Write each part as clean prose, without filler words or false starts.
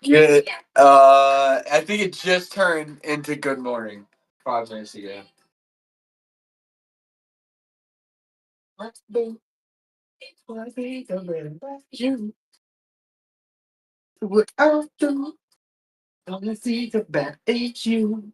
Good. I think it just turned into Good Morning 5 minutes ago. Let's be what we about you. What I'll do. All I think about is you.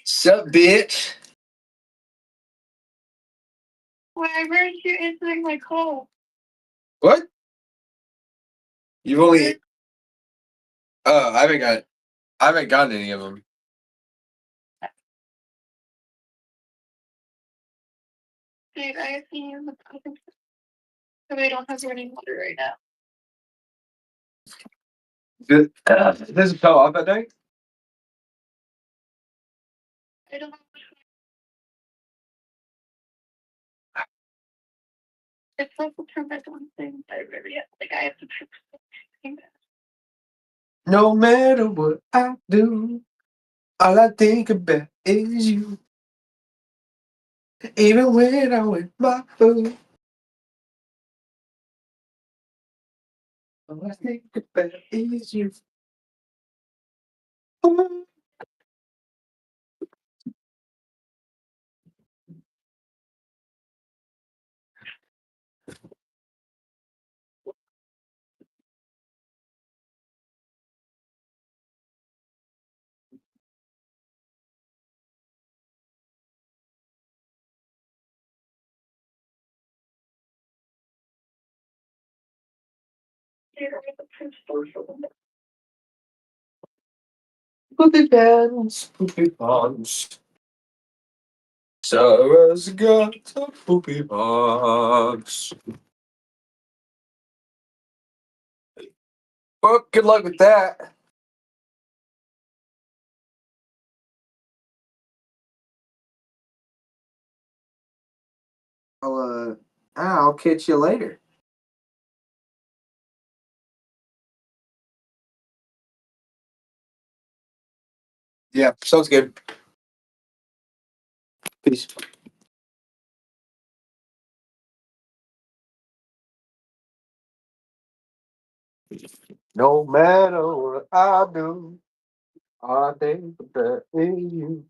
Sup, bitch? Why weren't you answering my call? What? You've only. Oh, I haven't gotten any of them. Dude, I have seen you in the bathroom. So we don't have running water right now. Does it fell off at night? I don't know. It's like the turn back on thing. I really have, like, I have to fix something. No matter what I do, all I think about is you. Even when I'm with my food, all I think about is you. Poopy pants, poopy pants. Sarah's got a poopy pants. Well, good luck with that. I'll catch you later. Yeah, sounds good. Peace. No matter what I do, All I think about is you.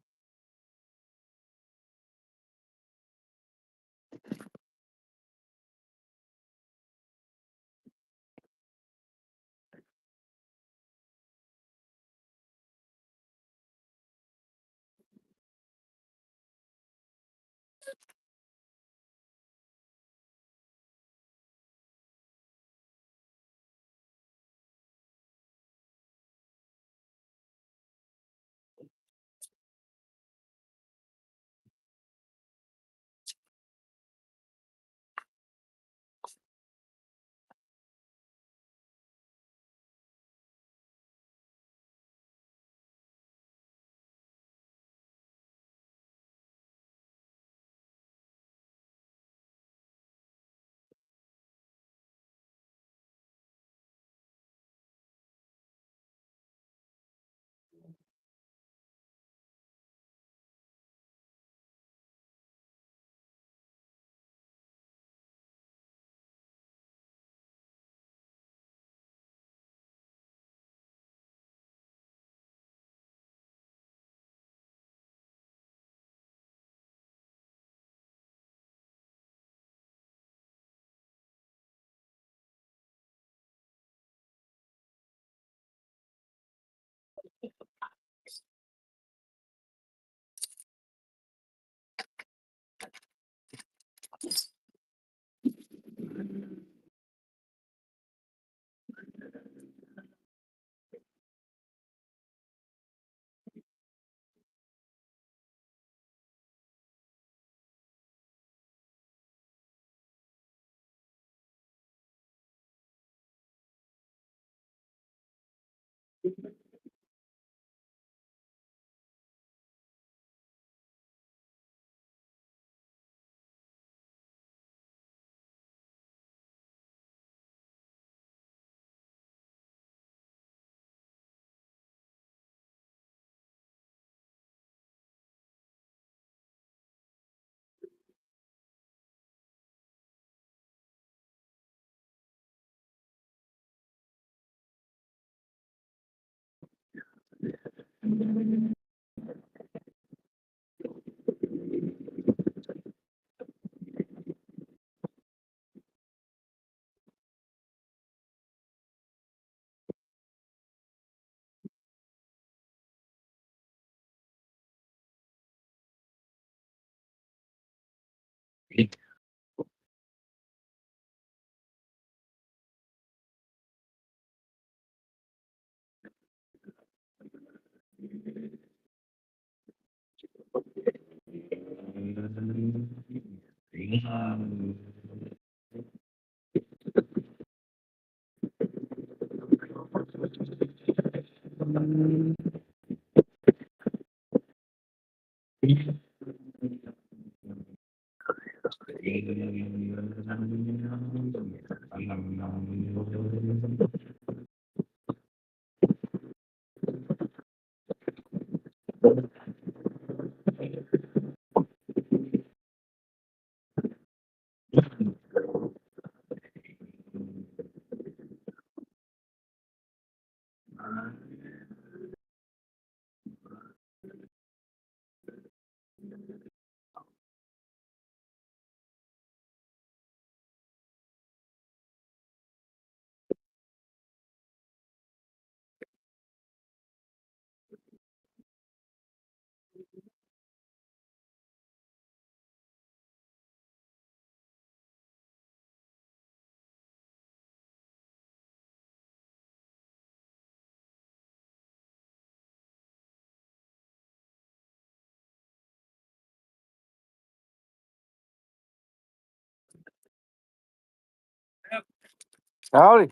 Howdy.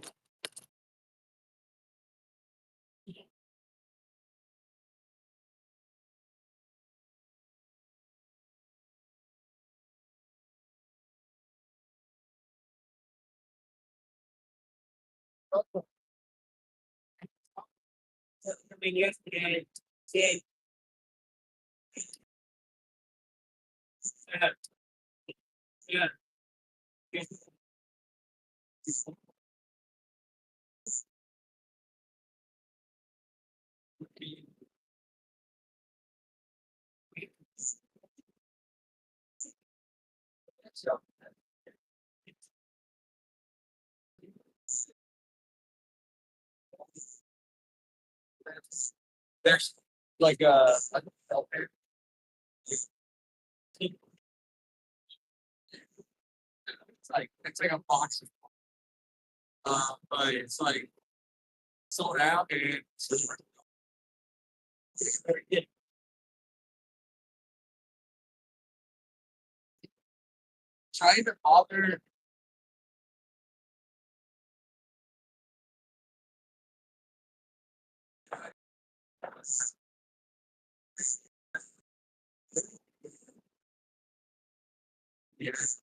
There's like a it's like a box of but it's like sold out and trying to bother yes.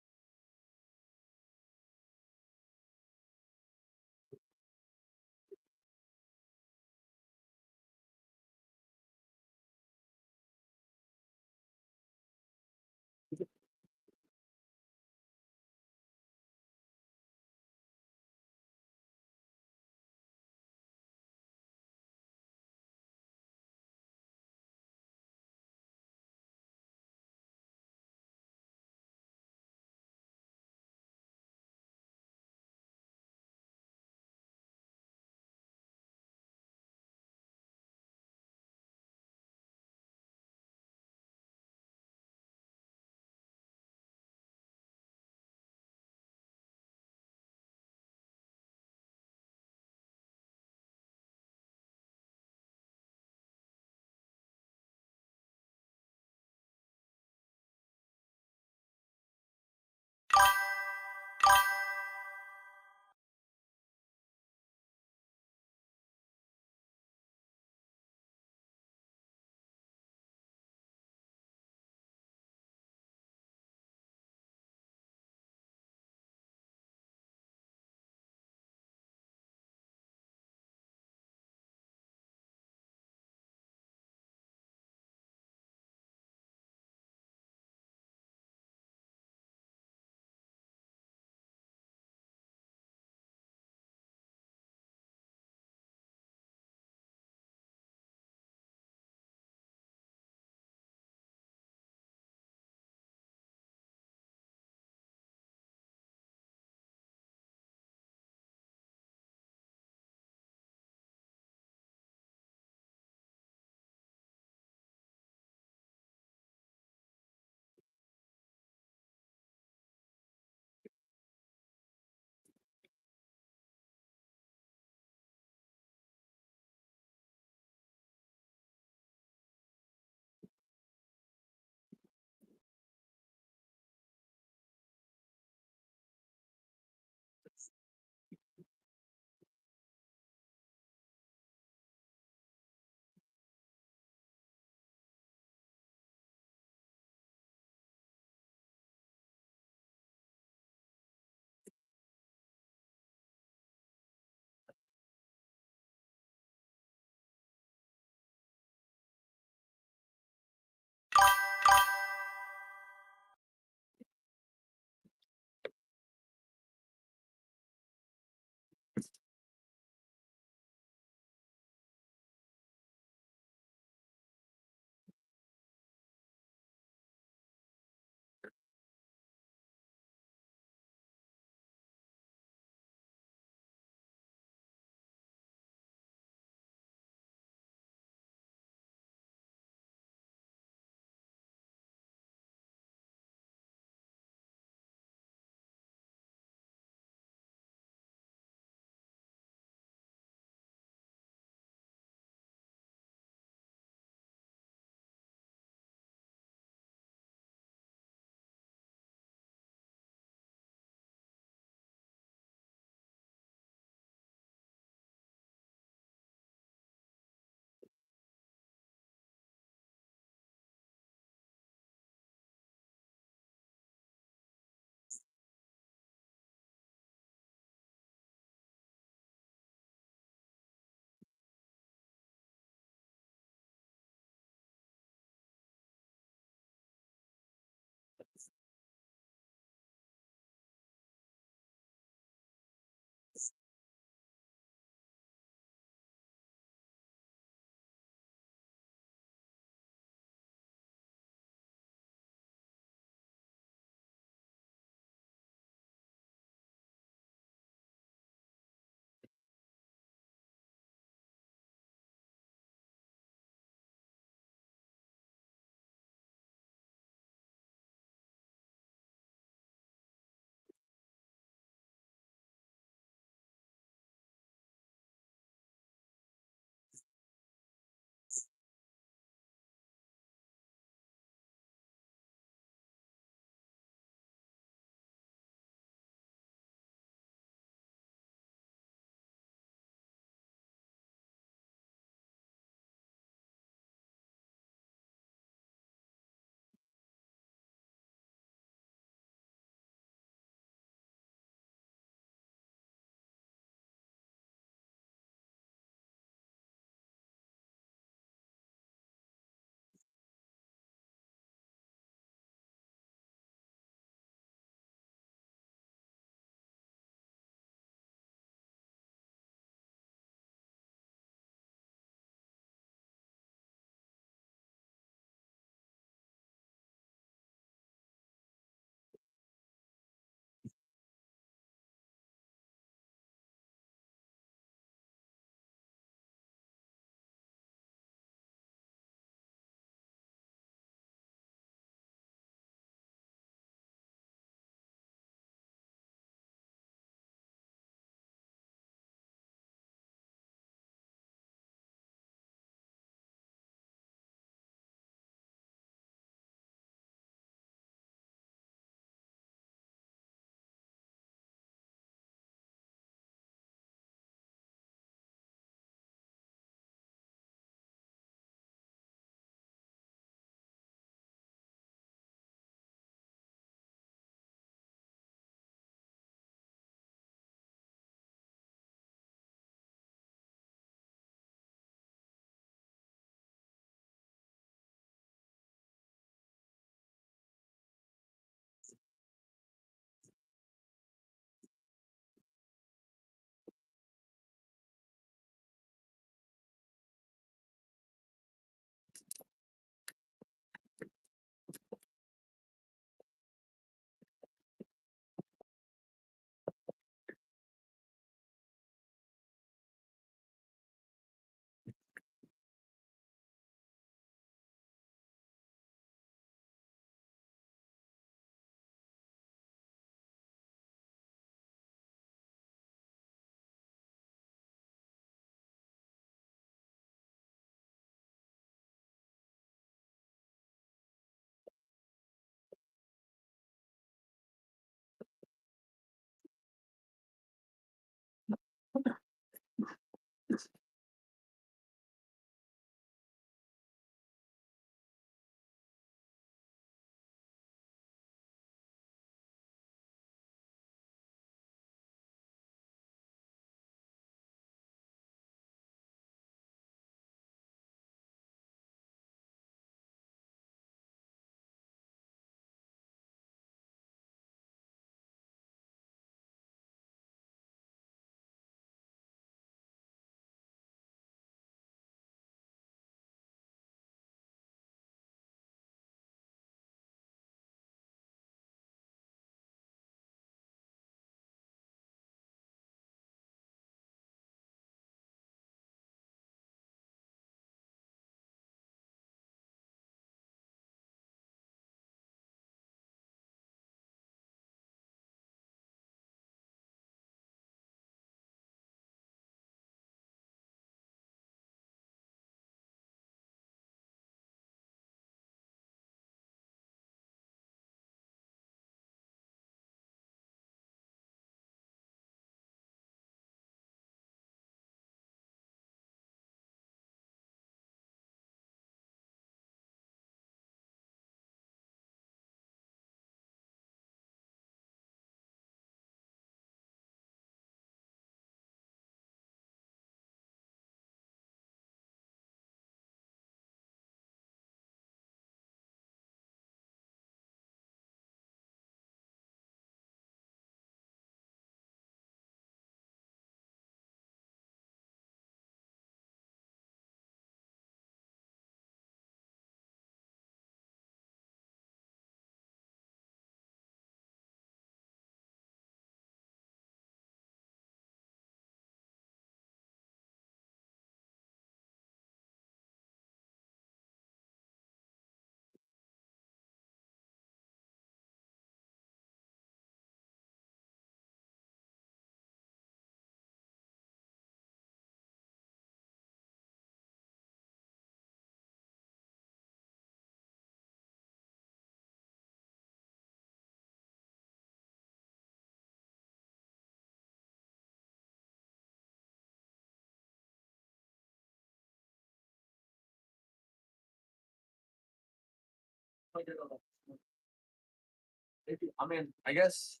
I mean, I guess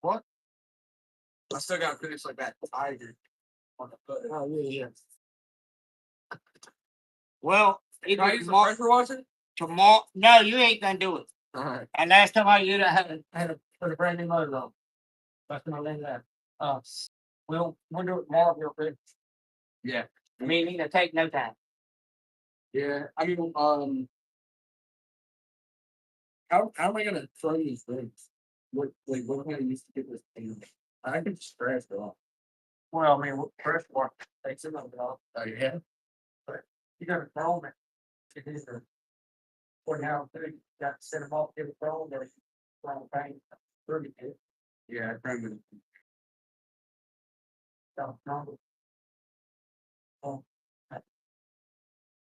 what? I still gotta finish like that tiger on the foot. Oh yeah. Well, Can I use the pressure washer? tomorrow. No, you ain't gonna do it. Alright. And last time I did, I had to put a brand new motor on. That's my last that. We'll do it tomorrow real quick. Yeah. I mean, it'll take no time. Yeah. I mean, how am I gonna throw these things? What am I used to get this thing? I can just scratch it off. Well, I mean, first one takes it off. Oh yeah. But you gotta throw them. It is a. For now, you got to set them off, give it throw them, throw bang, pretty good. Yeah, I probably. So, no. Oh,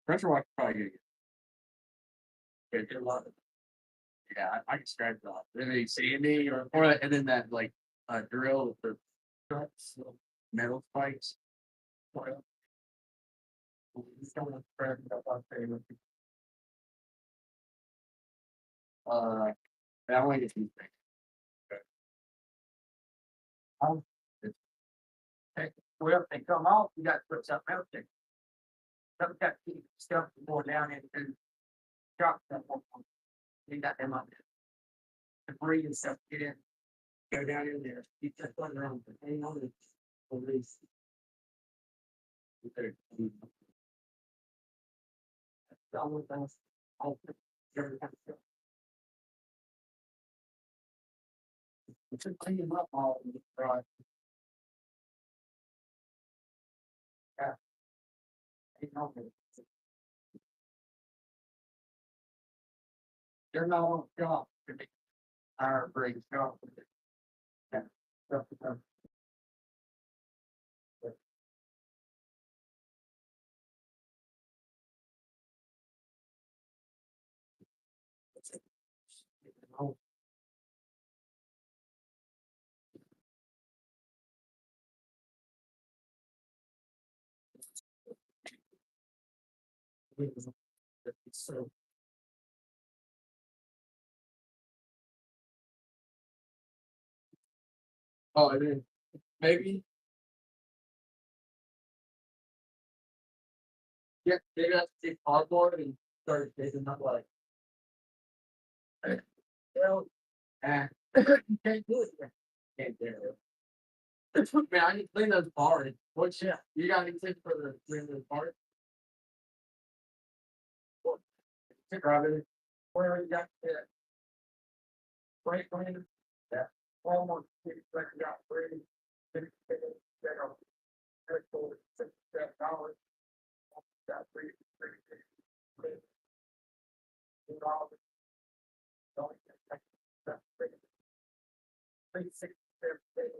Pressure washer probably good. they do a lot of. Yeah, I can scratch it off. Then they sandy or and then that like drill with the Trucks, metal spikes. well, you don't want to grab it up out there. That way it's easy. Well, if they come off, you got to put something else in. Something got to keep stuff from going down and drop stuff on. You got them up there. Debris and stuff get in, go down in there. You just run around, hang on to release. Okay. That's the only thing. I'll every time. You should clean them up all in the garage. Yeah. Ain't no good. They're not on the job. Our brakes job. Yeah. Stuff to come. Oh, so Oh, and then maybe. Yeah, maybe I have to take cardboard and start taking up like. Well, you can't do it. Can't do it. Man, I need to clean those bars. What shit? You got anything for the clean those bars? Grab it. Where you got that? Brake cleaner? Yeah. Almost got free. $6 got free. $2. Don't get that free. 367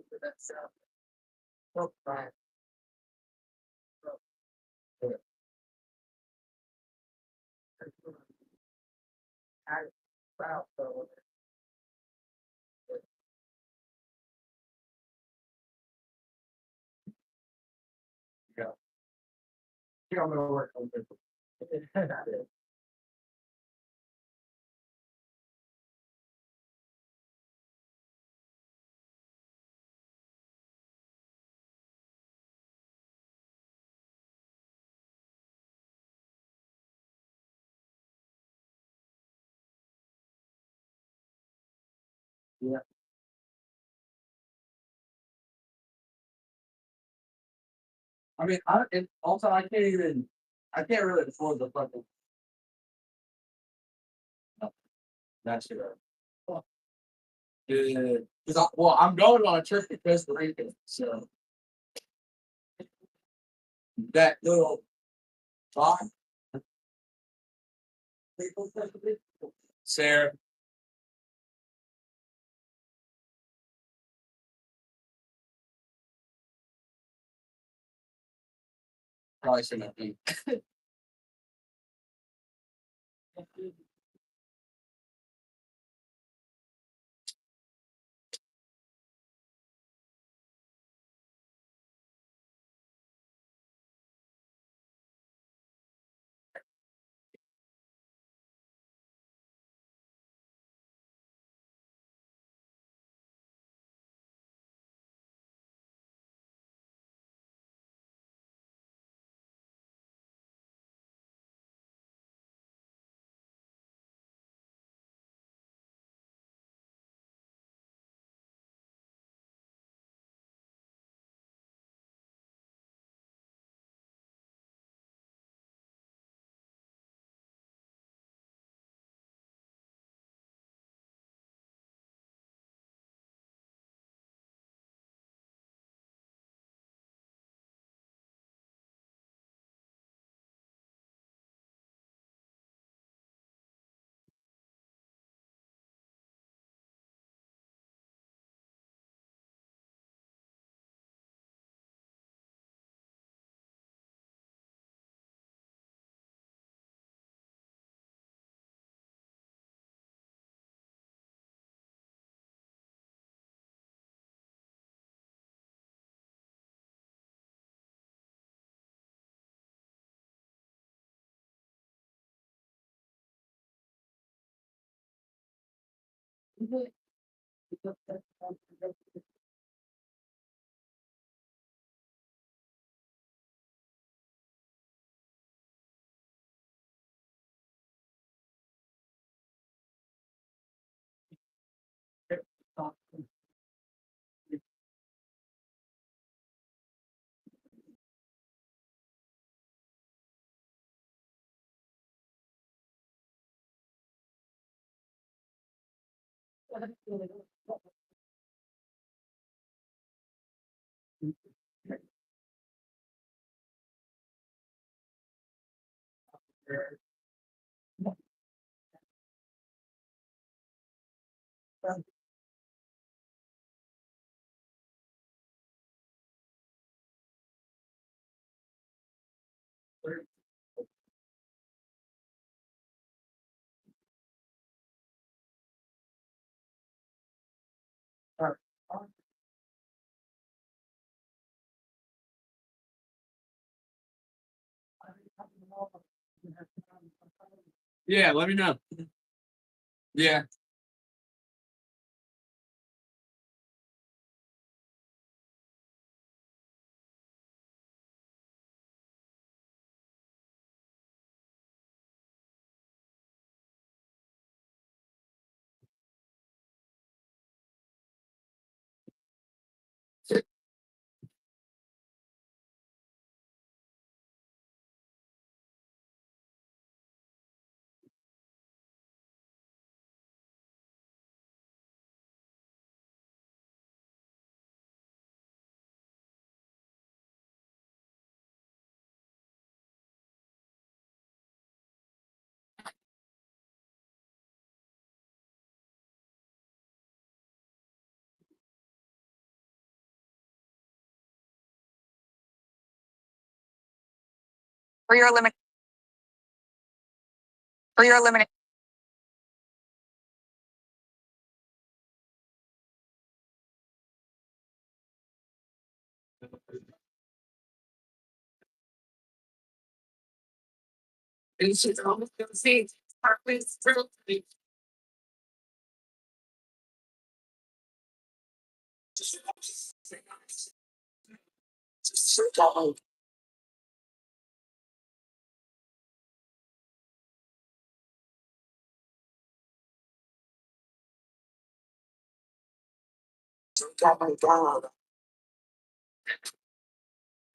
for that sound. Oh, fine. I found so. Yeah. You don't know where it comes in. Yeah. I mean, and also I can't really afford the fucking. No, that's it. Well, I'm going on a trip to Costa Rica, so that little box. Sarah. Probably shouldn't be. Yeah, let me know. Yeah. For your limit. For your eliminate. And she's almost gonna say, partly through the.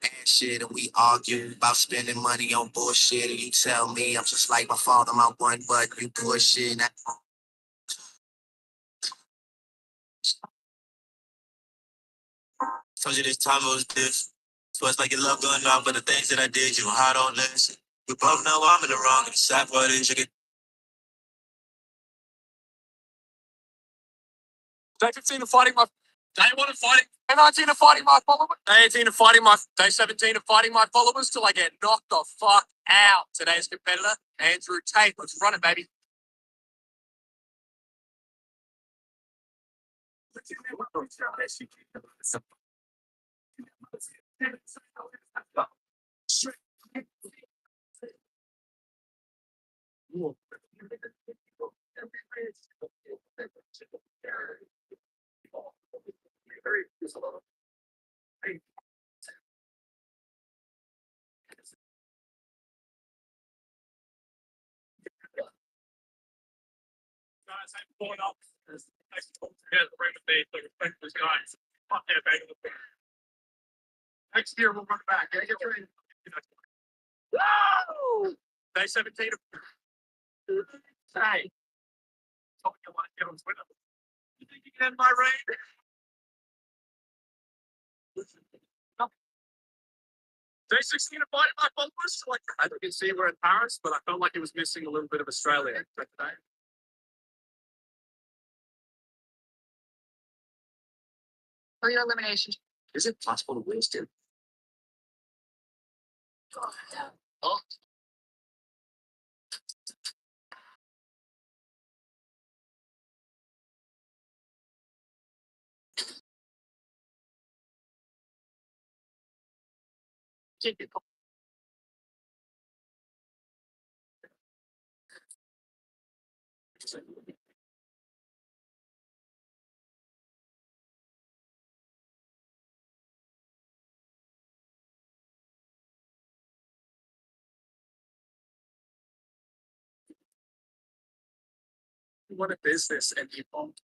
And shit, and we argue about spending money on bullshit. And you tell me I'm just like my father, my one, but you pushing. Told you this time it was this. So it's like your love going off, but the things that I did, you hard on listen. We both know I'm in the wrong, and the sad part is you get. Day 15 of fighting my. Day 1 of fighting. Day 19 of fighting my followers. Day 18 of fighting my. Day 17 of fighting my followers till I get knocked the fuck out. Today's competitor, Andrew Tate. Let's run it, baby. Guys, I'm pulling up. Yeah, the random base, like respect this guys. Fuck that bag. Next year we'll run back. Get ready. Woo! Day 17 of. Hey. Told you I want to get on Twitter. You think you can end my reign? Day 16 of fighting my followers. Like, as you can see, we're in Paris, but I felt like it was missing a little bit of Australia today. For your elimination. Is it possible to waste it? Oh, What a business and you want.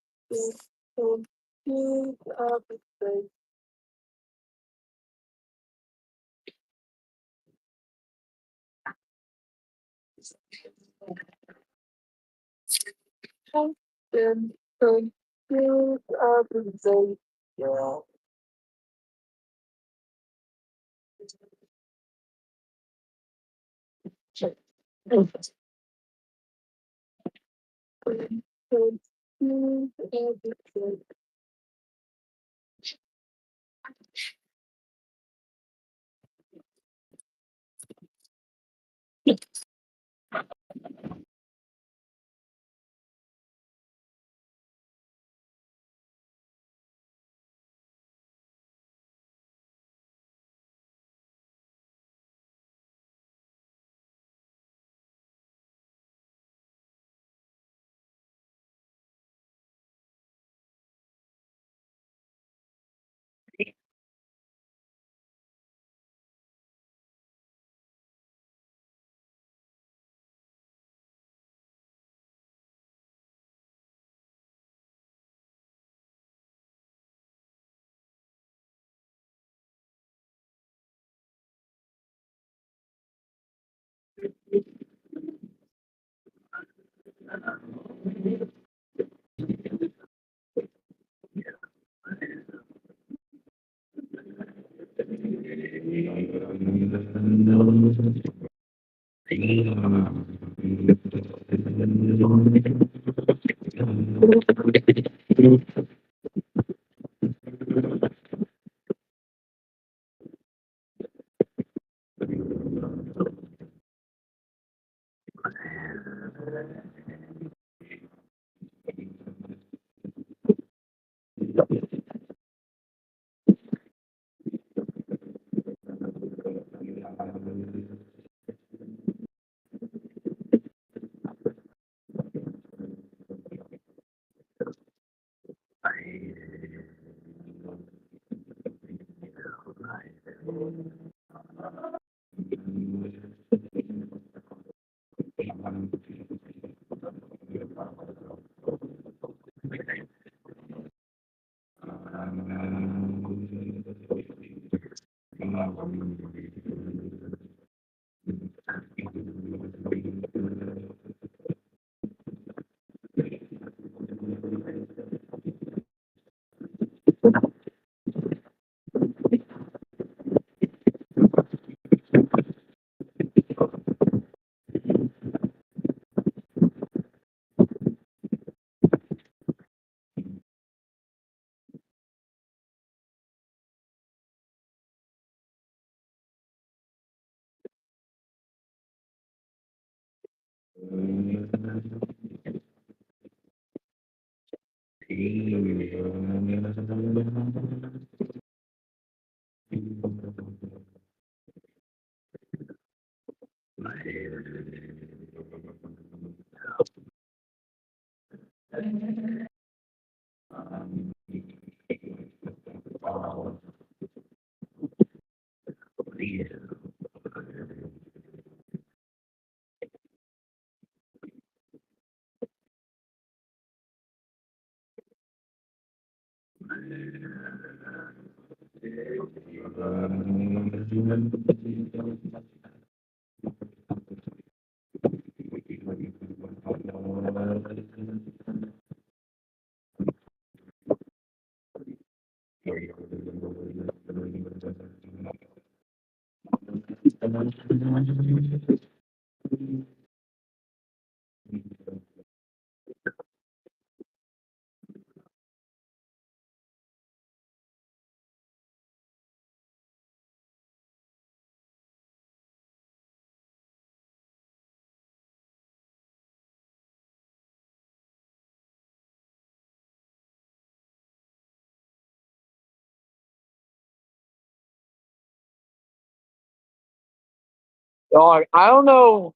Dog, I don't know.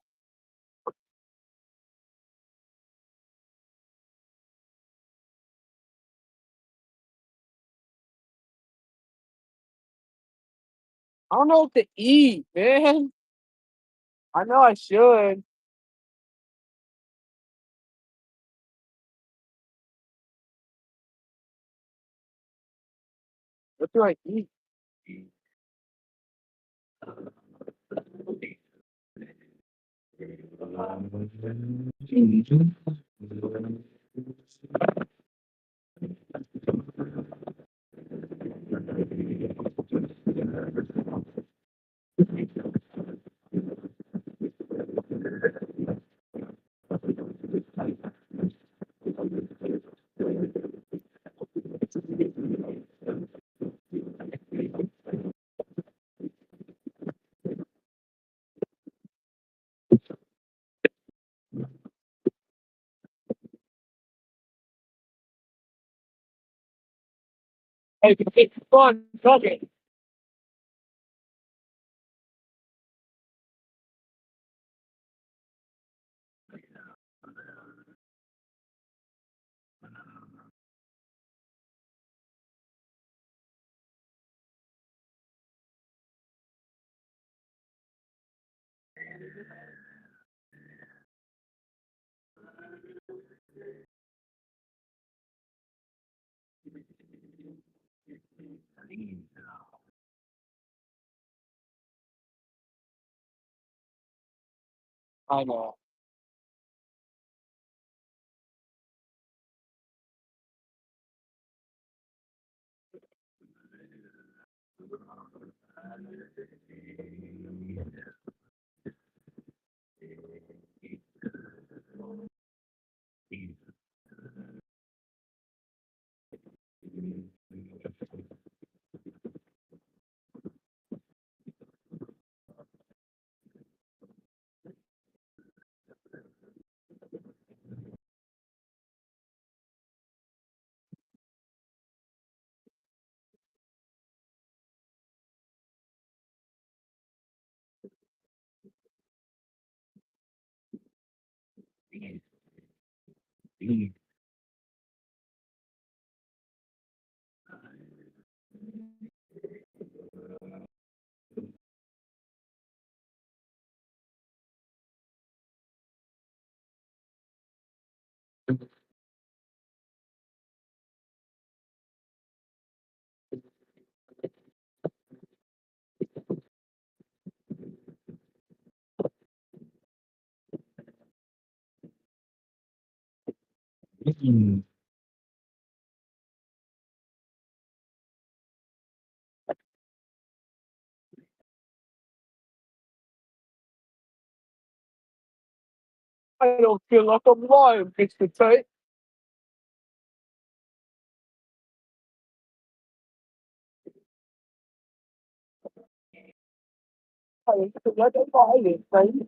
I don't know what to eat, man. I know I should. What do I eat? Hey, it's fun talking. I know. I don't feel like I'm lying, Mr. Tate. I don't feel like I'm lying, Tate.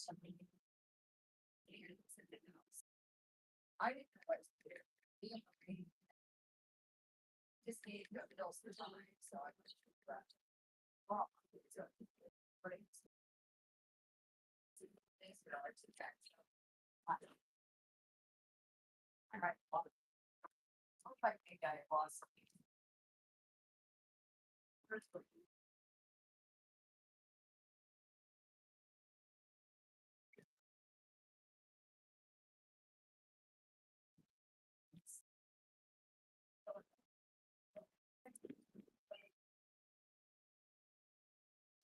I didn't know what to do. Just need to go to those for time, so I was. Well, it's a- but it's- Things that are to check, so. All right. Well, I'll try to make that a boss. First one.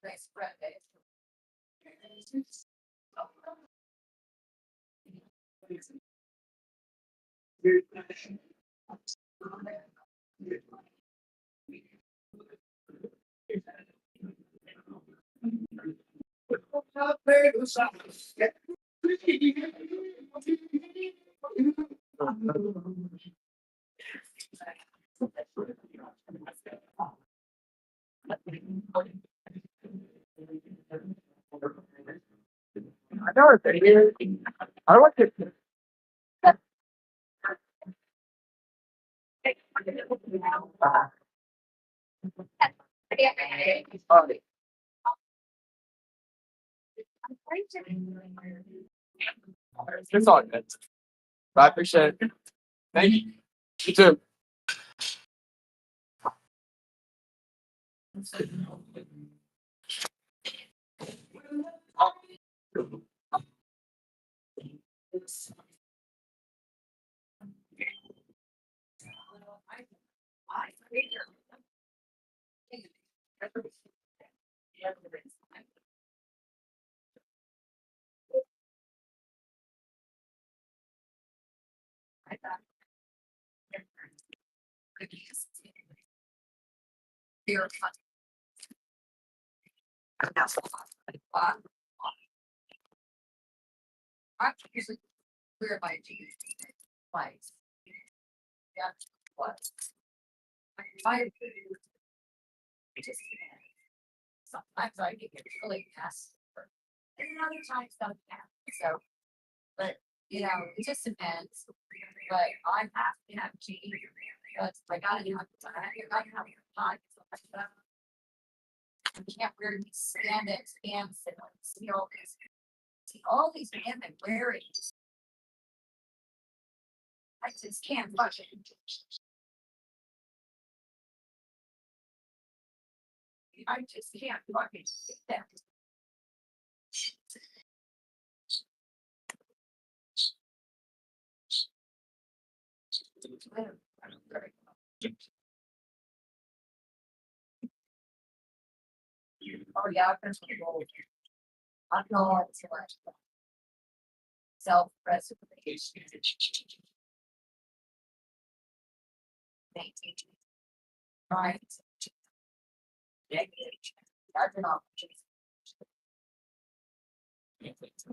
Nice spread day. I know it's here. I want to. It's all good. I appreciate it. Thank you. You too. I usually clear my jeans twice. Yeah, what? I just sometimes I get really fast. And other times don't happen, so. But, you know, it just depends. But I have to have jeans. Because I gotta have time. I gotta have time. You can't wear these spandex pants and like see all these women wearing. I just can't watch it. I just can't fucking get that. Oh, yeah, I've been to the gold. I'm not so much. Self-preservation. Right. Yeah. I've been off.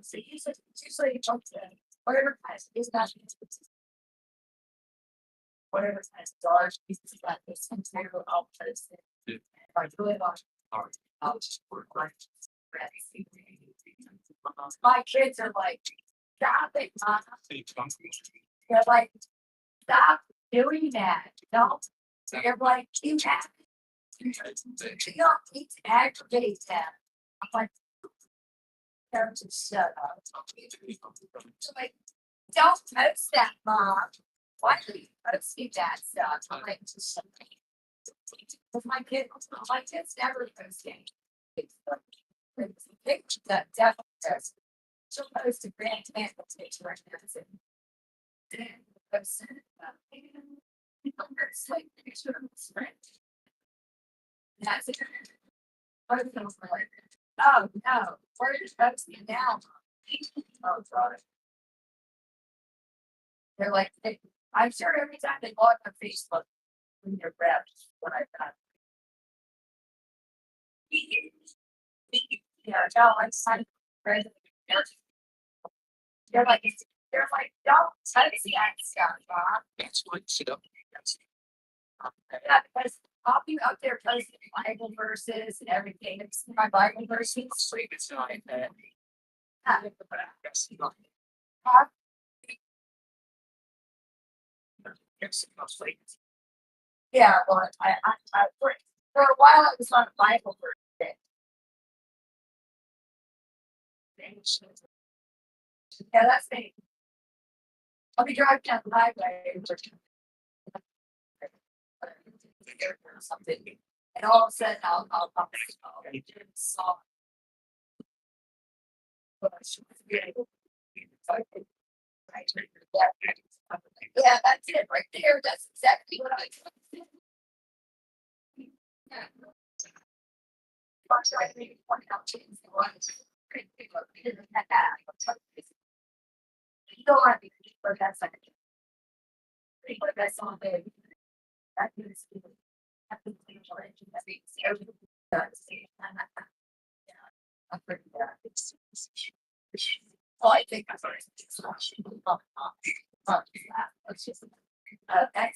So usually whatever has is not. Whatever has dark pieces like this material I'll post it. I really like art. I'll just work like. My kids are like, stop it, mom. They're like, stop doing that. Don't. They're like, you have. You don't need to aggravate them. I'm like, they're just shut up. So like, don't post that, mom. Why do you post that stuff? I'm like, just. With my kids never post anything. Picture that definitely does. She'll post a grand picture right now. Then post it. It's like picture of his friend. That's it. Both of them were like, oh no, where is posting now? Oh god. They're like, I'm sure every time they log on Facebook, when they're reps, what I've got. Yeah, no, I'm signing. They're like, don't touch that stuff, Bob. That's what shit up. Yeah, because I'll be out there posting Bible verses and everything. It's my Bible verses. It's not in that. Yeah, well, for a while I was on a Bible for a bit. Yeah, that's me. I'll be driving down the highway or something, and all of a sudden I'll saw. Yeah, that's it right there. That's exactly what I. You don't want to be for that second. But that's all big. That is. I forget that. Oh, I think that's right. That's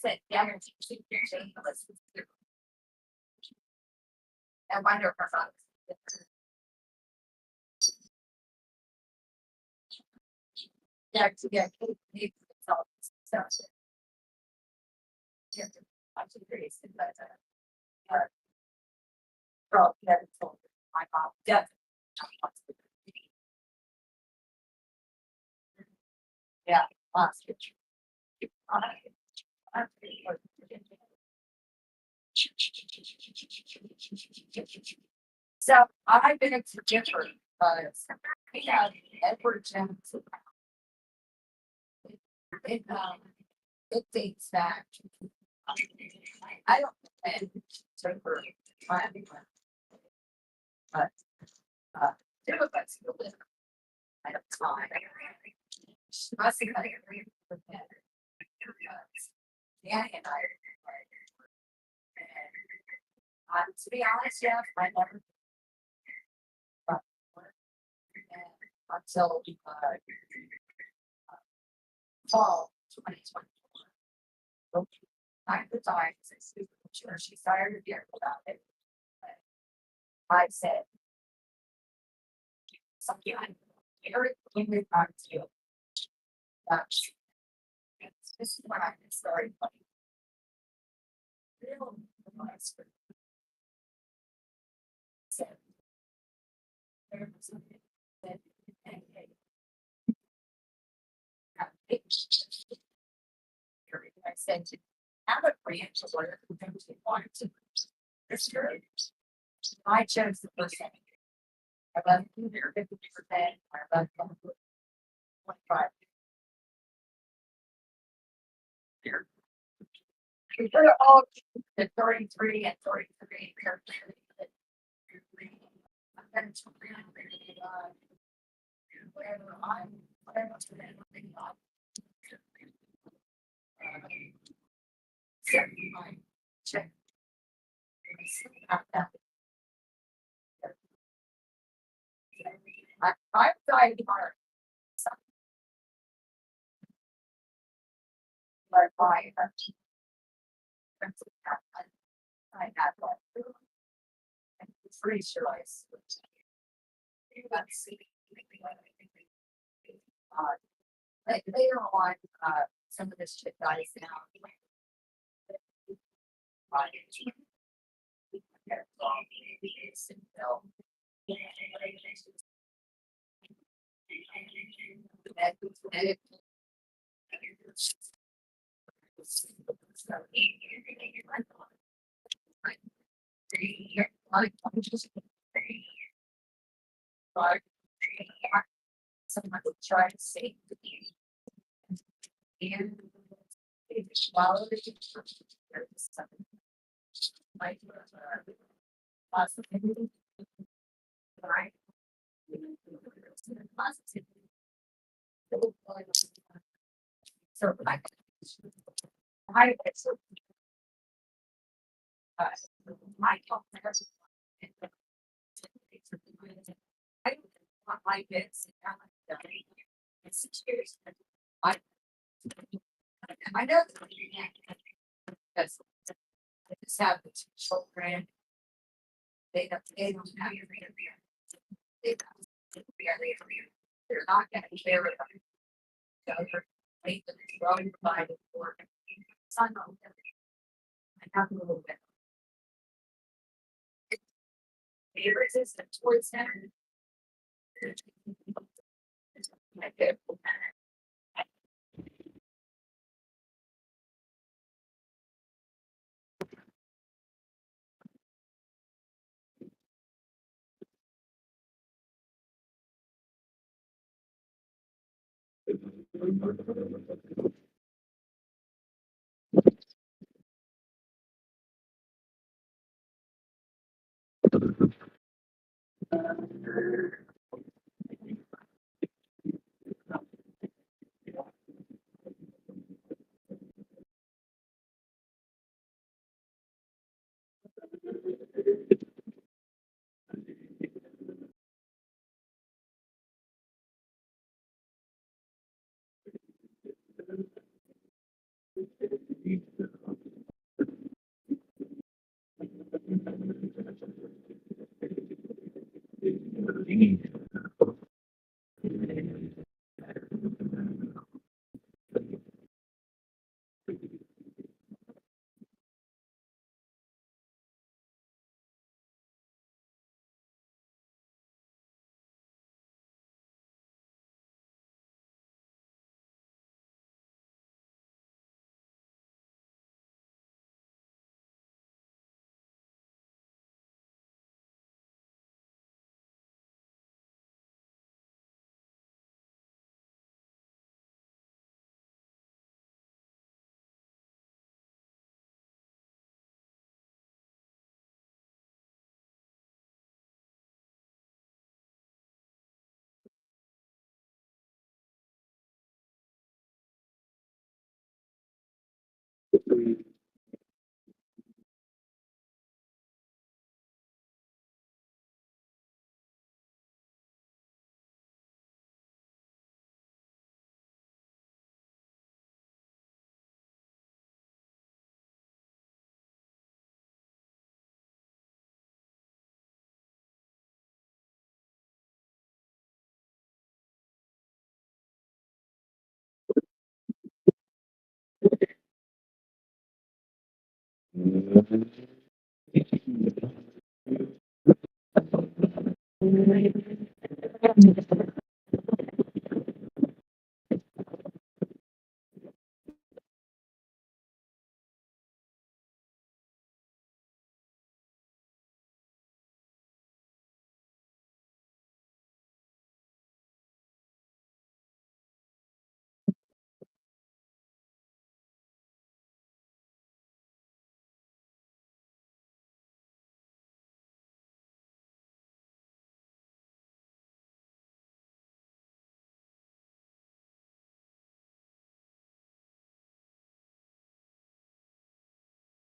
it. Yeah. I wonder if our thoughts. Yeah, yeah. Yeah, I'm curious, but girl, yeah, my mom, yeah. Yeah, last picture. So I've been a different, yeah, Edward Johnson. It dates back. I don't know. But Democrats still live. I don't know. I think I agree with that. Danny and I are. To be honest, yeah, I never. Until fall 2021. I resigned. Sure, she's tired of hearing about it. I said something I'm very in regards to. This is when I started playing. Real nice. So, there was something that I said to have a branch of whatever you wanted to. I chose the person. I love either 50%, I love 25. Here. We put it all the 33 and 33 characters. Whatever check. I'm dying hard. But I had one. It's pretty sure I switched. Like later on, some of this shit dies down. Someone would try to save the beauty. And swallow the positivity. Right. Positivity. So I my top I don't like this. It's serious. I know that's I just have this children. They don't have your they They're not gonna share it. So they're late and it's growing provided for. Son of them. I have a little bit. Be resistant towards them. Okay.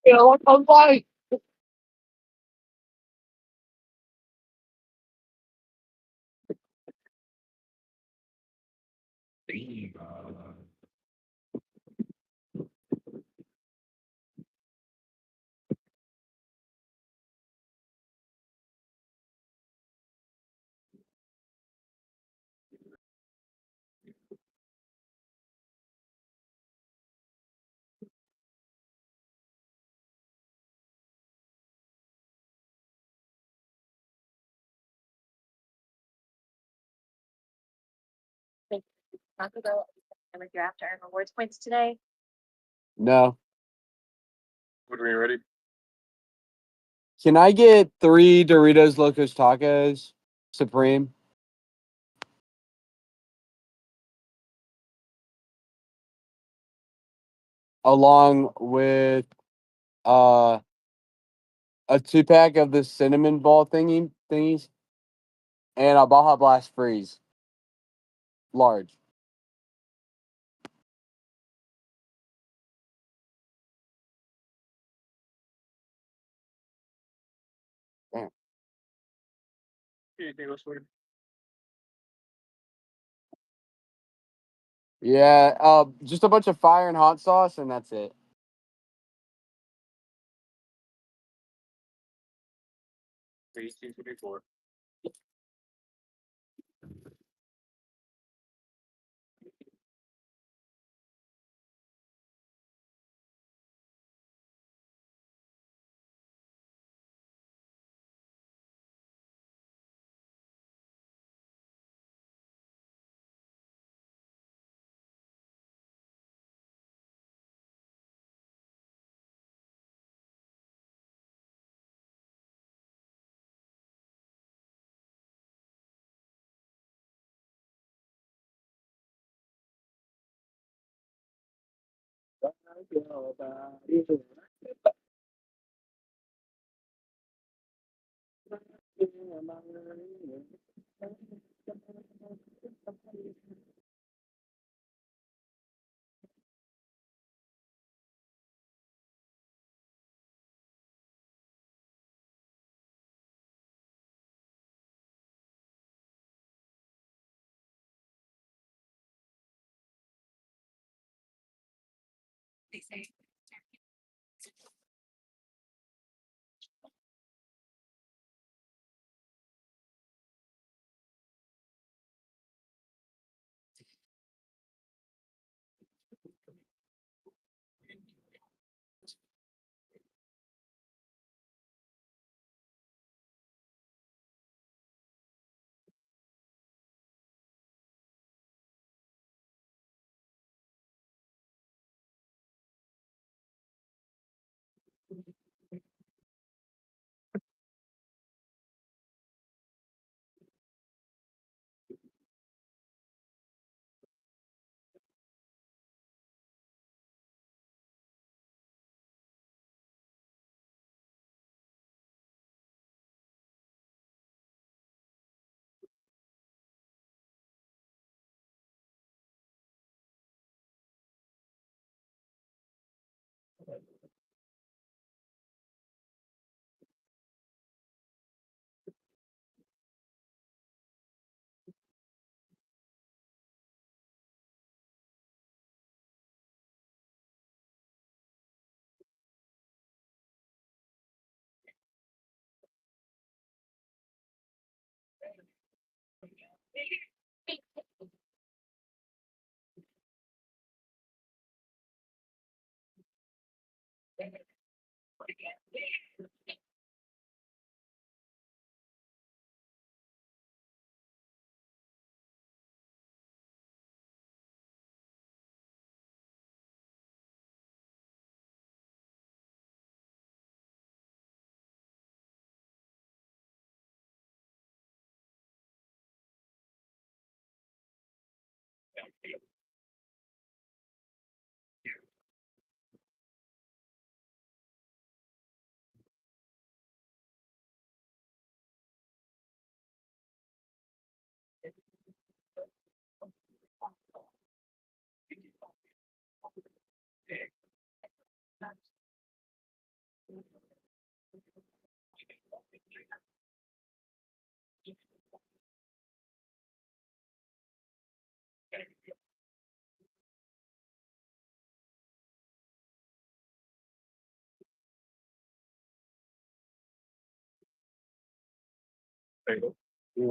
Yeah, what I'm like. Month ago, and with your after earned rewards points today. No. What are we ready? Can I get 3 Doritos Locos Tacos Supreme? Along with a 2-pack of the cinnamon ball thingies and a Baja Blast Freeze. Large. Anything else for you? Yeah, just a bunch of fire and hot sauce, and that's it. $18.24. Yeah,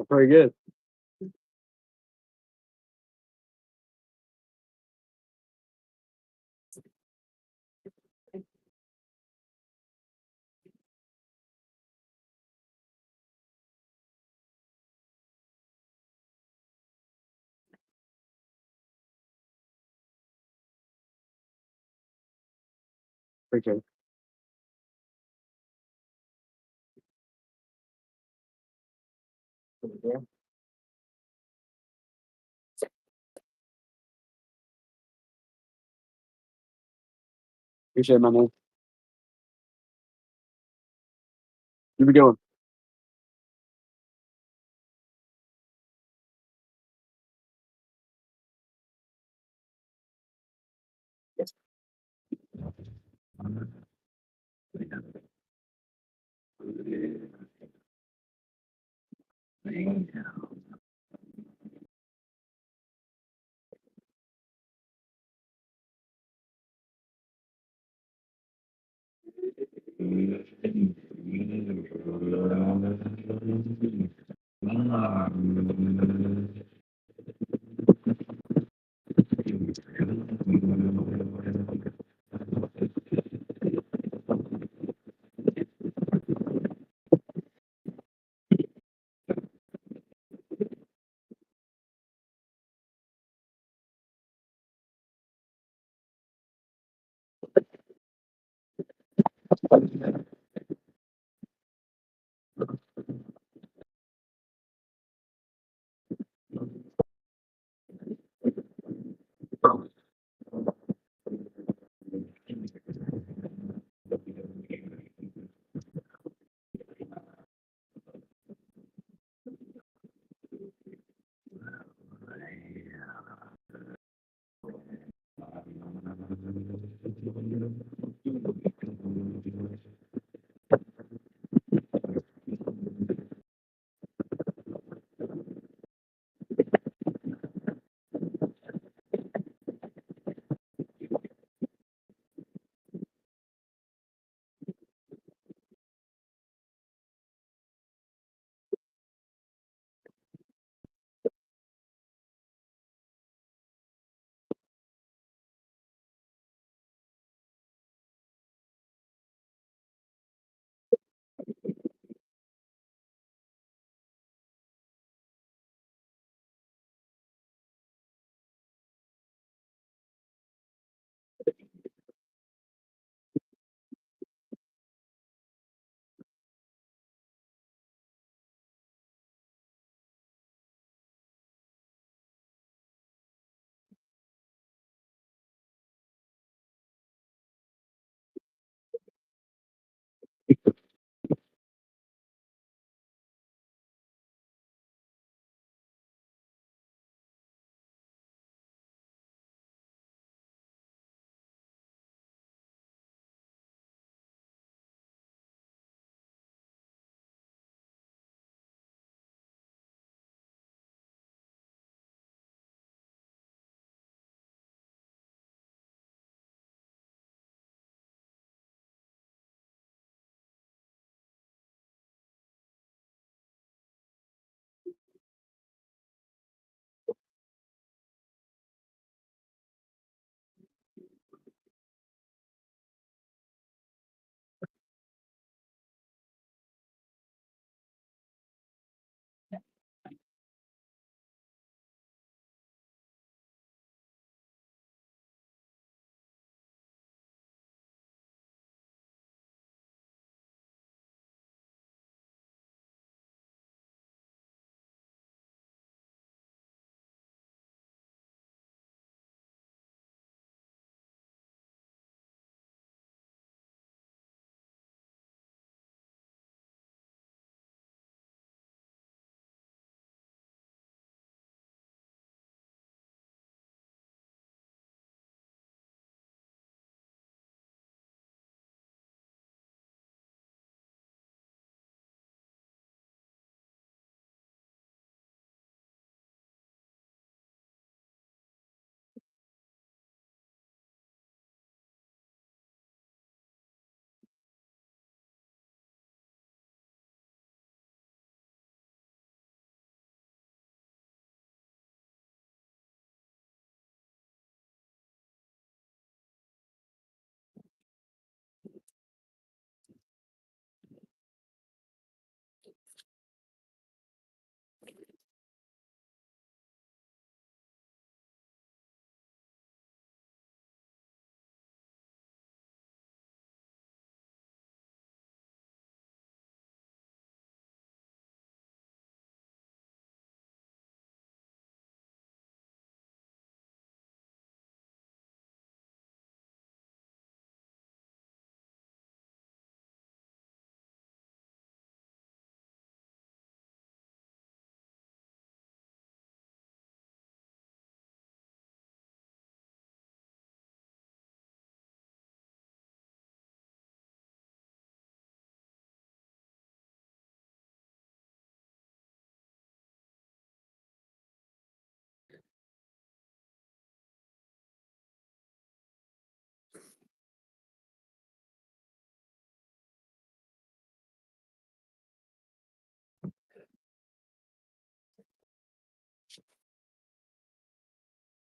pretty good. Okay. Appreciate it, my man. You be going.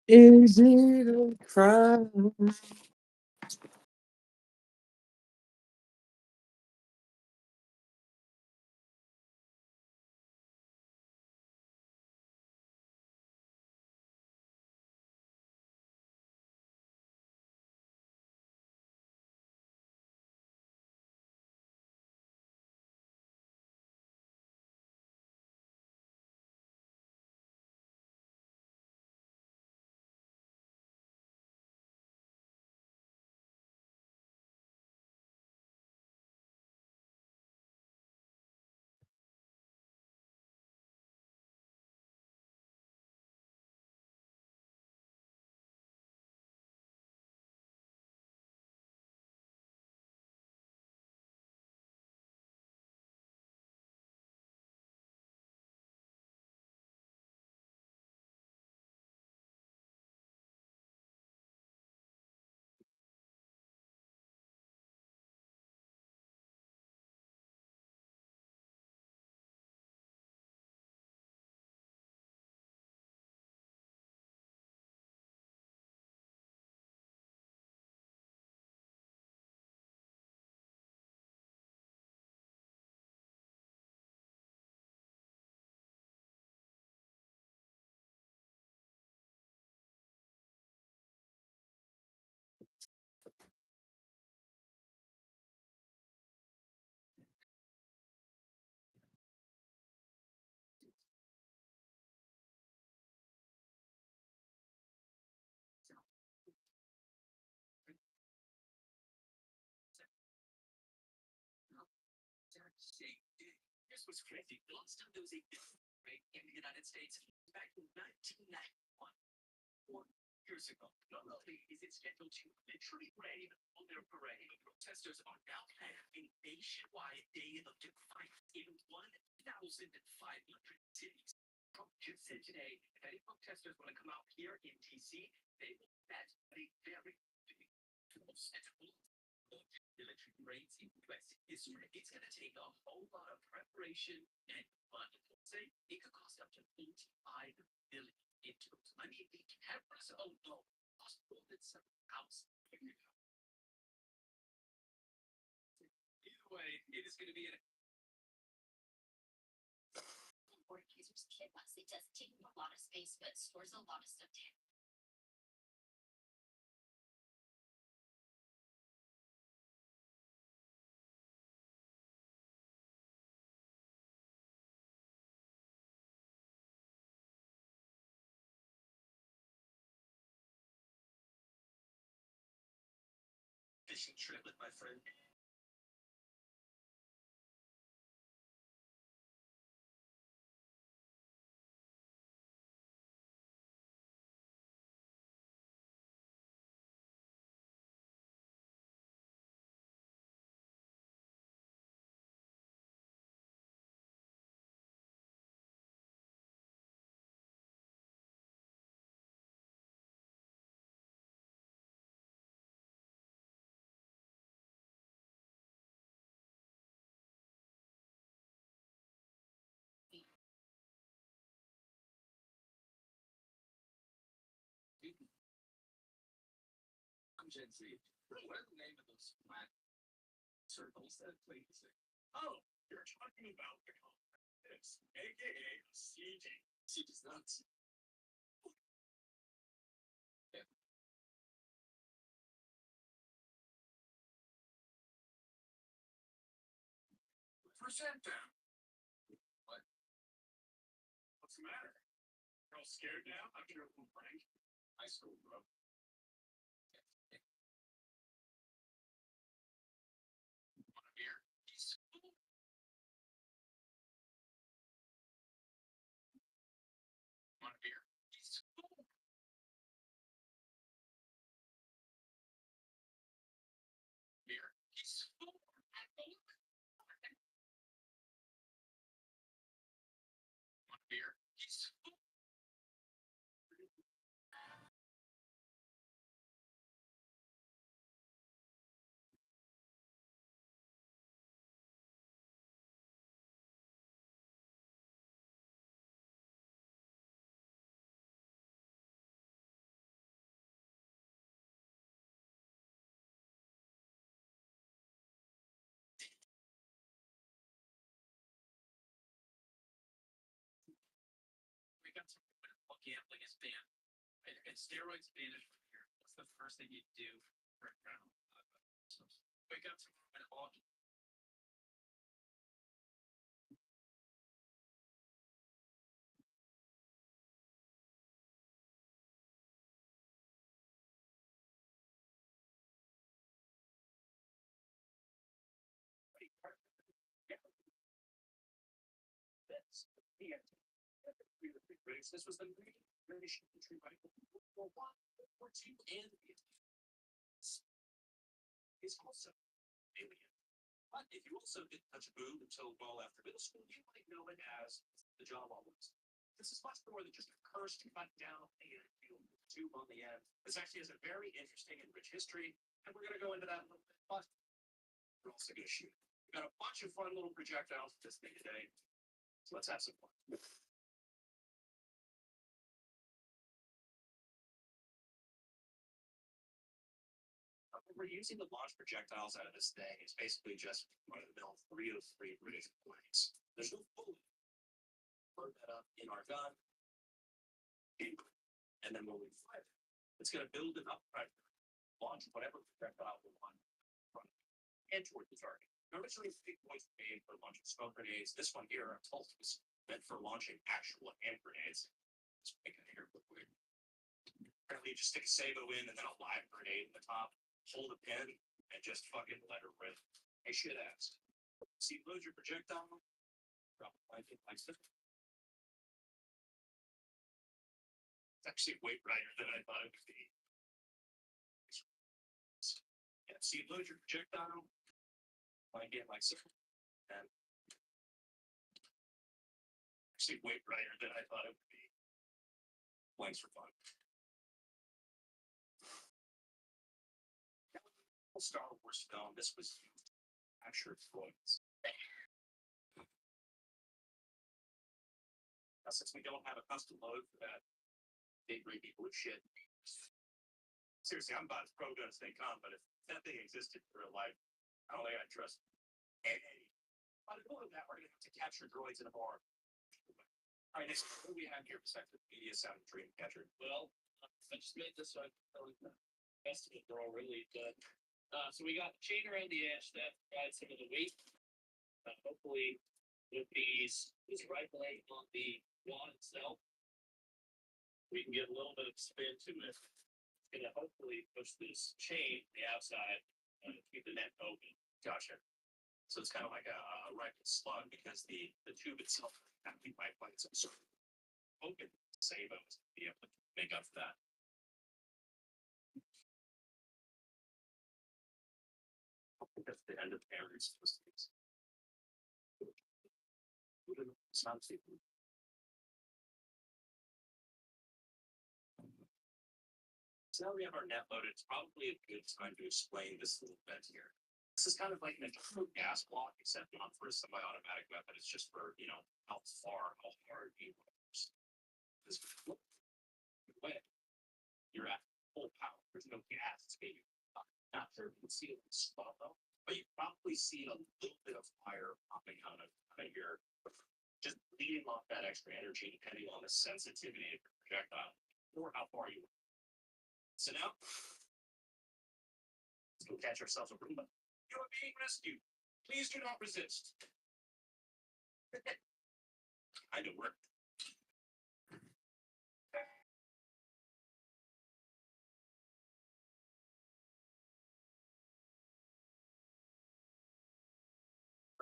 Is it a crime? This was crazy. The last time there was a rate in the United States back in 1991, 4 years ago. Not only is it scheduled to literally rain on their parade, protesters are now planning a nationwide day of defiance in 1,500 cities. Trump just said today, if any protesters want to come out here in DC, they will bet a very big military raids in U.S. history. It's going to take a whole lot of preparation and money. Say it could cost up to $85 billion in terms. I mean, the cameras alone cost more than some house. Either way, it is going to be an Users kit once it does take a lot of space, but stores a lot of stuff down. fishing trip with my friend. I'm Gen Z. What is the name of those flat circles that play music? Oh, you're talking about the this, aka a CG. CG is nuts. Yeah. Percent down. What? What's the matter? You're all scared now after your little prank? High school, bro. Want a beer? Want a beer? Beer. Want a beer? we got some gambling is banned. And steroids banned from here. What's the first thing you do for adrenaline? Wake up tomorrow and all this was the British infantry rifle World War One, World War Two, and Vietnam. Is also alien. But if you also didn't touch a boob until well after middle school, you might know it as the John Wallace. This is much more than just a curse to cut down and tube on the end. This actually has a very interesting and rich history, and we're going to go into that a little bit. But we're also going to shoot. We got a bunch of fun little projectiles with this thing today, so let's have some fun. We're using the launch projectiles out of this thing. It's basically just one of the mill 303 British planes. There's no bullet. Load that up in our gun. And then when we fire it, it's going to build enough pressure, launch whatever projectile we want and toward the target. Originally, big points were made for launching smoke grenades. This one here, I'm told, was meant for launching actual hand grenades. Let's make it here real quick. Apparently, you just stick a Sabo in and then a live grenade in the top. Hold a pin and just fucking let her rip. Hey, shit ass. See, load your projectile. Drop it like this. It's actually way brighter than I thought it would be. Yeah, see, load your projectile. Like it like so. And actually way brighter than I thought it would be. Blanks for fun. Star Wars film. This was captured droids. Now, since we don't have a custom load for that, they bring people with shit. Seriously, I'm about as pro gun as they come, but if that thing existed in real life, I don't think I'd trust it. By the goal of that, we're going to have to capture droids in a bar. All right, next, what do we have here besides the media sound dream catcher? Well, I just made this so I can tell you the estimate they're all really good. So we got chain around the edge that provides some of the weight. Hopefully, with these rifling on the wad itself, we can get a little bit of spin to it. It's gonna hopefully push this chain to the outside and keep the net open. Gotcha. So it's kind of like a rifle slug because the tube itself has to be pipeline some sort of open Sabo to be able to make up for that. That's the end of the areas. Sounds super. So now we have our net loaded. It's probably a good time to explain this little bit here. This is kind of like an internal gas block, except not for a semi-automatic weapon. It's just for, you know, how far, how hard you want. This way, you're at full power. There's no gas. It's maybe not sure if you can see it in the spot though. But you probably see a little bit of fire popping out of your, just leading off that extra energy depending on the sensitivity of your projectile or how far you are. So now, let's go catch ourselves a Roomba. You are being rescued. Please do not resist. Kind of worked.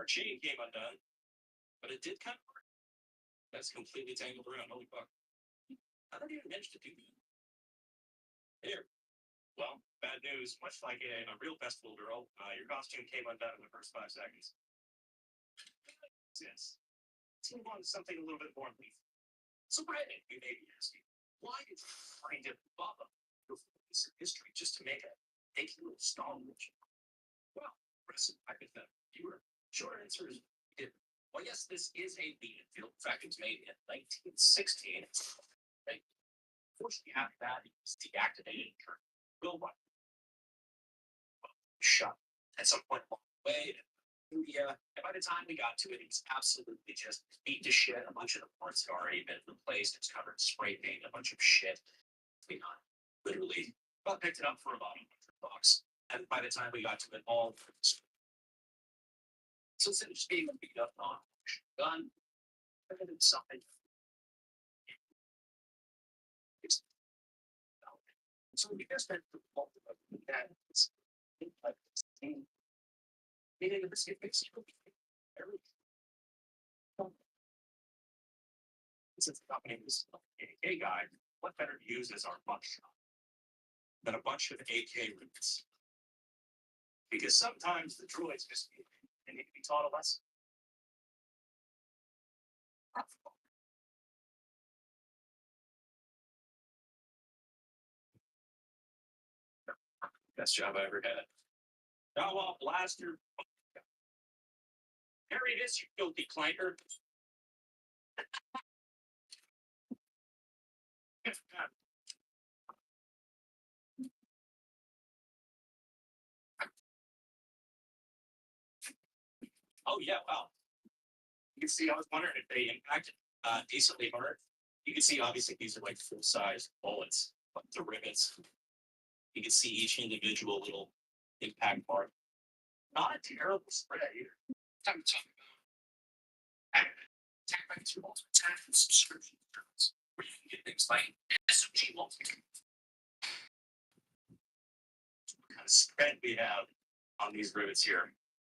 Our chain came undone, but it did kind of work. That's completely tangled around. Holy fuck. I don't even manage to do that. Here. Well, bad news. Much like a real festival girl, your costume came undone in the first 5 seconds. Yes. Let's move on to something a little bit more lethal. So, Brandon, you may be asking, why did you find it Bubba your piece of history just to make a little Star Wars? Well, present hypothetical viewer. Short answer is we did. Well, yes, this is a lead field. In fact, it was made in 1916. Right? Unfortunately, after that, it was deactivated. Will run. Shut at some point along the way. Yeah, and by the time we got to it, it's absolutely just beat to shit. A bunch of the parts had already been replaced. It's covered in spray paint, a bunch of shit. We got literally, but picked it up for about $100. And by the time we got to it, all so instead of just being beat up on gun, it's something. It's, so we guess that the fault of that is like meaning this makes you very since the company was a guy, what better to use as our bunch than a bunch of AK roots? Because sometimes the droids just they need to be taught a lesson. Best job I ever had. Now I'll blast your. Harry, this you filthy clanker. Oh yeah, well, you can see. I was wondering if they impacted decently hard. You can see obviously these are like full size bullets, but the rivets. You can see each individual little impact mark. Not a terrible spread either. Time to talk about Tech Banks your multiple tax subscription service, where you can get things like SMG multi. What kind of spread we have on these rivets here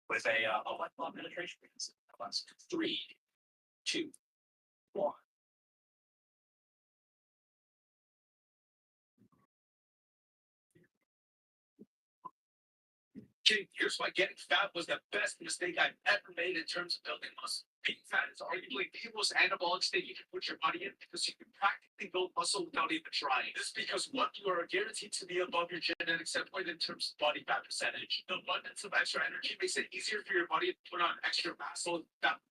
with a light bulb penetration rate of 3, 2, 1. Kid, here's why getting fat was the best mistake I've ever made in terms of building muscle. Being fat is arguably the most anabolic state you can put your body in because you can practically build muscle without even trying. This is because one, you are guaranteed to be above your genetic set point in terms of body fat percentage. The abundance of extra energy makes it easier for your body to put on extra muscle that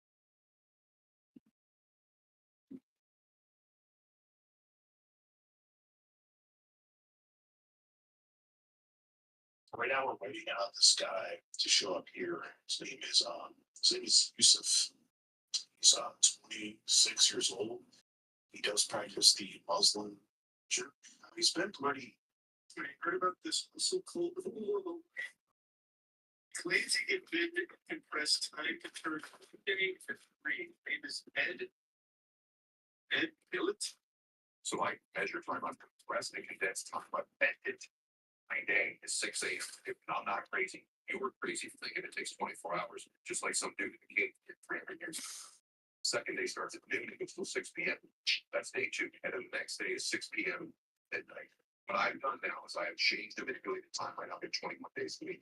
right now we're waiting on this guy to show up here. His name is Yusuf. He's 26 years old. He does practice the Muslim church. He's been pretty heard about this muscle cult. Claims he invented compressed time to turn for free. Name is Ed Billet. So I measure time on compressed and condensed time. I bet it. My day is 6 a.m. If I'm not crazy, you were crazy for thinking it takes 24 hours, just like some dude in the game did 300 years. Second day starts at noon and goes till 6 p.m. That's day 2. And then the next day is 6 p.m. midnight. What I've done now is I have changed the manipulated time. Right now, I get 21 days a week.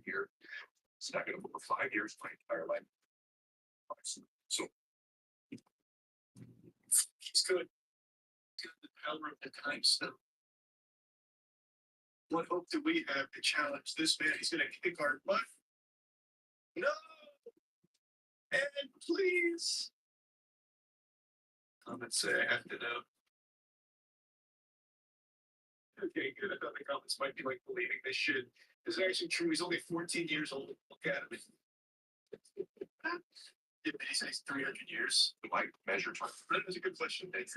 Here, stuck it over 5 years, my entire life. So he's good. The power of the time stone. What hope do we have to challenge this man? He's gonna kick our butt. No, and please. Comments say I have to know. Okay, good. I thought the comments might be like believing this shit is actually true. He's only 14 years old. Look at him. Yeah, he says 300 years. Like measure time. That's a good question. There's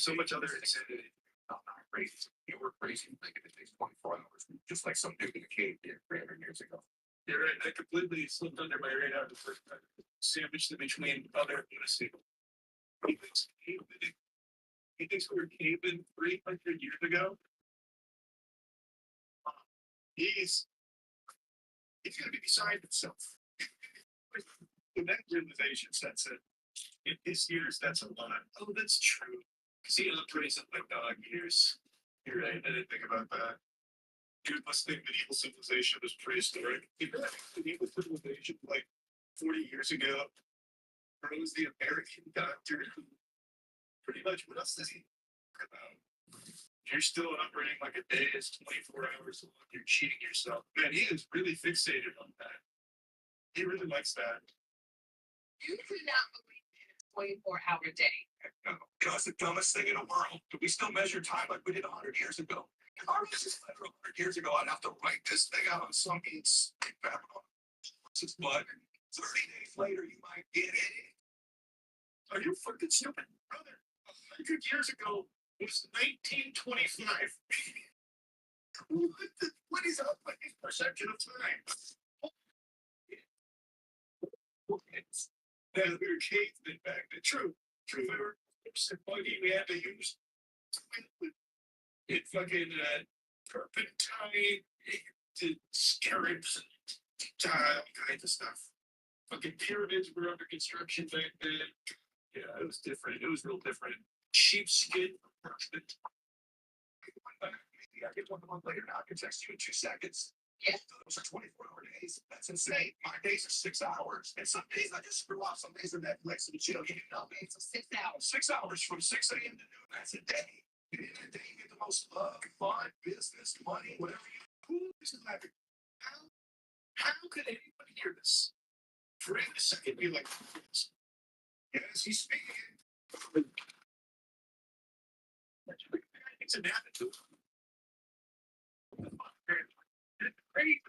so much other insanity. Not crazy. You were crazy thinking it takes 24 hours, just like some dude in a cave did 300 years ago. You're right. I completely slipped under my radar the first time. Sandwiched in between other lunacy. He thinks we were cavemen 300 years ago. He's gonna be beside himself. The next realization sets it. In his years, that's a lot. Oh, that's true. Because he looked pretty something like dog years. You're right. I didn't think about that. Dude must think medieval civilization was prehistoric. Medieval civilization, like 40 years ago, was the American doctor who pretty much what else does he talk about? You're still operating like a day is 24 hours long. You're cheating yourself. Man, he is really fixated on that. He really likes that. You do not believe in a 24-hour day. No, it's the dumbest thing in the world. Do we still measure time like we did 100 years ago? If I was this letter 100 years ago, I'd have to write this thing out on some insane Babylon. But 30 days later, you might get it. Are you fucking stupid, brother? 100 years ago was 1925. What is up with his perception of time? Now we were cavemen back then. True. We were buggy. We had to use it fucking turpentine, to scarabs, and all kinds of stuff. Fucking pyramids were under construction back then. Yeah, it was different. It was real different. Sheepskin parchment. Maybe I get one month later now. I can text you in 2 seconds. Yeah. Those are 24-hour days. That's insane. My days are 6 hours. And some days I just screw off. Some days are Netflix and chill. You know me. So 6 hours. 6 hours from 6 a.m. to noon. That's a day. And in a day you get the most love, fun, business, money, whatever you. Who is laughing? How could anybody hear this? For even a second, be like, yes, he's speaking. It's an attitude. Great.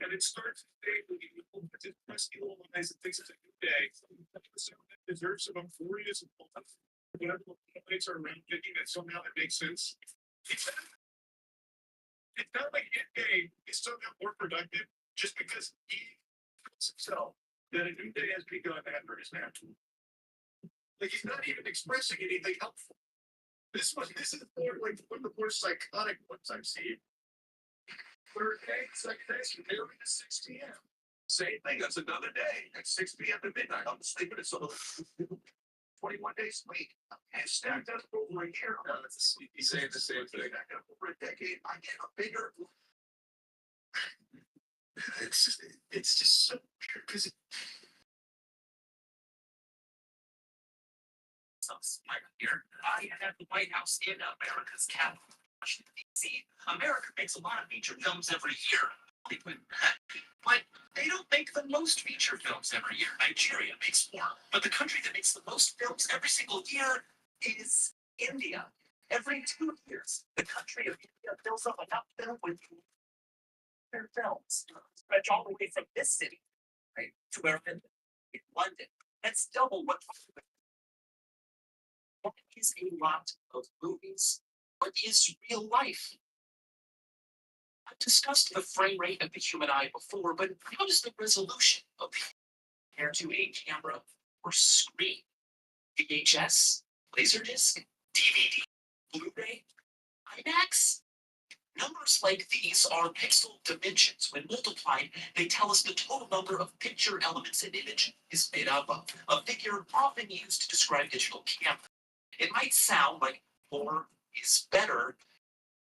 And it starts today when you look at this rescue eyes and thinks it's a new day. It deserves some euphorious and whatever the plates are around thinking that somehow it makes sense. It's not like his day is somehow more productive just because he tells himself that a new day has begun after his nap. Like he's not even expressing anything helpful. This is more like one of the more psychotic ones I've seen. Third day, second day, so they're at 6 p.m. Same thing, that's another day. At 6 p.m. to midnight, I'm sleeping at some 21 days sleep. And stacked up over a year. No, that's a sleep. He's saying the same thing. Stacked up over a decade. I get a bigger. It's just so weird because here. I have the White House in America's capital, Washington, D.C. America makes a lot of feature films every year. But they don't make the most feature films every year. Nigeria makes more. But the country that makes the most films every single year is India. Every 2 years, the country of India fills up enough film with their films. Stretch all the way from this city, right, to where in London. That's double what. What is a lot of movies? What is real life? I've discussed the frame rate of the human eye before, but how does the resolution of compared to a camera or screen? VHS, Laserdisc, DVD, Blu-ray, IMAX? Numbers like these are pixel dimensions. When multiplied, they tell us the total number of picture elements an image is made up of, a figure often used to describe digital camera. It might sound like more is better,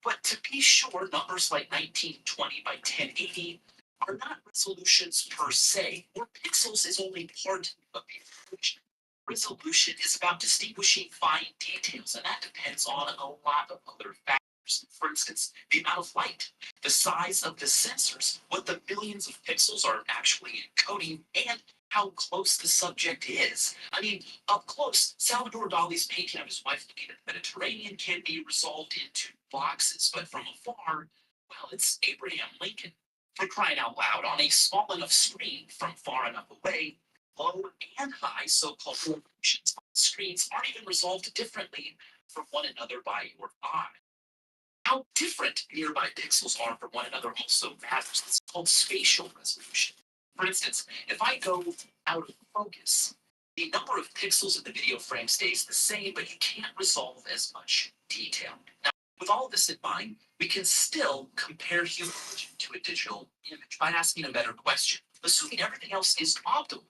but to be sure, numbers like 1920 by 1080 are not resolutions per se, or pixels is only part of the equation. Resolution is about distinguishing fine details, and that depends on a lot of other factors. For instance, the amount of light, the size of the sensors, what the billions of pixels are actually encoding, and how close the subject is. I mean, up close, Salvador Dali's painting of his wife looking at the Mediterranean can be resolved into boxes, but from afar, well, it's Abraham Lincoln. For crying out loud, on a small enough screen from far enough away, low and high so-called resolutions on screens aren't even resolved differently from one another by your eye. How different nearby pixels are from one another also matters. It's called spatial resolution. For instance, if I go out of focus, the number of pixels in the video frame stays the same, but you can't resolve as much detail. Now, with all of this in mind, we can still compare human vision to a digital image by asking a better question. Assuming everything else is optimal,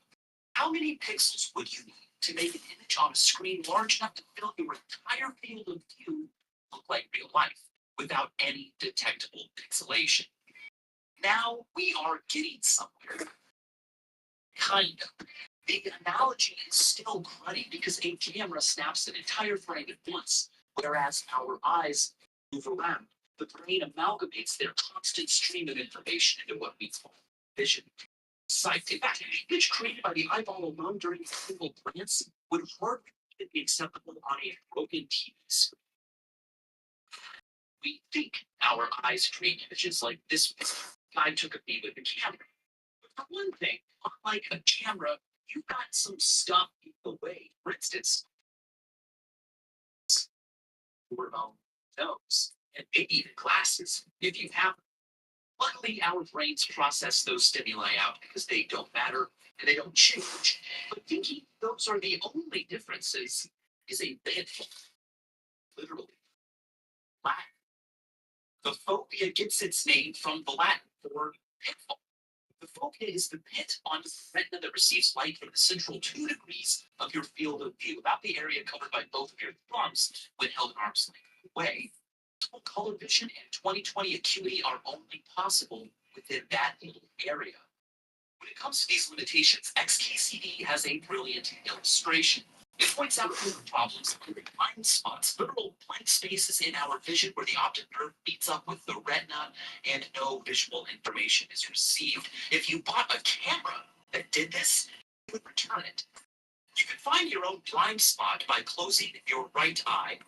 how many pixels would you need to make an image on a screen large enough to fill your entire field of view look like real life without any detectable pixelation? Now we are getting somewhere. Kind of. The analogy is still cruddy because a camera snaps an entire frame at once, whereas our eyes move around. The brain amalgamates their constant stream of information into what we call vision. Psyched. In fact, the image created by the eyeball alone during a single glance would hardly be acceptable on a broken TV screen. We think our eyes create images like this guy took of me with the camera. But for one thing, unlike a camera, you've got some stuff in the way. For instance, your nose, and maybe even glasses, if you have. Luckily, our brains process those stimuli out because they don't matter and they don't change. But thinking those are the only differences is a bit literally Latin. The phobia gets its name from the Latin for pitfall. The fovea is the pit on the retina that receives light from the central 2 degrees of your field of view, about the area covered by both of your thumbs when held at arm's length away. Color vision and 20/20 acuity are only possible within that little area. When it comes to these limitations, XKCD has a brilliant illustration. It points out the problems in blind spots, literal blank spaces in our vision where the optic nerve meets up with the retina and no visual information is received. If you bought a camera that did this, you would return it. You can find your own blind spot by closing your right eye,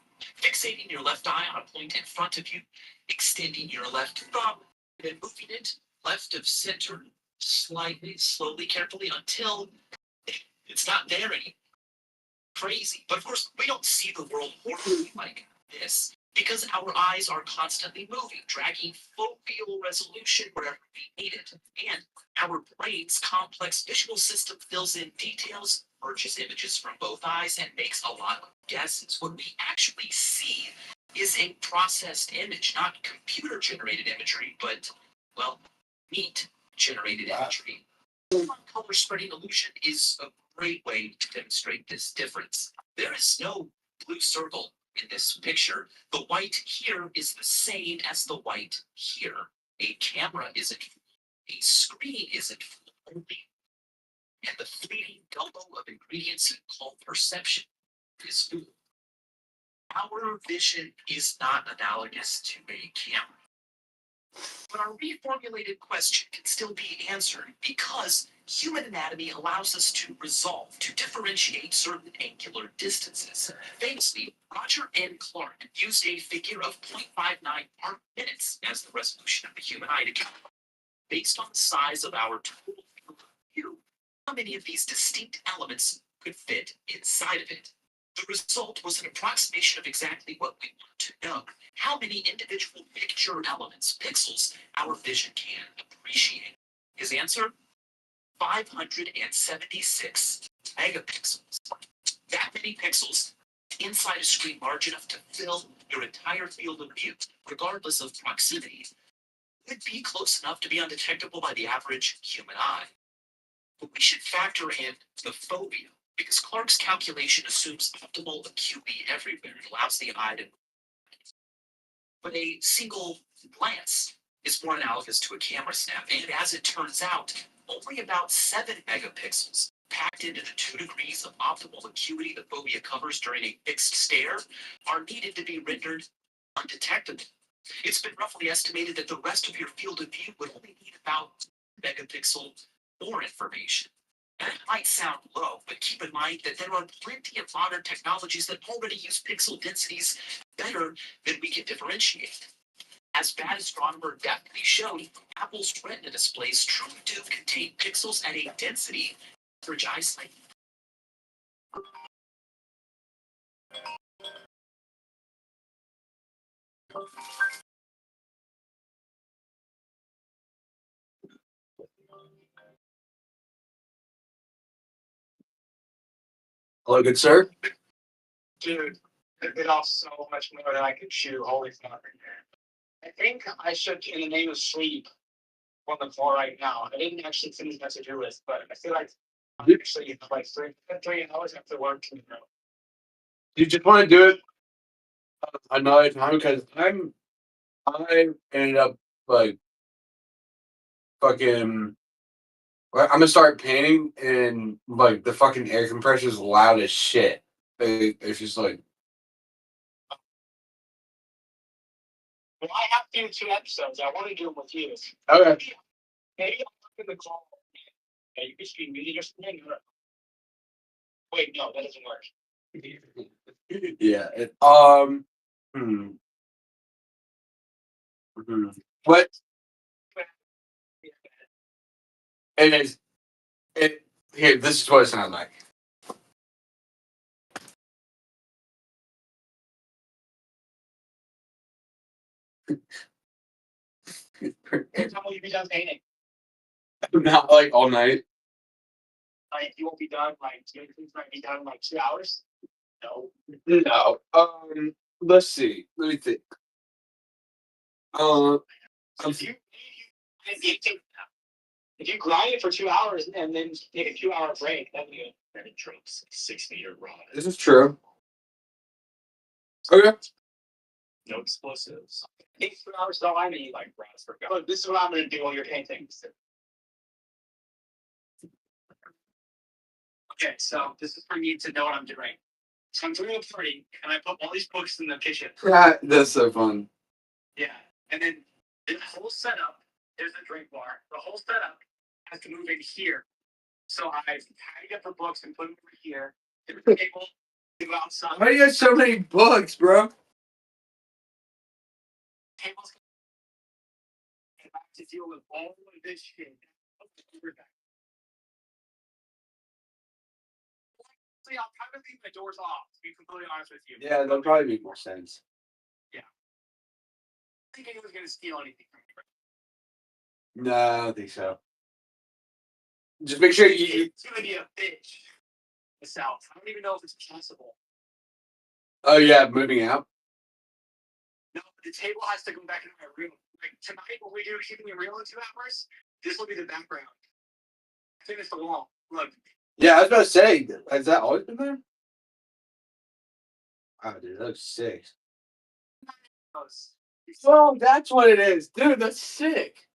fixating your left eye on a point in front of you, extending your left thumb, and then moving it left of center slightly, slowly, carefully until it's not there anymore. Crazy. But of course, we don't see the world horribly like this because our eyes are constantly moving, dragging foveal resolution wherever we need it. And our brain's complex visual system fills in details, merges images from both eyes, and makes a lot of guesses. What we actually see is a processed image, not computer generated imagery, but, well, meat generated imagery. Color spreading illusion is a great way to demonstrate this difference. There is no blue circle in this picture. The white here is the same as the white here. A camera isn't full. A screen isn't full only. And the fleeting gumbo of ingredients you call perception is full. Our vision is not analogous to a camera. But our reformulated question can still be answered because human anatomy allows us to resolve, to differentiate certain angular distances. Famously, Roger N. Clark used a figure of 0.59 arc minutes as the resolution of the human eye to calculate, based on the size of our total field of view, how many of these distinct elements could fit inside of it. The result was an approximation of exactly what we want to know. How many individual picture elements, pixels, our vision can appreciate. His answer? 576 megapixels. That many pixels inside a screen large enough to fill your entire field of view, regardless of proximity, would be close enough to be undetectable by the average human eye. But we should factor in the fovea, because Clark's calculation assumes optimal acuity everywhere. It allows the eye to. But a single glance is more analogous to a camera snap, and as it turns out, only about 7 megapixels packed into the 2 degrees of optimal acuity the fovea covers during a fixed stare are needed to be rendered undetectable. It's been roughly estimated that the rest of your field of view would only need about megapixel more information. And it might sound low, but keep in mind that there are plenty of modern technologies that already use pixel densities better than we can differentiate. As bad as astronomer definitely showed, Apple's Retina displays truly do contain pixels at a density average eyesight. Hello, good sir. Dude, it bit off so much more than I could chew. Holy fuck. I think I should, in the name of sleep, on the floor right now. I didn't actually finish my to-do list, but I feel like I'm actually like 3 hours after work tomorrow. You just want to do it another time because I ended up like fucking. I'm gonna start painting and like the fucking air compressor is loud as shit. It's just like. Well, I have to do 2 episodes. I want to do them with you. Okay. Maybe I'll look in the call Yeah, you can stream music or something. Wait, no, that doesn't work. Yeah. Hmm. Hmm. What it is? It here. This is what it sounds like. What time will you be done painting? Not like all night. Like you won't be done. Like you might be done in like 2 hours. No. No. Let's see. Let me think. If you grind it for 2 hours and then take a 2 hour break, that'd be good. Then it drops 6 meter rod. This is true. Okay. No explosives. 8 hours is all I need, like rods for God. Look, this is what I'm gonna do while you're painting. Okay, so this is for me to know what I'm doing. So I'm doing a party and I put all these books in the kitchen. That's so fun. Yeah. And then the whole setup, there's a drink bar. The whole setup has to move in here. So I tied up the books and put them over here. There's a table to go outside. Why do you have so many books, bro? Tables and I have to deal with all of this shit. See, I'll kind of leave my doors off, to be completely honest with you. Yeah, that'll probably make more sense. I think anyone's gonna steal anything from me. No, I don't think so. Just make sure you. It's gonna be a bitch. The South. I don't even know if it's possible. Oh yeah, moving out. No, the table has to go back into my room. Like tonight, when we do keeping it real in 2 hours, this will be the background. I think it's the wall. Look. Yeah, I was about to say, has that always been there? Oh, dude, that looks sick. Oh, that's what it is, dude. That's sick.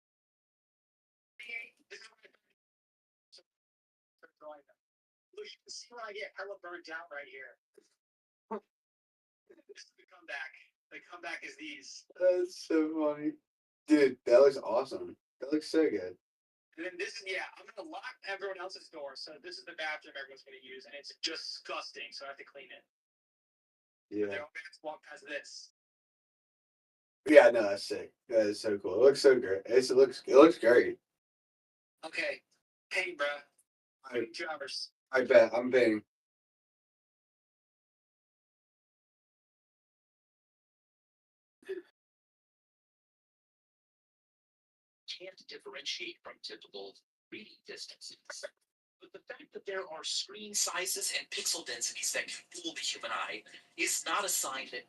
Look, you can see when I get hella burnt out right here. This is the comeback. The comeback is these. That's so funny, dude. That looks awesome. That looks so good. And then this is, I'm gonna lock everyone else's door. So this is the bathroom everyone's gonna use, and it's disgusting. So I have to clean it. Yeah. They're all gonna have to walk past this. Yeah, no, that's sick. That is so cool. It looks so great. It looks great. Okay, paint, bruh. 2 hours. I bet. I'm betting. Can't differentiate from typical reading distances. But the fact that there are screen sizes and pixel densities that can fool the human eye is not a sign that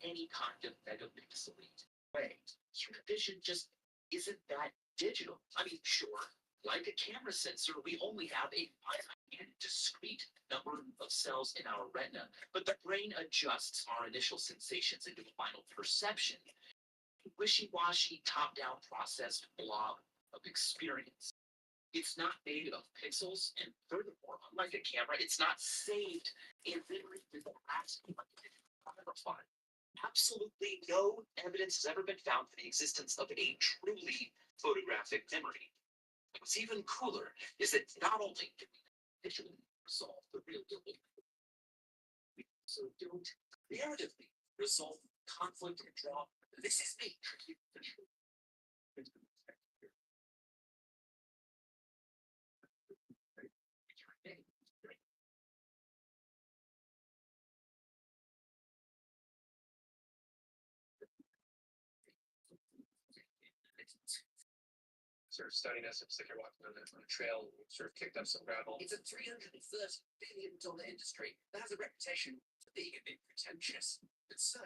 any kind of megapixelate way. Human vision just isn't that digital. I mean, sure, like a camera sensor, we only have a finite and discrete number of cells in our retina, but the brain adjusts our initial sensations into a final perception. Wishy-washy, top-down processed blob of experience. It's not made of pixels, and furthermore, unlike a camera, it's not saved in memory before asking like a camera file. Absolutely no evidence has ever been found for the existence of a truly photographic memory. What's even cooler is that not only do we visually resolve the real world, we also don't narratively resolve conflict and drama. This is me. Sort of studying us, it's like you're walking on a trail, sort of kicked up some gravel. It's a $330 billion industry that has a reputation for being a bit pretentious. And so,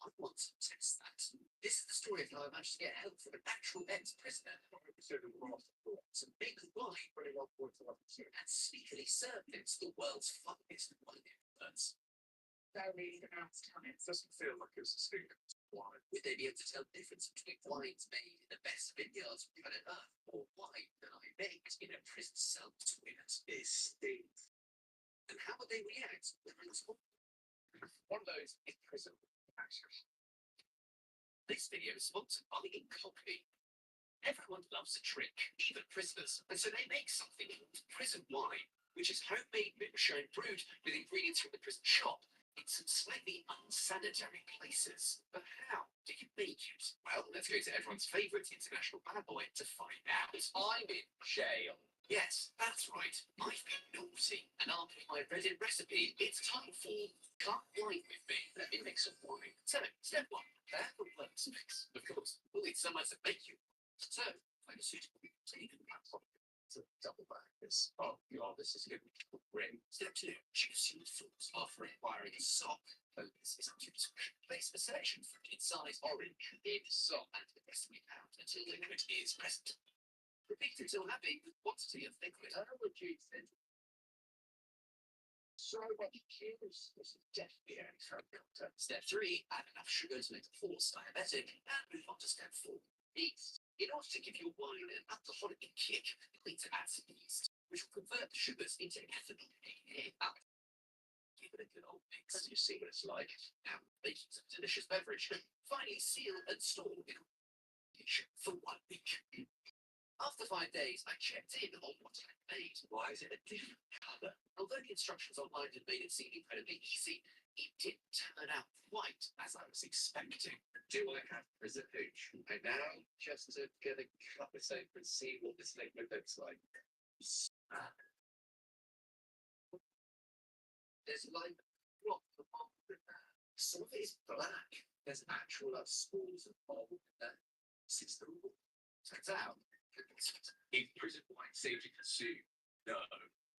I want to test that. This is the story of how I managed to get help from an actual ex-prisoner to make the wine and sneakily serve it to the world's funniest wine experts. Very pronounced comments. Doesn't feel like it's a secret. Wine. Would they be able to tell the difference between wines made in the best vineyards we've had on earth or wine that I baked in a prison cell between us? This stinks. And how would they react when I was One of those in prison. This video is sponsored by Incognito. Everyone loves a trick, even prisoners, and so they make something called prison wine, which is homemade moonshine brewed with ingredients from the prison shop in some slightly unsanitary places. But how do you make it? Well, let's go to everyone's favourite international bad boy to find out. I'm in jail. Yes, that's right. I've been naughty, and after my Reddit recipe, it's time for come wine with me. Let me make some wine. So, step one, prepare the works mix. Of course, we'll need somewhere to make you. So, find a suitable taken platform. To double back this. Oh god, this is good. Great. Step two, choose your fruits after acquiring a sock. Focus is on your discretion. Place a selection fruit in size orange in the sock and the rest of it out until liquid is present. Repeat until happy with quantity of liquid. I would use it. So much juice. This is definitely an experiment. Step three, add enough sugar to make the force diabetic and move on to step four. Yeast. In order to give your wine an alcoholic kick, you need to add some yeast, which will convert the sugars into ethanol. Give it a good old mix. You see what it's like. Now, making some delicious beverage. Finally, seal and store in for 1 week. After 5 days, I checked in on what I made. Why is it a different colour? Although the instructions online had made it seem incredibly easy, it didn't turn out quite as I was expecting. Do I have prison hooch? And now, just to get a cup of soap and see what this liquid looks like. There's like rock the bottom of that. Some of it is black. There's actual spores of mold there. Since the rule turns out, in prison wine safe to consume. No,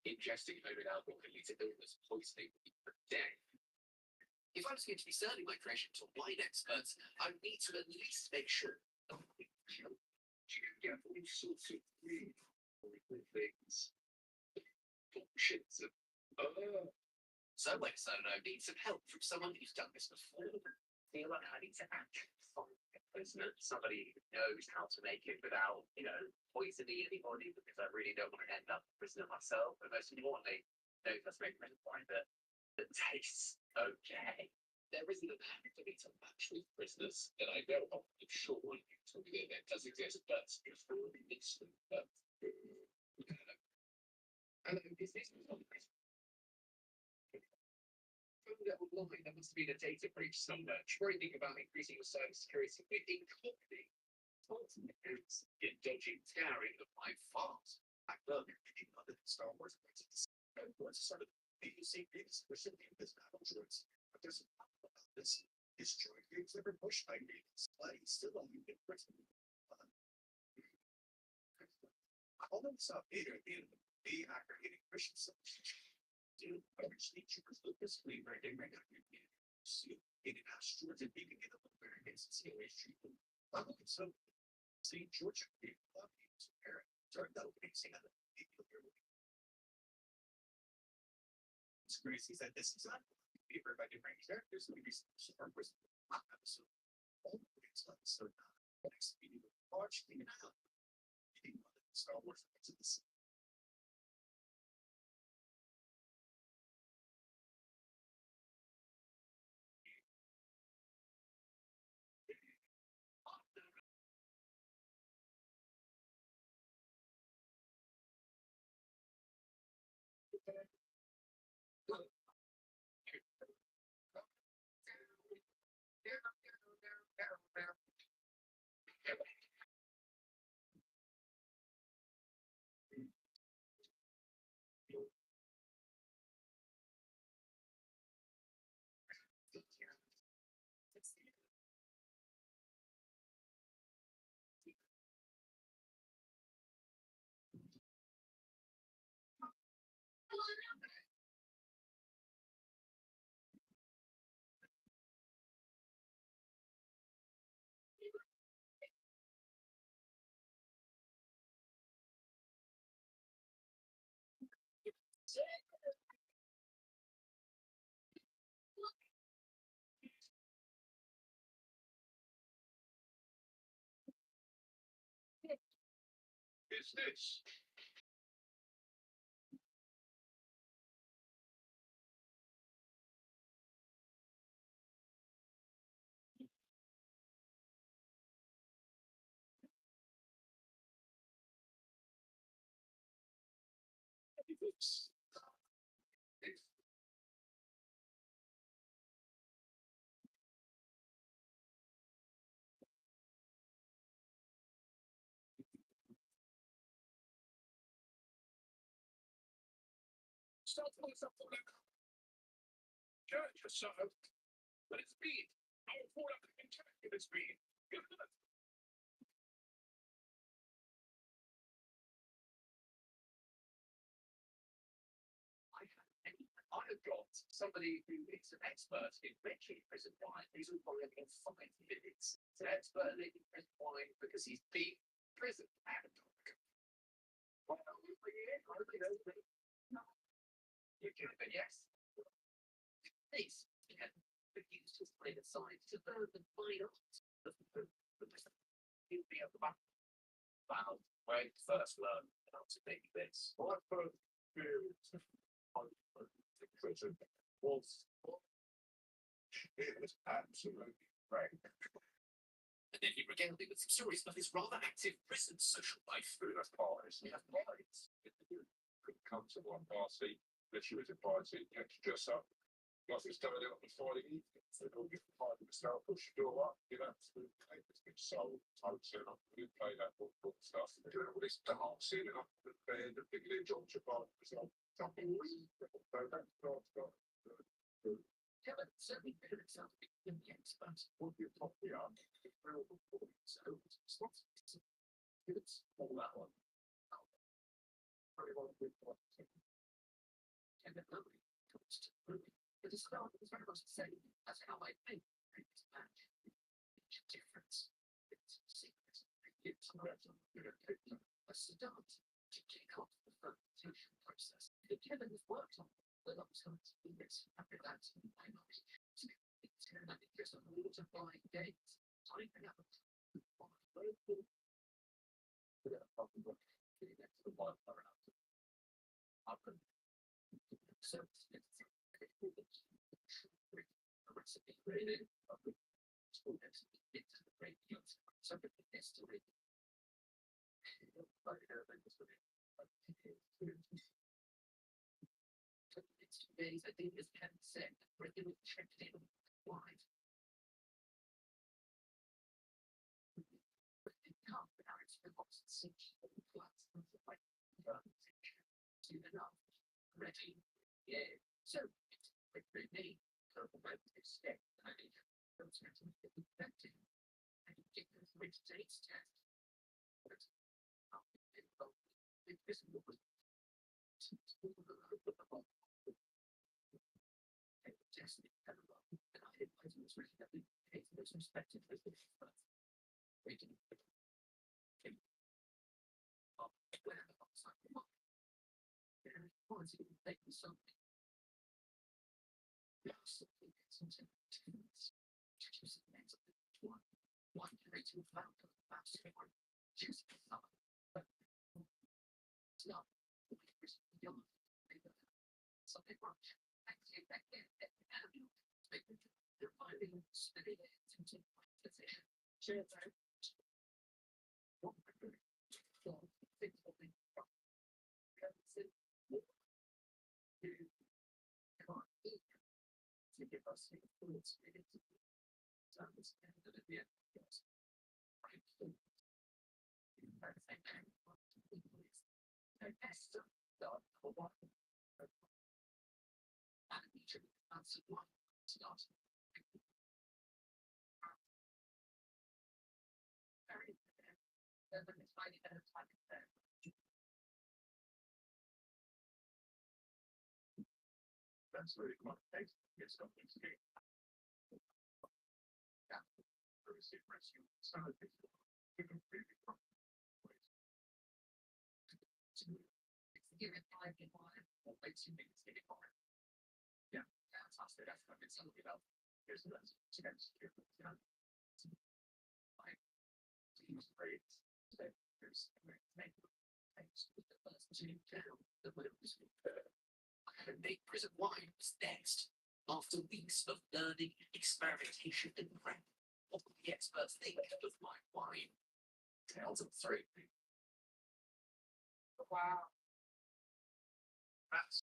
ingesting loaded alcohol can lead to illness, poisoning, even death. If I was going to be selling my creation to wine experts, I would need to at least make sure you can get all sorts of really horrible things. Bullshits of so wait, so I need some help from someone who's done this before. Feel like I need to actually find a prisoner, somebody who knows how to make it without, poisoning anybody, because I really don't want to end up a prisoner myself. But most importantly, knows how to make prison wine that tastes okay. There isn't an activity to match with prisoners that I know of. I'm sure one you told me that does exist, but before we mix them up. Hello, is this online, there must have been a data breach somewhere. Worrying about increasing your cybersecurity with including get dodgy tearing of my files. I love picking other Star Wars what's sort of BBC is recipient of this battle droids. But there's a problem about this. This droid games never pushed by me. He's still only in prison. All of this up here in the aggregating Christian dude, eventually troopers Lucas Cleaver, they ran out of your so it asteroids and being get up there against the COA street. I'm looking so St. George being lucky to parent. Sorry, that'll be saying that it's crazy that this is not paper by different characters, maybe some purpose episode. All the things like so next video large thing out. Star Wars to this. Is this? Start pulling something like church or so, but it's been. I will fall up in church if it's been. I have got somebody who is an expert in making prison wine. He's all probably in 5 minutes. He's an expert in making prison wine because he's been prison and well, you can, but yes. These can be used to play the side to learn the fine arts of the He'll be at the back. Wow, wait, first learn how to make this. My first experience in prison was it was absolutely great. And then he regaled me with some stories of his rather active prison social life. That's parties. We have parties. Couldn't come to one party. Literally was a party, you had to dress up. Nothing's coming out on the Friday evening. So they'll get the party to start, push the door up, you know, absolute papers get sold. I would turn up and play that football stuff. They're doing all this dancing and up the bed, the big little Georgia bar. So jumping that's not. Kevin certainly made himself in the expert. What you probably are. So it's all that one. Very well good one. And then nobody comes to the movie. But the start was very much the same as how I think previous match. Each difference. It's secrets. It's a start to kick off the fermentation process. Kevin has worked on the lumps in this after that I know it's just a water buying games. I think that was the wildfire out. So it's a recipe really so that's it's a great deal. Something that's to read. It's 2 days, I think, as Ken said, regularly checked in wide. But it can't be out to the box and cinch the flats and the like. Soon enough. Ready. Yeah. So it's pretty neat. Purple boat is step. I think those are to be effective. And you get the rich dates test. But this is what and I didn't place this really that we take this respected with this but we can something. One rating found the last one. Choose not something wrong. I came back in they're finding spinning into position. Sure, sorry. To give us the fluids needed to be done this end of the end. Right. At the same time, I passed the one. And each of the answer one start. Very then it's finding that it's like there. That's really quite nice. Get something straight. Yeah. Very safe rescue. Some of these you can really give it 5 in one or wait 2 minutes to get more. Yeah, that's awesome. That's what it's something about. Here's the rest. So that's here. Like teams great. There's make things with the first 2 down the winners. Make prison wine was next. After weeks of learning, experimentation, and prep, what will the experts think of my wine? Tales of 3. Wow. That's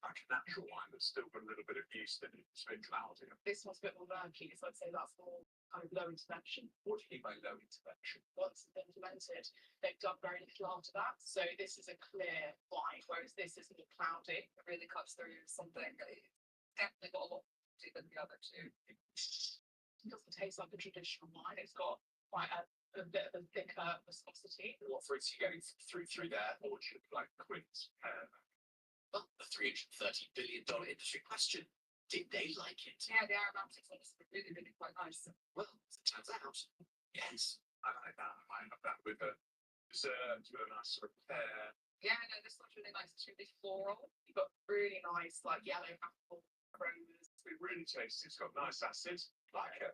like a natural wine that's still got a little bit of yeast in it. It's been cloudy. This one's a bit more murky, so I'd say that's more kind of low intervention. What do you mean by low intervention? Once it's been fermented, they've done very little after that. So this is a clear wine, whereas this is more cloudy. It really cuts through something. It's definitely got a lot more to than the other two. It doesn't taste like a traditional wine. It's got quite a bit of a thicker viscosity. What fruits are you going through their orchard, like quince, pear? Well, the $330 billion industry question, did they like it? Yeah, the aromatics on this are really, really quite nice. Well, as it turns out, yes. I like that. I have that with a dessert, with a nice sort of pear. Yeah, no, this one's really nice. It's really floral. You've got really nice, like yellow apple aromas. It really tastes. It's got nice acid, like it.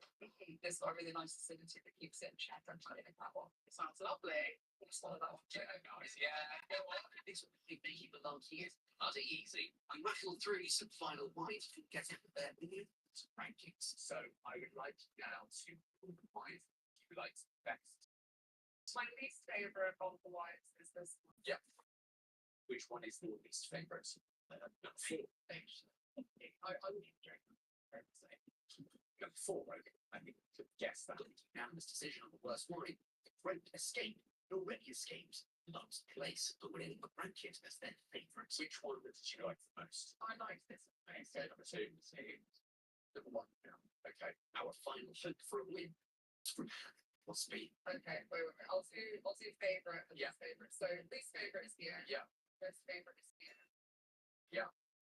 There's got a really nice acidity that keeps it in check. I'm trying to make that one. It sounds lovely. We'll swallow that one too. Guys, yeah, you know what? This will make you belong here. Bloody easy. We rattled through some final wines to get out of there millions of rankings. So I would like to now to wine you like best. My least favorite of the wines is this one. Yeah. Which one is your least favourite? Number four. I wouldn't drink them. Number four, I think to guess that. Unanimous decision on the worst wine. The Great Escape already escaped last place, but winning the bracket as their favourite. Which one did you like the most? I like this. I said number two. Number one. Yeah. Okay. Our final hope for a win is from must be. Okay, wait. I'll do favorite and Yeah. least favorite. So least favorite is here. Yeah. Best favorite is here.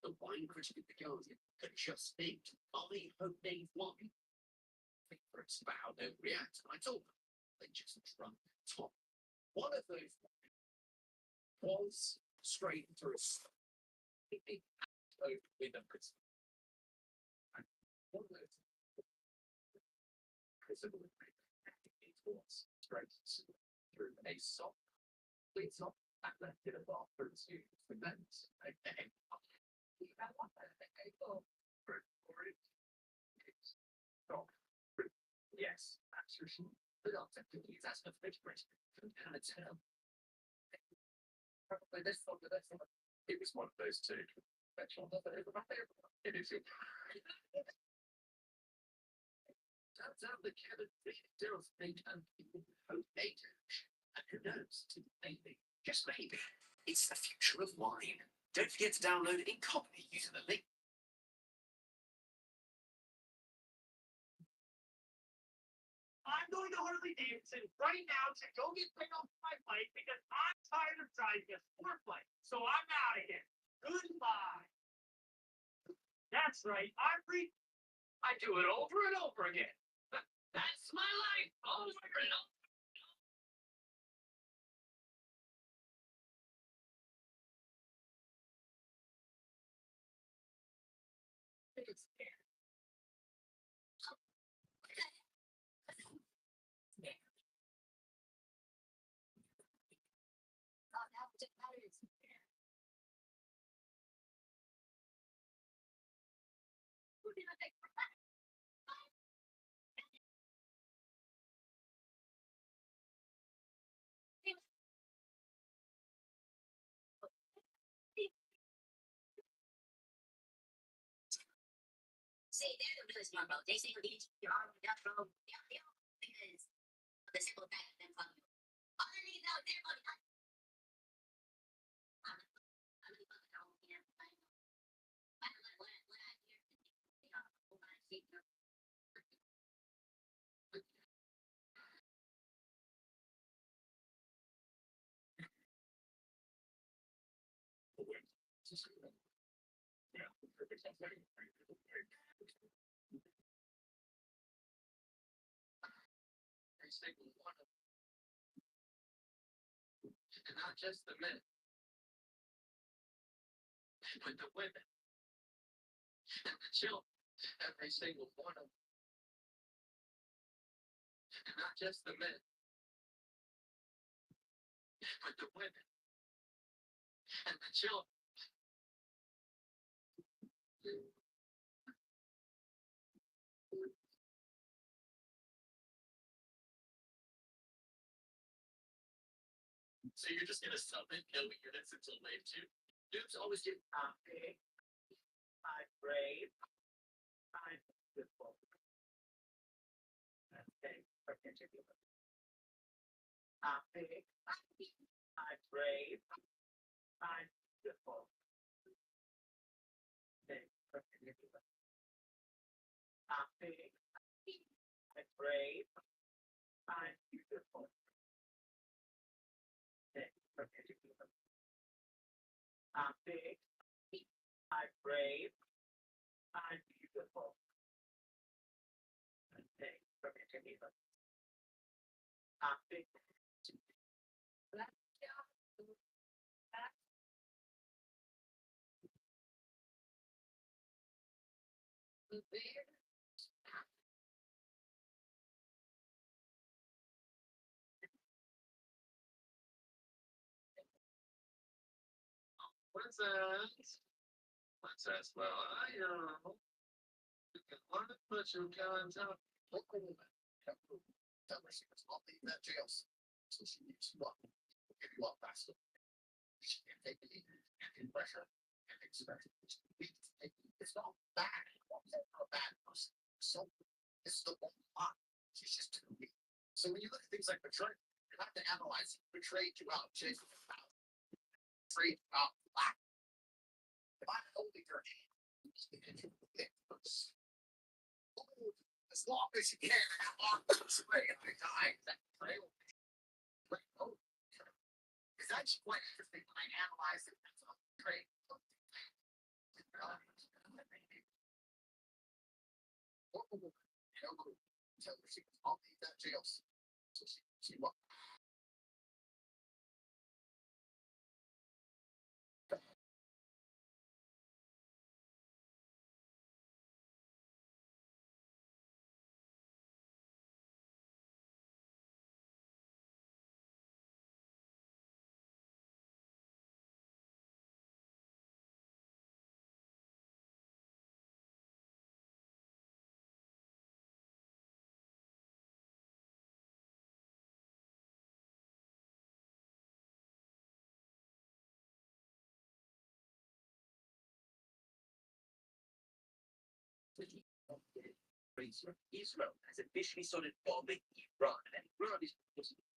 The wine critic of the Guardian could just think, I hope they've won. Favourites for how they react. And I told them, they just run top. One of those was straight through. So with them, Chris. And one of those It was straight through a sock. Clean sock. And left in a bathroom to ferment. Okay. Yes, absolutely. but I'll technically that's a favorite. Can I tell? Probably this one, but this one. It was one of those two. Which one does it? Is it my favorite? It is. Turns out the cabin does make people hope they do. And who knows, maybe, just maybe, it's the future of wine. Don't forget to download it in copy using the link. I'm going to Harley Davidson right now to go get paid off my bike because I'm tired of driving a sport bike. So I'm out of here. Goodbye. That's right. I do it over and over again. That's my life. Over and over. It's here. See, they're the really smart boat. They say you each your arm death row. Yeah, because of the simple fact of them fucking you. All the niggas out there fucking us. I'm really fucking all yeah. I know. What I hear, they are what I see. Every single one of them. And not just the men, but the women and the children. Every single one of them. And not just the men, but the women and the children. So you're just gonna summon no units until wave 2? Dudes always do big, brave, beautiful. Okay, particular. Big, brave, beautiful. Okay, particular. Big, brave, beautiful. Okay, particular. Big, brave, beautiful. Okay, particular. Big. What's that? Well, I know. What put your guns up? Tell her she was not leaving that jail. So she needs to walk. If you walk faster, she can take the heat and pressure and expect it's not bad. It's a bad person. So it's the one lot. She's just too weak. So when you look at things like betrayal, you have to analyze betrayed you out, Jason out. Betrayed you out black. If I'm holding your hand, as long as you can, how long goes away and I die, that betrayal. It's actually quite interesting when I analyze it as a betrayal. Tell her she was all leave that jail. So she won't. Israel has officially started bombing Iran, and Iran is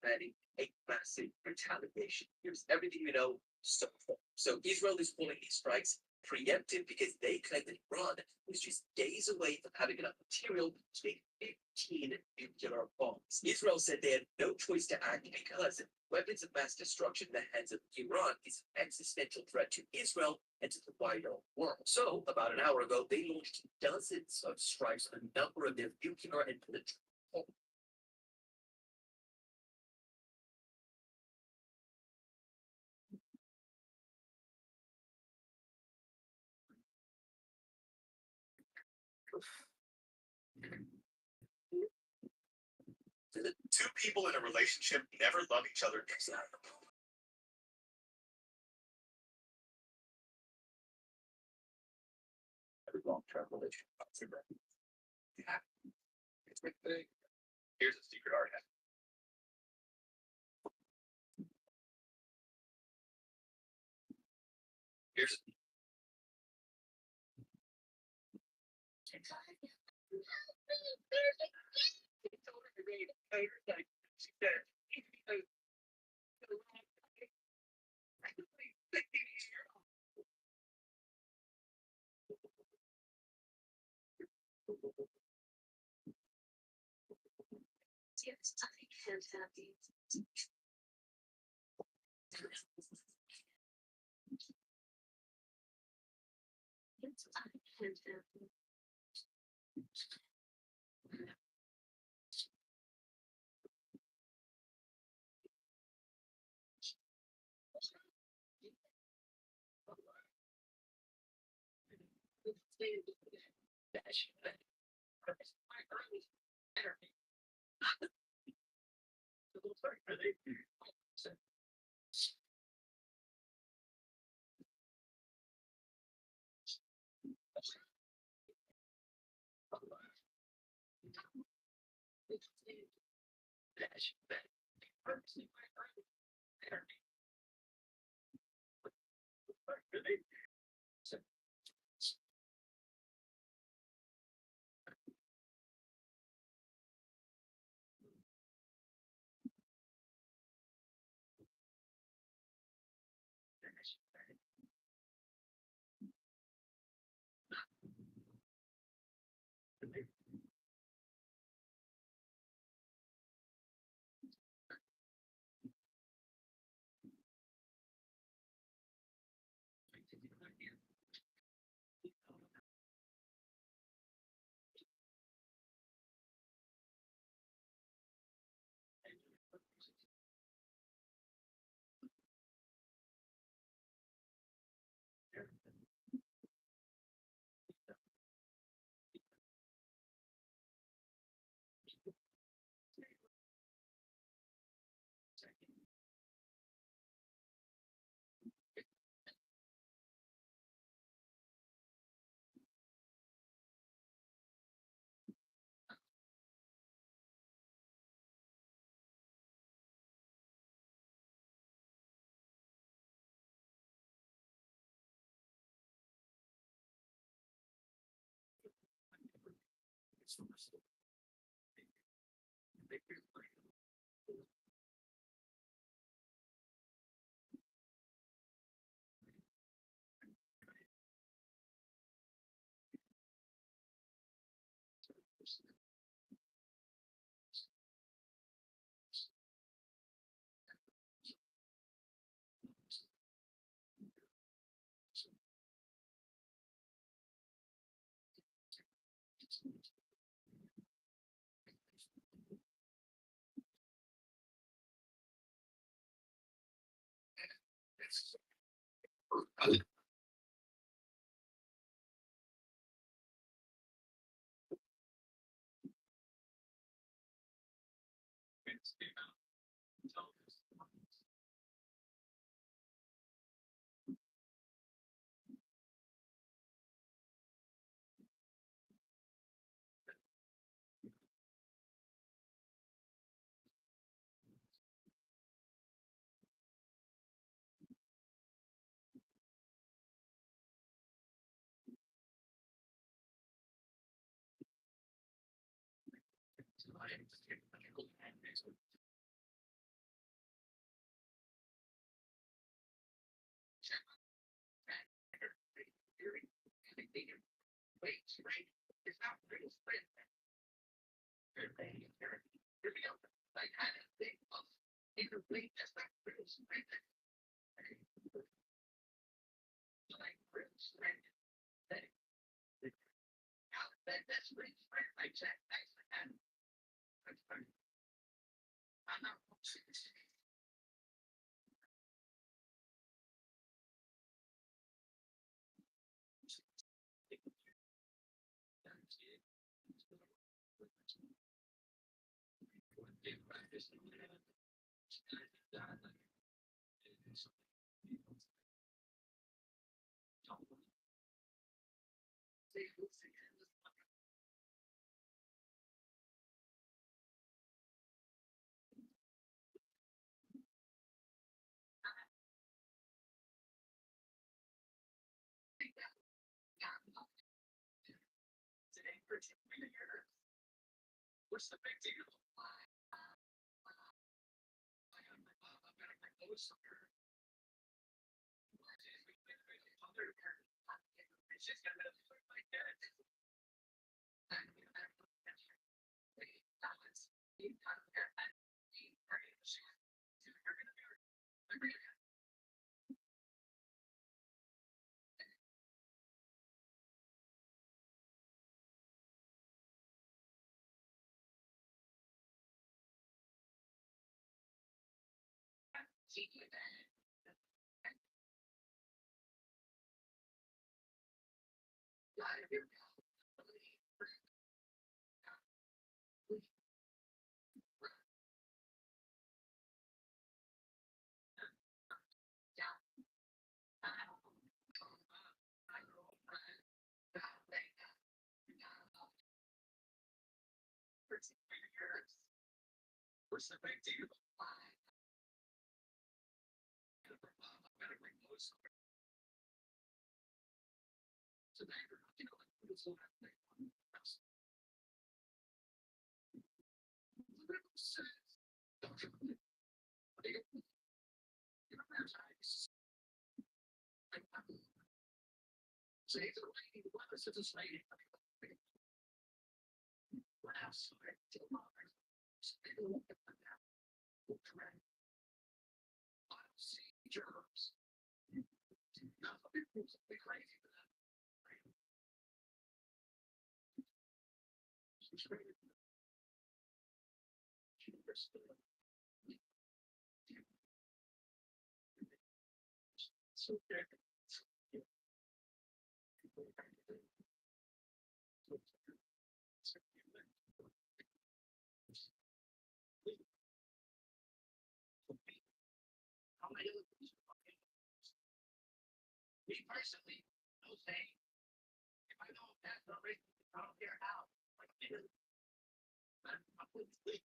planning a massive retaliation. Here's everything we know so far. So Israel is calling these strikes preemptive because they claim that Iran was just days away from having enough material to make 15 nuclear bombs. Israel said they had no choice to act because weapons of mass destruction in the hands of Iran is an existential threat to Israel and to the wider world. So, about an hour ago, they launched dozens of strikes on a number of their nuclear and political. The two people in a relationship never love each other. Every long-term relationship. Yeah. It's a big thing. Here's a secret art hack. Here's Yes, I can't have these. Yes, I can't have these. What's the big deal? What's the big deal? Me personally, no saying. If I know that's not right, I don't care how. Like, I'm completely.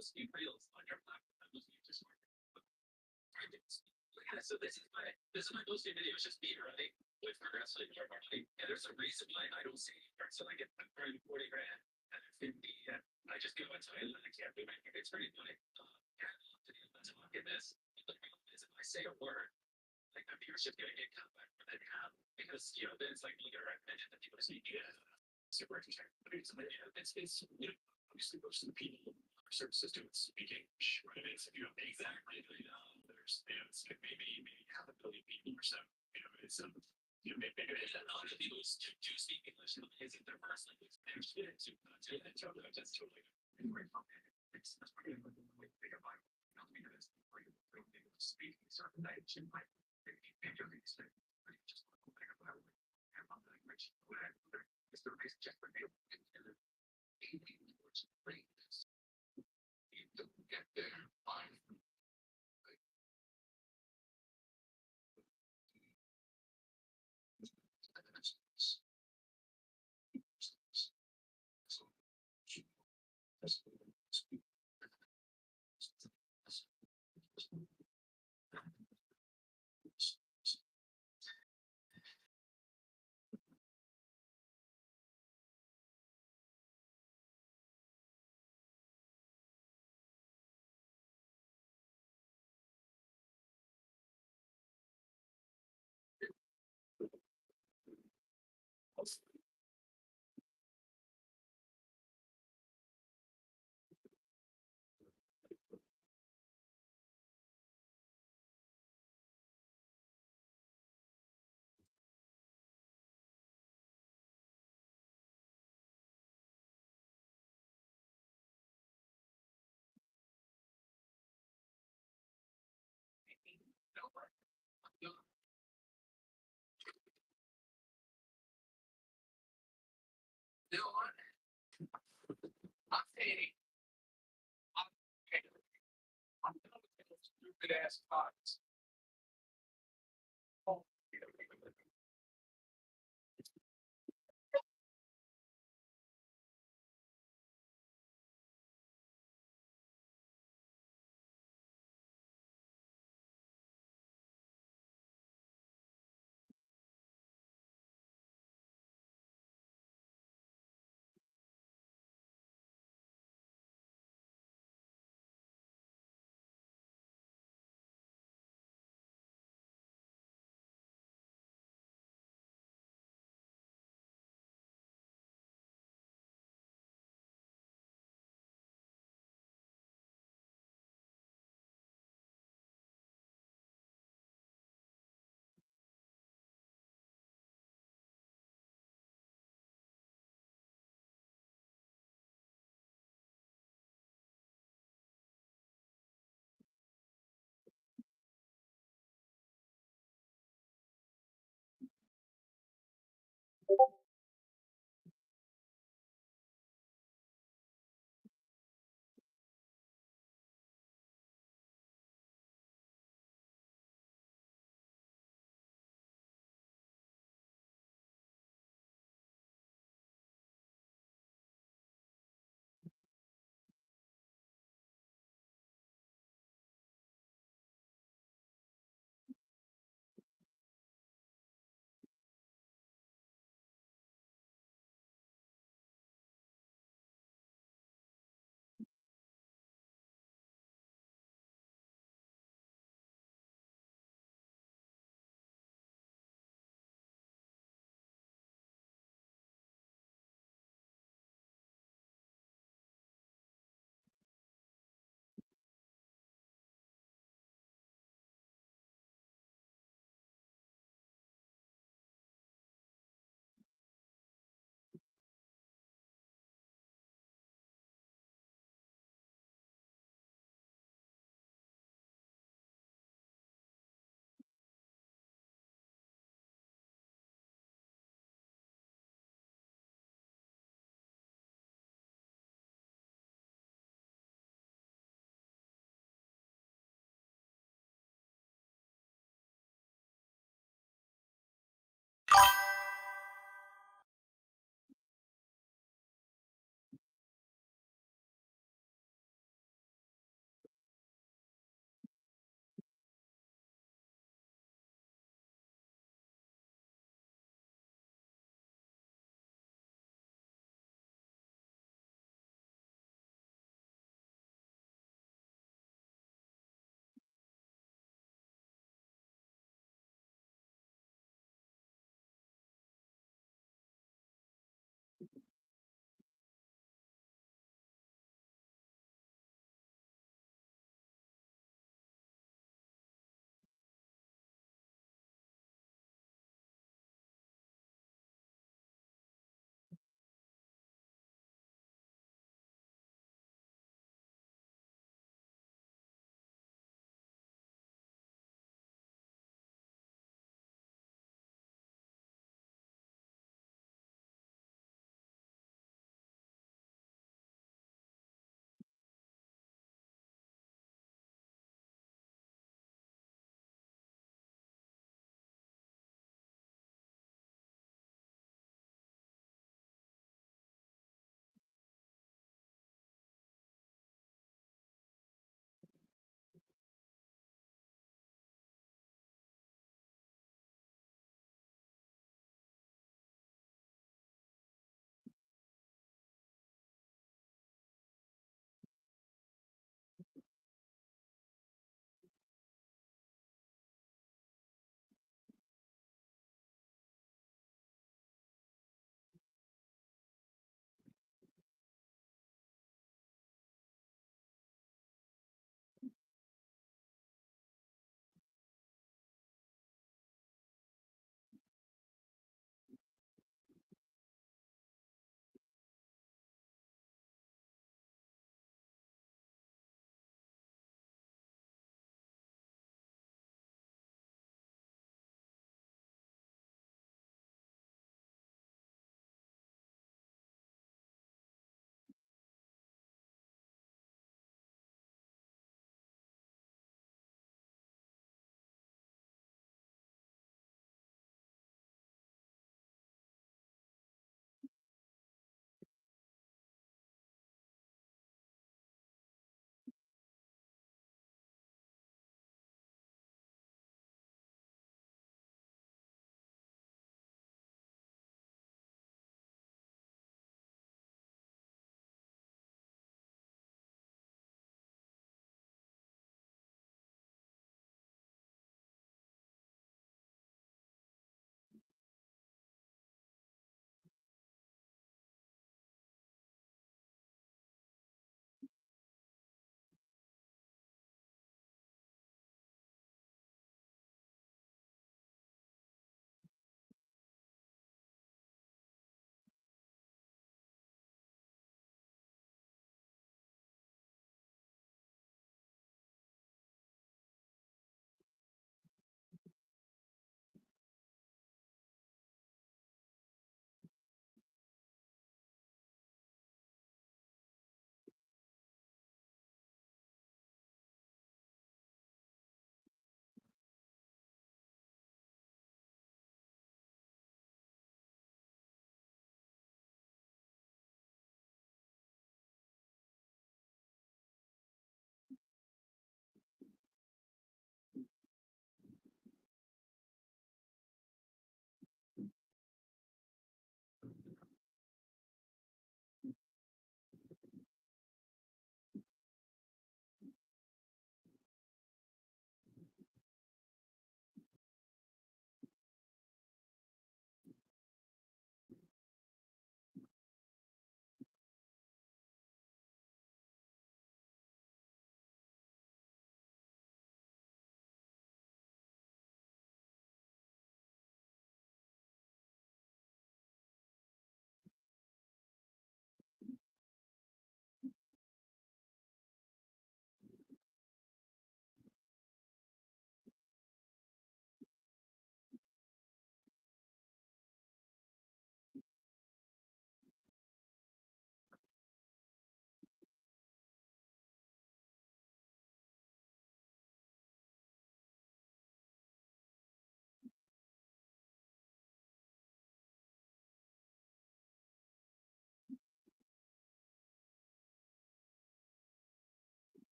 Those new reels on your platform. Yeah, so this is my most new video. It's just me, right? With progressive marketing. And there's a reason why I don't see any parts. So I get 30, 40 grand and 50. And I just go into it and I can't do anything. It's pretty funny. Yeah, let's look at this. The real is if I say a word, like the viewership gonna get cut back for that half because then it's like you get recommended that people say, yeah, super interesting. But it's obviously most of the people are services doing speaking, right? It's if you have exactly there's it's like maybe half a billion people or so. It's maybe it's a lot of people do speak English and isn't their first language. That's totally it's pretty big of speaking certain language like just language. It's the race check for you don't get there, fine. Stupid ass thoughts.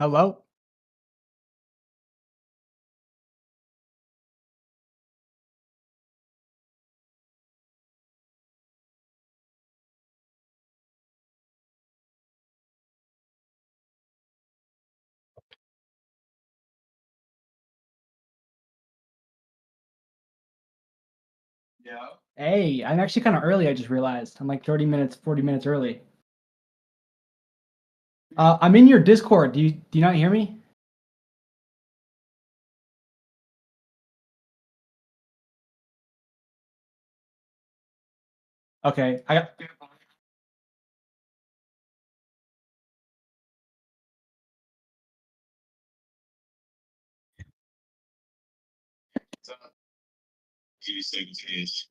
Hello? Yeah. Hey, I'm actually kind of early. I just realized I'm like 30 minutes, 40 minutes early. I'm in your Discord. Do you not hear me? Okay, I got. So, give you seconds, guys.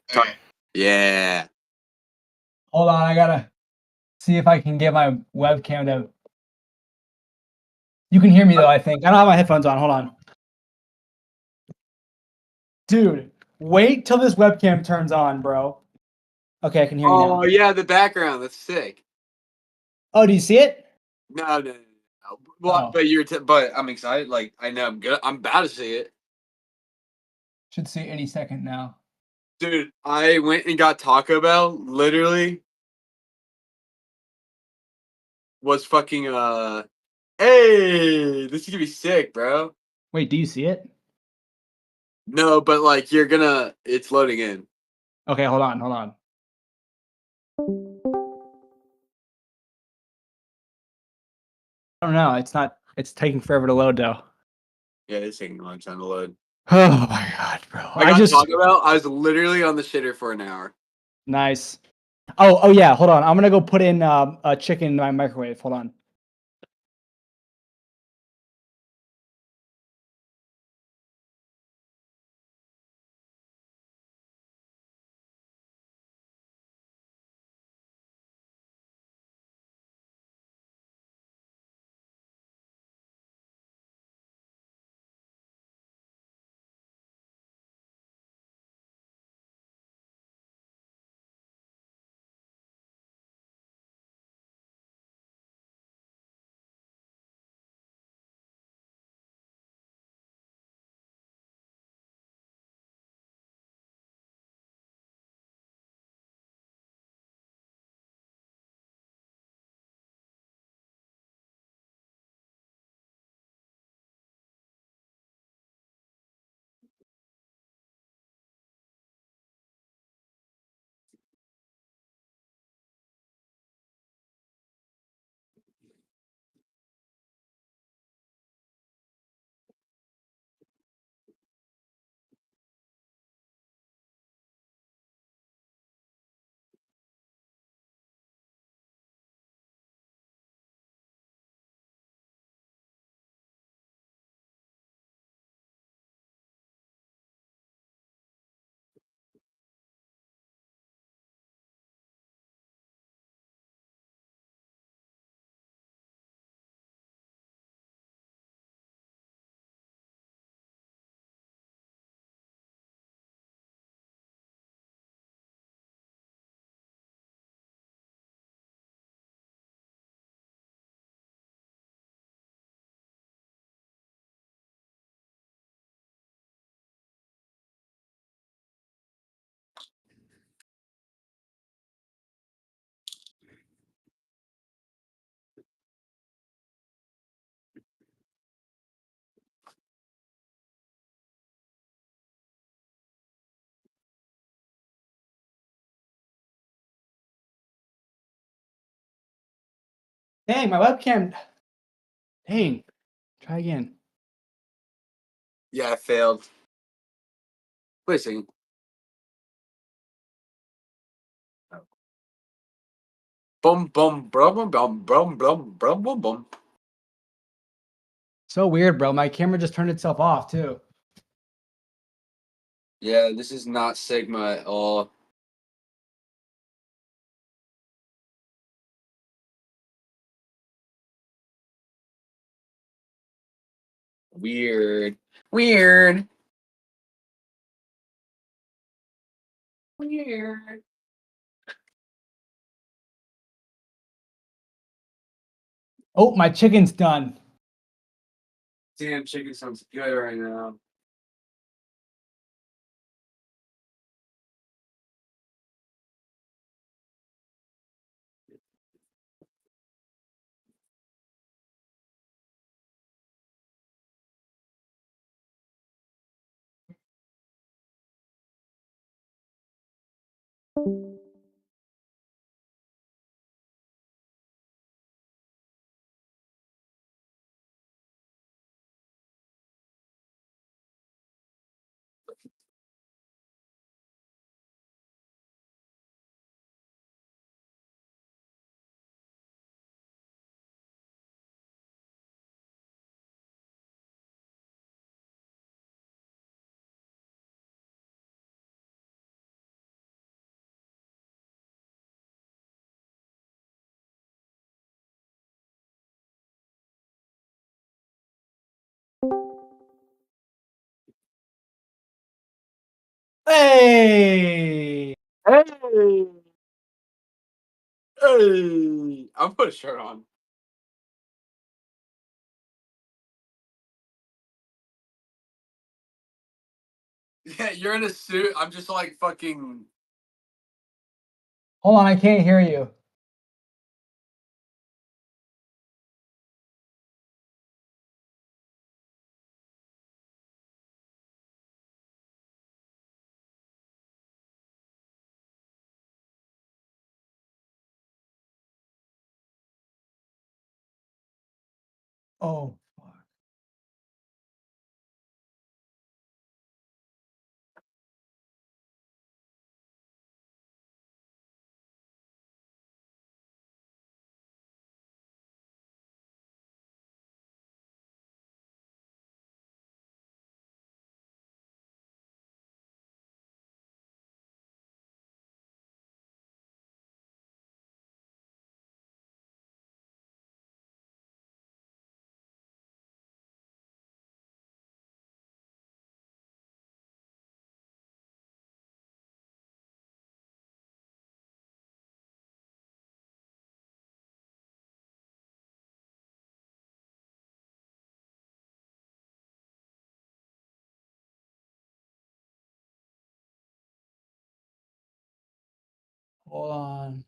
Talk- Yeah. Hold on, I gotta see if I can get my webcam to. You can hear me though. I think I don't have my headphones on. Hold on, dude. Wait till this webcam turns on, bro. Okay, I can hear you now. Oh yeah, the background. That's sick. Oh, do you see it? No. Well, Oh. but but I'm excited. Like I know I'm good. I'm about to see it, Should see any second now. dude. I went and got Taco Bell. Literally, was fucking Hey, this is gonna be sick, bro. Wait, do you see it? No, but like you're gonna. It's loading in. Okay, hold on, hold on. I don't know. It's not. It's taking forever to load though. Yeah, it's taking a long time to load. Oh my god, bro! I got Taco Bell. I was literally on the shitter for an hour. Nice. Oh yeah. Hold on. I'm gonna go put in a chicken in my microwave. Hold on. Dang, my webcam. Dang. Try again. Yeah, I failed. Wait a second. Boom, boom, brum, bum, bum, brum, brum, brum, bum, bum. So weird, bro. My camera just turned itself off too. Yeah, this is not Sigma at all. Weird. Weird. Weird. Oh, my chicken's done. Damn, chicken sounds good right now. Hey! Hey! Hey! I'll put a shirt on. Yeah, you're in a suit. I'm just like fucking. Hold on, I can't hear you. Oh, fuck. Hold on.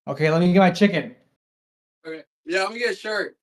Okay, let me get my chicken. Okay. Yeah, I'm gonna get a shirt.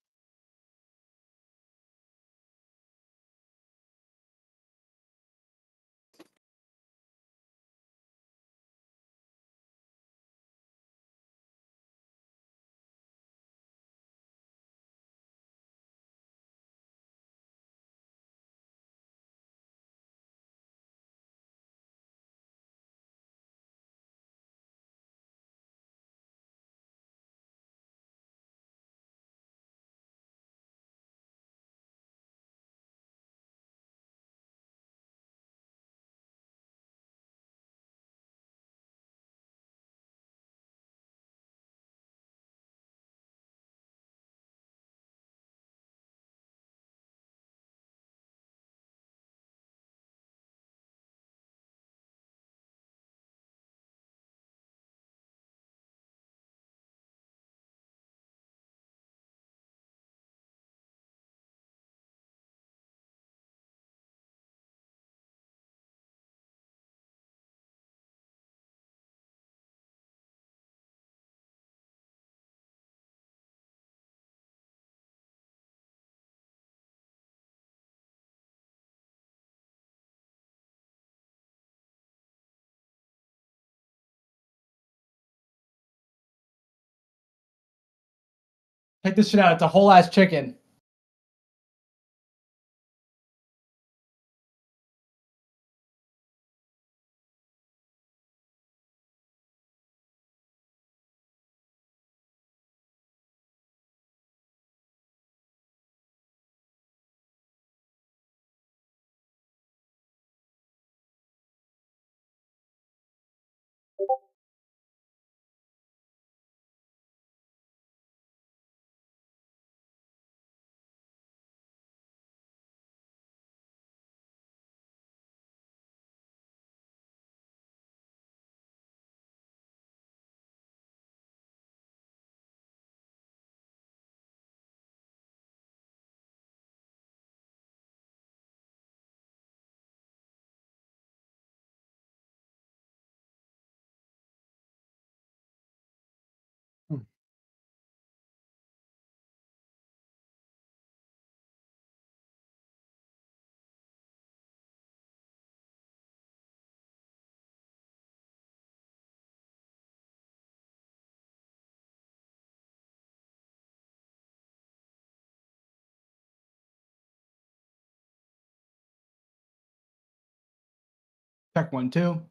Check this shit out. It's a whole ass chicken. Check 1, 2.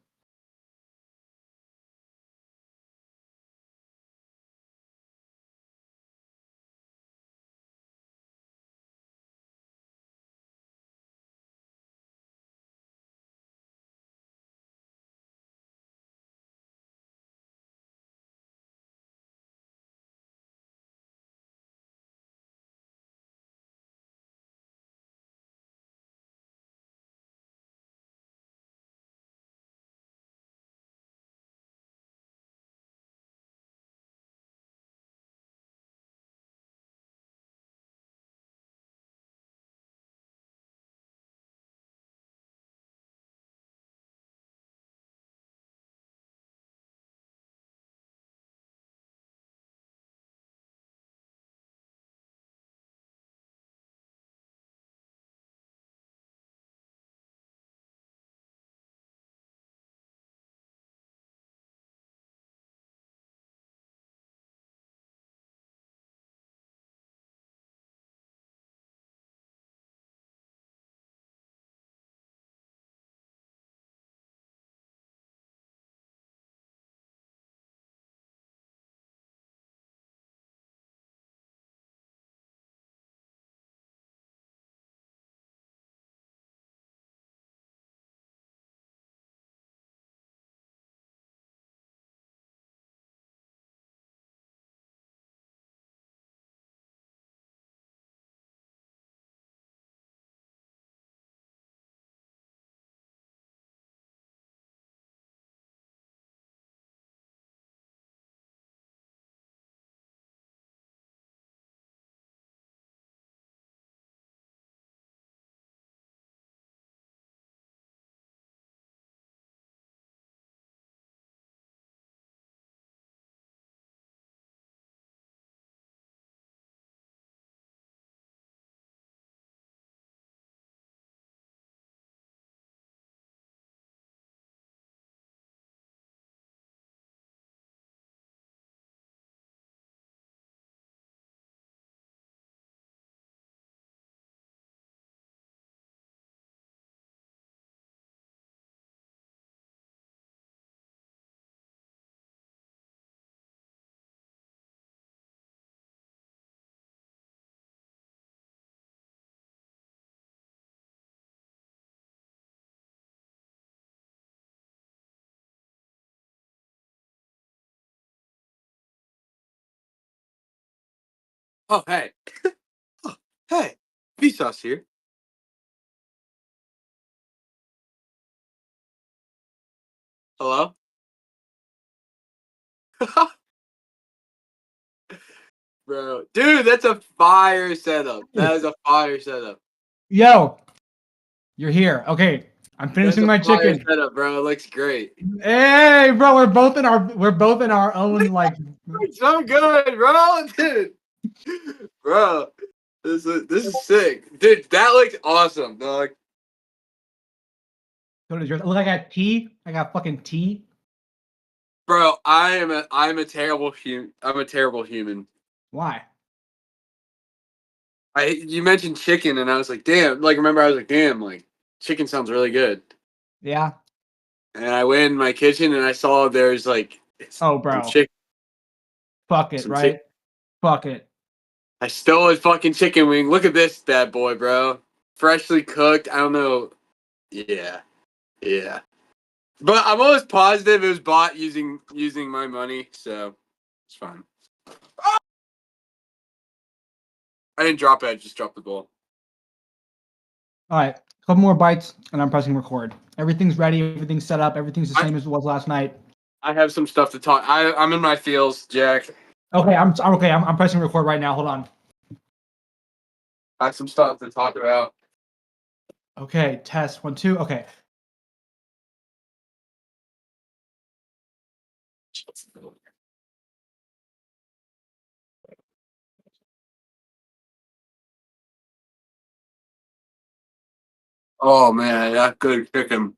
Oh, hey. Oh, hey. Vsauce here. Hello? Bro. Dude, that's a fire setup. That is a fire setup. Yo, you're here. Okay, I'm That's finishing a my fire chicken. setup, bro. It looks great. Hey, bro, we're both in our own like. It's so good, bro. Dude. Bro. This is sick. Dude, that looks awesome, dog. What is yours? Look, I got tea. I got fucking tea. Bro, I'm a terrible human. Why? You mentioned chicken and I was like, damn, like remember I was like, damn, like chicken sounds really good. Yeah. And I went in my kitchen and I saw there's like Oh, some bro. chicken. Fuck it, Some right? Fuck it. I stole his fucking chicken wing. Look at this bad boy, bro. Freshly cooked. I don't know. Yeah. Yeah. But I'm almost positive it was bought using my money, so it's fine. I didn't drop it, I just dropped the bowl. All right, a couple more bites, and I'm pressing record. Everything's ready. Everything's set up. Everything's the same as it was last night. I have some stuff to talk. I'm in my feels, Jack. Okay, I'm okay. I'm pressing record right now. Hold on. I have some stuff to talk about. Okay, test 1, 2. Okay. Oh man, that's good chicken.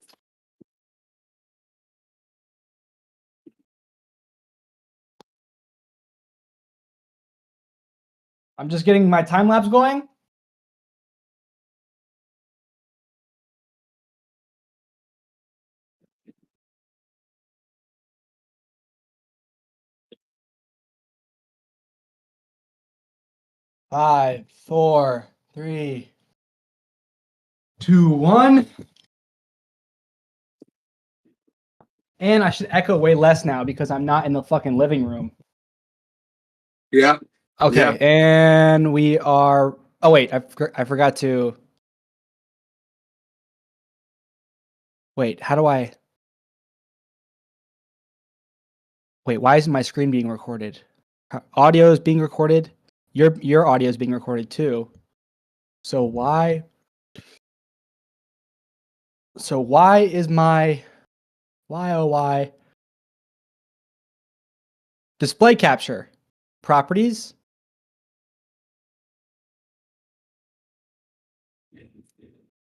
I'm just getting my time lapse going. 5, 4, 3, 2, 1. And I should echo way less now because I'm not in the fucking living room. Yeah. Okay, Yeah. and we are. Oh wait, I forgot to. Wait, how do I? Wait, why isn't my screen being recorded? Audio is being recorded. Your audio is being recorded too. So why? So why is my? Why oh why? Display capture, properties.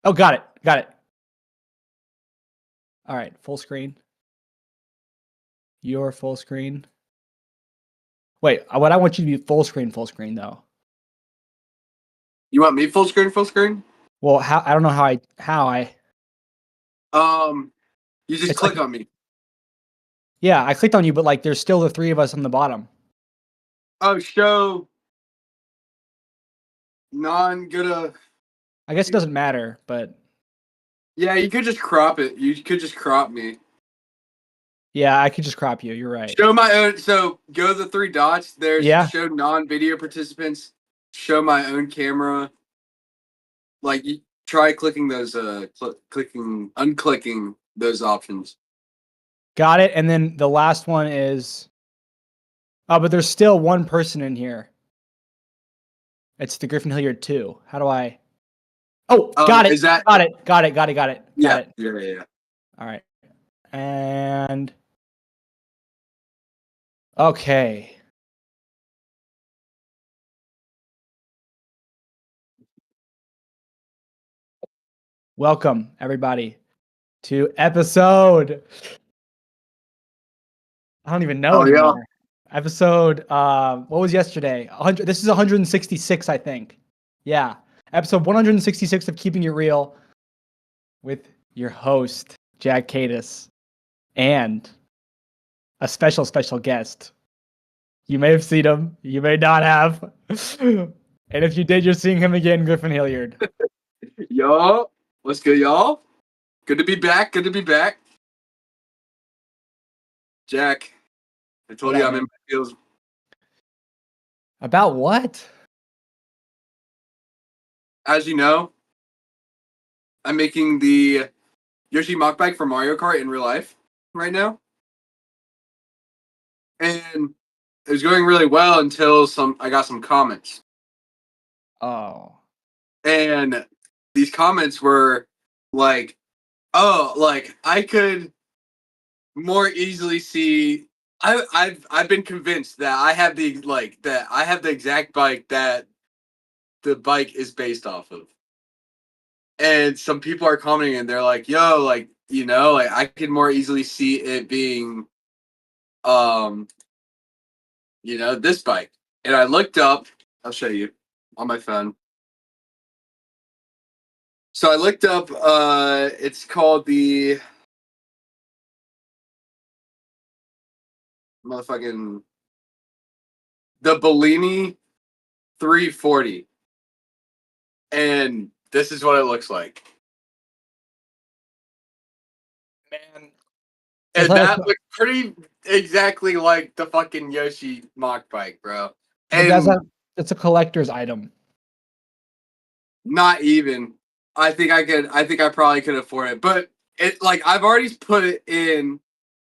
Oh, got it. Got it. All right, full screen. Your full screen. Wait, what I want you to be full screen though. You want me full screen? Well, how I don't know how I. You just It's click like- on me. Yeah, I clicked on you, but like there's still the three of us on the bottom. Oh, show non-good. I guess it doesn't matter, but Yeah, you could just crop it. You could just crop me. yeah, I could just crop you. You're right. Show my own. So go to the three dots. There's Yeah. show non-video participants. Show my own camera. Like you try clicking those. Unclicking those options. Got it. And then the last one is. Oh, but there's still one person in here. It's the Griffin Hilliard 2. How do I? Oh, got it. Is that? Got it. Got it. Yeah. It. Yeah. All right. And okay. Welcome everybody to episode. I don't even know anymore. Episode. What was yesterday? 100. This is 166, I think. Yeah. Episode 166 of Keeping It Real with your host Jack Cadis and a special guest. You may have seen him. You may not have. And if you did, you're seeing him again, Griffin Hilliard. Yo, what's good, y'all? Good to be back. Jack, I told you I'm in my feels. About what? As you know, I'm making the Yoshi mock bike for Mario Kart in real life right now. And it was going really well until I got some comments. Oh. And these comments were like, oh, like I could more easily see I've been convinced that I have the exact bike that the bike is based off of. And some people are commenting and they're like, yo, like, you know, like I could more easily see it being you know, this bike. And I looked up, I'll show you on my phone. So I looked up it's called the Bellini 340. And this is what it looks like. Man. And that looks pretty exactly like the fucking Yoshi mock bike, bro. And it's a collector's item. not even. I think I probably could afford it. But it like I've already put it in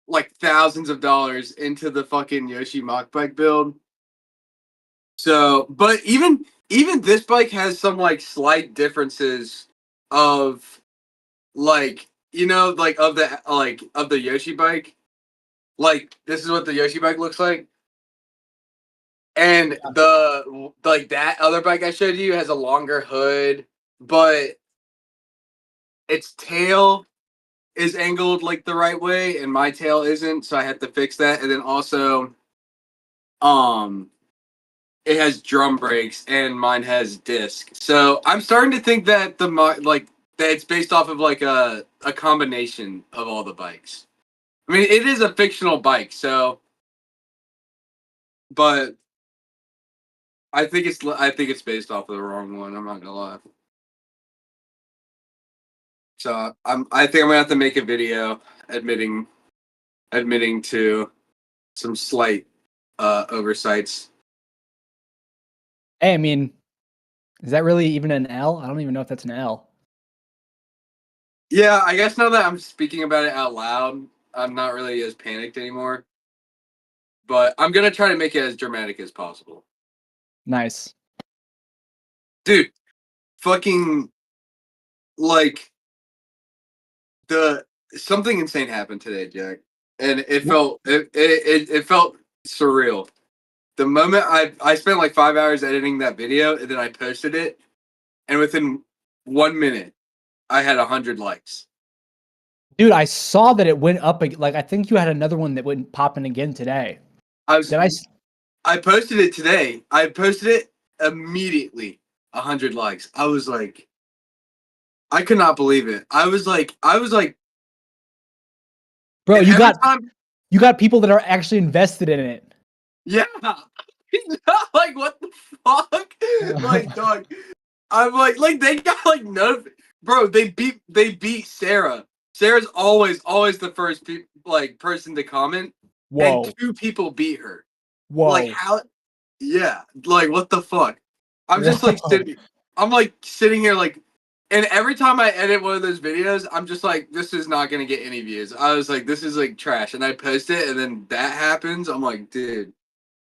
like thousands of dollars into the fucking Yoshi mock bike build. So, but even this bike has some like slight differences of like, you know, like of the Yoshi bike. Like this is what the Yoshi bike looks like. And the like that other bike I showed you has a longer hood, but its tail is angled like the right way and my tail isn't, so I had to fix that. And then also it has drum brakes and mine has disc. So I'm starting to think that that it's based off of like a combination of all the bikes. I mean, it is a fictional bike, so but I think it's based off of the wrong one. I'm not gonna lie. So I think I'm gonna have to make a video admitting to some slight oversights. Hey, I mean, is that really even an L? I don't even know if that's an L. Yeah, I guess now that I'm speaking about it out loud, I'm not really as panicked anymore. But I'm gonna try to make it as dramatic as possible. Nice. Dude, fucking like something insane happened today, Jack. And it felt surreal. The moment I spent like 5 hours editing that video and then I posted it, and within 1 minute I had 100 likes. Dude, I saw that it went up. Like, I think you had another one that went popping again today. I posted it today. I posted it immediately. 100 likes. I was like, I could not believe it. I was like, bro, and you every you got people that are actually invested in it. Yeah. Like, what the fuck? Like, dog. I'm like they got like no, bro. They beat Sarah. Sarah's always the first person to comment. Whoa. And 2 people beat her. Whoa. Like, how? Yeah. Like, what the fuck? I'm just like Whoa. sitting here like, and every time I edit one of those videos, I'm just like, this is not gonna get any views. I was like, this is like trash, and I post it, and then that happens. I'm like, dude,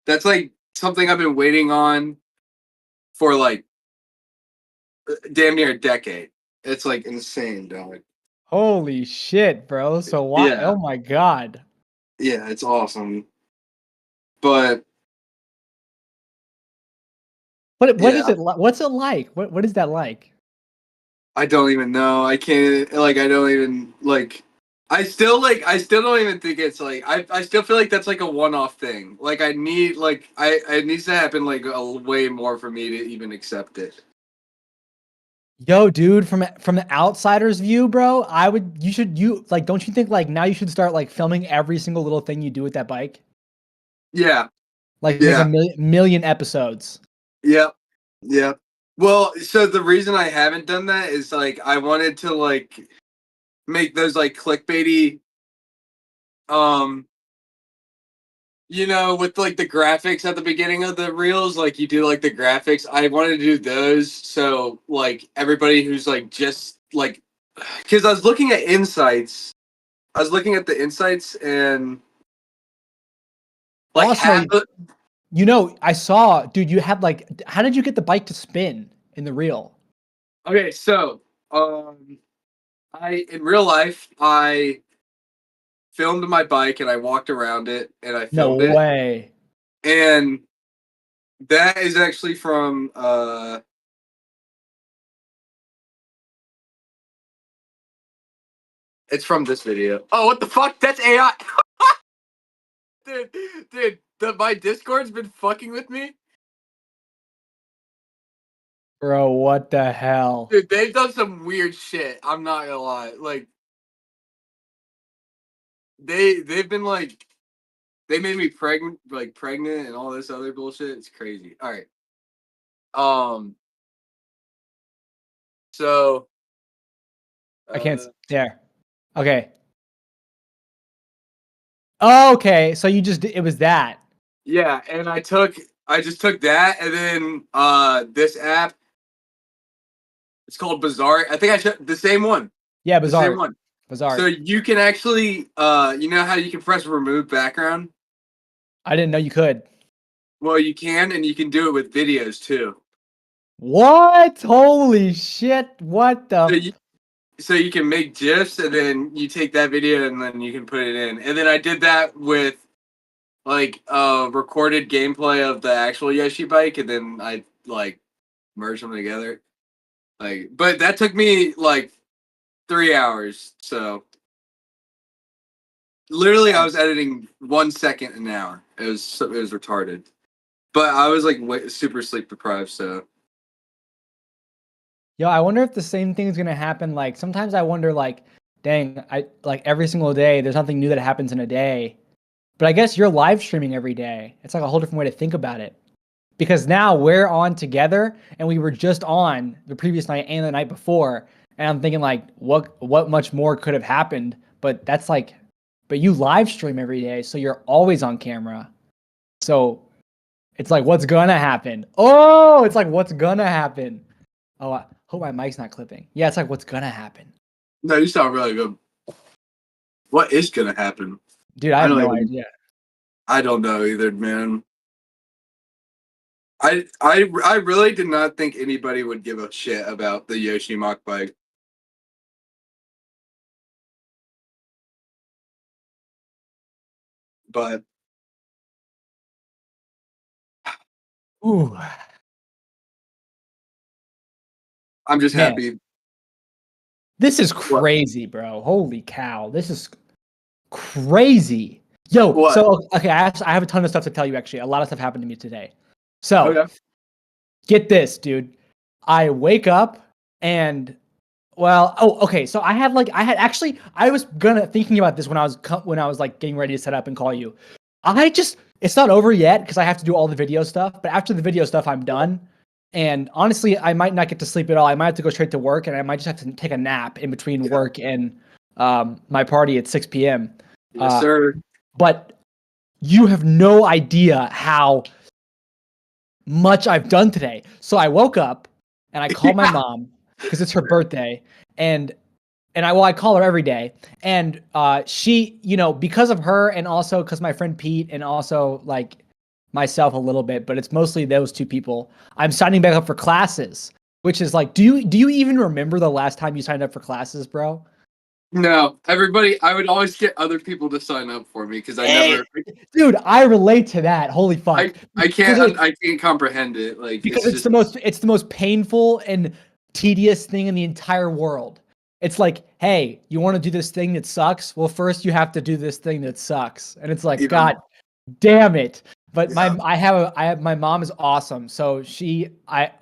that's like something I've been waiting on for like damn near a decade. It's like insane, dog. Holy shit, bro. So why? Yeah. Oh my god. Yeah, it's awesome. But What yeah. is it? What's it like? What is that like? I don't even know. I can't I don't even I still don't even think it's like I still feel like that's like a one-off thing. Like I need it needs to happen like a way more for me to even accept it. Yo, dude, from the outsider's view, bro, don't you think like now you should start like filming every single little thing you do with that bike? Yeah. Like Yeah. make a million episodes. Yep. Yep. Well, so the reason I haven't done that is like I wanted to like make those like clickbaity with like the graphics at the beginning of the reels, like you do like the graphics. I wanted to do those so like everybody who's like just like because I was looking at insights. I was looking at the insights and like Also, I saw, dude, you had like, how did you get the bike to spin in the reel? Okay, so in real life I filmed my bike and I walked around it and I filmed it. No way. And that is actually from it's from this video. Oh, what the fuck? That's AI. Dude, my Discord's been fucking with me. Bro, what the hell? Dude, they've done some weird shit. I'm not gonna lie. Like they've been like they made me pregnant and all this other bullshit. It's crazy. All right. So I can't there. Okay. Okay, so it was that. Yeah, and I just took that and then this app. It's called Bazaar. I think I should the same one. Yeah, Bazaar. The same one. Bazaar. So you can actually you know how you can press remove background? I didn't know you could. Well, you can, and you can do it with videos too. What? Holy shit. What the so you can make GIFs and then you take that video and then you can put it in. And then I did that with like recorded gameplay of the actual Yoshi bike and then I like merged them together. Like but that took me like 3 hours. So literally I was editing 1 second an hour. It was retarded. But I was like super sleep deprived, so Yo, I wonder if the same thing is gonna happen. Like sometimes I wonder, like, dang, I like every single day there's something new that happens in a day. But I guess you're live streaming every day. It's like a whole different way to think about it. because now we're on together, and we were just on the previous night and the night before, and I'm thinking like, what much more could have happened? But that's like, but you live stream every day, so you're always on camera. So it's like, what's gonna happen? Oh, it's like, what's gonna happen? Oh, I hope my mic's not clipping. Yeah, it's like, what's gonna happen? No, you sound really good. What is gonna happen? Dude, I have don't no even- idea. I don't know either, man. I really did not think anybody would give a shit about the Yoshi mock bike. But Ooh, I'm just Man. happy. this is crazy, bro. Holy cow, this is crazy. Yo, What? so okay, I have a ton of stuff to tell you. Actually, a lot of stuff happened to me today. So Okay. get this, dude. I wake up and okay. So I was thinking about this when I was like getting ready to set up and call you. It's not over yet because I have to do all the video stuff. But after the video stuff, I'm done. And honestly, I might not get to sleep at all. I might have to go straight to work, and I might just have to take a nap in between work and my party at 6 p.m. Yes, sir. But you have no idea how much I've done today. So I woke up and I called my mom because it's her birthday, and I call her every day. And she, because of her, and also because my friend Pete, and also like myself a little bit, but it's mostly those two people, I'm signing back up for classes, which is like, do you even remember the last time you signed up for classes, bro? No, everybody. I would always get other people to sign up for me because I never. Dude, I relate to that. Holy fuck. I can't. I can't comprehend it. Like Because it's the most painful and tedious thing in the entire world. It's like, hey, you want to do this thing that sucks? Well, first you have to do this thing that sucks. And it's like, God damn it. But my mom is awesome. So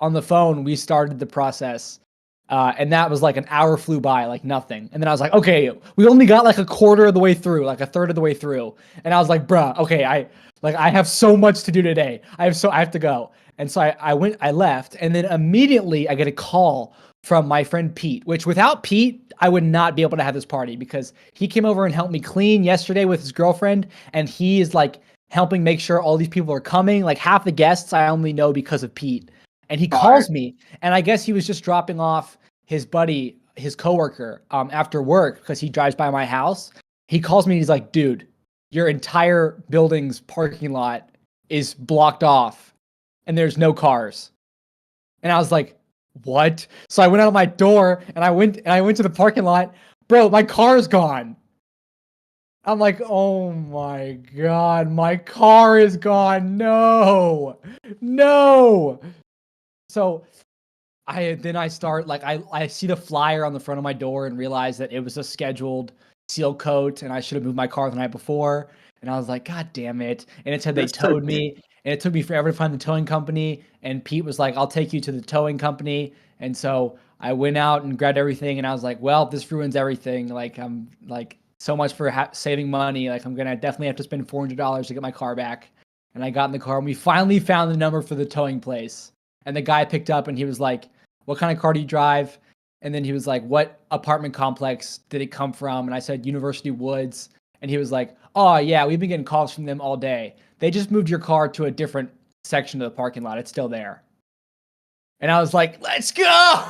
on the phone, we started the process. And that was like an hour flew by, like nothing. And then I was like, okay, we only got like a quarter of the way through, like a third of the way through. And I was like, bruh, okay, I have so much to do today. I have to go. And so I left, and then immediately I get a call from my friend Pete, which without Pete, I would not be able to have this party, because he came over and helped me clean yesterday with his girlfriend. And he is like helping make sure all these people are coming. Like half the guests I only know because of Pete. And he calls me, and I guess he was just dropping off his buddy, his coworker, after work, because he drives by my house. He calls me and he's like, dude, your entire building's parking lot is blocked off and there's no cars. And I was like, what? So I went out of my door and I went to the parking lot. Bro, my car's gone. I'm like, oh my God, my car is gone. No. So I start, like, I see the flyer on the front of my door and realize that it was a scheduled seal coat and I should have moved my car the night before. And I was like, God damn it. And it said they towed me, and it took me forever to find the towing company. And Pete was like, I'll take you to the towing company. And so I went out and grabbed everything, and I was like, well, this ruins everything. Like, I'm like, so much for saving money. Like, I'm going to definitely have to spend $400 to get my car back. And I got in the car, and we finally found the number for the towing place. And the guy picked up and he was like, what kind of car do you drive? And then he was like, what apartment complex did it come from? And I said, University Woods. And he was like, oh yeah, we've been getting calls from them all day. They just moved your car to a different section of the parking lot. It's still there. And I was like, let's go.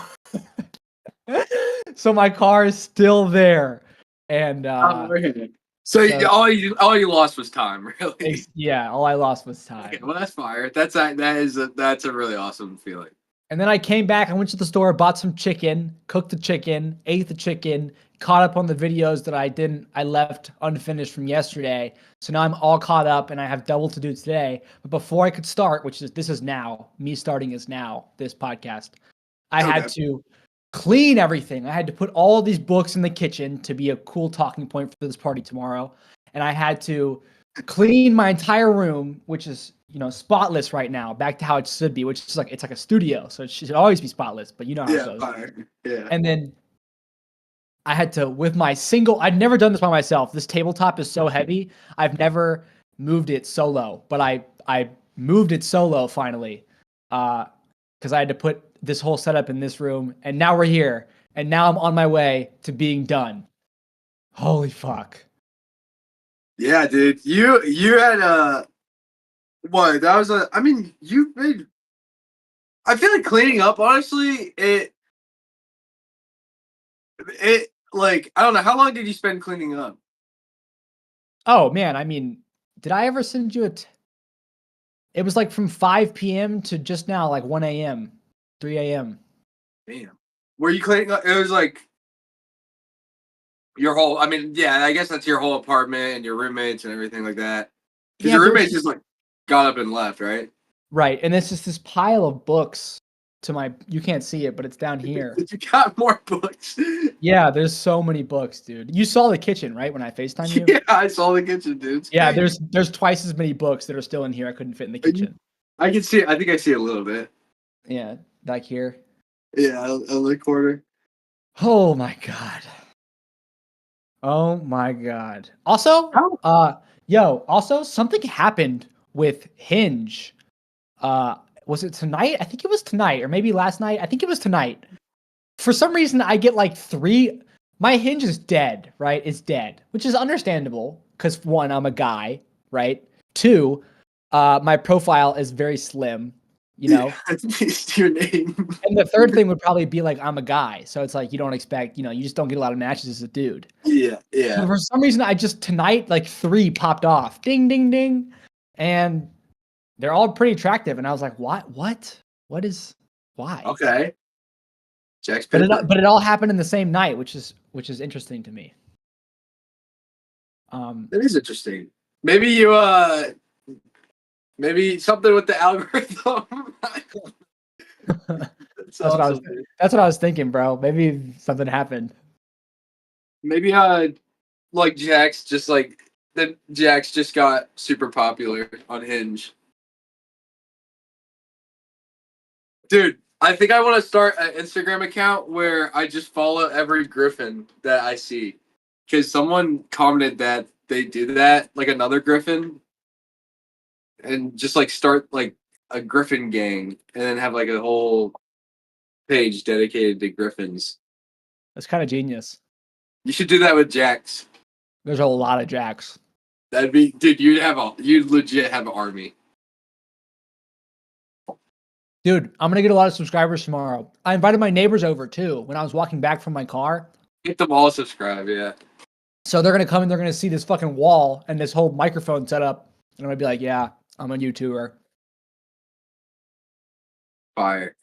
So my car is still there. And so all you lost was time, really. Yeah, all I lost was time. Okay, well, that's fire. That's a really awesome feeling. And then I came back, I went to the store, bought some chicken, cooked the chicken, ate the chicken, caught up on the videos that I left unfinished from yesterday. So now I'm all caught up and I have double to do today. But before I could start, this is now, this podcast, I had to clean everything. I had to put all of these books in the kitchen to be a cool talking point for this party tomorrow. And I had to clean my entire room, which is, spotless right now, back to how it should be, which is like, it's like a studio. So it should always be spotless, but you know how it goes. Yeah. And then I had to, I'd never done this by myself. This tabletop is so heavy. I've never moved it solo, but I moved it solo finally, because I had to put this whole setup in this room, and now we're here, and now I'm on my way to being done. Holy fuck! Yeah, dude. You had what? That was a. I mean, you made. I feel like cleaning up. Honestly, it like I don't know. How long did you spend cleaning up? Oh man, I mean, did I ever send you it was like from 5 p.m. to just now, like 1 a.m., 3 a.m. Damn. Were you cleaning up? It was like your whole. I mean, yeah. I guess that's your whole apartment and your roommates and everything like that. Because Yeah, your there's- roommates just like got up and left, right? Right, and it's just this pile of books to my. You can't see it, but it's down here. You got more books. Yeah, there's so many books, dude. You saw the kitchen, right? When I FaceTime you. Yeah, I saw the kitchen, dude. It's Yeah, crazy. there's twice as many books that are still in here. I couldn't fit in the kitchen. I can see. I think I see a little bit. Yeah, back here. Yeah, a the corner. Oh my god. Oh my god. Also, also something happened with Hinge. Was it tonight? I think it was tonight, or maybe last night. I think it was tonight. For some reason, I get like 3. My Hinge is dead, right? It's dead, which is understandable because 1, I'm a guy, right? 2, my profile is very slim, you know. It's your name. And the third thing would probably be like I'm a guy, so it's like you don't expect, you just don't get a lot of matches as a dude. Yeah, yeah. But for some reason, I just tonight like 3 popped off, ding, ding, ding, and they're all pretty attractive. And I was like, what? What is? Why? Okay. Jack's But Pepper. it all happened in the same night, which is interesting to me. That is interesting. Maybe you maybe something with the algorithm. That's what I was thinking, bro. Maybe something happened. Maybe like Jax just got super popular on Hinge. Dude, I think I want to start an Instagram account where I just follow every Griffin that I see. Because someone commented that they do that, like another Griffin, and just like start like a Griffin gang and then have like a whole page dedicated to Griffins. That's kind of genius. You should do that with Jax. There's a lot of Jacks. That'd be, dude, you'd legit have an army. Dude, I'm gonna get a lot of subscribers tomorrow. I invited my neighbors over too when I was walking back from my car. Get them all subscribe, yeah. So they're gonna come and they're gonna see this fucking wall and this whole microphone setup, and I'm gonna be like, "Yeah, I'm a YouTuber." Fire.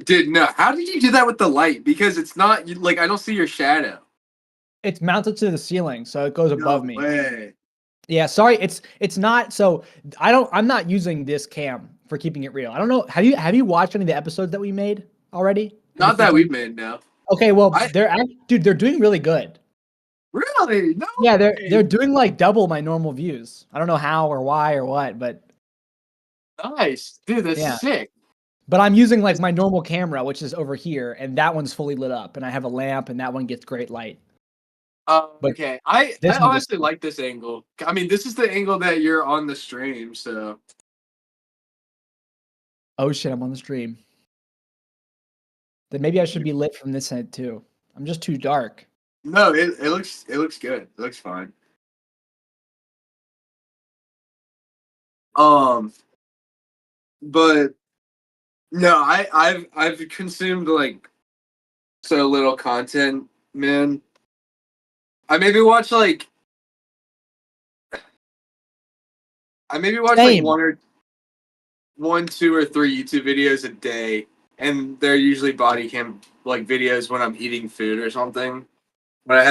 Dude, no, how did you do that with the light? Because it's not, like, I don't see your shadow. It's mounted to the ceiling, so it goes above me. Way. Yeah, sorry, it's not. So I'm not using this cam for keeping it real. I don't know. Have you watched any of the episodes that we made already? Not that we've made, no. Okay, well, they're doing really good. Really? No. Yeah, they're doing like double my normal views. I don't know how or why or what, but nice, dude. That's sick. But I'm using like my normal camera, which is over here, and that one's fully lit up, and I have a lamp, and that one gets great light. Okay. I honestly like this angle. I mean, this is the angle that you're on the stream, so. Oh shit, I'm on the stream. Then maybe I should be lit from this side too. I'm just too dark. No, it looks good. It looks fine. But no, I've consumed like so little content, man. I maybe watch like Same. like one, 2, or 3 YouTube videos a day, and they're usually body cam like videos when I'm eating food or something. When I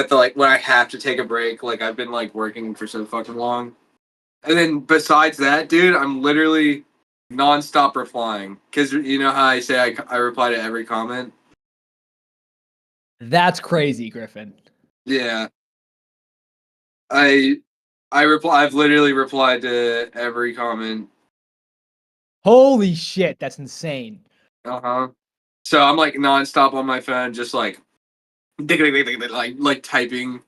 have to take a break, like I've been like working for so fucking long. And then besides that, dude, I'm literally nonstop replying. Because you know how I say I reply to every comment? That's crazy, Griffin. Yeah. I've literally replied to every comment. Holy shit, that's insane. Uh-huh. So I'm like nonstop on my phone, just like typing.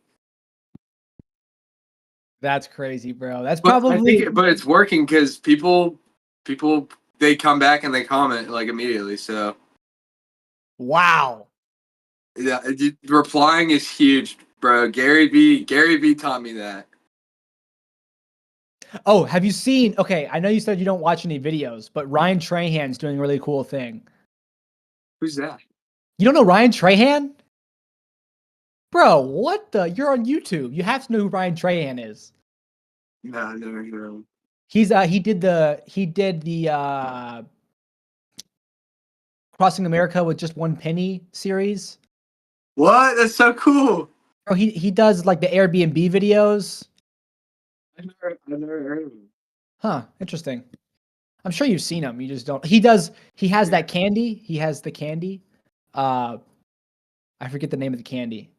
That's crazy, bro. That's But I probably think, but it's working because people, they come back and they comment like immediately. So wow. yeah, replying is huge, bro. Gary V taught me that. Oh, have you seen? Okay, I know you said you don't watch any videos, but Ryan Trahan's doing a really cool thing. Who's that? You don't know Ryan Trahan? Bro, what the? You're on YouTube. You have to know who Ryan Trahan is. No, I never heard of him. He did the Crossing America with Just One Penny series. What? That's so cool. Oh, he does like the Airbnb videos. I never heard of him. Huh, interesting. I'm sure you've seen him. You just don't. He has that candy. He has the candy. I forget the name of the candy.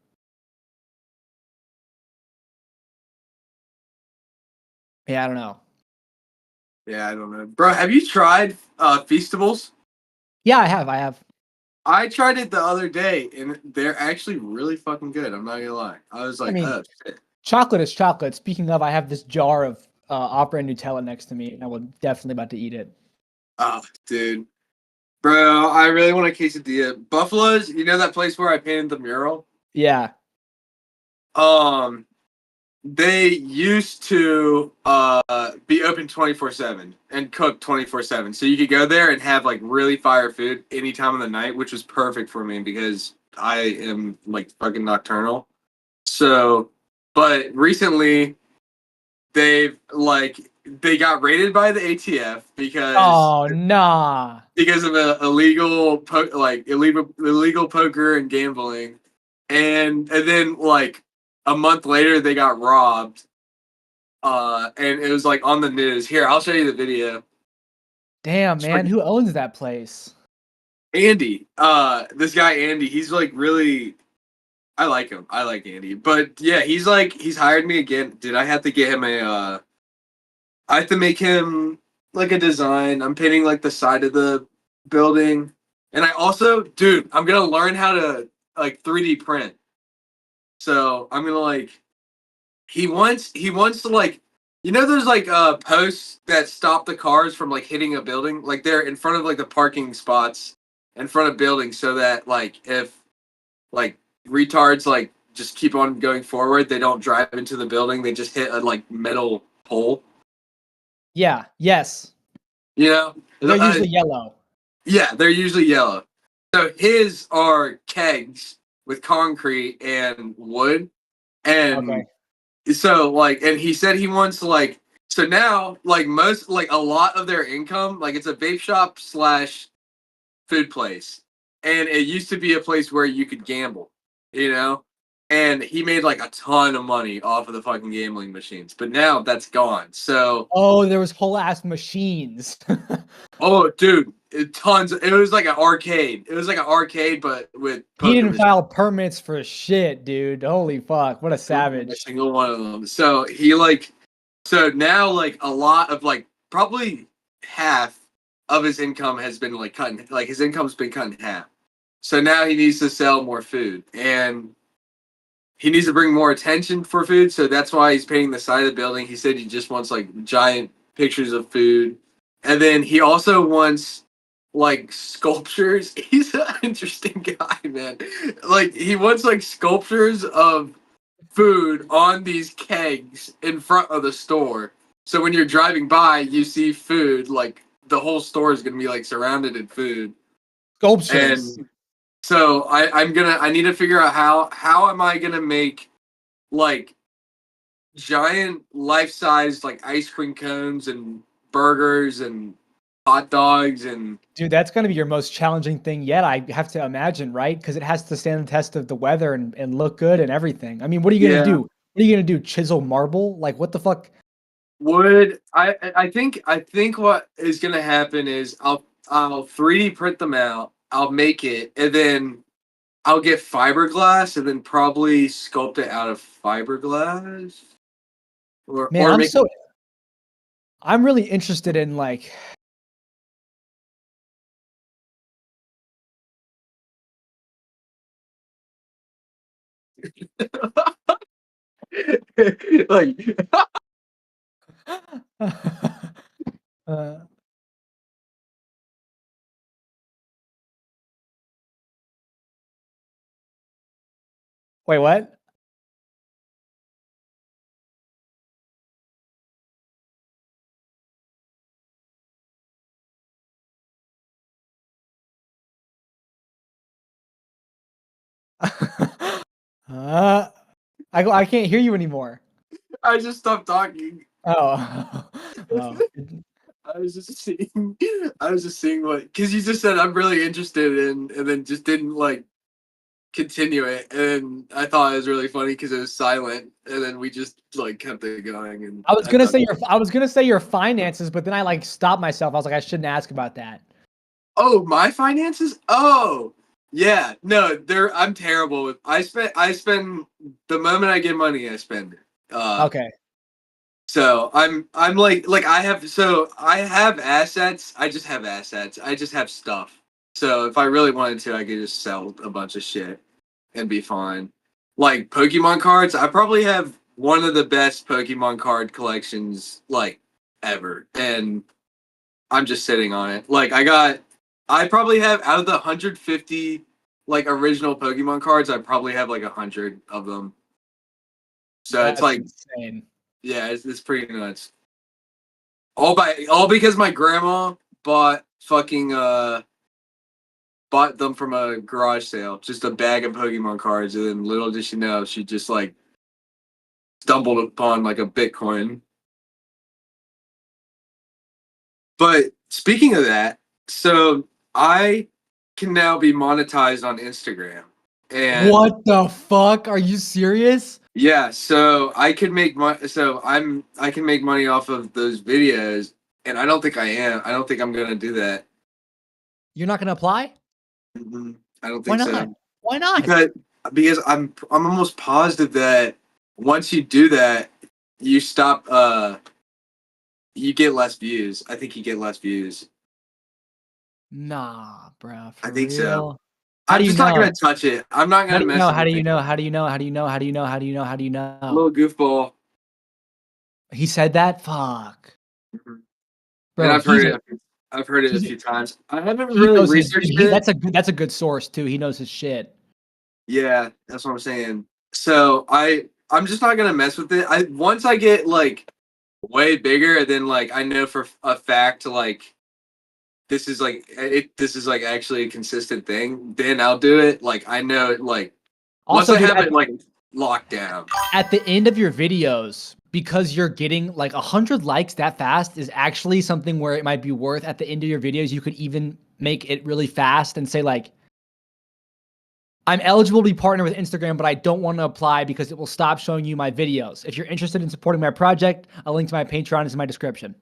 Yeah, I don't know. Yeah, I don't know, bro. Have you tried Feastables? Yeah, I have. I tried it the other day, and they're actually really fucking good. I'm not gonna lie. I was like, mean, oh shit. Chocolate is chocolate. Speaking of, I have this jar of Opera Nutella next to me, and I was definitely about to eat it. Oh, dude. Bro, I really want a quesadilla. Buffalo's, you know that place where I painted the mural? Yeah. They used to be open 24/7 and cook 24/7. So you could go there and have like really fire food any time of the night, which was perfect for me because I am like fucking nocturnal. So, but recently they got raided by the ATF Oh nah. because of illegal poker and gambling, and then like a month later they got robbed, and it was like on the news. Here, I'll show you the video. Damn, man. Who owns that place? Andy, this guy Andy, he's like really, I like him. I like Andy, but yeah, he's hired me again. Did I have to get him I have to make him like a design. I'm painting like the side of the building. And I also, dude, I'm gonna learn how to like 3D print. So I'm gonna like he wants to like there's like posts that stop the cars from like hitting a building. Like they're in front of like the parking spots in front of buildings so that like if like retards like just keep on going forward, they don't drive into the building, they just hit a like metal pole. Yeah. Yes. You know? They're usually yellow. Yeah, they're usually yellow. So his are kegs with concrete and wood. And Okay. so like and he said he wants to like so now like most like a lot of their income, like it's a vape shop slash food place. And it used to be a place where you could gamble, you know? And he made like a ton of money off of the fucking gambling machines. But now that's gone. So Oh, there was whole ass machines. oh, dude, tons. It was like an arcade. It was like an arcade, but with He poker didn't machines. file permits for shit, dude. Holy fuck. What a Every savage. single one of them. So he like, so now like a lot of like probably half of his income has been like cut. Like his income's been cut in half. So now he needs to sell more food and he needs to bring more attention for food. So that's why he's painting the side of the building. He said he just wants like giant pictures of food. And then he also wants like sculptures. He's an interesting guy, man. Like he wants like sculptures of food on these kegs in front of the store. So when you're driving by, you see food, like the whole store is gonna be like surrounded in food. Sculptures. And so I need to figure out how am I gonna make like giant life-size like ice cream cones and burgers and hot dogs and Dude, that's going to be your most challenging thing yet, I have to imagine, right? Because it has to stand the test of the weather and look good and everything. I mean, what are you going to yeah. do? What are you going to do? Chisel marble? Like, what the fuck? Would I think what is gonna happen is I'll 3D print them out, I'll make it, and then I'll get fiberglass and then probably sculpt it out of fiberglass. Man, Or make I'm really interested in like like uh, wait, what? uh, I can't hear you anymore. I just stopped talking. Oh. Oh. I was just seeing what, because you just said I'm really interested in, and then just didn't like continue it, and I thought it was really funny because it was silent, and then we just like kept it going. And I was gonna thought, say your finances, but then I like stopped myself. I was like, I shouldn't ask about that. oh, my finances? Oh, yeah, no, I'm terrible with. I spend the moment I get money, I spend it. Okay. So I'm like I have assets. I just have assets. I just have stuff. So if I really wanted to, I could just sell a bunch of shit and be fine. Like Pokemon cards, I probably have one of the best Pokemon card collections like ever, and I'm just sitting on it. Like I probably have out of the 150 like original Pokemon cards, I probably have like 100 of them. So it's That's like, insane. yeah, it's pretty nuts. All because my grandma bought fucking bought them from a garage sale, just a bag of Pokemon cards, and then little did she know, she just like stumbled upon like a Bitcoin. But speaking of that, so I can now be monetized on Instagram. And What the fuck? Are you serious? yeah, so I can make money. I can make money off of those videos, and I don't think I am. I don't think I'm gonna do that. You're not gonna apply? I don't Why think not? so. Why not? Because I'm almost positive that once you do that, you stop. You get less views. I think you get less views. Nah, bro. For I think so. real? How I'm do you just not know? gonna touch it. I'm not How gonna do you mess know? with How do it. you know? How do you know? How do you know? How do you know? How do you know? How do you know? How do you know? Little goofball. He said that? Fuck. And Bro, I've heard it. I've heard it a he's a- few times. I haven't he really knows his researched he, it. that's a good source too. He knows his shit. Yeah, that's what I'm saying. So I'm just not gonna mess with it. Once I get like way bigger, and then like I know for a fact like this is like actually a consistent thing, then I'll do it. Like I know it like once Also, I dude, have it like locked down. at the end of your videos, because you're getting like 100 likes that fast is actually something where it might be worth at the end of your videos. You could even make it really fast and say like, I'm eligible to be partnered with Instagram, but I don't want to apply because it will stop showing you my videos. If you're interested in supporting my project, a link to my Patreon is in my description.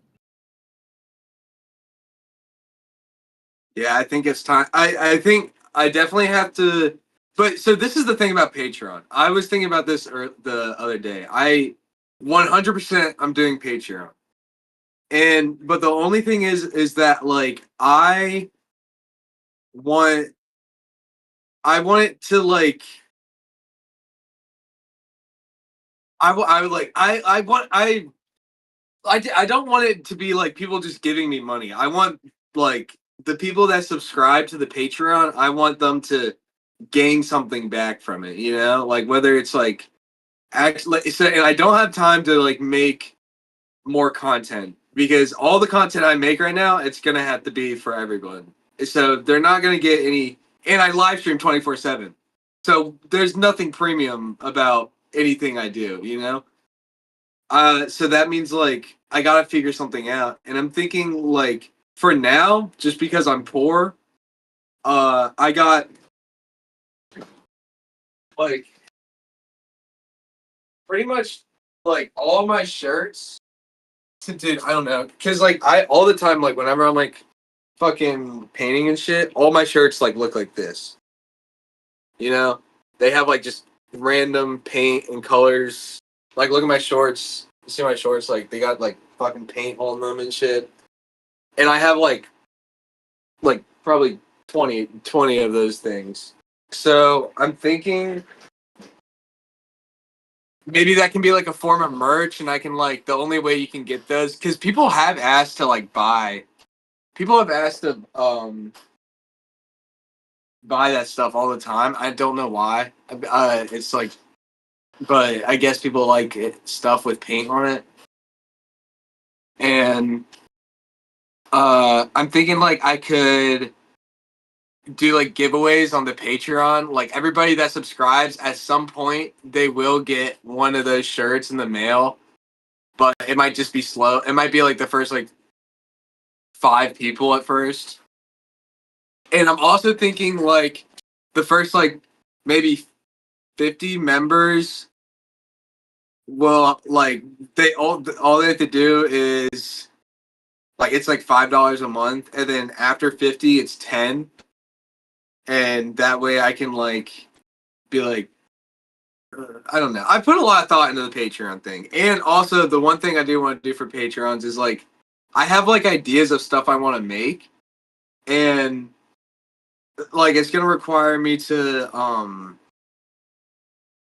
Yeah, I think it's time. I think I definitely have to. But so this is the thing about Patreon. I was thinking about this the other day. 100% I'm doing Patreon. But the only thing is that like want I want it to like I would like I want I don't want it to be like people just giving me money. I want like the people that subscribe to the Patreon, I want them to gain something back from it, you know? Like whether it's like actually so, and I don't have time to like make more content because all the content I make right now, it's gonna have to be for everyone. So they're not gonna get any, and I live stream 24/7. So there's nothing premium about anything I do, you know? So that means like I gotta figure something out. And I'm thinking like for now, just because I'm poor, I got like pretty much like all my shirts. Dude, I don't know, cause like I all the time like whenever I'm like fucking painting and shit, all my shirts like look like this. You know, they have like just random paint and colors. Like look at my shorts. You see my shorts? Like they got like fucking paint on them and shit. And I have like probably 20 of those things. So I'm thinking maybe that can be like a form of merch, and I can like the only way you can get those because people have asked to like buy. People have asked to buy that stuff all the time. I don't know why. It's like, but I guess people like stuff with paint on it, and I'm thinking like I could do like giveaways on the Patreon. Like everybody that subscribes, at some point they will get one of those shirts in the mail, but it might just be slow. It might be like the first like 5 people at first. And I'm also thinking like the first like maybe 50 members will like they all they have to do is like it's like $5 a month, and then after 50 it's 10. And that way I can like be like I don't know. I put a lot of thought into the Patreon thing. And also the one thing I do want to do for Patreons is like I have like ideas of stuff I want to make, and like it's gonna require me to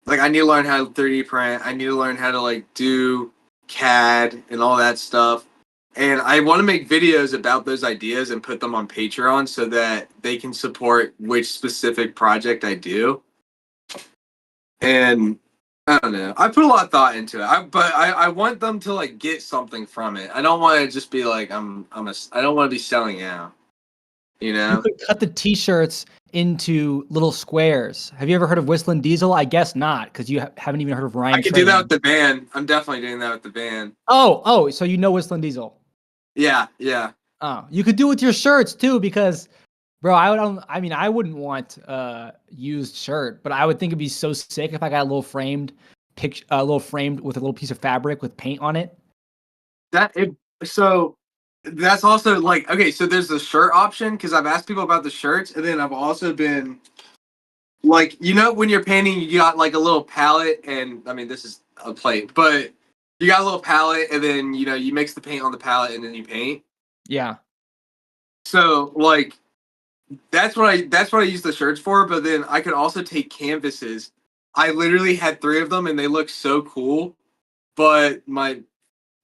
like I need to learn how to 3D print. I need to learn how to like do CAD and all that stuff. And I want to make videos about those ideas and put them on Patreon so that they can support which specific project I do. And I don't know. I put a lot of thought into it. But I want them to like get something from it. I don't want to just be like I don't want to be selling out. You know? You could cut the t-shirts into little squares. Have you ever heard of Whistling Diesel? I guess not, because you haven't even heard of Ryan. I could do that with the band. I'm definitely doing that with the band. Oh, so you know Whistling Diesel? Yeah. Oh, you could do it with your shirts too, because, bro, I wouldn't want used shirt, but I would think it'd be so sick if I got a little framed picture, with a little piece of fabric with paint on it. So that's also like okay. So there's the shirt option because I've asked people about the shirts, and then I've also been like, you know, when you're painting, you got like a little palette, and I mean this is a plate, but you got a little palette, and then you know you mix the paint on the palette, and then you paint. Yeah. So like that's what I use the shirts for. But then I could also take canvases. I literally had 3 of them, and they look so cool. But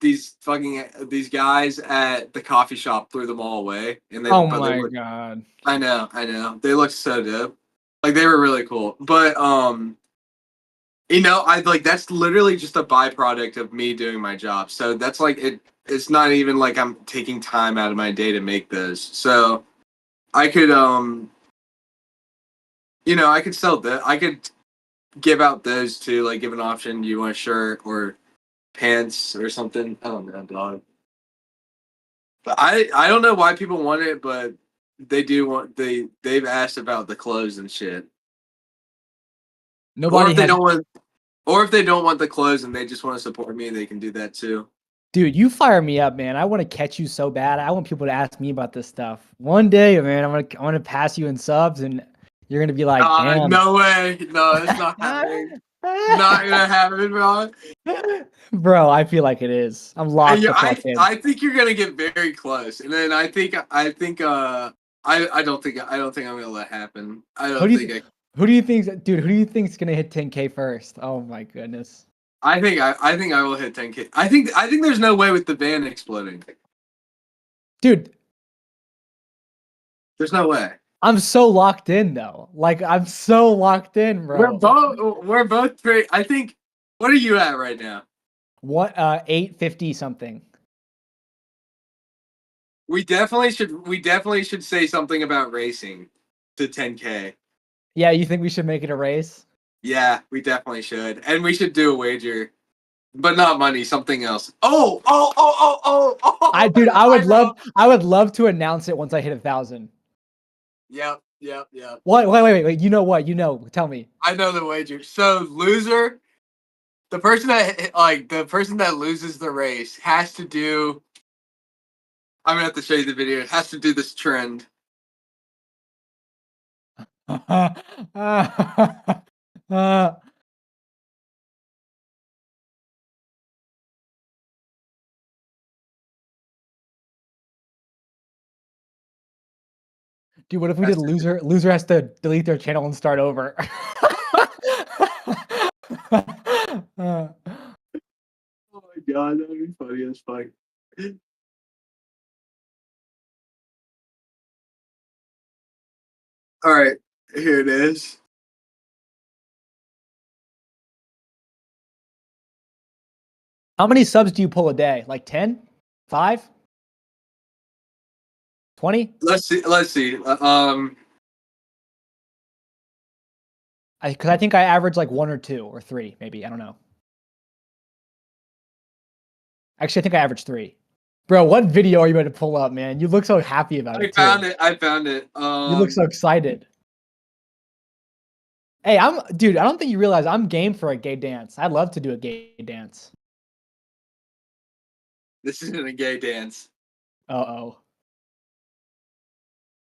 these guys at the coffee shop threw them all away. And they, God! I know. They look so dope. Like they were really cool. But you know, I like that's literally just a byproduct of me doing my job. So that's like it's not even like I'm taking time out of my day to make those. So I could you know, I could sell that. I could give out those too, like give an option, you want a shirt or pants or something. I don't know, dog. But I don't know why people want it, but they do want they've asked about the clothes and shit. Or if they don't want the clothes and they just want to support me, they can do that too. Dude, you fire me up, man. I want to catch you so bad. I want people to ask me about this stuff. One day, man, I'm gonna pass you in subs, and you're gonna be like, damn. No way. No, it's not happening. Not gonna happen, bro. Bro, I feel like it is. I'm locked. I think you're gonna get very close, and then I think I don't think I'm gonna let it happen. Who do you think's gonna hit 10K first? Oh my goodness. I think I will hit 10K. I think there's no way with the van exploding. Dude, there's no way. I'm so locked in though. Like I'm so locked in, bro. We're both pretty. I think. What are you at right now? What 850 something. We definitely should say something about racing to 10K. Yeah, you think we should make it a race? Yeah, we definitely should. And we should do a wager. But not money, something else. Oh. I would love to announce it once I hit 1,000. Yep. What? Wait. You know what? Tell me. I know the wager. So loser, the person that loses the race has to do. I'm gonna have to show you the video. It has to do this trend. Dude, what if we did loser? Loser has to delete their channel and start over. as fuck. All right, here it is. How many subs do you pull a day? Like 10? 5? 20? Let's see. Because I think I average like 1 or 2 or 3, maybe. I don't know. Actually, I think I average 3. Bro, what video are you about to pull up, man? You look so happy about it. I found it. You look so excited. Hey, dude, I don't think you realize I'm game for a gay dance. I'd love to do a gay dance. This isn't a gay dance. Uh-oh.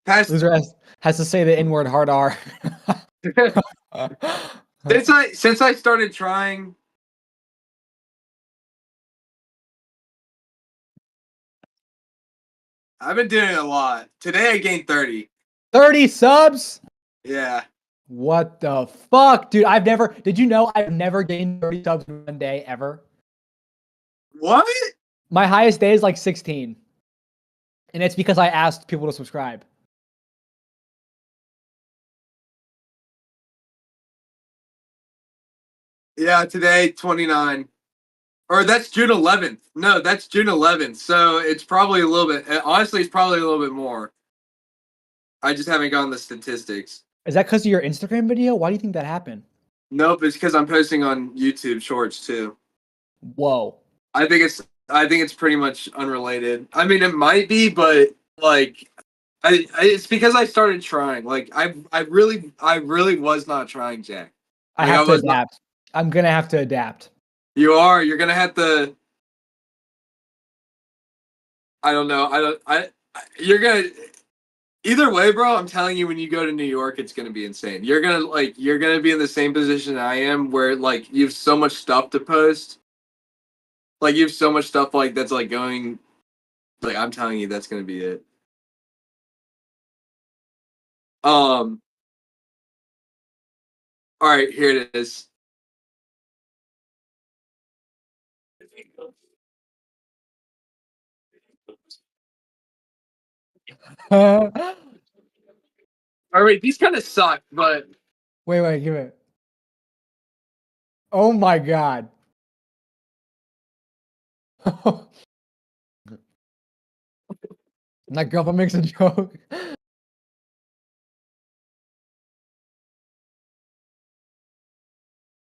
Past, Loser has to say the N-word hard R. since I started trying, I've been doing it a lot. Today I gained 30. 30 subs? Yeah. What the fuck? Dude, did you know I've never gained 30 subs in one day ever? What? My highest day is like 16. And it's because I asked people to subscribe. Yeah, today 29. Or that's June 11th. No, that's June 11th. So it's probably a little bit. Honestly, it's probably a little bit more. I just haven't gotten the statistics. Is that because of your Instagram video? Why do you think that happened? Nope, it's because I'm posting on YouTube Shorts too. Whoa. I think it's pretty much unrelated. I mean, it might be, but like, it's because I started trying. Like, I really was not trying, Jack. I have to adapt. I'm gonna have to adapt. You are. You're gonna have to. I don't know. You're gonna. Either way, bro. I'm telling you, when you go to New York, it's gonna be insane. You're gonna be in the same position I am, where like you have so much stuff to post. Like you have so much stuff like that's like going. Like I'm telling you, that's gonna be it. All right, here it is. All right, these kind of suck, but Wait, give it. Oh my god. That girlfriend makes a joke.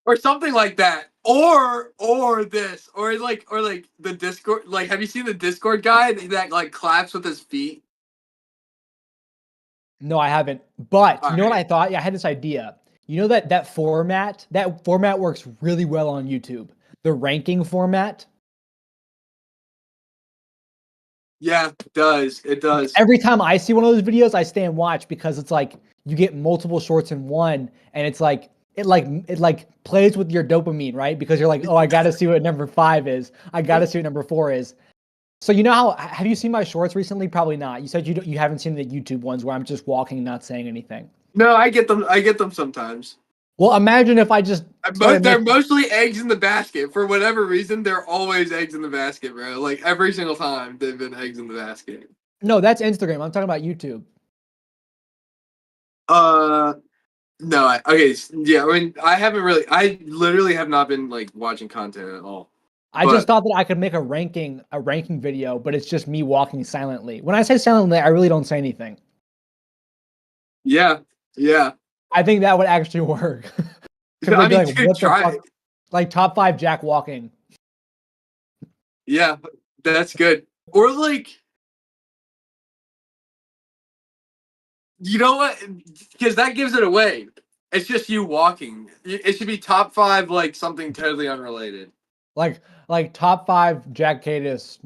or something like that, or this, or like the Discord. Like, have you seen the Discord guy that like claps with his feet? No, I haven't. But you know what Alright. I thought? Yeah, I had this idea. You know that format works really well on YouTube. The ranking format. Yeah, it does. It does. Every time I see one of those videos, I stay and watch because it's like you get multiple shorts in one, and it's like it plays with your dopamine, right? Because you're like, oh, I got to see what number 5 is. I got to see what number 4 is. So you know how have you seen my shorts recently? Probably not. You said you haven't seen the YouTube ones where I'm just walking, not saying anything. No, I get them. I get them sometimes. Well, imagine if I just. But they're mostly eggs in the basket. For whatever reason, they're always eggs in the basket, bro. Like every single time, they've been eggs in the basket. No, that's Instagram. I'm talking about YouTube. No. Okay. Yeah. I mean, I literally have not been like watching content at all. I just thought that I could make a ranking video, but it's just me walking silently. When I say silently, I really don't say anything. Yeah. Yeah. I think that would actually work. I mean, dude, try it. Like top 5 Jack walking. Yeah, that's good. Or like, you know what? Because that gives it away. It's just you walking. It should be top 5, like something totally unrelated. Like top 5 Jack Cadis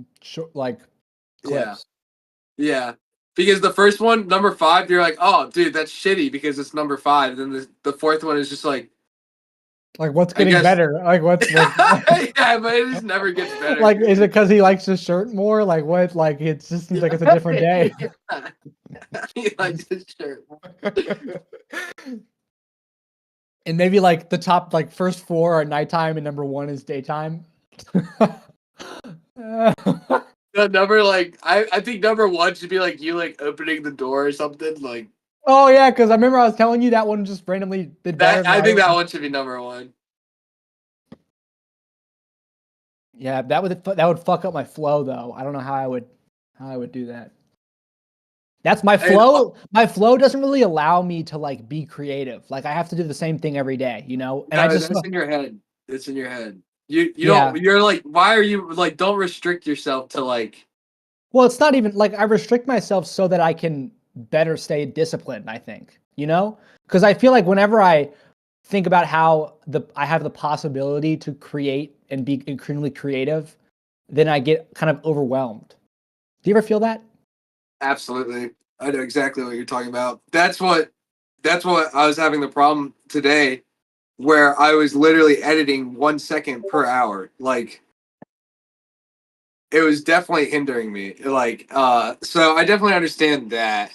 like clips. Yeah. Because the first one, number 5, you're like, oh, dude, that's shitty because it's number 5. Then the fourth one is just like what's getting better? Like what's yeah, but it just never gets better. Like, is it because he likes his shirt more? Like what? Like it just seems like it's a different day. He likes his shirt. And maybe like the top like first 4 are nighttime and number 1 is daytime. The number like I think number one should be like you like opening the door or something like Oh yeah, because I remember I was telling you that one just randomly did better. that. I think that one should be number one. Yeah, that would fuck up my flow though. I don't know how I would do that. That's my flow. My flow doesn't really allow me to like be creative. Like I have to do the same thing every day, you know? And I just that's in your head. It's in your head. You Yeah. don't you're like why are you like don't restrict yourself to like Well, it's not even like I restrict myself so that I can better stay disciplined, I think. You know? Because I feel like whenever I think about how I have the possibility to create and be incredibly creative, then I get kind of overwhelmed. Do you ever feel that? absolutely. I know exactly what you're talking about. That's what I was having the problem today where I was literally editing 1 second per hour. Like it was definitely hindering me. Like so I definitely understand that.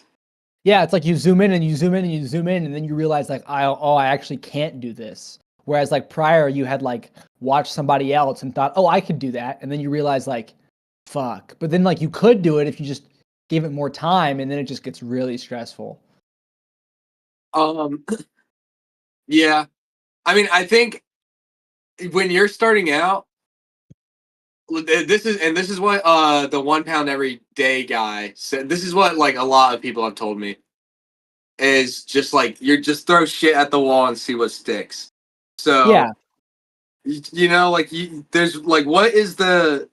Yeah, it's like you zoom in and you zoom in and you zoom in, and then you realize like, I actually can't do this. Whereas like prior, you had like watched somebody else and thought, oh, I could do that, and then you realize like, fuck. But then like you could do it if you just gave it more time, and then it just gets really stressful. Yeah. I mean, I think when you're starting out, this is what the 1 pound every day guy said. This is what like a lot of people have told me is just like you just throw shit at the wall and see what sticks. So Yeah. you know, like there's like what is the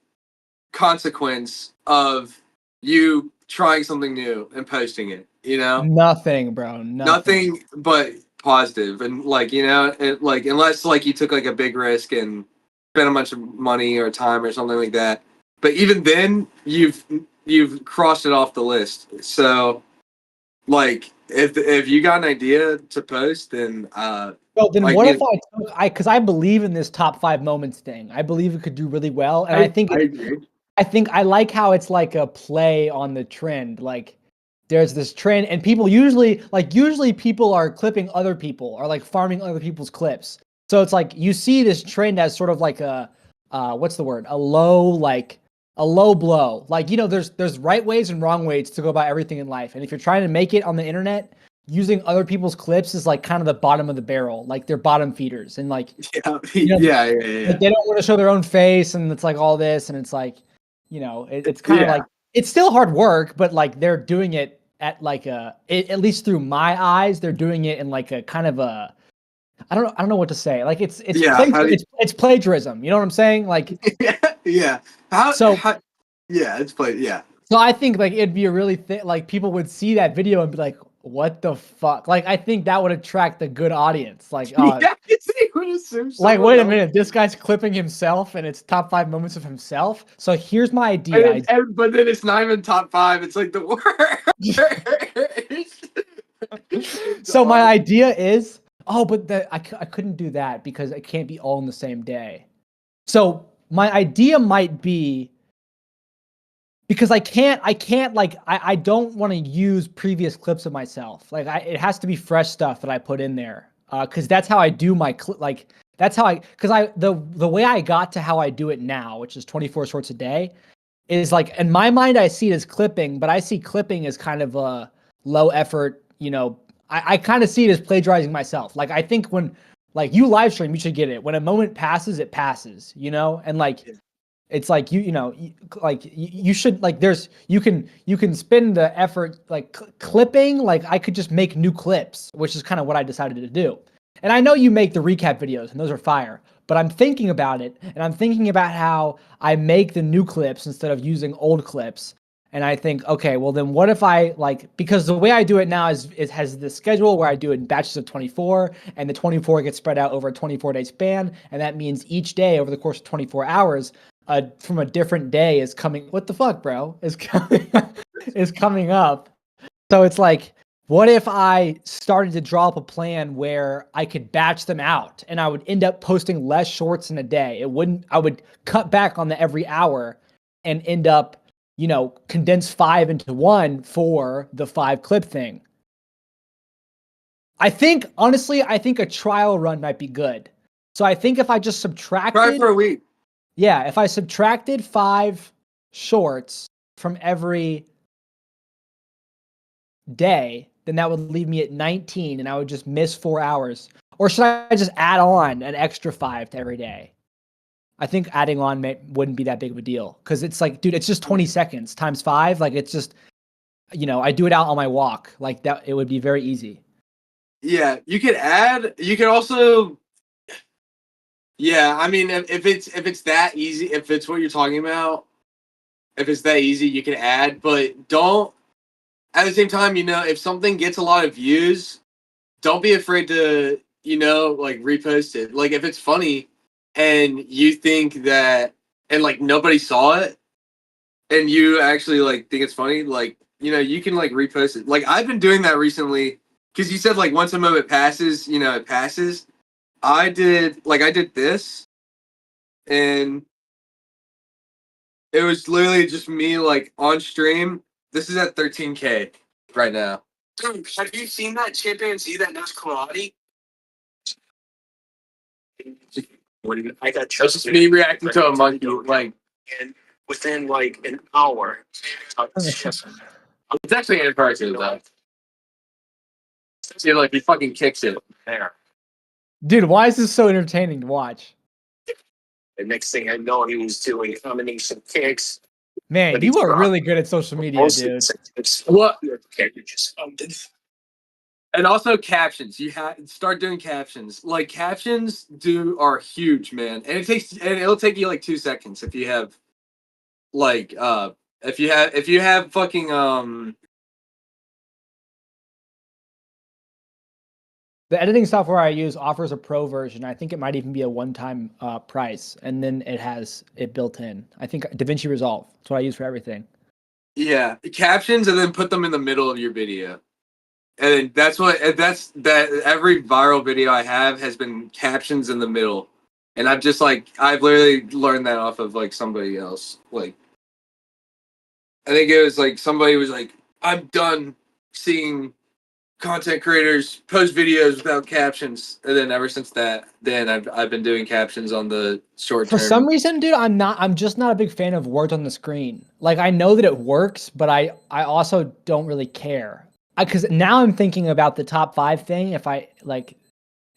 consequence of you trying something new and posting it? You know, Nothing, bro. nothing but positive and like you know, like unless like you took like a big risk and spent a bunch of money or time or something like that. But even then, you've crossed it off the list. So, like, if you got an idea to post, then Well, then like, what if because I believe in this top 5 moments thing. I believe it could do really well, and I think agree. I think I like how it's like a play on the trend. Like there's this trend and people usually people are clipping other people or like farming other people's clips. So it's like you see this trend as sort of like a what's the word? A low blow. Like, you know, there's right ways and wrong ways to go about everything in life. And if you're trying to make it on the internet, using other people's clips is like kind of the bottom of the barrel. Like they're bottom feeders and like you know, yeah. like they don't want to show their own face and it's like all this and it's like, you know, it's kind of like it's still hard work, but like they're doing it at like at least through my eyes, they're doing it in like a kind of a I don't know what to say. Like it's it's plagiarism. You know what I'm saying? Like yeah. It's play. Yeah. So I think like it'd be a really like people would see that video and be like, "What the fuck?" Like I think that would attract a good audience. Like, like wait a minute, this guy's clipping himself and it's top 5 moments of himself. So here's my idea. But then it's not even top 5. It's like the worst. So my idea is, but I couldn't do that because it can't be all in the same day. So my idea might be because I can't like I don't want to use previous clips of myself. Like it has to be fresh stuff that I put in there. Cuz that's how I do my that's how the way I got to how I do it now, which is 24 shorts a day, is like in my mind I see it as clipping, but I see clipping as kind of a low effort, you know, I kind of see it as plagiarizing myself. Like I think when like you live stream, you should get it. When a moment passes, it passes, you know? And like it's like you should like you can spend the effort like clipping. Like I could just make new clips, which is kind of what I decided to do. And I know you make the recap videos and those are fire, but I'm thinking about it and I'm thinking about how I make the new clips instead of using old clips. And I think, okay, well then what if I because the way I do it now is it has the schedule where I do it in batches of 24 and the 24 gets spread out over a 24-day span. And that means each day over the course of 24 hours, from a different day is coming. What the fuck, bro? Is coming up. So it's like, what if I started to draw up a plan where I could batch them out and I would end up posting less shorts in a day? I would cut back on the every hour and end up, you know, condense 5 into 1 for the 5 clip thing. Honestly, I think a trial run might be good. So I think if I just subtracted. Try for a week. Yeah, if I subtracted 5 shorts from every day, then that would leave me at 19 and I would just miss 4 hours. Or should I just add on an extra 5 to every day? I think adding on wouldn't be that big of a deal because it's like, dude, it's just 20 seconds times 5. Like it's just, I do it out on my walk. Like that, it would be very easy. Yeah, you could add. You could also. Yeah, I mean, if it's that easy, if it's what you're talking about, if it's that easy, you can add. But don't. At the same time, if something gets a lot of views, don't be afraid to, like repost it. Like if it's funny, and you think that, and like nobody saw it, and you actually like think it's funny, like you can like repost it. Like I've been doing that recently because you said like once a moment passes, it passes. I did this, and it was literally just me like on stream. This is at 13K right now. Dude, have you seen that chimpanzee that knows karate? When I got That's just me reacting to a monkey. Like, and within like an hour, it's actually impressive though. See, like he fucking kicks it there. Dude, why is this so entertaining to watch? The next thing I know, he was doing combination kicks. Man, you are really good at social media, dude. What? And also captions. You start doing captions. Like captions are huge, man. And it'll take you like 2 seconds if you have like if you have fucking The editing software I use offers a pro version. I think it might even be a one-time price, and then it has it built in. I think DaVinci Resolve. That's what I use for everything. Yeah, captions, and then put them in the middle of your video. And that's that every viral video I have has been captions in the middle. And I've literally learned that off of like somebody else. Like I think it was like somebody was like, I'm done seeing content creators post videos without captions. And then ever since then I've been doing captions on the short term. For some reason, dude, I'm just not a big fan of words on the screen. Like I know that it works, but I also don't really care. Because now I'm thinking about the top 5 thing if I like,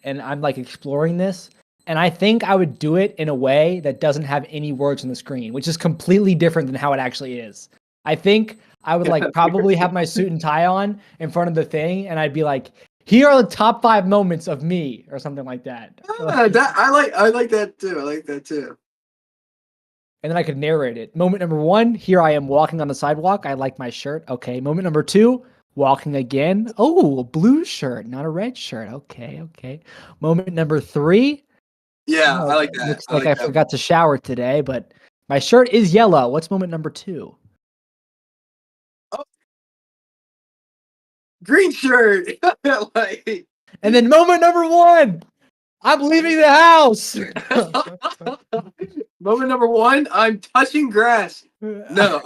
and I'm like exploring this, and I think I would do it in a way that doesn't have any words on the screen, which is completely different than how it actually is. I think I would like probably have my suit and tie on in front of the thing, and I'd be like, here are the top 5 moments of me, or something like that. I like that too. I like that too. And then I could narrate it. Moment number 1, here I am walking on the sidewalk. I like my shirt. Okay. Moment number 2, walking again. Oh, a blue shirt, not a red shirt. Okay. Moment number 3. Yeah, I like that. Looks like I forgot to shower today, but my shirt is yellow. What's moment number 2? Oh. Green shirt. And then moment number 1, I'm leaving the house. Moment number 1, I'm touching grass. No,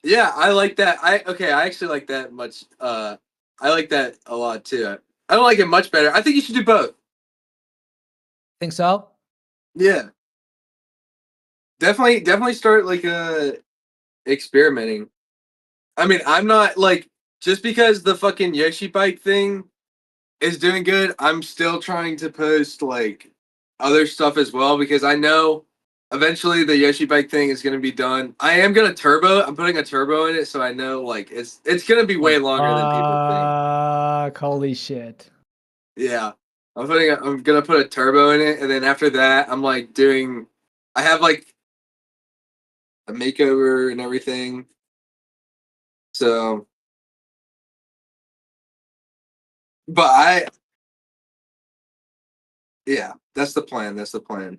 yeah, I like that. I actually like that much. I like that a lot too. I don't like it much better. I think you should do both. Think so? Yeah. Definitely start like experimenting. I mean, I'm not like just because the fucking Yoshi bike thing is doing good, I'm still trying to post like other stuff as well because I know eventually the Yoshi bike thing is going to be done. I am going to turbo. I'm putting a turbo in it, so I know like it's going to be way longer than people think. Holy shit. Yeah. I'm going to put a turbo in it, and then after that, I'm like I have like a makeover and everything. So yeah, that's the plan. That's the plan.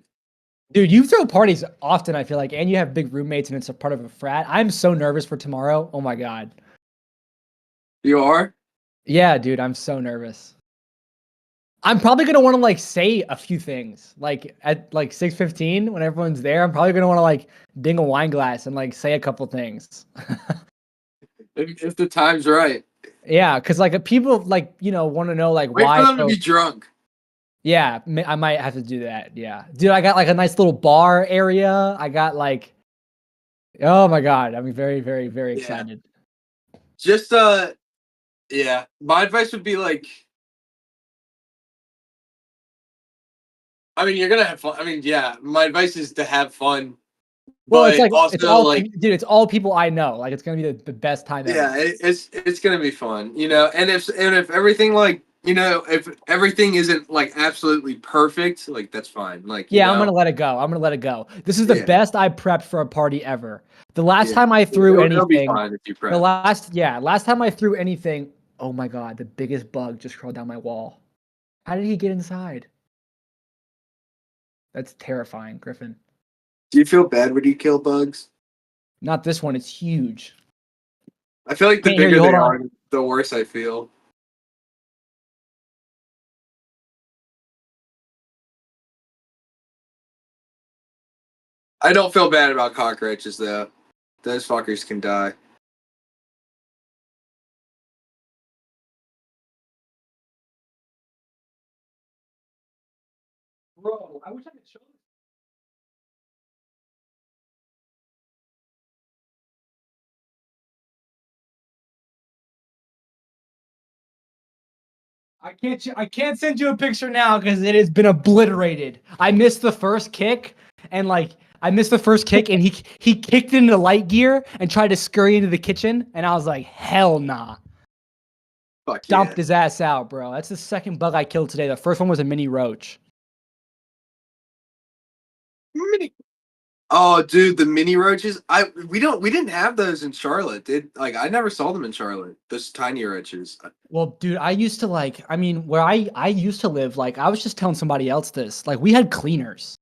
Dude, you throw parties often, I feel like, and you have big roommates and it's a part of a frat. I'm so nervous for tomorrow. Oh my God. You are? Yeah, dude, I'm so nervous. I'm probably going to want to like say a few things like at like 6:15 when everyone's there. I'm probably going to want to like ding a wine glass and like say a couple things. if the time's right. Yeah, because like people like, want to know like wait why. Wait for them to be drunk. Yeah, I might have to do that. Yeah. Dude, I got like a nice little bar area. I got like Oh my god, I'm very, very, very Yeah. excited. Just yeah. My advice would be like, I mean, you're gonna have fun. I mean, yeah. My advice is to have fun, Well, it's but like it's also all like, dude, it's all people I know. Like it's gonna be the best time ever. yeah, it's gonna be fun, you know. And if everything like, you know, if everything isn't like absolutely perfect, like that's fine. Like, you Yeah, I'm know, gonna let it go. I'm gonna let it go. This is the yeah, best I prepped for a party ever. The last yeah. time I threw It'll be anything, fine if you the prep. last time I threw anything, oh my god, the biggest bug just crawled down my wall. How did he get inside? That's terrifying, Griffin. Do you feel bad when you kill bugs? Not this one, it's huge. I feel like the Can't hear bigger you, they hold are, on. the worse I feel. I don't feel bad about cockroaches though. Those fuckers can die. Bro, I wish I could show this. I can't send you a picture now because it has been obliterated. I missed the first kick and like I missed the first kick and he kicked into light gear and tried to scurry into the kitchen and I was like, hell nah. Fuck Dumped yeah. his ass out, bro. That's the second bug I killed today. The first one was a mini roach. Mini. Oh, dude, the mini roaches. We didn't have those in Charlotte. I never saw them in Charlotte. Those tiny roaches. Well, dude, I used to like, I mean, where I used to live, like I was just telling somebody else this. Like we had cleaners.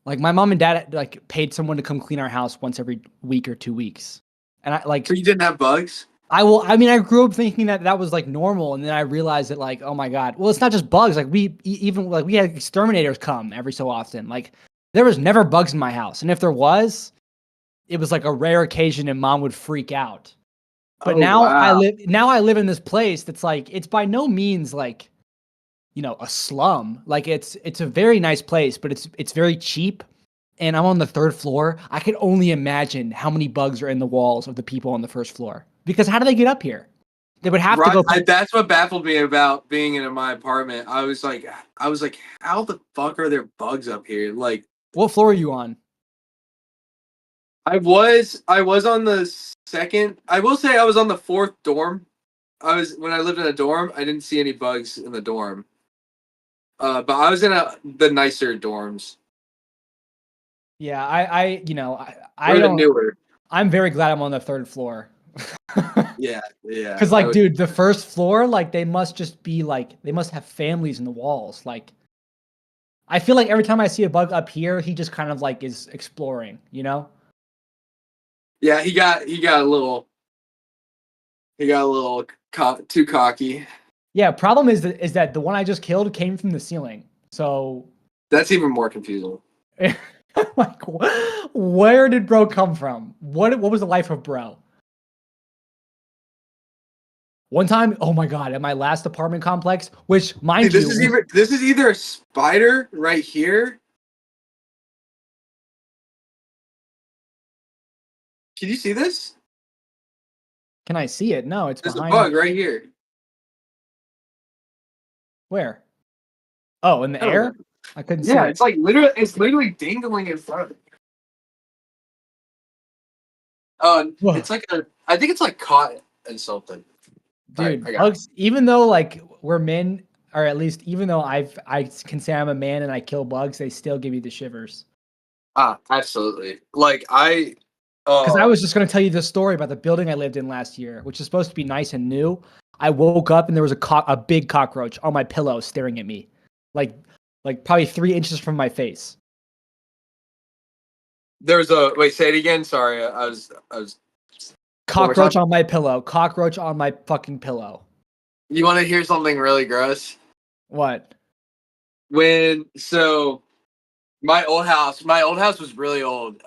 Like my mom and dad like paid someone to come clean our house once every week or 2 weeks. And I like So you didn't have bugs? I mean I grew up thinking that that was like normal and then I realized that like oh my god. Well, it's not just bugs. Like even like we had exterminators come every so often. Like there was never bugs in my house. And if there was, it was like a rare occasion and mom would freak out. But Oh wow. now I live in this place that's like it's by no means like you know a slum. Like it's a very nice place, but it's very cheap. And I'm on the 3rd floor. I can only imagine how many bugs are in the walls of the people on the 1st floor. Because how do they get up here? They would have to Right. go. That's what baffled me about being in my apartment. I was like, how the fuck are there bugs up here? Like, What floor are you on? I was on the 2nd. I will say I was on the 4th dorm. When I lived in a dorm, I didn't see any bugs in the dorm. But I was in the nicer dorms. Yeah, I you know, I Or the don't. newer. I'm very glad I'm on the 3rd floor. Yeah, yeah. Because like, dude, the 1st floor, like they must just be like they must have families in the walls. Like, I feel like every time I see a bug up here, he just kind of like is exploring, you know? Yeah, he got a little too cocky. Yeah, problem is that the one I just killed came from the ceiling. So That's even more confusing. like where did bro come from? What was the life of bro? One time, oh my god, at my last apartment complex, which mind Hey, you, this is either a spider right here. Can you see this? can I see it? No, it's There's a behind. bug right here. Where? Oh, in the I don't air? know. I couldn't see Yeah, it. it's literally dangling in front of it. Whoa. It's like I think it's like caught in something. Dude, I got it. bugs, even though like we're men, or at least even though I can say I'm a man and I kill bugs, they still give you the shivers. Absolutely. Like Because I was just gonna tell you the story about the building I lived in last year, which is supposed to be nice and new. I woke up and there was a big cockroach on my pillow staring at me, like probably 3 inches from my face. there's a wait, say it again. Sorry, I was Cockroach on my pillow. Cockroach on my fucking pillow. You want to hear something really gross? What? So my old house was really old.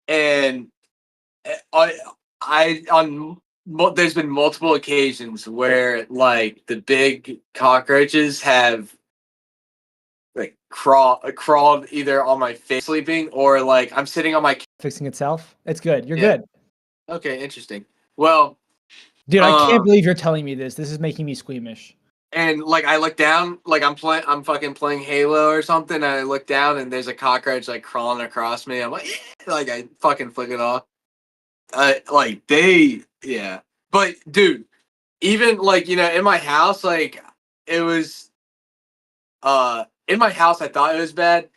And there's been multiple occasions where like the big cockroaches have like crawled either on my face sleeping or like I'm sitting on my. Fixing itself. It's good. You're Yeah. good. Okay, interesting. Well, Dude, I can't Um, believe you're telling me this. This is making me squeamish. and like I look down, like I'm fucking playing Halo or something, and I look down and there's a cockroach like crawling across me. I'm like, yeah! Like I fucking flick it off. Like yeah. But dude, even like in my house, like it was, in my house I thought it was bad.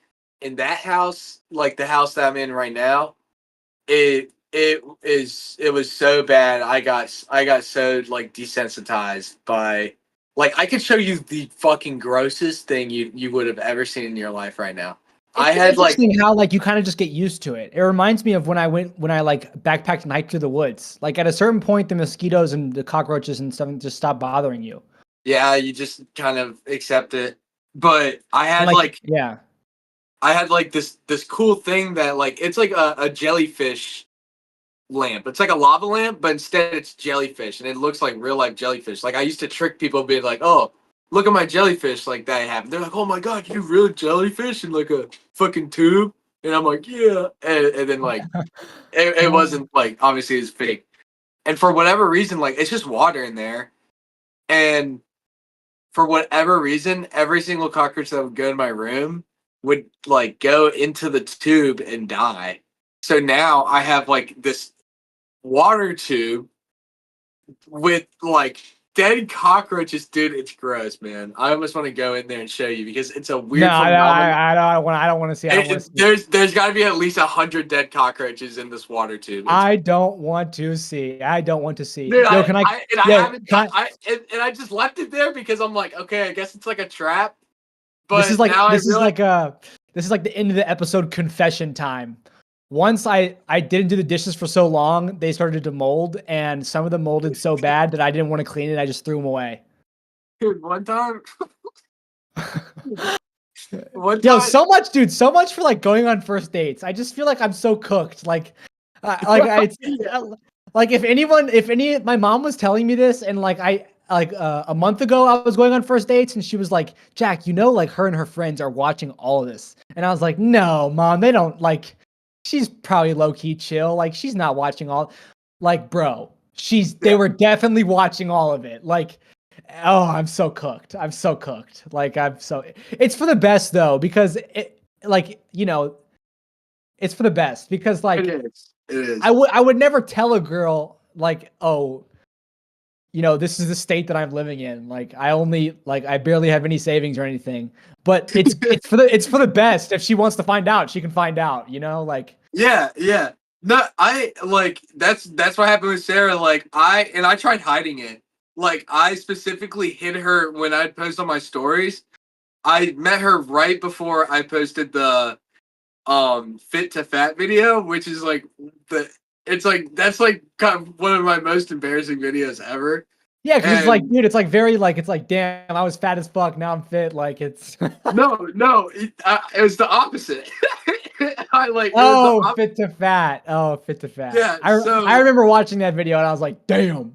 In that house, like the house that I'm in right now, it was so bad. I got so like desensitized by, like, I could show you the fucking grossest thing you would have ever seen in your life right now. I It's had like interesting how like you kind of just get used to it. It reminds me of when I like backpacked and hiked through the woods. Like at a certain point, the mosquitoes and the cockroaches and stuff just stop bothering you. yeah, you just kind of accept it. But I had And, like yeah, I had like this cool thing that like it's like a jellyfish lamp. It's like a lava lamp, but instead it's jellyfish, and it looks like real life jellyfish. Like I used to trick people being like, "Oh, look at my jellyfish!" Like that happened. They're like, "Oh my god, you real jellyfish in like a fucking tube?" And I'm like, "Yeah." And then like it wasn't like obviously it's fake. And for whatever reason, like it's just water in there, and for whatever reason, every single cockroach that would go in my room would like go into the tube and die. So now I have like this water tube with like dead cockroaches. Dude, it's gross, man. I almost want to go in there and show you because it's a weird no, phenomenon. I don't want to see. I don't want to see. There's got to be at least 100 dead cockroaches in this water tube. I don't want to see. I don't want to see. Dude, Yo, can I? I just left it there because I'm like, okay, I guess it's like a trap. But This is like now this is like the end of the episode confession time. Once I didn't do the dishes for so long, they started to mold, and some of them molded so bad that I didn't want to clean it. I just threw them away. Dude, one time. Yo, so much, dude. So much for like going on first dates. I just feel like I'm so cooked. Like if my mom was telling me this, and like a month ago I was going on first dates, and she was like, "Jack, like her and her friends are watching all of this," and I was like, "No, mom, they don't like." She's probably low key chill. Like she's not watching all. Like, bro, they were definitely watching all of it. Like. Oh, I'm so cooked. I'm so cooked. Like it's for the best though, because it's for the best because like it is. I would never tell a girl like, oh, this is the state that I'm living in. Like I barely have any savings or anything. But it's for the best. If she wants to find out, she can find out, like Yeah. No, I like that's what happened with Sarah. Like I tried hiding it. Like I specifically hid her when I'd post on my stories. I met her right before I posted the fit to fat video, which is like that's like kind of one of my most embarrassing videos ever. Yeah, because it's like, dude, it's like very like it's like, damn, I was fat as fuck, now I'm fit. Like it's no, it was the opposite. Fit to fat. Oh, fit to fat. Yeah, I remember watching that video and I was like, damn.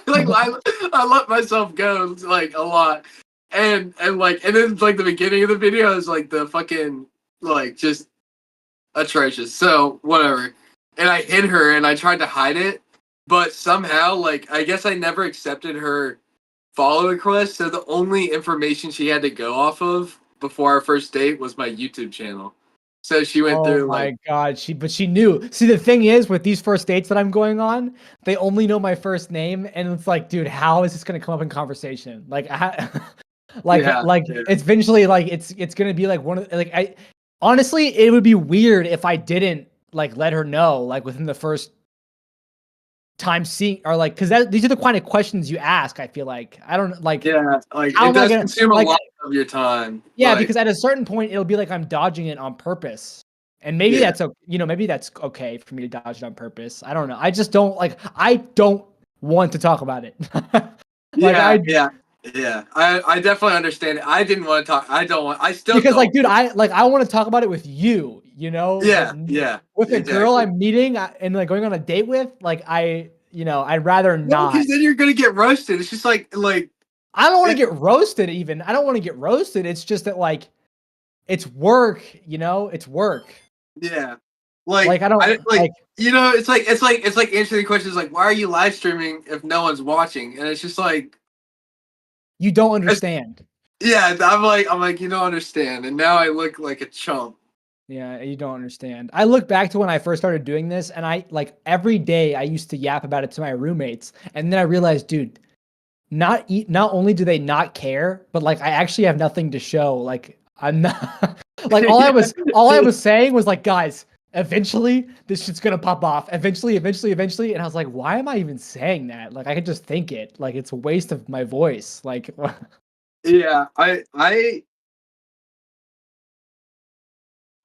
Like I let myself go like a lot, and then like the beginning of the video is like the fucking like just atrocious. So whatever, and I hid her and I tried to hide it, but somehow like I guess I never accepted her follow request. So the only information she had to go off of before our first date was my YouTube channel. So she went through. Oh my god, she knew. See, the thing is, with these first dates that I'm going on, they only know my first name, and it's like, dude, how is this gonna come up in conversation? Like, it's eventually like it's gonna be like one of like I honestly, it would be weird if I didn't like let her know like within the first time seeing or like because these are the kind of questions you ask. I feel like I don't like it does consume a lot of your time. Yeah, because at a certain point it'll be like I'm dodging it on purpose. And maybe that's maybe that's okay for me to dodge it on purpose. I don't know. I just don't I don't want to talk about it. I definitely understand it. I didn't want to talk. I still because don't. dude, I want to talk about it with you, Yeah. With a girl I'm meeting and like going on a date with, like I'd rather not. Because then you're gonna get roasted. It's just like I don't want to get roasted even. I don't want to get roasted. It's just that like it's work, you know? It's work. Yeah. Like I don't like you know, it's like answering questions like, why are you live streaming if no one's watching? And it's just like, you don't understand. yeah, I'm like, you don't understand. And now I look like a chump. Yeah, you don't understand. I look back to when I first started doing this, and I like every day I used to yap about it to my roommates, and then I realized, dude, not only do they not care, but like I actually have nothing to show. Like I'm not like all I was saying was like, guys, eventually this shit's gonna pop off. Eventually, and I was like, why am I even saying that? Like I could just think it. Like it's a waste of my voice. Like Yeah, I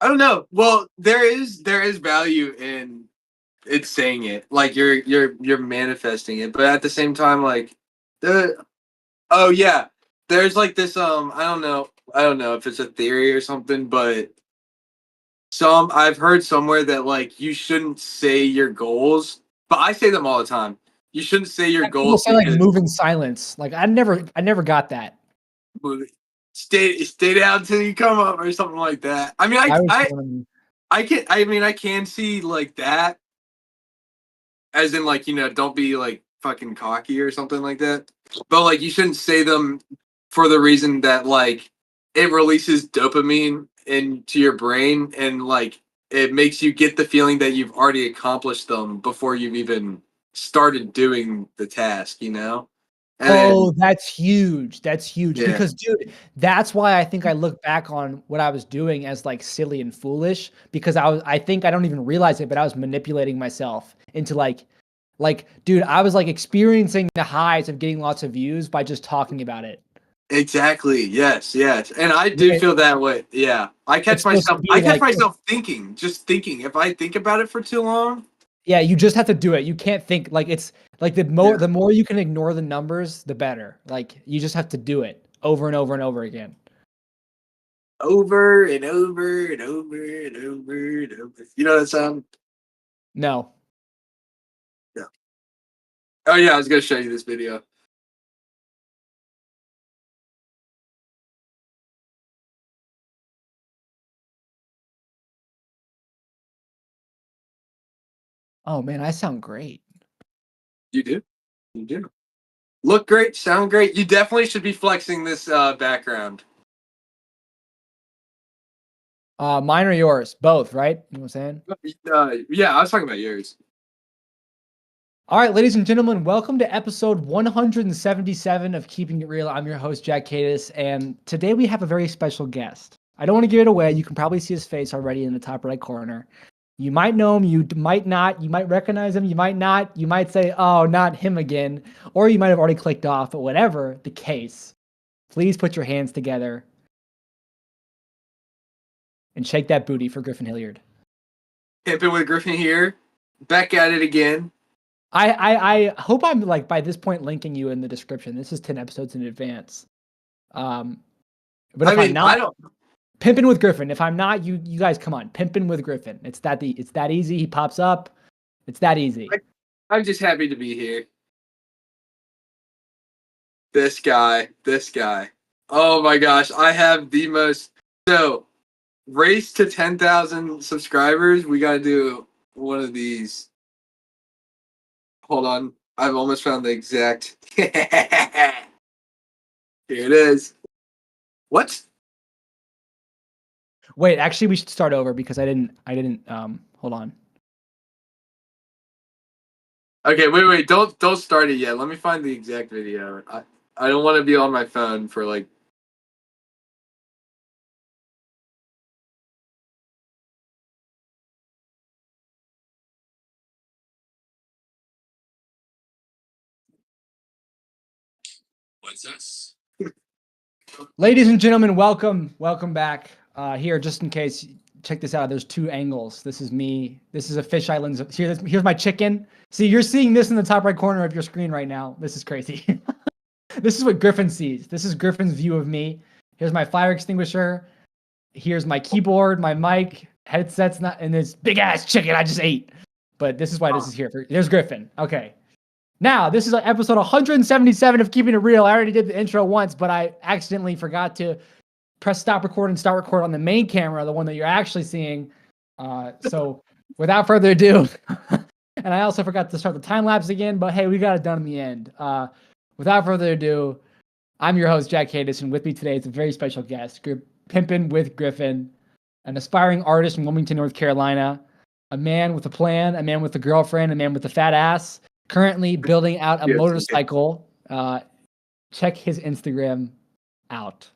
don't know. Well, there is value in it saying it. Like you're manifesting it, but at the same time, like oh yeah, there's like this I don't know if it's a theory or something, but I've heard somewhere that like you shouldn't say your goals, but I say them all the time. You shouldn't say your people goals. say like move in silence. Like I never got that. Stay down until you come up or something like that. I mean, I can see like that, as in like, you know, don't be like fucking cocky or something like that. But like you shouldn't say them for the reason that like it releases dopamine into your brain and like it makes you get the feeling that you've already accomplished them before you've even started doing the task, you know? Oh, that's huge. That's huge. Yeah. Because dude, that's why I think I look back on what I was doing as like silly and foolish because I think I don't even realize it, but I was manipulating myself into like dude, I was like experiencing the highs of getting lots of views by just talking about it. Exactly. Yes. And I do feel that way. Yeah. I catch myself thinking, just thinking. If I think about it for too long. Yeah, you just have to do it. You can't think like it's like the more you can ignore the numbers, the better. Like you just have to do it over and over and over again. Over and over and over and over and over. You know that sound? No. Yeah. Oh yeah, I was gonna show you this video. Oh man, I sound great. You do? You do. Look great, sound great. You definitely should be flexing this background. Mine or yours? Both, right? You know what I'm saying? Yeah, I was talking about yours. All right, ladies and gentlemen, welcome to episode 177 of Keeping It Real. I'm your host, Jack Cadis, and today we have a very special guest. I don't want to give it away. You can probably see his face already in the top right corner. You might know him, you might not, you might recognize him, you might not, you might say, oh, not him again, or you might have already clicked off, but whatever the case, please put your hands together and shake that booty for Griffin Hilliard. Pimping with Griffin here, back at it again. I hope I'm like by this point linking you in the description. This is 10 episodes in advance. But if I'm not, Pimping with Griffin. If I'm not, you guys come on, Pimping with Griffin. It's that easy. He pops up. It's that easy. I'm just happy to be here. This guy. Oh my gosh, I have the most. So, race to 10,000 subscribers. We got to do one of these. Hold on. I've almost found the exact. Here it is. What? Wait, actually, we should start over because I didn't. Hold on. Okay, wait. Don't start it yet. Let me find the exact video. I don't want to be on my phone for like. What's this? Ladies and gentlemen, welcome back. Here, just in case, check this out. There's two angles. This is me. This is a fisheye lens. Here's my chicken. See, you're seeing this in the top right corner of your screen right now. This is crazy. This is what Griffin sees. This is Griffin's view of me. Here's my fire extinguisher. Here's my keyboard, my mic, headset's not, and this big ass chicken I just ate. But this is why this is here. There's Griffin. Okay. Now, this is episode 177 of Keeping It Real. I already did the intro once, but I accidentally forgot to press stop record and start record on the main camera, the one that you're actually seeing. So without further ado, and I also forgot to start the time lapse again, but hey, we got it done in the end. Without further ado, I'm your host, Jack Hadis, and with me today is a very special guest, Pimpin' with Griffin, an aspiring artist from Wilmington, North Carolina, a man with a plan, a man with a girlfriend, a man with a fat ass, currently building out a motorcycle. Check his Instagram out.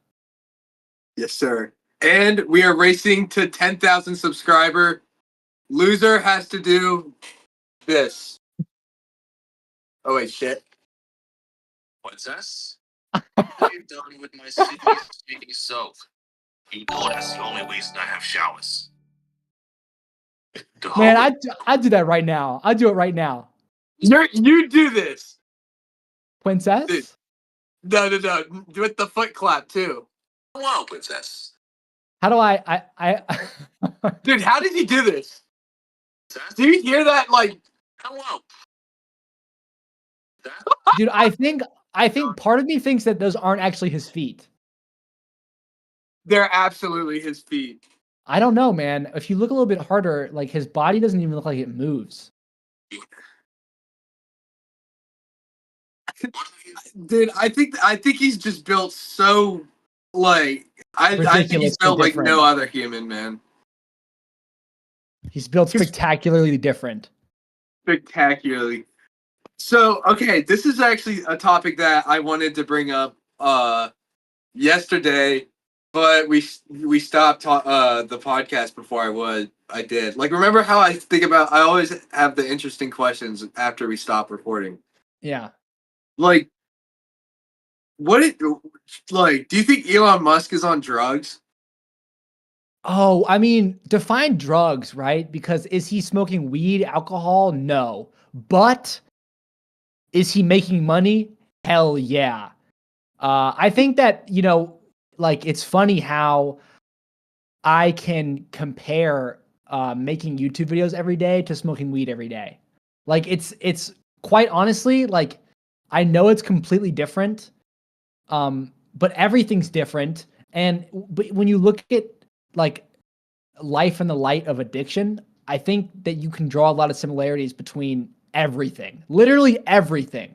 Yes, sir. And we are racing to 10,000 subscriber. Loser has to do this. Oh, wait, shit. What's this? I'm done with my city soap. You know that's the only reason I have showers. Man, I'd do that right now. I'd do it right now. You do this. Princess? Dude. No. With the foot clap, too. Hello, princess. How do I Dude, how did he do this? Do you hear that? Like, hello. Dude, I think part of me thinks that those aren't actually his feet. They're absolutely his feet. I don't know, man. If you look a little bit harder, like his body doesn't even look like it moves. Dude, I think he's just built so like I think he's built like no other human, man. He's built spectacularly different. Spectacularly. So, okay, this is actually a topic that I wanted to bring up yesterday, but we stopped the podcast before I did. Like, remember how I always have the interesting questions after we stop recording. Yeah. Like, do you think Elon Musk is on drugs? Oh, I mean, define drugs, right? Because is he smoking weed, alcohol? No. But is he making money? Hell yeah. I think that, like, it's funny how I can compare making YouTube videos every day to smoking weed every day. Like, it's quite honestly, like, I know it's completely different, but everything's different. But when you look at like life in the light of addiction, I think that you can draw a lot of similarities between everything, literally everything.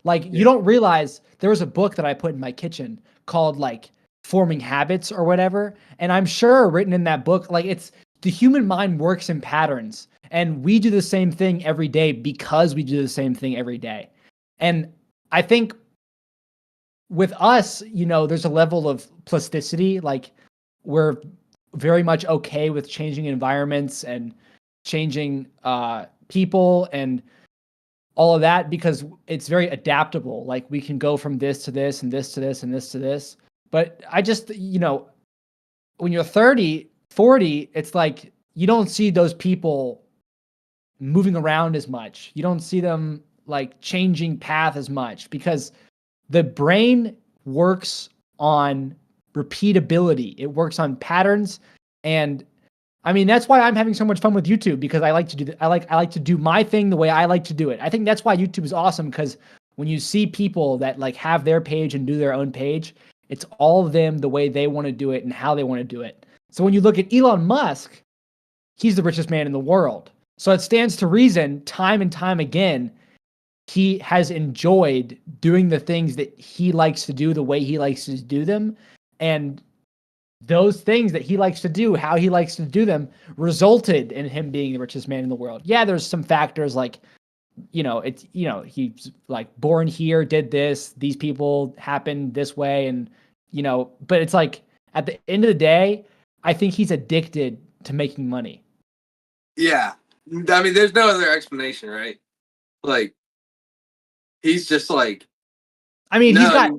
Like, you don't realize there was a book that I put in my kitchen called like Forming Habits or whatever. And I'm sure written in that book, like, it's the human mind works in patterns, and we do the same thing every day because we do the same thing every day. And I think with us, there's a level of plasticity. Like, we're very much okay with changing environments and changing people and all of that because it's very adaptable. Like, we can go from this to this and this to this and this to this. But I just, when you're 30, 40, it's like you don't see those people moving around as much. You don't see them like changing path as much because the brain works on repeatability. It works on patterns. And I mean, that's why I'm having so much fun with YouTube, because I like to do I like to do my thing the way I like to do it. I think that's why YouTube is awesome, because when you see people that like have their page and do their own page, it's all of them the way they want to do it and how they want to do it. So when you look at Elon Musk, he's the richest man in the world. So it stands to reason, time and time again, he has enjoyed doing the things that he likes to do the way he likes to do them. And those things that he likes to do, how he likes to do them, resulted in him being the richest man in the world. Yeah, there's some factors like, he's like born here, did this, these people happened this way. And, but it's like at the end of the day, I think he's addicted to making money. Yeah. I mean, there's no other explanation, right? Like, he's just like, I mean, he's got,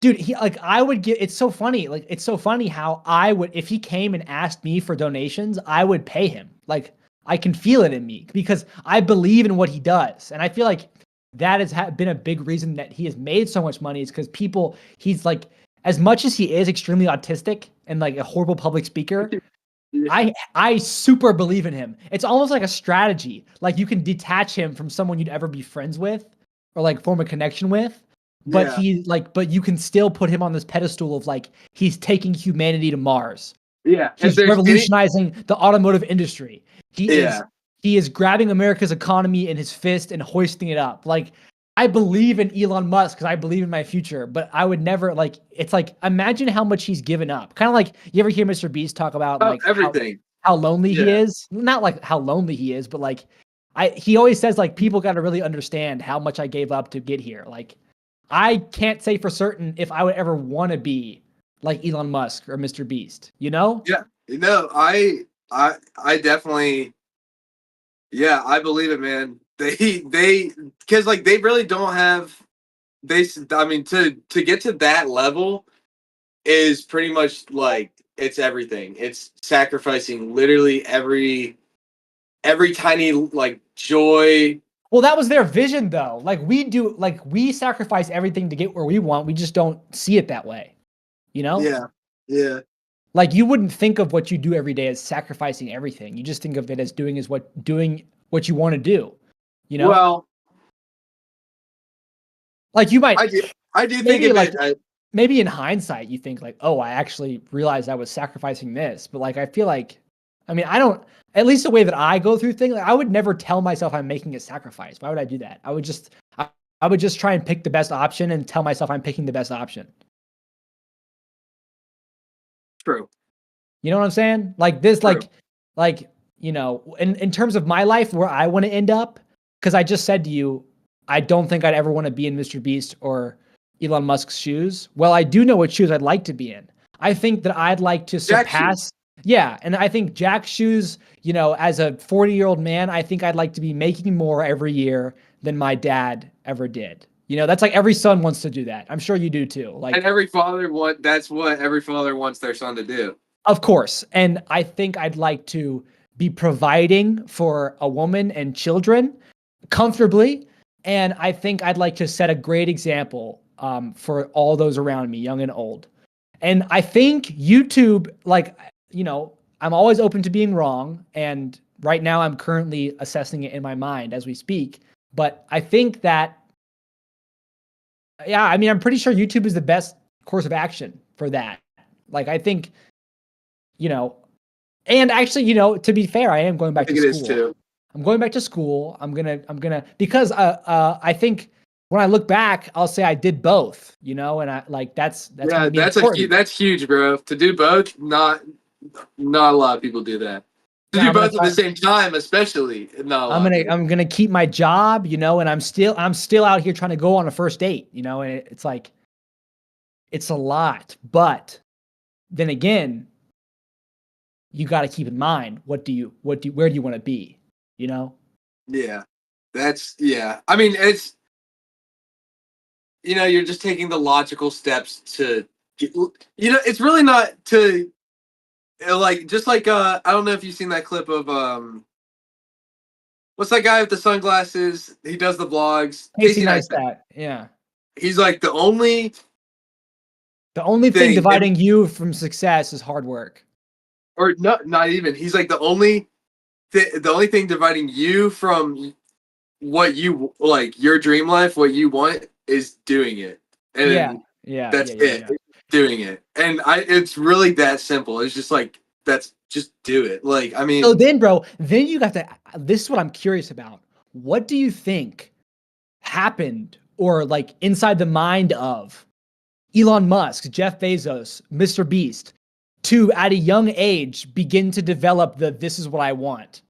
dude, I would get, it's so funny. Like, it's so funny how I would, if he came and asked me for donations, I would pay him. Like, I can feel it in me because I believe in what he does. And I feel like that has been a big reason that he has made so much money, is because he's like, as much as he is extremely autistic and like a horrible public speaker, I super believe in him. It's almost like a strategy. Like, you can detach him from someone you'd ever be friends with or like form a connection with. But but you can still put him on this pedestal of like he's taking humanity to Mars. Yeah. He's revolutionizing the automotive industry. He is grabbing America's economy in his fist and hoisting it up. Like, I believe in Elon Musk because I believe in my future, but I would never like. It's like imagine how much he's given up. Kind of like you ever hear Mr. Beast talk about like everything, how lonely he is. Not like how lonely he is, but like he always says like people got to really understand how much I gave up to get here. Like, I can't say for certain if I would ever want to be like Elon Musk or Mr. Beast, you know? Yeah. No, I definitely, I believe it, man. Because like they really don't have, I mean, to get to that level is pretty much like, it's everything. It's sacrificing literally every tiny like joy. Well, that was their vision, though. Like we sacrifice everything to get where we want. We just don't see it that way, you know? Yeah. Like you wouldn't think of what you do every day as sacrificing everything. You just think of it as doing what you want to do, you know? Well, like you might. I do think of like, it. Maybe in hindsight, you think like, oh, I actually realized I was sacrificing this. But like, I feel like, I mean, I don't. At least the way that I go through things, like, I would never tell myself I'm making a sacrifice. Why would I do that? I would just try and pick the best option and tell myself I'm picking the best option. True. You know what I'm saying? Like this, True. like, you know, in terms of my life where I want to end up, because I just said to you, I don't think I'd ever want to be in Mr. Beast or Elon Musk's shoes. Well, I do know what shoes I'd like to be in. I think that I'd like to surpass. Yeah, and I think Jack's shoes, you know, as a 40-year-old man, I think I'd like to be making more every year than my dad ever did. You know, that's like every son wants to do that. I'm sure you do too. Like, and that's what every father wants their son to do. Of course. And I think I'd like to be providing for a woman and children comfortably. And I think I'd like to set a great example for all those around me, young and old. And I think YouTube, like, you know, I'm always open to being wrong. And right now I'm currently assessing it in my mind as we speak. But I think that, I mean, I'm pretty sure YouTube is the best course of action for that. Like, I think, you know, and actually, you know, to be fair, I am going back to school. It is too. I'm going back to school. I'm gonna, because I think when I look back, I'll say I did both, you know, and I like, that's that's huge, bro. To do both, not a lot of people do that. To do both at the same time, especially, not a lot. I'm gonna keep my job, you know, and I'm still out here trying to go on a first date, you know, and it's like, it's a lot. But then again, you got to keep in mind, where do you want to be, you know? Yeah, I mean, it's, you know, you're just taking the logical steps to, you know, it's really not to, like, just like, I don't know if you've seen that clip of, what's that guy with the sunglasses? He does the vlogs. Casey Neistat. Yeah. He's like, the only thing dividing you from success is hard work. Or not even. He's like, the only thing dividing you from what you like, your dream life, what you want, is doing it. And that's it. Doing it. And it's really that simple. It's just like, just do it. Like, I mean. So then, bro, you got to, this is what I'm curious about. What do you think happened, or like inside the mind of Elon Musk, Jeff Bezos, Mr. Beast, to at a young age begin to develop this is what I want?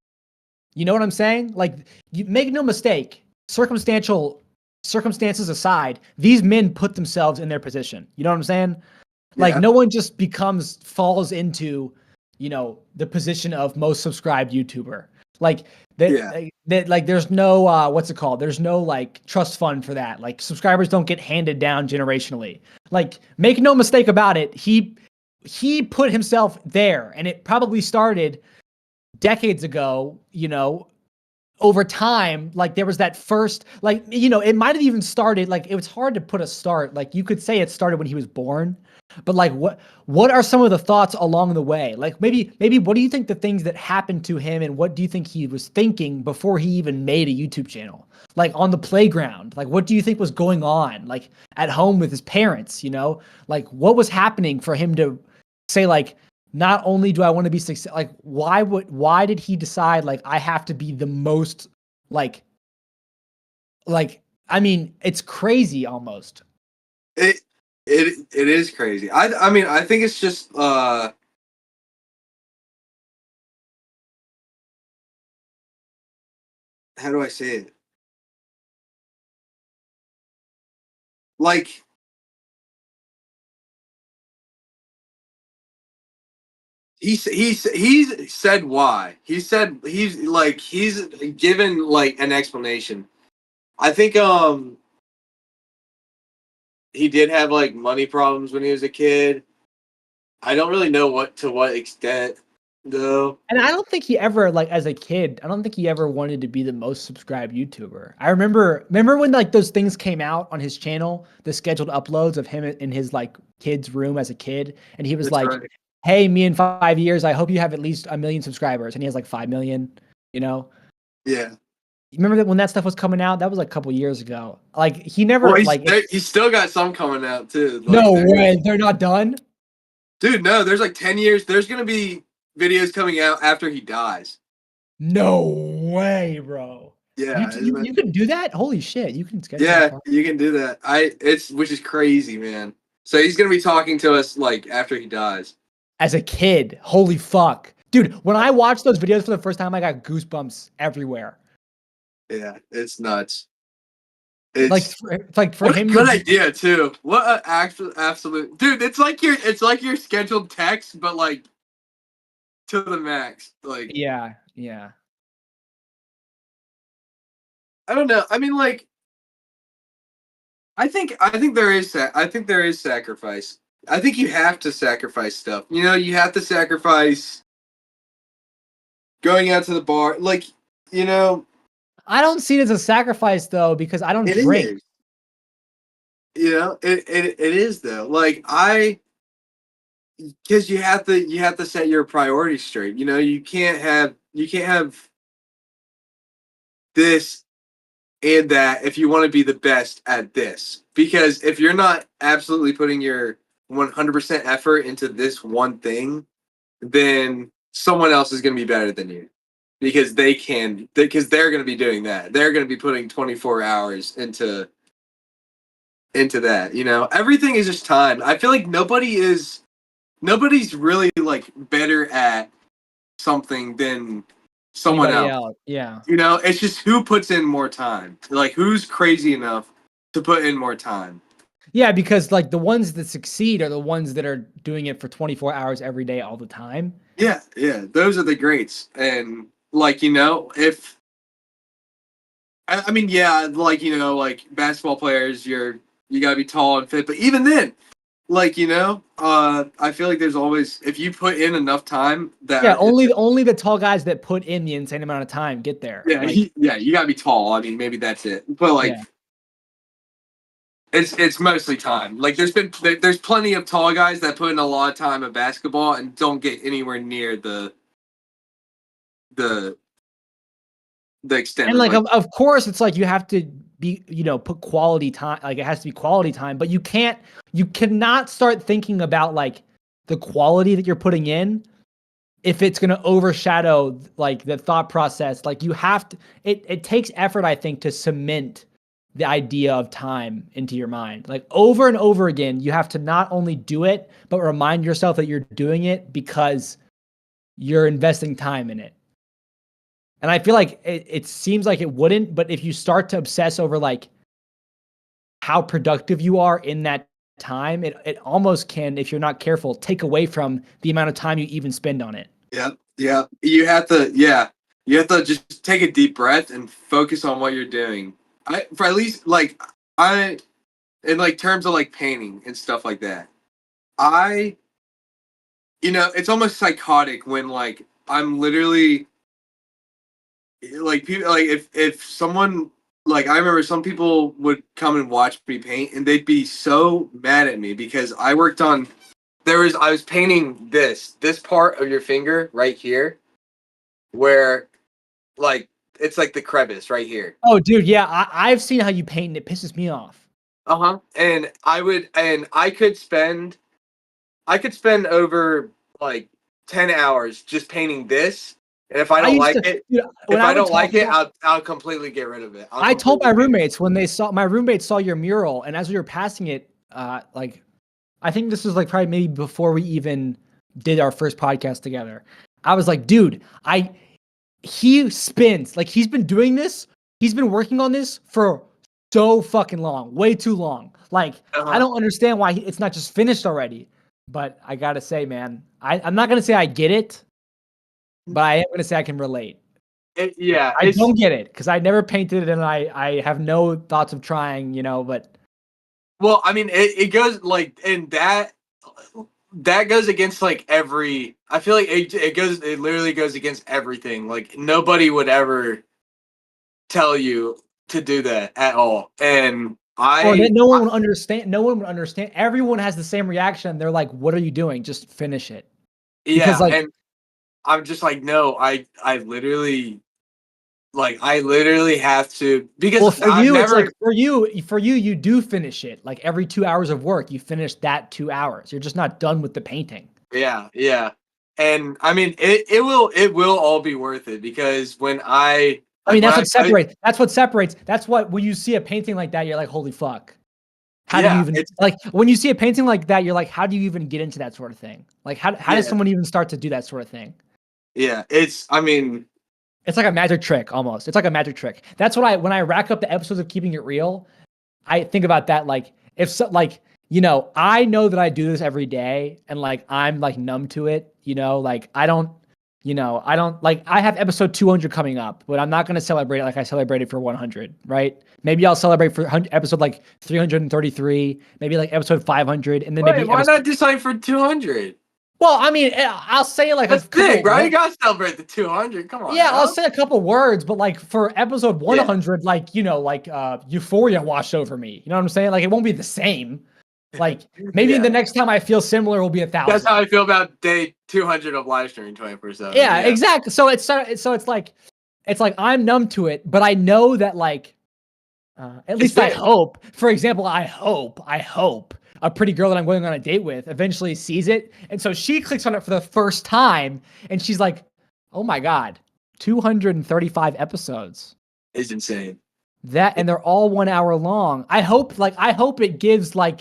You know what I'm saying? Like, you make no mistake, circumstances aside, these men put themselves in their position. You know what I'm saying? Like, no one just falls into, you know, the position of most subscribed YouTuber. Like, like there's no, what's it called? There's no like trust fund for that. Like, subscribers don't get handed down generationally. Like, make no mistake about it. He put himself there, and it probably started decades ago, you know, over time, like there was that first, like, you know, it might have even started, like it was hard to put a start. Like you could say it started when he was born, but like what are some of the thoughts along the way? Like maybe what do you think the things that happened to him and what do you think he was thinking before he even made a YouTube channel? Like on the playground, like what do you think was going on? Like at home with his parents, you know? Like what was happening for him to say like, not only do I want to be successful, like why did he decide like I have to be the most like I mean, it's crazy almost. It is crazy. I mean, I think it's just how do I say it? Like he's said why. He said he's given like an explanation. I think he did have like money problems when he was a kid. I don't really know to what extent though. And I don't think he ever, like as a kid, I don't think he ever wanted to be the most subscribed YouTuber. I remember when like those things came out on his channel, the scheduled uploads of him in his like kid's room as a kid, and he was That's like, right. "Hey, me in 5 years, I hope you have at least 1 million subscribers," and he has like 5 million. You know? Yeah. You remember that when that stuff was coming out? That was like a couple years ago. Like he never Well, like. he's still got some coming out too. Like, No way, they're not done. Dude, no, there's like 10 years. There's gonna be videos coming out after he dies. No way, bro. Yeah, You can do that? Holy shit, you can schedule yeah, that. you can do that. Which is crazy, man. So he's gonna be talking to us like after he dies. As a kid, holy fuck. Dude, when I watched those videos for the first time, I got goosebumps everywhere. Yeah, it's nuts. It's like for what him. a good idea too. What an absolute dude. It's like your scheduled text, but like to the max. Like yeah. I don't know. I mean, like I think there is sacrifice. I think you have to sacrifice stuff. You know, you have to sacrifice going out to the bar. Like, you know, I don't see it as a sacrifice though, because I don't drink. Is. You know, it is though. Like because you have to set your priorities straight. You know, you can't have this and that if you want to be the best at this. Because if you're not absolutely putting your 100% effort into this one thing, then someone else is going to be better than you. Because they're going to be doing that. They're going to be putting 24 hours into that, you know. Everything is just time. I feel like nobody's really like better at something than someone else. Yeah. You know, it's just who puts in more time. Like who's crazy enough to put in more time. Yeah, because like the ones that succeed are the ones that are doing it for 24 hours every day all the time. Yeah, those are the greats. And like, you know, if I mean, yeah, like, you know, like basketball players, you gotta be tall and fit, but even then, like, you know, I feel like there's always, if you put in enough time that only the tall guys that put in the insane amount of time get there. Yeah, like, you gotta be tall. I mean, maybe that's it. But like, it's mostly time. Like, there's plenty of tall guys that put in a lot of time at basketball and don't get anywhere near the extent. And like, of course, it's like you have to be, you know, put quality time. Like it has to be quality time, but you cannot start thinking about like the quality that you're putting in if it's going to overshadow like the thought process. Like you have to, it takes effort, I think, to cement the idea of time into your mind. Like over and over again, you have to not only do it, but remind yourself that you're doing it because you're investing time in it. And I feel like it seems like it wouldn't, but if you start to obsess over like how productive you are in that time, it almost can, if you're not careful, take away from the amount of time you even spend on it. Yeah. You have to just take a deep breath and focus on what you're doing. In like terms of like painting and stuff like that. You know, it's almost psychotic when like I'm literally like people like if someone like I remember some people would come and watch me paint and they'd be so mad at me because I worked on I was painting this part of your finger right here where like it's like the crevice right here. Oh, dude, yeah, I've seen how you paint and it pisses me off. And I could spend over like 10 hours just painting this. And if I don't like it, dude, if I don't like it, I'll completely get rid of it. I told my roommates when my roommates saw your mural, and as we were passing it, like, I think this was like probably maybe before we even did our first podcast together. I was like, dude, he spins like he's been doing this. He's been working on this for so fucking long, way too long. Like, I don't understand why it's not just finished already. But I gotta say, man, I'm not gonna say I get it, but I am gonna say I can relate. I don't get it because I never painted it and I have no thoughts of trying, but. Well, I mean, it goes like, and that goes against like I feel like it literally goes against everything. Like nobody would ever tell you to do that at all. And no one would understand. No one would understand. Everyone has the same reaction. They're like, "What are you doing? Just finish it." Yeah, because, like, and I'm just like, no, I literally have to because it's like for you, you do finish it. Like every 2 hours of work, you finish that 2 hours. You're just not done with the painting. Yeah, yeah, and I mean, it will all be worth it because when I mean, that's what separates. That's what separates. That's what when you see a painting like that, you're like, holy fuck. How do you even like when you see a painting like that, you're like, how do you even get into that sort of thing? Like, how does someone even start to do that sort of thing? Yeah, it's like a magic trick almost. It's like a magic trick. That's what when I rack up the episodes of Keeping It Real, I think about that. Like, I know that I do this every day and like, I'm like numb to it, like I don't like I have episode 200 coming up, but I'm not going to celebrate it like I celebrated for 100, right? Maybe I'll celebrate for episode like 333, maybe like episode 500. And then maybe why not decide for 200? Well, I mean, I'll say like that's big, right? You gotta celebrate the 200. Come on. Yeah, I'll say a couple words, but like for episode 100, like Euphoria washed over me. You know what I'm saying? Like it won't be the same. Like maybe the next time I feel similar will be 1,000. That's how I feel about day 200 of live streaming 24/7. Yeah, exactly. So it's like I'm numb to it, but I know that like at least I hope. For example, I hope a pretty girl that I'm going on a date with eventually sees it. And so she clicks on it for the first time and she's like, oh my God, 235 episodes. It's insane. And they're all 1 hour long. I hope it gives what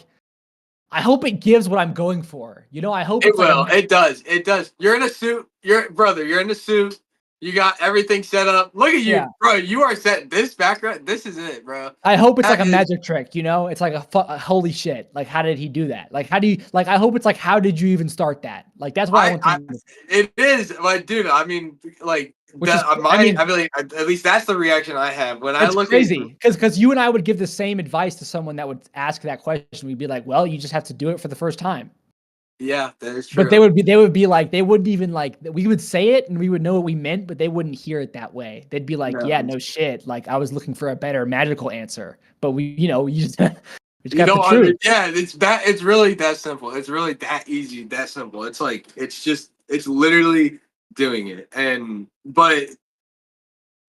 I'm going for. I hope it will. It does. You're in a suit. You're in a suit. You got everything set up. Look at you, bro. You are set. This background. This is it, bro. I hope it's like a magic trick. It's like a holy shit. Like, how did he do that? Like, how do you like? I hope it's like, how did you even start that? Like, that's what I want to do. It is, like, dude. I mean, like, at least that's the reaction I have when I look. It's crazy because you and I would give the same advice to someone that would ask that question. We'd be like, well, you just have to do it for the first time. Yeah, that is true. But they would be like, they wouldn't even like, we would say it and we would know what we meant, but they wouldn't hear it that way. They'd be like, no shit. Like I was looking for a better magical answer, but you just got the truth. Yeah, it's really that simple. It's really that easy, that simple. It's like, it's literally doing it. But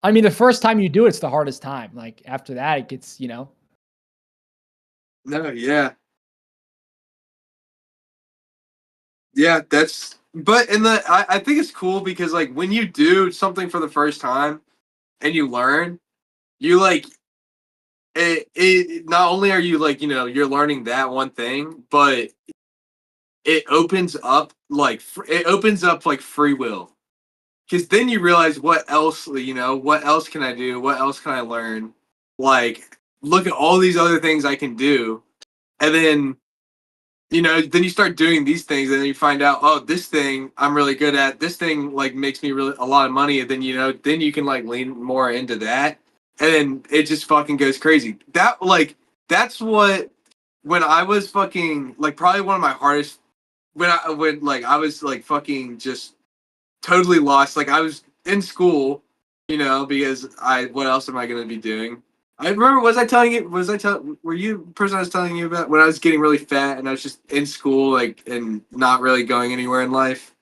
I mean, the first time you do it's the hardest time. Like after that, it gets, No, yeah. Yeah, I think it's cool because like when you do something for the first time and you learn, you like it not only are you like, you're learning that one thing, but it opens up like free will. Cuz then you realize what else can I do? What else can I learn? Like look at all these other things I can do. And then then you start doing these things and then you find out, oh, this thing I'm really good at. This thing like makes me really a lot of money. And then, then you can like lean more into that. And then it just fucking goes crazy. That's what, when I was fucking like probably one of my hardest, when I was like fucking just totally lost. Like I was in school You know, because what else am I going to be doing? I remember, were you the person I was telling you about when I was getting really fat and I was just in school, like, and not really going anywhere in life?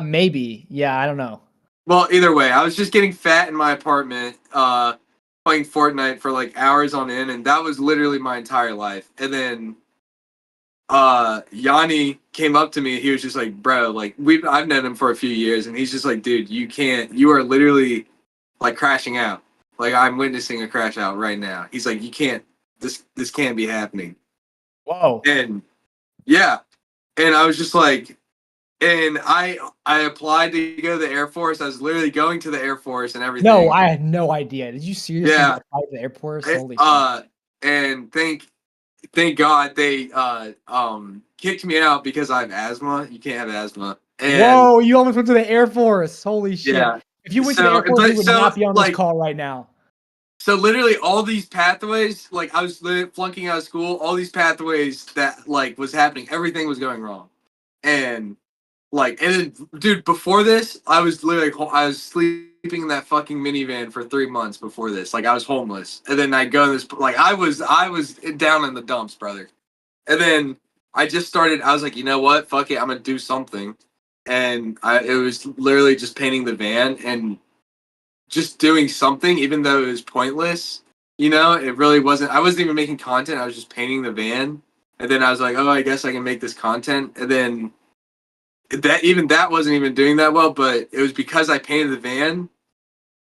Maybe. Yeah, I don't know. Well, either way, I was just getting fat in my apartment, playing Fortnite for like hours on end, and that was literally my entire life. And then Yanni came up to me. He was just like, bro, like I've known him for a few years, and he's just like, dude, you are literally like crashing out. Like I'm witnessing a crash out right now. He's like, you can't, this can't be happening. Whoa. And yeah, and I was just like, and I applied to go to the Air Force. I was literally going to the Air Force and everything. No, I had no idea. Did you seriously Yeah. apply to the Air Force? Holy shit. And thank God they kicked me out because I have asthma. You can't have asthma. And Whoa, you almost went to the Air Force. Holy shit. Yeah. If you went to the Air Force, you would not be on this call right now. So literally all these pathways, like I was flunking out of school, all these pathways that like was happening, everything was going wrong. And then, dude, before this, I was literally, I was sleeping in that fucking minivan for 3 months before this. Like I was homeless. And then I go to this, like I was down in the dumps, brother. And then I was like, you know what? Fuck it. I'm going to do something. And it was literally just painting the van and just doing something, even though it was pointless. You know, it really wasn't, I wasn't even making content. I was just painting the van. And then I was like, oh, I guess I can make this content. And then that wasn't even doing that well, but it was because I painted the van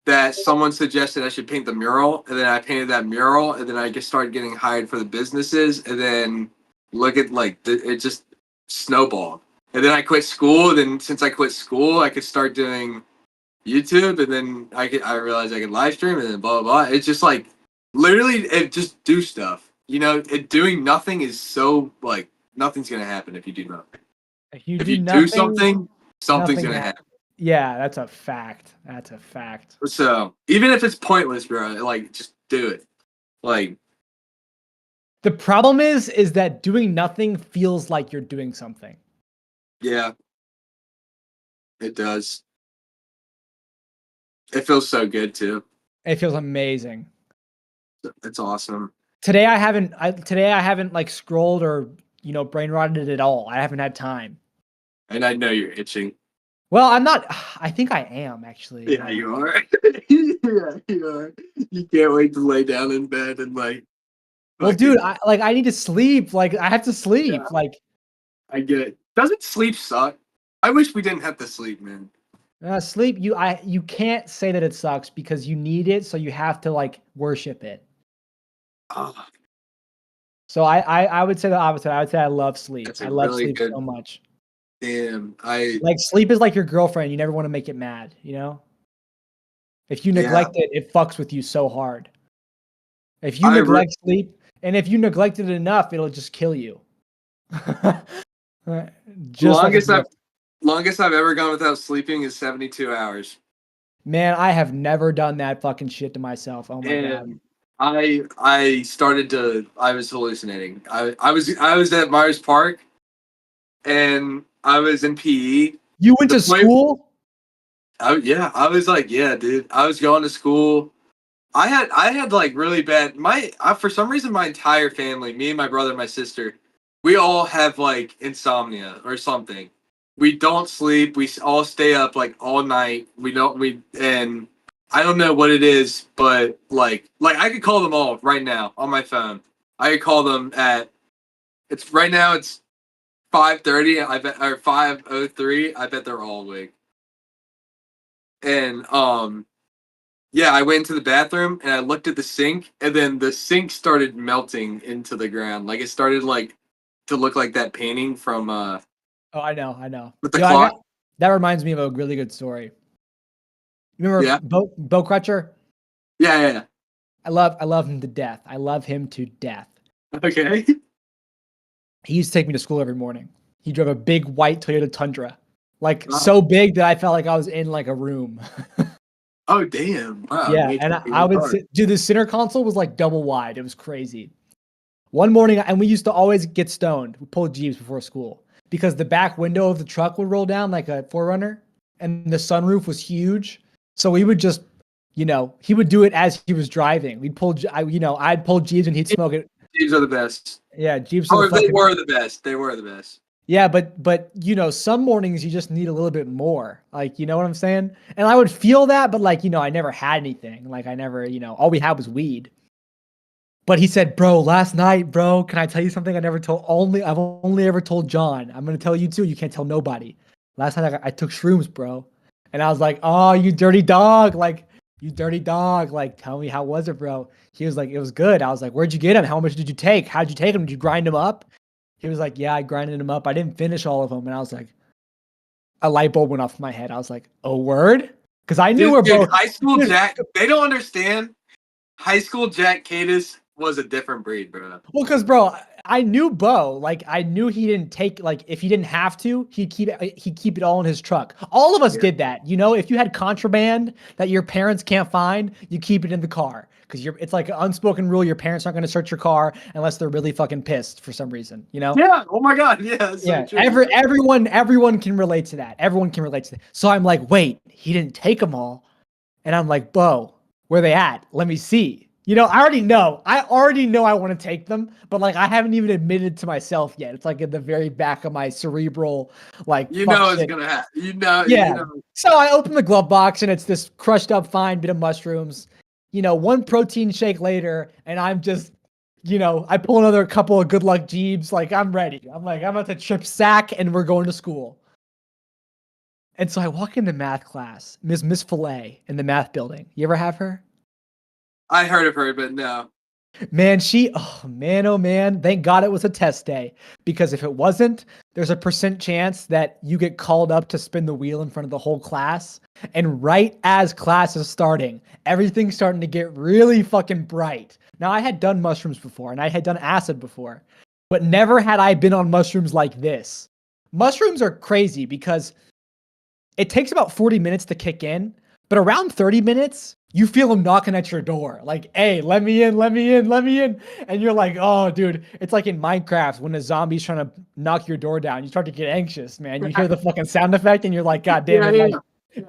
that someone suggested I should paint the mural. And then I painted that mural. And then I just started getting hired for the businesses. And then look at it just snowballed. And then I quit school. Then since I quit school, I could start doing YouTube, and then I realized I could live stream, and then blah blah blah. It's just like literally just do stuff. You know, doing nothing is so like nothing's gonna happen if you do nothing. If you do something, something's gonna happen. Yeah, that's a fact. That's a fact. So even if it's pointless, bro, like just do it. Like the problem is that doing nothing feels like you're doing something. Yeah, it does. It feels so good too. It feels amazing. It's awesome. Today I haven't like scrolled or brain rotted it at all. I haven't had time. And I know you're itching. Well, I'm not. I think I am actually. Yeah, you are. Yeah, you are. You can't wait to lay down in bed and like. Well, dude, I need to sleep. Like I have to sleep. Yeah. Like I get it. Doesn't sleep suck? I wish we didn't have to sleep, man. Sleep, you can't say that it sucks because you need it, so you have to like worship it. So I would say the opposite. I would say I love sleep. I love really sleep good- so much. Damn, Like sleep is like your girlfriend. You never want to make it mad, you know? If you neglect it, it fucks with you so hard. If you neglect sleep, and if you neglect it enough, it'll just kill you. Longest I've ever gone without sleeping is 72 hours. Man, I have never done that fucking shit to myself. Oh my god. I was hallucinating. I was at Myers Park and I was in PE. You went to school? I was like, yeah, dude. I was going to school. I had like really bad for some reason my entire family, me and my brother and my sister, we all have like insomnia or something. We don't sleep. We all stay up like all night. And I don't know what it is, but like I could call them all right now on my phone. I could call them it's 5:30. I bet, or 5:03. I bet they're all awake. And yeah, I went into the bathroom and I looked at the sink, and then the sink started melting into the ground. Like it started like to look like that painting from Oh, I know. With the clock. That reminds me of a really good story. You remember Bo Crutcher? Yeah. I love him to death. I love him to death. Okay. He used to take me to school every morning. He drove a big white Toyota Tundra. Like so big that I felt like I was in like a room. Oh damn. Wow. Yeah, and I would dude, the center console was like double wide. It was crazy. One morning, and we used to always get stoned. We pulled Jeeps before school because the back window of the truck would roll down like a 4Runner, and the sunroof was huge. So we would just, you know, he would do it as he was driving. We'd pull, I'd pull Jeeves and he'd smoke it. Jeeves are the best. Yeah, Jeeves. Or they were the best. They were the best. Yeah, but you know, some mornings you just need a little bit more. Like, you know what I'm saying? And I would feel that, but like, you know, I never had anything. Like I never, you know, all we had was weed. But he said, bro, last night, bro, can I tell you something I've only ever told John. I'm gonna tell you too. You can't tell nobody. Last night I took shrooms, bro. And I was like, oh, you dirty dog. Like, you dirty dog. Like, tell me, how was it, bro? He was like, it was good. I was like, where'd you get him? How much did you take? How'd you take him? Did you grind him up? He was like, yeah, I grinded him up. I didn't finish all of them. And I was like, a light bulb went off in my head. I was like, oh, word? Because I knew we're both. High school Jack, they don't understand. High school Jack Cadis was a different breed, bro. Well, because, bro, I knew Bo. Like, I knew he didn't take, like, if he didn't have to, he'd keep it all in his truck. All of us did that. You know, if you had contraband that your parents can't find, you keep it in the car. Because it's like an unspoken rule. Your parents aren't going to search your car unless they're really fucking pissed for some reason, you know? Yeah. Oh my God. Yeah. Yeah. Everyone can relate to that. Everyone can relate to that. So I'm like, wait, he didn't take them all. And I'm like, Bo, where they at? Let me see. You know, I already know I want to take them, but like, I haven't even admitted to myself yet. It's like in the very back of my cerebral, like, you know, it's going to happen. You know. Yeah. You know. So I open the glove box and it's this crushed up fine bit of mushrooms, you know, one protein shake later. And I'm just, you know, I pull another couple of good luck Jeebs. Like, I'm ready. I'm like, I'm about to trip sack and we're going to school. And so I walk into math class, Miss Fillet in the math building. You ever have her? I heard of her, but no. Man, oh man, thank God it was a test day. Because if it wasn't, there's a % chance that you get called up to spin the wheel in front of the whole class. And right as class is starting, everything's starting to get really fucking bright. Now, I had done mushrooms before, and I had done acid before, but never had I been on mushrooms like this. Mushrooms are crazy because it takes about 40 minutes to kick in, but around 30 minutes, you feel them knocking at your door. Like, hey, let me in. And you're like, oh, dude, it's like in Minecraft when a zombie's trying to knock your door down. You start to get anxious, man. You hear the fucking sound effect and you're like, God damn it. Like,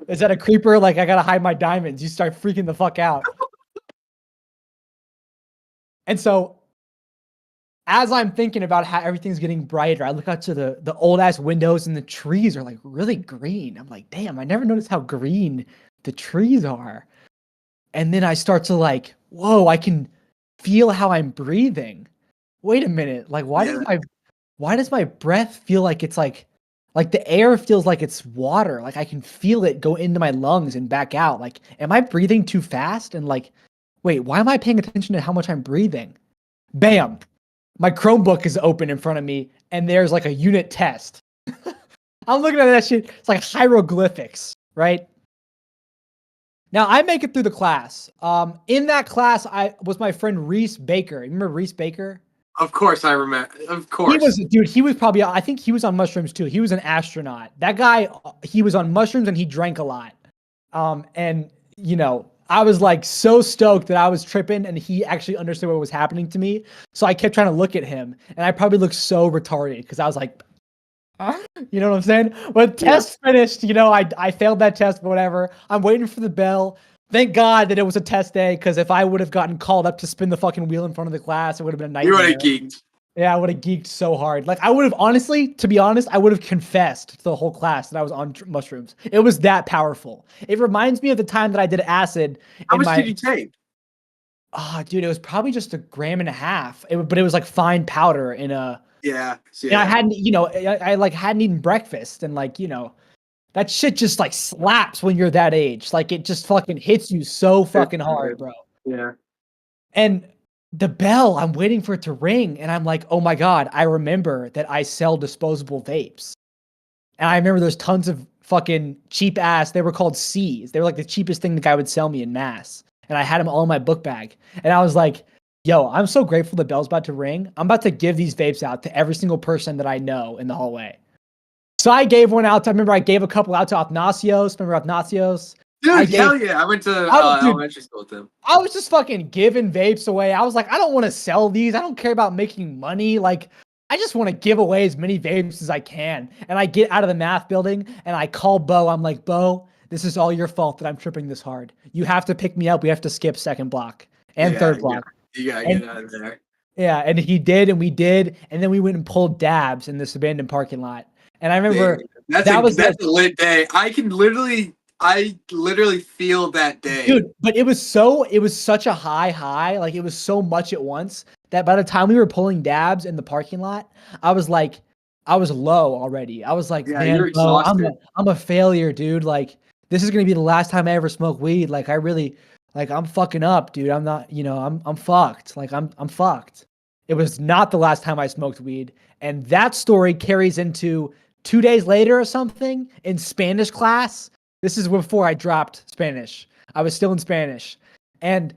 is that a creeper? Like, I gotta hide my diamonds. You start freaking the fuck out. And so, as I'm thinking about how everything's getting brighter, I look out to the old ass windows and the trees are like really green. I'm like, damn, I never noticed how green the trees are. And then I start to like, whoa, I can feel how I'm breathing. Wait a minute. Like, why does my breath feel like it's like the air feels like it's water? Like I can feel it go into my lungs and back out. Like, am I breathing too fast? And like, wait, why am I paying attention to how much I'm breathing? Bam. My Chromebook is open in front of me and there's like a unit test. I'm looking at that shit. It's like hieroglyphics, right? Now, I make it through the class. In that class, I was my friend Reese Baker. Remember Reese Baker? Of course, I remember. Of course. He was probably, I think he was on mushrooms too. He was an astronaut. That guy, he was on mushrooms and he drank a lot. And, you know, I was like so stoked that I was tripping and he actually understood what was happening to me. So I kept trying to look at him and I probably looked so retarded because I was like, you know what I'm saying? When test finished, you know, I failed that test, but whatever. I'm waiting for the bell. Thank God that it was a test day, because if I would have gotten called up to spin the fucking wheel in front of the class, it would have been a nightmare. You would have geeked. Yeah, I would have geeked so hard. Like, I would have, honestly, to be honest, I would have confessed to the whole class that I was on mushrooms. It was that powerful. It reminds me of the time that I did acid. How much did you take? Oh, dude, it was probably just 1.5 grams. But it was like fine powder in a... Yeah. And I hadn't, you know, I like hadn't eaten breakfast, and like, you know, that shit just like slaps when you're that age. Like, it just fucking hits you so fucking hard, bro. Yeah. And the bell, I'm waiting for it to ring, and I'm like, oh my God, I remember that I sell disposable vapes. And I remember there's tons of fucking cheap ass, they were called C's. They were like the cheapest thing the guy would sell me in mass. And I had them all in my book bag. And I was like, yo, I'm so grateful the bell's about to ring. I'm about to give these vapes out to every single person that I know in the hallway. So I gave one out. I remember I gave a couple out to Athnasios. Remember Athnasios? Dude, hell yeah. I went to elementary school with him. I was just fucking giving vapes away. I was like, I don't want to sell these. I don't care about making money. Like, I just want to give away as many vapes as I can. And I get out of the math building and I call Bo. I'm like, Bo, This is all your fault that I'm tripping this hard. You have to pick me up. We have to skip second block and Yeah, third block. You gotta And- get out of there. Yeah, and he did, and we did, and then we went and pulled dabs in this abandoned parking lot. And I remember That's that was a lit day. I literally feel that day. dude, but it was such a high, like it was so much at once that by the time we were pulling dabs in the parking lot, I was low already. I was like, Yeah, man, you're bro, exhausted. I'm a failure, dude. Like, this is gonna be the last time I ever smoke weed. Like, I really, like, I'm fucking up, dude. I'm not, I'm fucked. Like, I'm fucked. It was not the last time I smoked weed, and that story carries into 2 days later or something in Spanish class. This is before I dropped Spanish. I was still in Spanish, and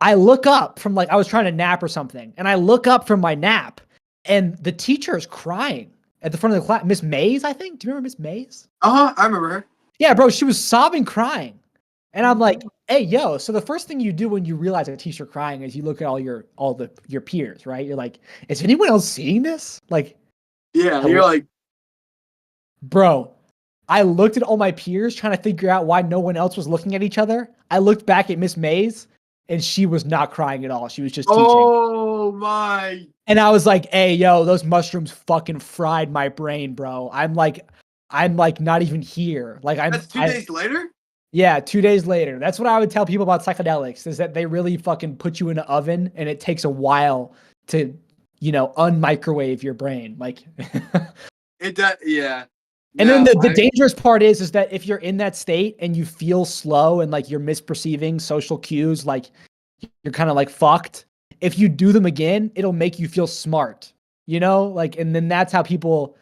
I look up from I was trying to nap or something, and I look up from my nap, and the teacher is crying at the front of the class. Miss Mays, I think. Do you remember Miss Mays? I remember her. Yeah, bro, she was sobbing, crying. And I'm like, hey, yo, so the first thing you do when you realize a teacher crying is you look at all your peers, right? You're like, is anyone else seeing this? Like, Yeah, you're like, bro, I looked at all my peers trying to figure out why no one else was looking at each other. I looked back at Miss Mays, and she was not crying at all. She was just teaching. oh my. And I was like, hey, yo, those mushrooms fucking fried my brain, bro. I'm like not even here. Like That's 2 days later? Yeah, 2 days later. That's what I would tell people about psychedelics, is that they really fucking put you in an oven, and it takes a while to, unmicrowave your brain. Like, It does, yeah. and then the dangerous part is that if you're in that state and you feel slow and like you're misperceiving social cues, like you're kind of like fucked. If you do them again, it'll make you feel smart, and then that's how people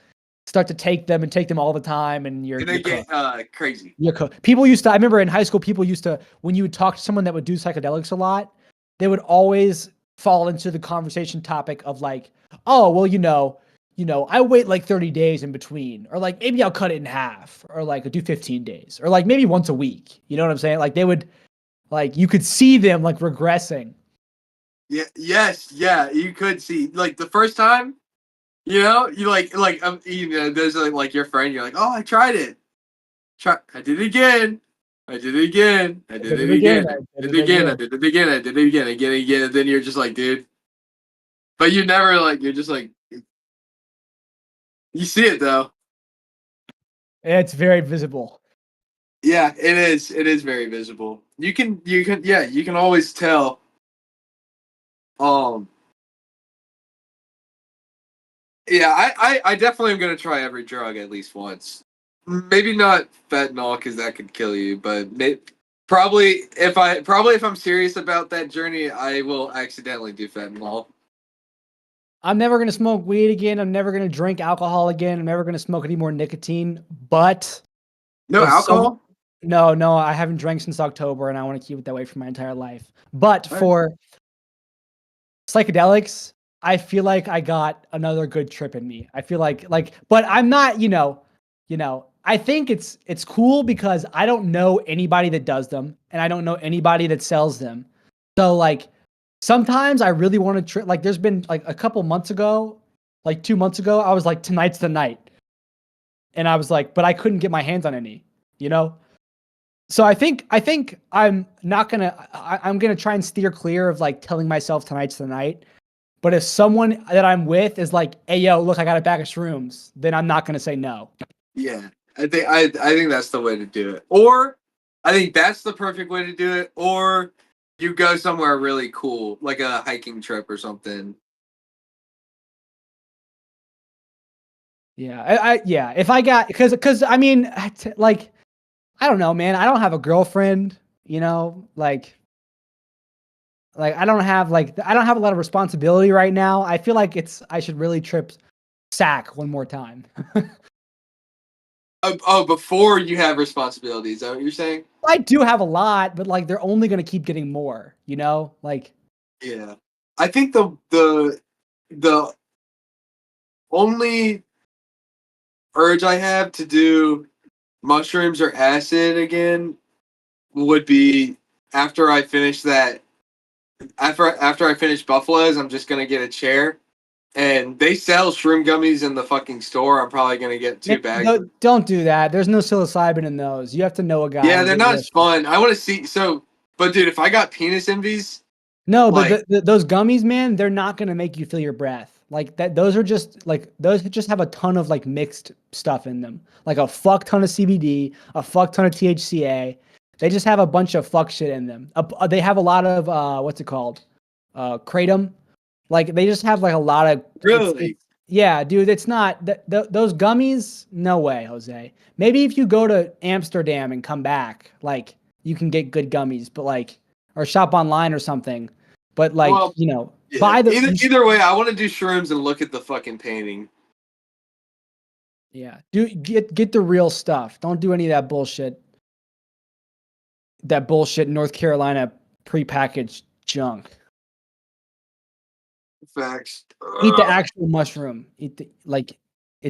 start to take them all the time, and they get crazy. People used to, I remember in high school, people used to, when you would talk to someone that would do psychedelics a lot, they would always fall into the conversation topic of like, oh, well, I wait like 30 days in between, or like maybe I'll cut it in half, or like I'll do 15 days, or like maybe once a week. You know what I'm saying? Like they would, like you could see them like regressing. Yeah, yes, yeah, you could see like the first time. You there's like your friend. You're like, oh, I tried it. I did it again. I did it again. I did it again. I did it again. I did it again. I did it again. Again. And then you're just like, dude. But you never you're just like, you see it though. It's very visible. Yeah, it is. It is very visible. You can always tell. Yeah, I definitely am gonna try every drug at least once. Maybe not fentanyl because that could kill you, but probably if I'm serious about that journey, I will accidentally do fentanyl. I'm never gonna smoke weed again. I'm never gonna drink alcohol again. I'm never gonna smoke any more nicotine. But no alcohol. No, I haven't drank since October, and I want to keep it that way for my entire life. But for psychedelics, I feel like I got another good trip in me. I feel like, but I'm not, I think it's cool because I don't know anybody that does them, and I don't know anybody that sells them. So like, sometimes I really want to trip. Like, there's been like a couple months ago, like 2 months ago, I was like, tonight's the night, and I was like, but I couldn't get my hands on any, So I think I'm not gonna. I'm gonna try and steer clear of like telling myself tonight's the night. But if someone that I'm with is like, "Hey, yo, look, I got a bag of shrooms," then I'm not gonna say no. Yeah, I think that's the way to do it. Or I think that's the perfect way to do it. Or you go somewhere really cool, like a hiking trip or something. Yeah, yeah. If I got because I mean, like, I don't know, man. I don't have a girlfriend, like I don't have a lot of responsibility right now. I feel like I should really trip sack one more time. Before you have responsibilities, is that what you're saying? I do have a lot, but like they're only gonna keep getting more, like. Yeah, I think the only urge I have to do mushrooms or acid again would be after I finish that. After I finish Buffalo's, I'm just gonna get a chair and they sell shroom gummies in the fucking store. I'm probably gonna get 2 bags. Don't do that. There's no psilocybin in those. You have to know a guy. Yeah, and they're get not real shit. fun. I want to see. So, but dude, if I got penis envies, No, but like- those gummies, man, they're not gonna make you feel your breath. Like that. Those are just like those just have a ton of like mixed stuff in them. Like a fuck ton of CBD, a fuck ton of THCA. They just have a bunch of fuck shit in them. They have a lot of what's it called? Kratom. Like they just have like a lot of really. Yeah, dude, it's not those gummies. No way, Jose. Maybe if you go to Amsterdam and come back, like you can get good gummies, but like or shop online or something. But like Well, yeah, buy the either way. I want to do shrooms and look at the fucking painting. Yeah, get the real stuff. Don't do any of that bullshit. That bullshit North Carolina prepackaged junk. Facts. Eat the actual mushroom. It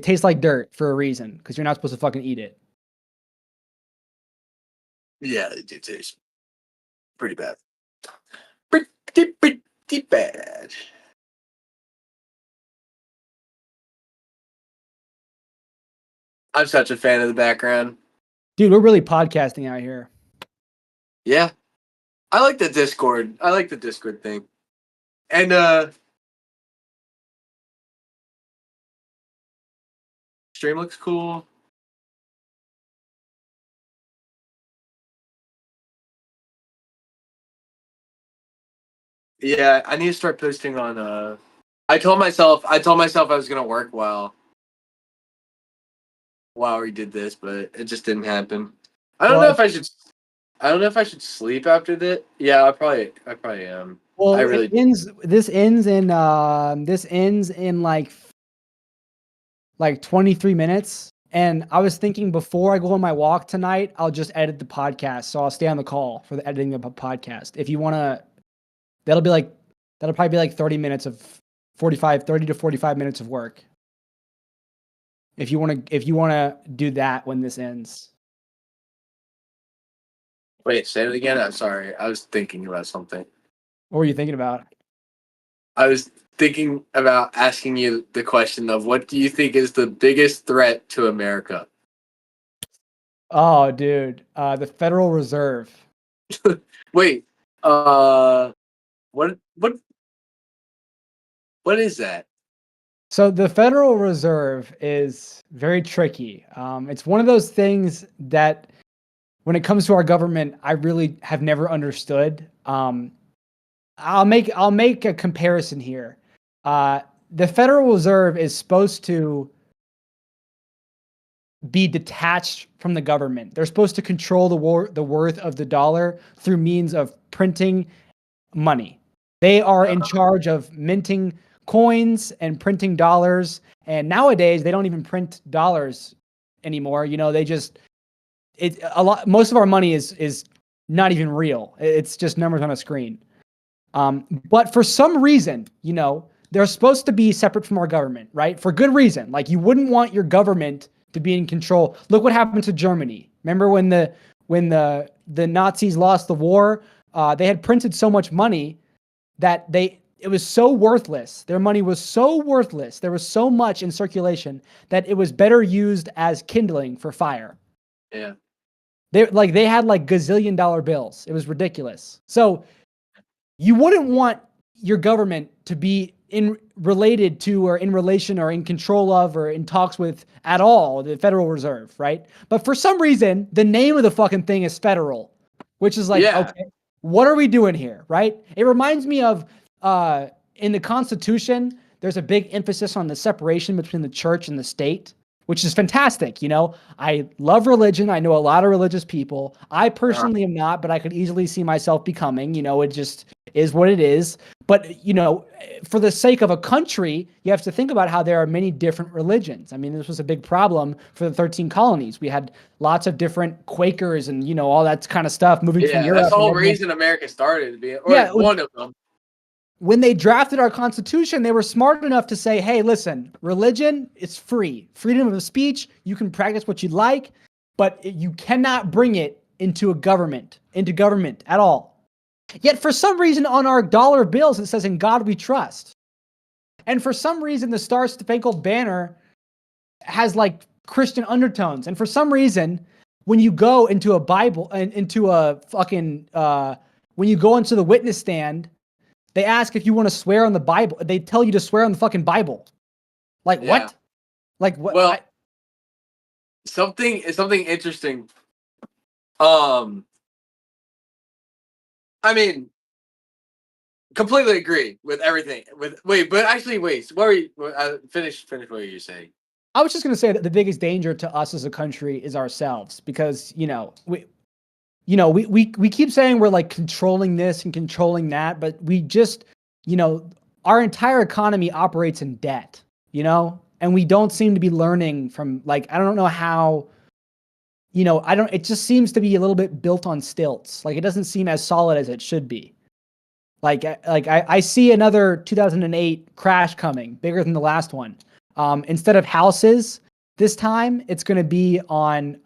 tastes like dirt for a reason because you're not supposed to fucking eat it. Yeah, it tastes pretty bad. Pretty bad. I'm such a fan of the background. Dude, we're really podcasting out here. Yeah. I like the Discord. I like the Discord thing. And stream looks cool. Yeah, I need to start posting on I told myself I was gonna work while we did this, but it just didn't happen. I don't know if I should sleep after that. Yeah, I probably am. Well, I really this ends in like 23 minutes. And I was thinking before I go on my walk tonight, I'll just edit the podcast. So I'll stay on the call for the editing of the podcast. If you want to, that'll probably be like 30 to 45 minutes of work. If you want to do that when this ends. Wait, say it again. I'm sorry. I was thinking about something. What were you thinking about? I was thinking about asking you the question of what do you think is the biggest threat to America? Oh, dude, the Federal Reserve. Wait, what is that? So the Federal Reserve is very tricky. It's one of those things that when it comes to our government, I really have never understood. I'll make a comparison here. The Federal Reserve is supposed to be detached from the government. They're supposed to control the worth of the dollar through means of printing money. They are in charge of minting coins and printing dollars. And nowadays they don't even print dollars anymore. They just most of our money is not even real. It's just numbers on a screen. But for some reason, they're supposed to be separate from our government, right? For good reason. Like you wouldn't want your government to be in control. Look what happened to Germany. Remember when the Nazis lost the war? They had printed so much money that it was so worthless. Their money was so worthless. There was so much in circulation that it was better used as kindling for fire. Yeah. They had like gazillion-dollar bills. It was ridiculous. So you wouldn't want your government to be related to or in relation or in control of or in talks with at all the Federal Reserve, right? But for some reason, the name of the fucking thing is federal, which is like, okay, what are we doing here, right? It reminds me of in the Constitution, there's a big emphasis on the separation between the church and the state, which is fantastic. I love religion. I know a lot of religious people. I personally am not, but I could easily see myself becoming. It just is what it is. But, for the sake of a country, you have to think about how there are many different religions. I mean, this was a big problem for the 13 colonies. We had lots of different Quakers and, all that kind of stuff moving from Europe. That's the whole reason America started to be, one of them. When they drafted our Constitution, they were smart enough to say, hey, listen, religion is free. Freedom of speech, you can practice what you like, but you cannot bring it into government at all. Yet for some reason on our dollar bills, it says, in God we trust. And for some reason, the Star Spangled Banner has like Christian undertones. And for some reason, when you go into a Bible and into a fucking, when you go into the witness stand, they ask if you want to swear on the Bible. They tell you to swear on the fucking Bible. Like Yeah. what? Like what? Well, something interesting. I mean, completely agree with everything. But wait. What were you? Finish what you're saying. I was just going to say that the biggest danger to us as a country is ourselves, because we keep saying we're like controlling this and controlling that, but we just, our entire economy operates in debt, and we don't seem to be learning from, like, I don't know how, it just seems to be a little bit built on stilts. Like, it doesn't seem as solid as it should be. I see another 2008 crash coming, bigger than the last one. Instead of houses, this time it's going to be on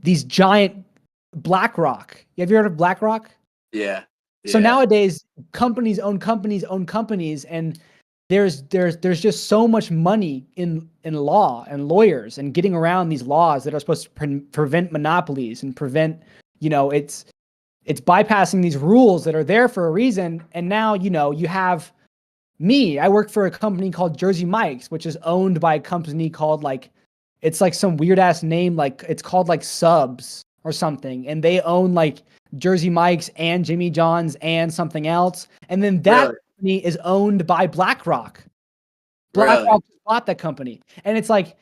these giant BlackRock. Have you heard of BlackRock? Yeah. So nowadays, companies own companies, and there's just so much money in law and lawyers and getting around these laws that are supposed to prevent monopolies and prevent, it's bypassing these rules that are there for a reason. And now, you have me. I work for a company called Jersey Mike's, which is owned by a company called it's like some weird ass name, like it's called like Subs or something. And they own like Jersey Mike's and Jimmy John's and something else. And then that company is owned by BlackRock. BlackRock bought that company. And it's like,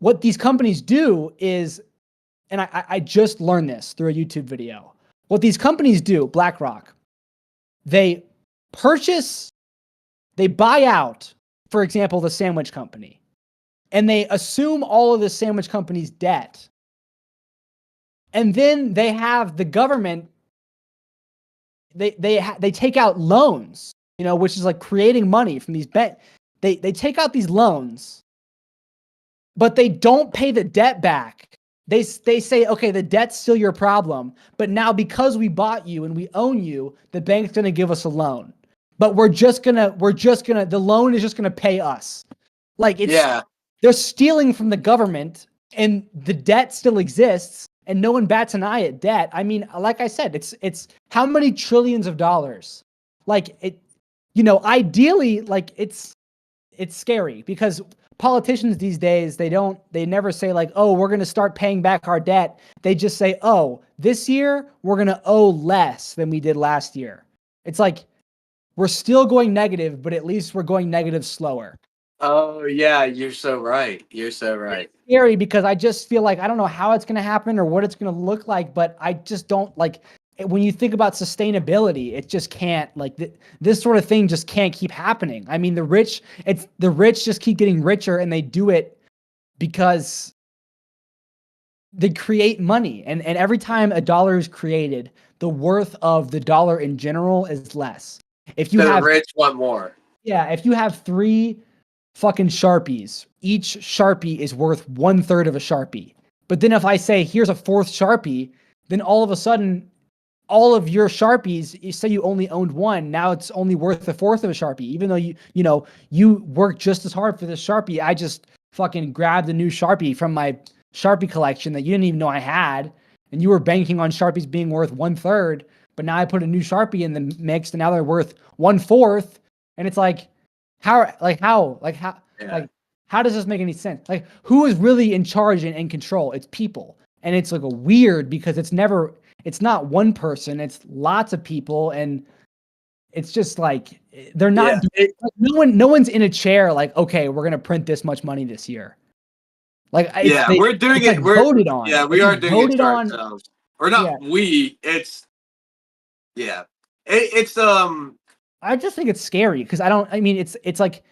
what these companies do is, and I just learned this through a YouTube video. What these companies do, BlackRock, they buy out, for example, the sandwich company, and they assume all of the sandwich company's debt. And then they have the government, they take out loans, which is like creating money from these they take out these loans, but they don't pay the debt back. They say, okay, the debt's still your problem, but now because we bought you and we own you, the bank's going to give us a loan. But the loan is just going to pay us. Like, they're stealing from the government, and the debt still exists, and no one bats an eye at debt. I mean, like I said, it's how many trillions of dollars? Like, it, ideally, like, it's scary, because politicians these days, they never say like, oh, we're going to start paying back our debt. They just say, oh, this year we're going to owe less than we did last year. It's like, we're still going negative, but at least we're going negative slower. Oh yeah, you're so right. It's scary, because I just feel like I don't know how it's going to happen or what it's going to look like, but I just don't like, when you think about sustainability, it just can't, like, this sort of thing just can't keep happening. I mean, the rich just keep getting richer, and they do it because they create money. And every time a dollar is created, the worth of the dollar in general is less. If you have, the rich want more. Yeah, if you have 3 fucking Sharpies, each Sharpie is worth 1/3 of a Sharpie. But then if I say, here's a 4th Sharpie, then all of a sudden, all of your Sharpies, you say you only owned one, now it's only worth 1/4 of a Sharpie. Even though you worked just as hard for this Sharpie, I just fucking grabbed a new Sharpie from my Sharpie collection that you didn't even know I had, and you were banking on Sharpies being worth 1/3, but now I put a new Sharpie in the mix, and now they're worth 1/4, and it's like, how does this make any sense? Like, who is really in charge and in control? It's people. And it's like a weird, because it's not one person, it's lots of people, and it's just like, they're not, no one's in a chair like, okay, we're going to print this much money this year. Like, we're doing it. We're voted on. Yeah, we are doing it for ourselves. Or not we, it's, it's, I just think it's scary, because it's like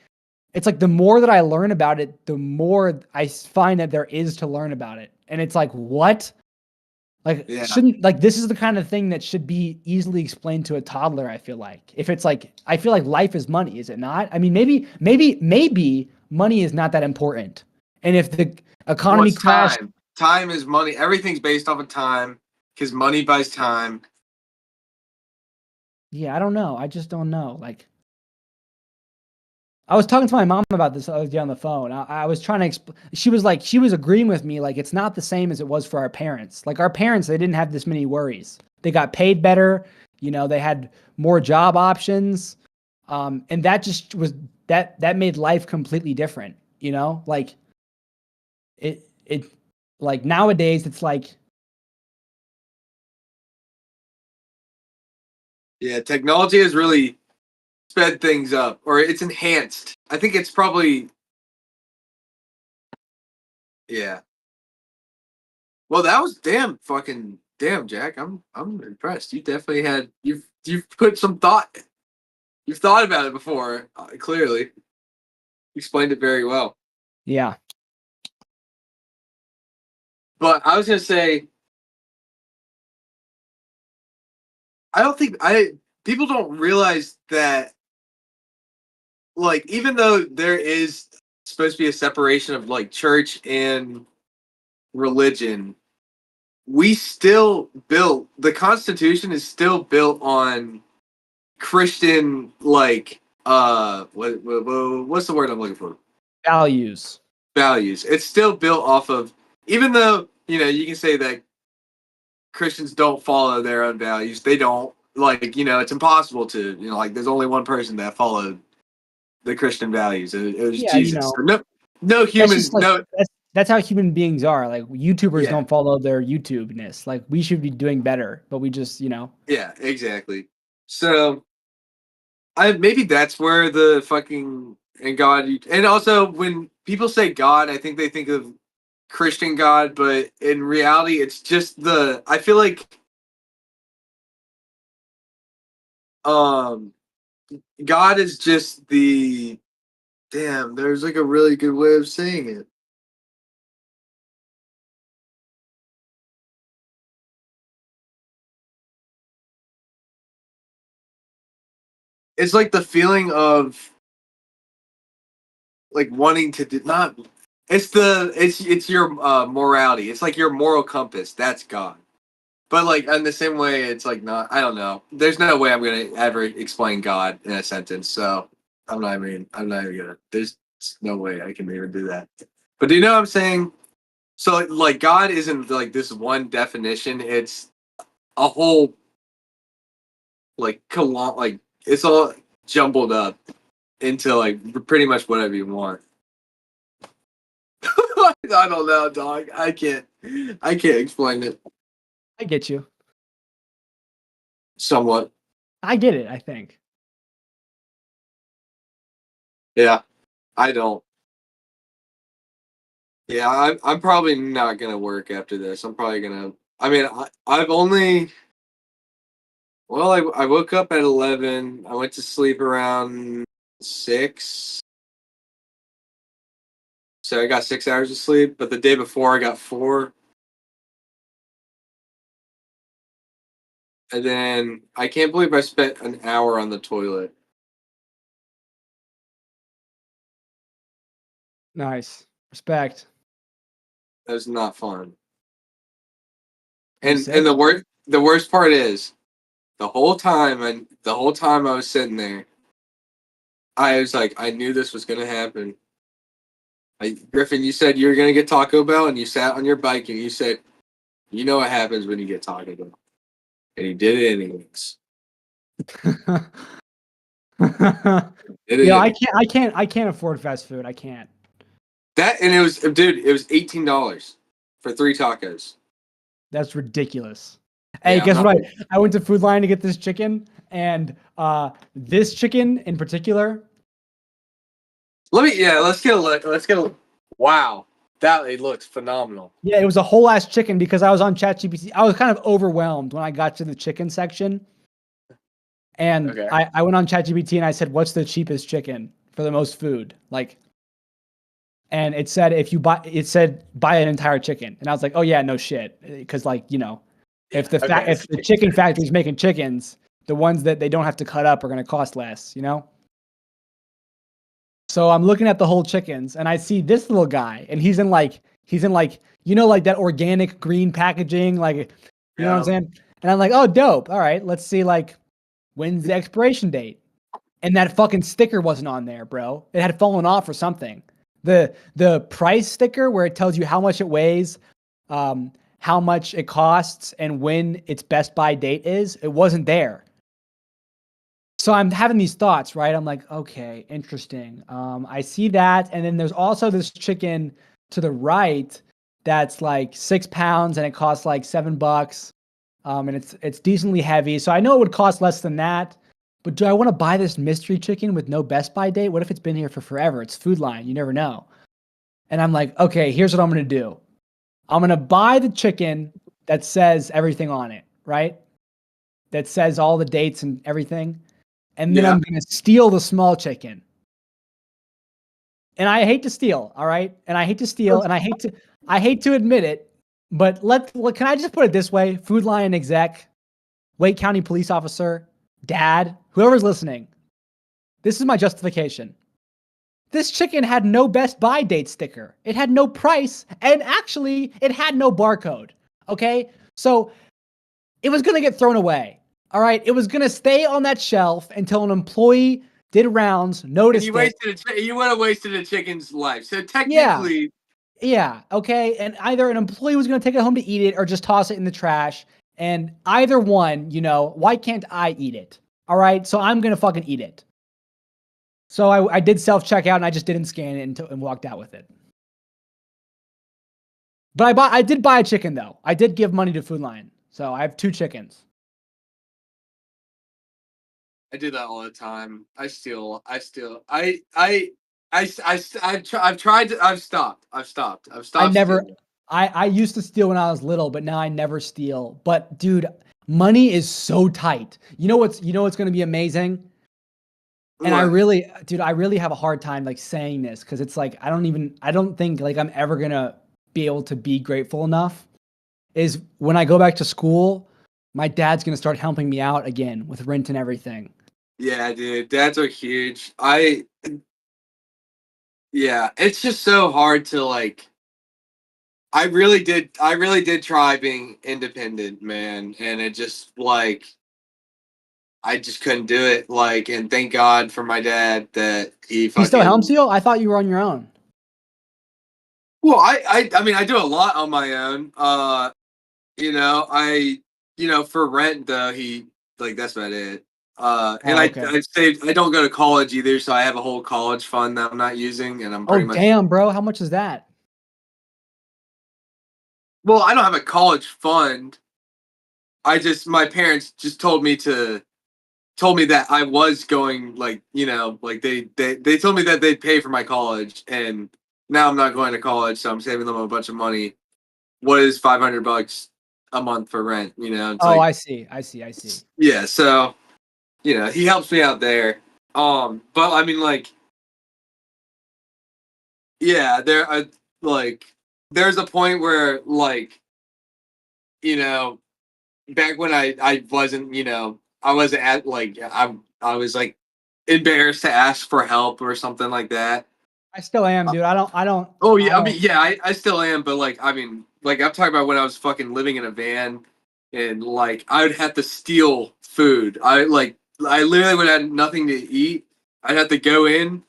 the more that I learn about it, the more I find that there is to learn about it. And it's like, what? Like, shouldn't, like, this is the kind of thing that should be easily explained to a toddler, I feel like. If it's like, I feel like life is money, is it not? I mean, maybe money is not that important. And if the economy crashed, time is money. Everything's based off of time, because money buys time. Yeah, I don't know. I just don't know. Like, I was talking to my mom about this the other day on the phone. I was trying to she was agreeing with me, like, it's not the same as it was for our parents. Like, our parents, they didn't have this many worries. They got paid better, you know, they had more job options. And that just was that made life completely different, you know? Like it like nowadays it's like, Yeah, technology has really sped things up, or it's enhanced. I think it's probably, yeah. Well, that was damn, Jack. I'm impressed. You definitely had you've put some thought. You've thought about it before. Clearly, you explained it very well. yeah. But I was gonna say, I don't think people don't realize that, like, even though there is supposed to be a separation of like church and religion, we still built the Constitution is still built on Christian, like, what's the word I'm looking for? Values. Values. It's still built off of, even though, you know, you can say that Christians don't follow their own values. They don't, like, you know, it's impossible to, you know, like, there's only one person that followed the Christian values. It was Yeah, you Jesus. know. So no human, That's just like, that's how human beings are. Like, YouTubers Yeah. don't follow their YouTubeness. Like, we should be doing better, but we just, you know. Yeah, exactly. So maybe that's where the fucking and God, and also when people say God, I think they think of Christian God, but in reality, it's just I feel like God is just there's like a really good way of saying it. It's like the feeling of like wanting to do not. It's your morality. It's like your moral compass. That's God. But like in the same way, it's like not. I don't know. There's no way I'm gonna ever explain God in a sentence. So I'm not even gonna. There's no way I can even do that. But do you know what I'm saying? So like God isn't like this one definition. It's a whole like like it's all jumbled up into like pretty much whatever you want. I don't know, dog. I can't explain it. I get you. Somewhat. I get it, I think. Yeah, I don't. Yeah, I'm probably not gonna work after this. I'm probably gonna. I mean, I've only. Well, I woke up at 11. I went to sleep around 6. So I got 6 hours of sleep. But the day before, I got 4. And then I can't believe I spent an hour on the toilet. Nice. Respect. That was not fun. You And sick? the worst part is the whole time I was sitting there, I was like, I knew this was gonna happen. Griffin, you said you were gonna get Taco Bell, and you sat on your bike and you said, you know what happens when you get Taco Bell. And he did it anyways. Yeah, I can't afford fast food. I can't. That, and it was $18 for 3 tacos. That's ridiculous. Hey, Yeah, guess I'm what? not- I went to Food Lion to get this chicken, and this chicken in particular. Let's get a look. Wow. That it looks phenomenal. Yeah, it was a whole ass chicken because I was on ChatGPT. I was kind of overwhelmed when I got to the chicken section. And Okay. I went on ChatGPT and I said, what's the cheapest chicken for the most food? Like, and it said, buy an entire chicken. And I was like, oh yeah, no shit. Cause like, you know, if the chicken factory's making chickens, the ones that they don't have to cut up are going to cost less, you know? So I'm looking at the whole chickens and I see this little guy and he's in like, you know, like that organic green packaging, like, you know what I'm saying? And I'm like, oh, dope. All right, let's see like When's the expiration date? And that fucking sticker wasn't on there, bro. It had fallen off or something. The price sticker where it tells you how much it weighs, how much it costs, and when its best buy date is, it wasn't there. So I'm having these thoughts, right? I'm like, okay, interesting. I see that. And then there's also this chicken to the right that's like 6 pounds and it costs like $7. And it's decently heavy. So I know it would cost less than that. But do I want to buy this mystery chicken with no best buy date? What if it's been here for forever? It's Food Lion. You never know. And I'm like, okay, here's what I'm going to do. I'm going to buy the chicken that says everything on it, right? That says all the dates and everything. And then I'm going to steal the small chicken. And I hate to steal, all right? And I hate to steal, and I hate to admit it, but can I just put it this way? Food Lion exec, Wake County police officer, dad, whoever's listening, this is my justification. This chicken had no best buy date sticker. It had no price, and actually, it had no barcode, okay? So it was going to get thrown away. All right, it was gonna stay on that shelf until an employee did rounds, noticed you it. You would have wasted a chicken's life. So technically, yeah, okay. And either an employee was gonna take it home to eat it or just toss it in the trash. And either one, why can't I eat it? All right, so I'm gonna fucking eat it. So I did self-checkout and I just didn't scan it and walked out with it. But I did buy a chicken though. I did give money to Food Lion, so I have 2 chickens. I do that all the time. I've tried to, I've stopped. I used to steal when I was little, but now I never steal. But dude, money is so tight. You know what's going to be amazing? And I really have a hard time like saying this because it's like, I don't think like I'm ever going to be able to be grateful enough is when I go back to school, my dad's going to start helping me out again with rent and everything. Yeah, dude, dads are huge. It's just so hard to like. I really did try being independent, man, and it just like I just couldn't do it. Like, and thank God for my dad that he still helps you? I thought you were on your own. Well, I mean, I do a lot on my own. For rent though, that's about it. I saved. I don't go to college either, so I have a whole college fund that I'm not using, and I'm pretty much. Damn, bro! How much is that? Well, I don't have a college fund. My parents just told me that I was going they told me that they'd pay for my college, and now I'm not going to college, so I'm saving them a bunch of money. What is $500 a month for rent? I see. Yeah, so. He helps me out there. But I mean, like, yeah, there's a point where, like, back when I wasn't, I wasn't at, like, I was, like, embarrassed to ask for help or something like that. I still am, dude. I don't. Oh, yeah, I still am, but, like, I mean, like, I'm talking about when I was fucking living in a van and, like, I would have to steal food. I literally would have nothing to eat. I'd have to go in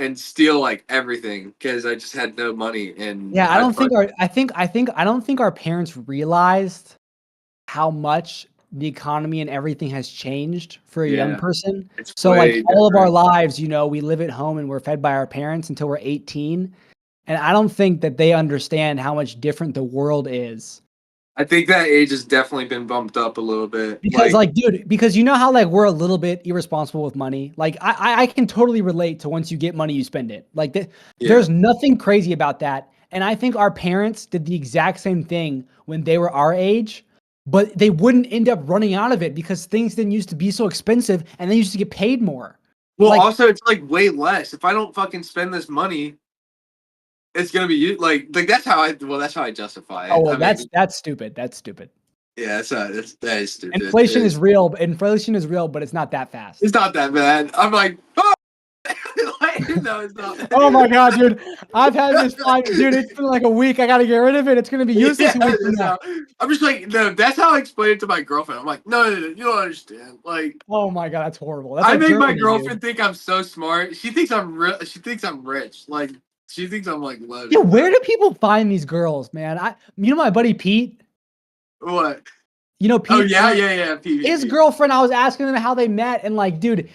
and steal like everything because I just had no money. And yeah, I don't think our parents realized how much the economy and everything has changed for a young person. So like all of our lives, we live at home and we're fed by our parents until we're 18. And I don't think that they understand how much different the world is. I think that age has definitely been bumped up a little bit. Because you know how like we're a little bit irresponsible with money. Like I can totally relate to once you get money, you spend it. Like there's nothing crazy about that. And I think our parents did the exact same thing when they were our age, but they wouldn't end up running out of it because things didn't used to be so expensive and they used to get paid more. Well, also it's like way less. If I don't fucking spend this money, it's gonna be like that's how I justify it. Oh, well, that's stupid. That's stupid. Yeah, that is stupid. Inflation is real, but it's not that fast. It's not that bad. I'm like, oh! No, it's not. Oh my god, dude! I've had this fight, dude. It's been like a week. I gotta get rid of it. It's gonna be useless. Yeah, a week from now. I'm just like, no, that's how I explain it to my girlfriend. I'm like, no, you don't understand. Like, Oh my god, that's horrible. That's I like make my Germany, girlfriend dude. think I'm so smart. She thinks I'm She thinks I'm rich. Like, she thinks I'm like loaded. Yeah, where do people find these girls, man? My buddy Pete. What? You know Pete. Oh yeah. His girlfriend. I was asking them how they met, and like, dude,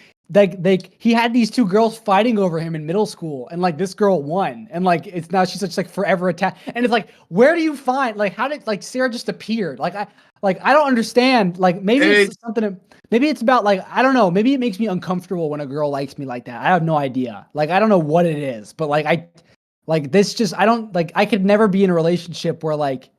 he had these two girls fighting over him in middle school, and like this girl won, and like it's now she's such like forever attached, and it's like, where do you find like how did like Sarah just appeared? I don't understand. Like maybe it's something. Maybe it's about like I don't know. Maybe it makes me uncomfortable when a girl likes me like that. I have no idea. Like I don't know what it is, but like I don't like I could never be in a relationship where like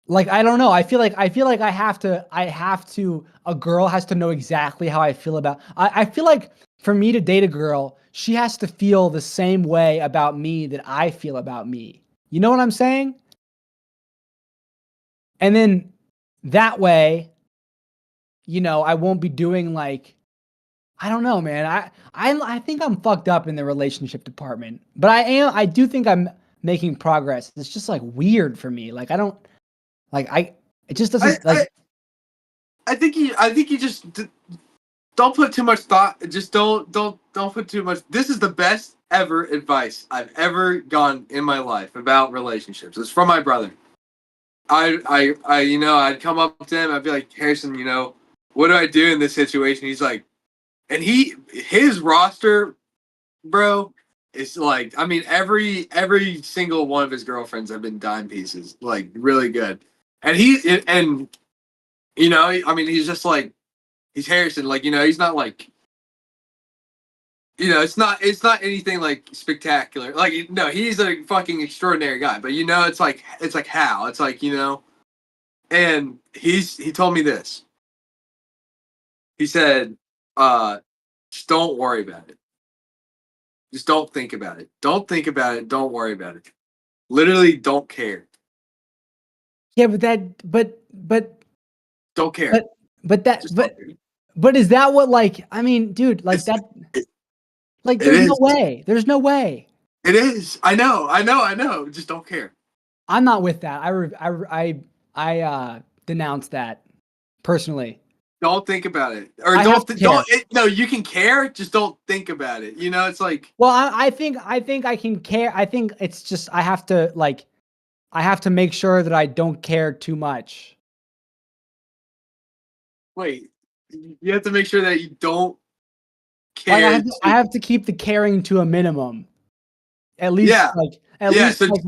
I don't know. I feel like I have to a girl has to know exactly how I feel about I feel like for me to date a girl, she has to feel the same way about me that I feel about me. You know what I'm saying? And then that way, you know, I won't be doing like I don't know, man. I think I'm fucked up in the relationship department. But I do think I'm making progress. It's just like weird for me. Like I don't it just doesn't I think you just don't put too much thought. Just don't put too much. This is the best ever advice I've ever gotten in my life about relationships. It's from my brother. I'd come up to him. I'd be like, Harrison, you know, what do I do in this situation? He's like, and his roster, bro, is like, I mean, every single one of his girlfriends have been dime pieces, like really good. And you know, I mean, he's just like, he's Harrison, like, you know, he's not like, you know, it's not anything like spectacular. Like, no, he's a fucking extraordinary guy, but you know, it's like how, it's like, you know, and he told me this. He said, just don't worry about it. Just don't think about it. Don't think about it. Don't worry about it. Literally don't care. Yeah, but don't care. But is that what like I mean, dude, like that like there's no way. There's no way. It is. I know. Just don't care. I'm not with that. I denounce that personally. Don't think about it. Or no, you can care, just don't think about it. You know, it's like well, I think I can care. I think it's just I have to make sure that I don't care too much. Wait, you have to make sure that you don't care. Like I have to keep the caring to a minimum. At least so like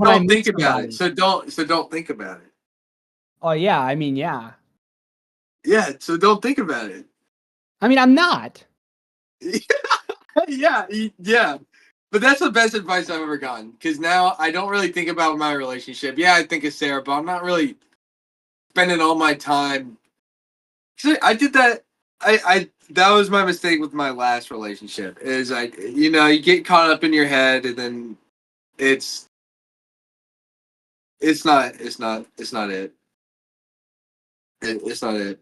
don't think about it. So don't think about it. Oh yeah, I mean yeah. Yeah, so don't think about it. I mean, I'm not. yeah. But that's the best advice I've ever gotten. Because now I don't really think about my relationship. Yeah, I think of Sarah, but I'm not really spending all my time. I did that. That was my mistake with my last relationship. Is you get caught up in your head, and then it's not it. It's not it.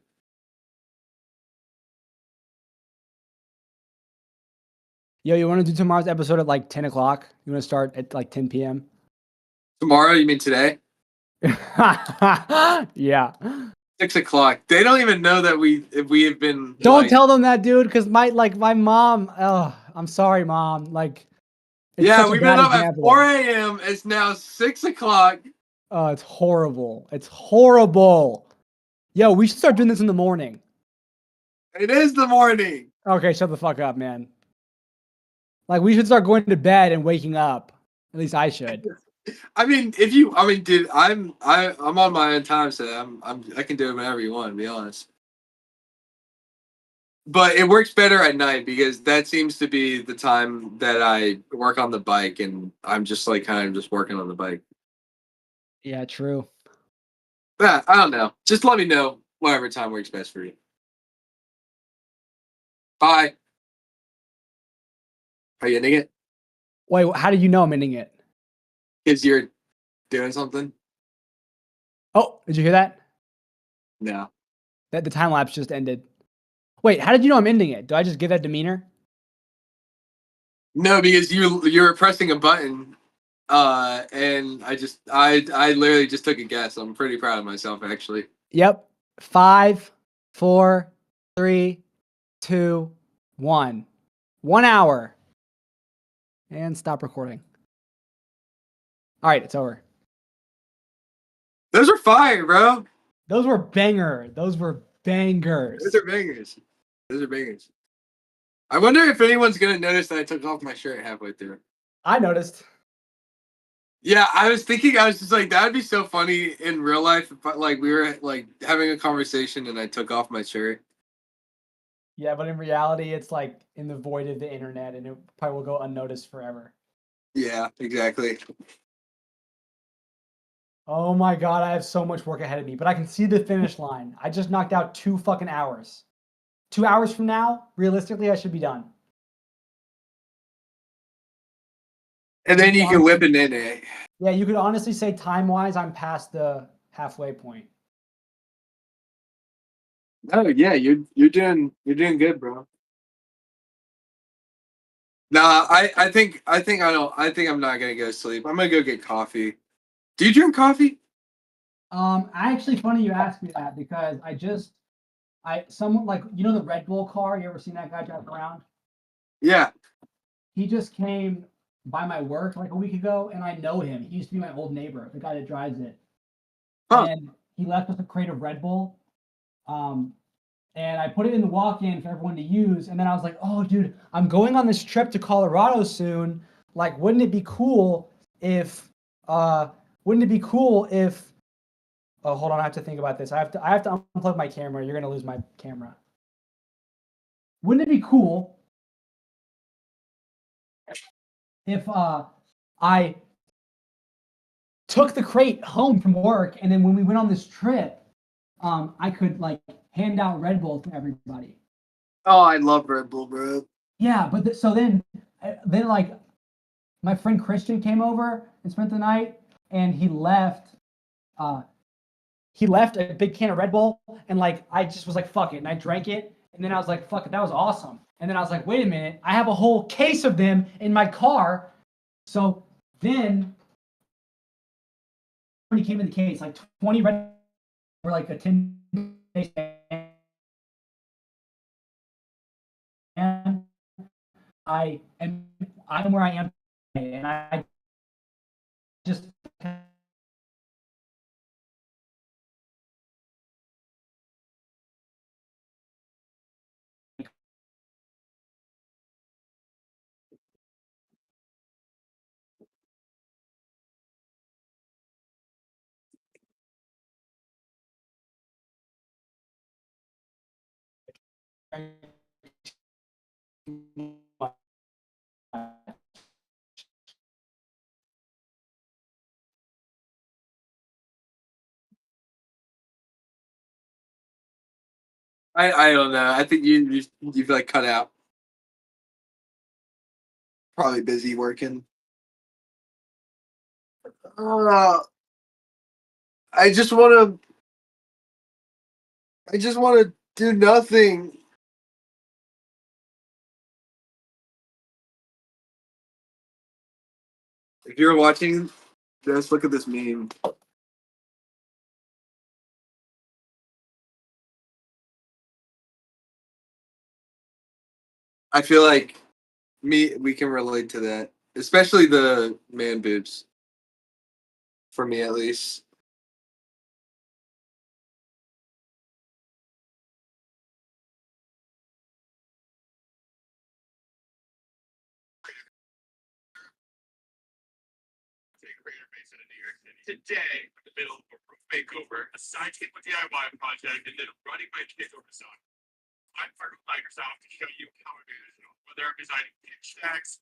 Yo, you want to do tomorrow's episode at like 10 o'clock? You want to start at like 10 p.m.? Tomorrow? You mean today? Yeah. 6 o'clock. They don't even know that we have been. Don't tell them that, dude, because my mom. Oh, I'm sorry, mom. Like, yeah, we've been up at 4 a.m. It's now 6 o'clock. Oh, it's horrible. It's horrible. Yo, we should start doing this in the morning. It is the morning. Okay, shut the fuck up, man. Like, we should start going to bed and waking up. At least I should. I mean, dude, I'm on my own time, so I can do it whenever you want, to be honest. But it works better at night because that seems to be the time that I work on the bike, and I'm just like kind of just working on the bike. Yeah, true. Yeah, I don't know. Just let me know whatever time works best for you. Bye. Are you ending it? Wait, how do you know I'm ending it? Because you're doing something. Oh, did you hear that? No. That the time lapse just ended. Wait, how did you know I'm ending it? Do I just give that demeanor? No, because you were pressing a button, and I literally just took a guess. I'm pretty proud of myself, actually. Yep. 5, 4, 3, 2, 1. 1 hour. And stop recording. All right, it's over. Those are fire, bro. Those were banger. Those were bangers. Those are bangers. Those are bangers. I wonder if anyone's gonna notice that I took off my shirt halfway through. I noticed. Yeah, I was thinking. I was just like, that'd be so funny in real life. If, like, we were like having a conversation and I took off my shirt. Yeah, but in reality, it's like in the void of the internet, and it probably will go unnoticed forever. Yeah, exactly. Oh my god, I have so much work ahead of me, but I can see the finish line. I just knocked out 2 fucking hours. 2 hours from now, realistically, I should be done. And then you can whip an NA. Yeah, you could honestly say time-wise, I'm past the halfway point. Oh yeah, you're doing good, bro. Nah, I think I'm not gonna go to sleep. I'm gonna go get coffee. Do you drink coffee? Actually, funny you asked me that because someone like the Red Bull car. You ever seen that guy drive around? Yeah. He just came by my work like a week ago, and I know him. He used to be my old neighbor, the guy that drives it. Huh. And he left us a crate of Red Bull. And I put it in the walk-in for everyone to use. And then I was like, oh, dude, I'm going on this trip to Colorado soon. Like, wouldn't it be cool if, oh, hold on, I have to think about this. I have to unplug my camera. You're gonna lose my camera. Wouldn't it be cool if I took the crate home from work, and then when we went on this trip, I could like hand out Red Bull to everybody. Oh, I love Red Bull, bro. Yeah, but so then like my friend Christian came over and spent the night, and he left a big can of Red Bull, and like I just was like, fuck it, and I drank it, and then I was like, fuck it, that was awesome. And then I was like, wait a minute, I have a whole case of them in my car. So then when he came in the case, like 20 Red were like a 10 day and I'm where I am today, and I just I don't know. I think you've like cut out. Probably busy working. I just want to do nothing. If you're watching, just look at this meme. I feel like we can relate to that, especially the man boobs. For me, at least. Today, in the middle of a roof makeover, a sidekick with DIY project, and then running my kids over soccer. I'm part of Microsoft to show you how it is, whether I'm designing pitch stacks,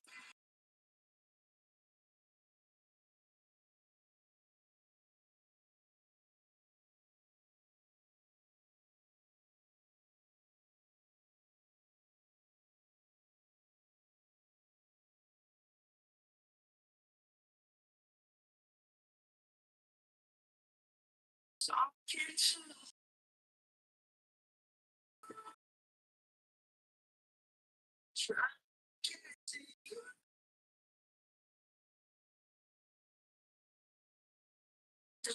You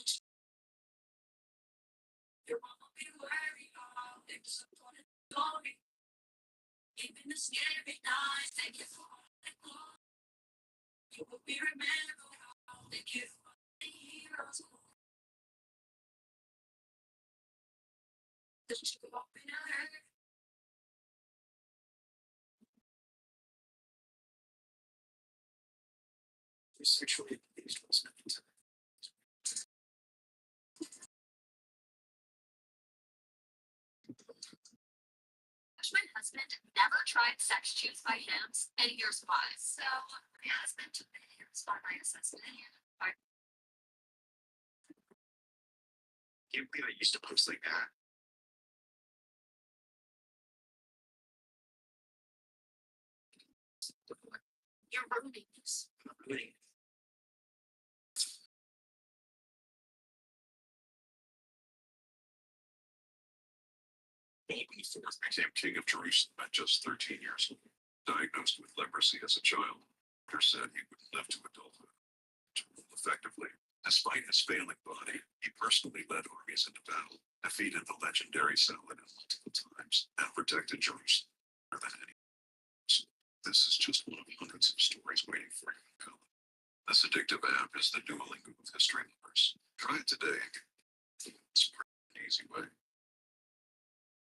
won't be worried all it's upon a glory. Even the scary nights, thank you for all the glory. You will be remembered all the you are the heroes. Don't you open a hurt. Sexually abused was My husband never tried sex choose by him, and here's why. So my husband took the hairs by my assessment. Can't believe I used to post like that. You're ruining this. I'm not ruining it. Baldwin IV became king of Jerusalem at just 13 years old. Diagnosed with leprosy as a child, doctor said he wouldn't live to adulthood to rule effectively. Despite his failing body, he personally led armies into battle, defeated the legendary Saladin multiple times, and protected Jerusalem more than any. This is just one of hundreds of stories waiting for you in college. This addictive app is the Duolingo of history lovers. Try it today. It's an easy way.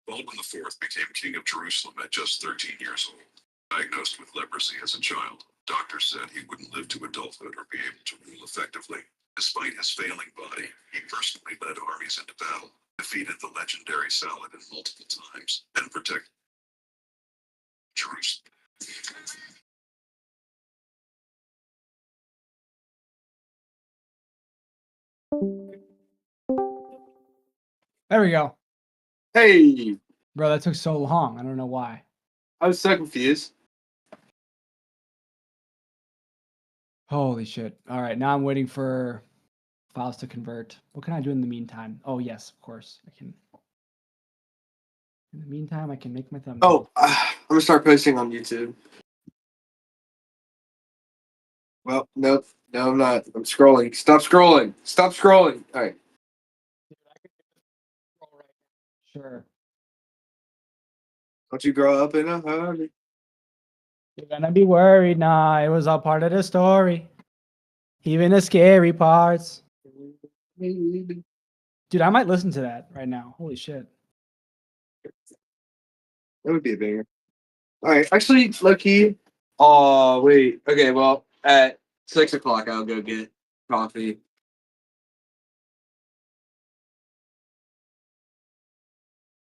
Baldwin IV became king of Jerusalem at just 13 years old. Diagnosed with leprosy as a child, doctors said he wouldn't live to adulthood or be able to rule effectively. Despite his failing body, he personally led armies into battle, defeated the legendary Saladin multiple times, and protected Jerusalem. There we go. Hey, Bro, that took so long. I don't know why. I was so confused. Holy shit. All right, now I'm waiting for files to convert. What can I do in the meantime? Oh, yes, of course. I can. In the meantime, I can make my thumbnail. Oh, I'm gonna start posting on YouTube. Well, nope. No, I'm not. I'm scrolling. Stop scrolling. Stop scrolling. All right. Sure. Don't you grow up in a hurry? You're gonna be worried. Nah, it was all part of the story. Even the scary parts. Dude, I might listen to that right now. Holy shit. That would be a banger. All right. Actually, lucky. Oh, wait. Okay, well, at 6 o'clock, I'll go get coffee.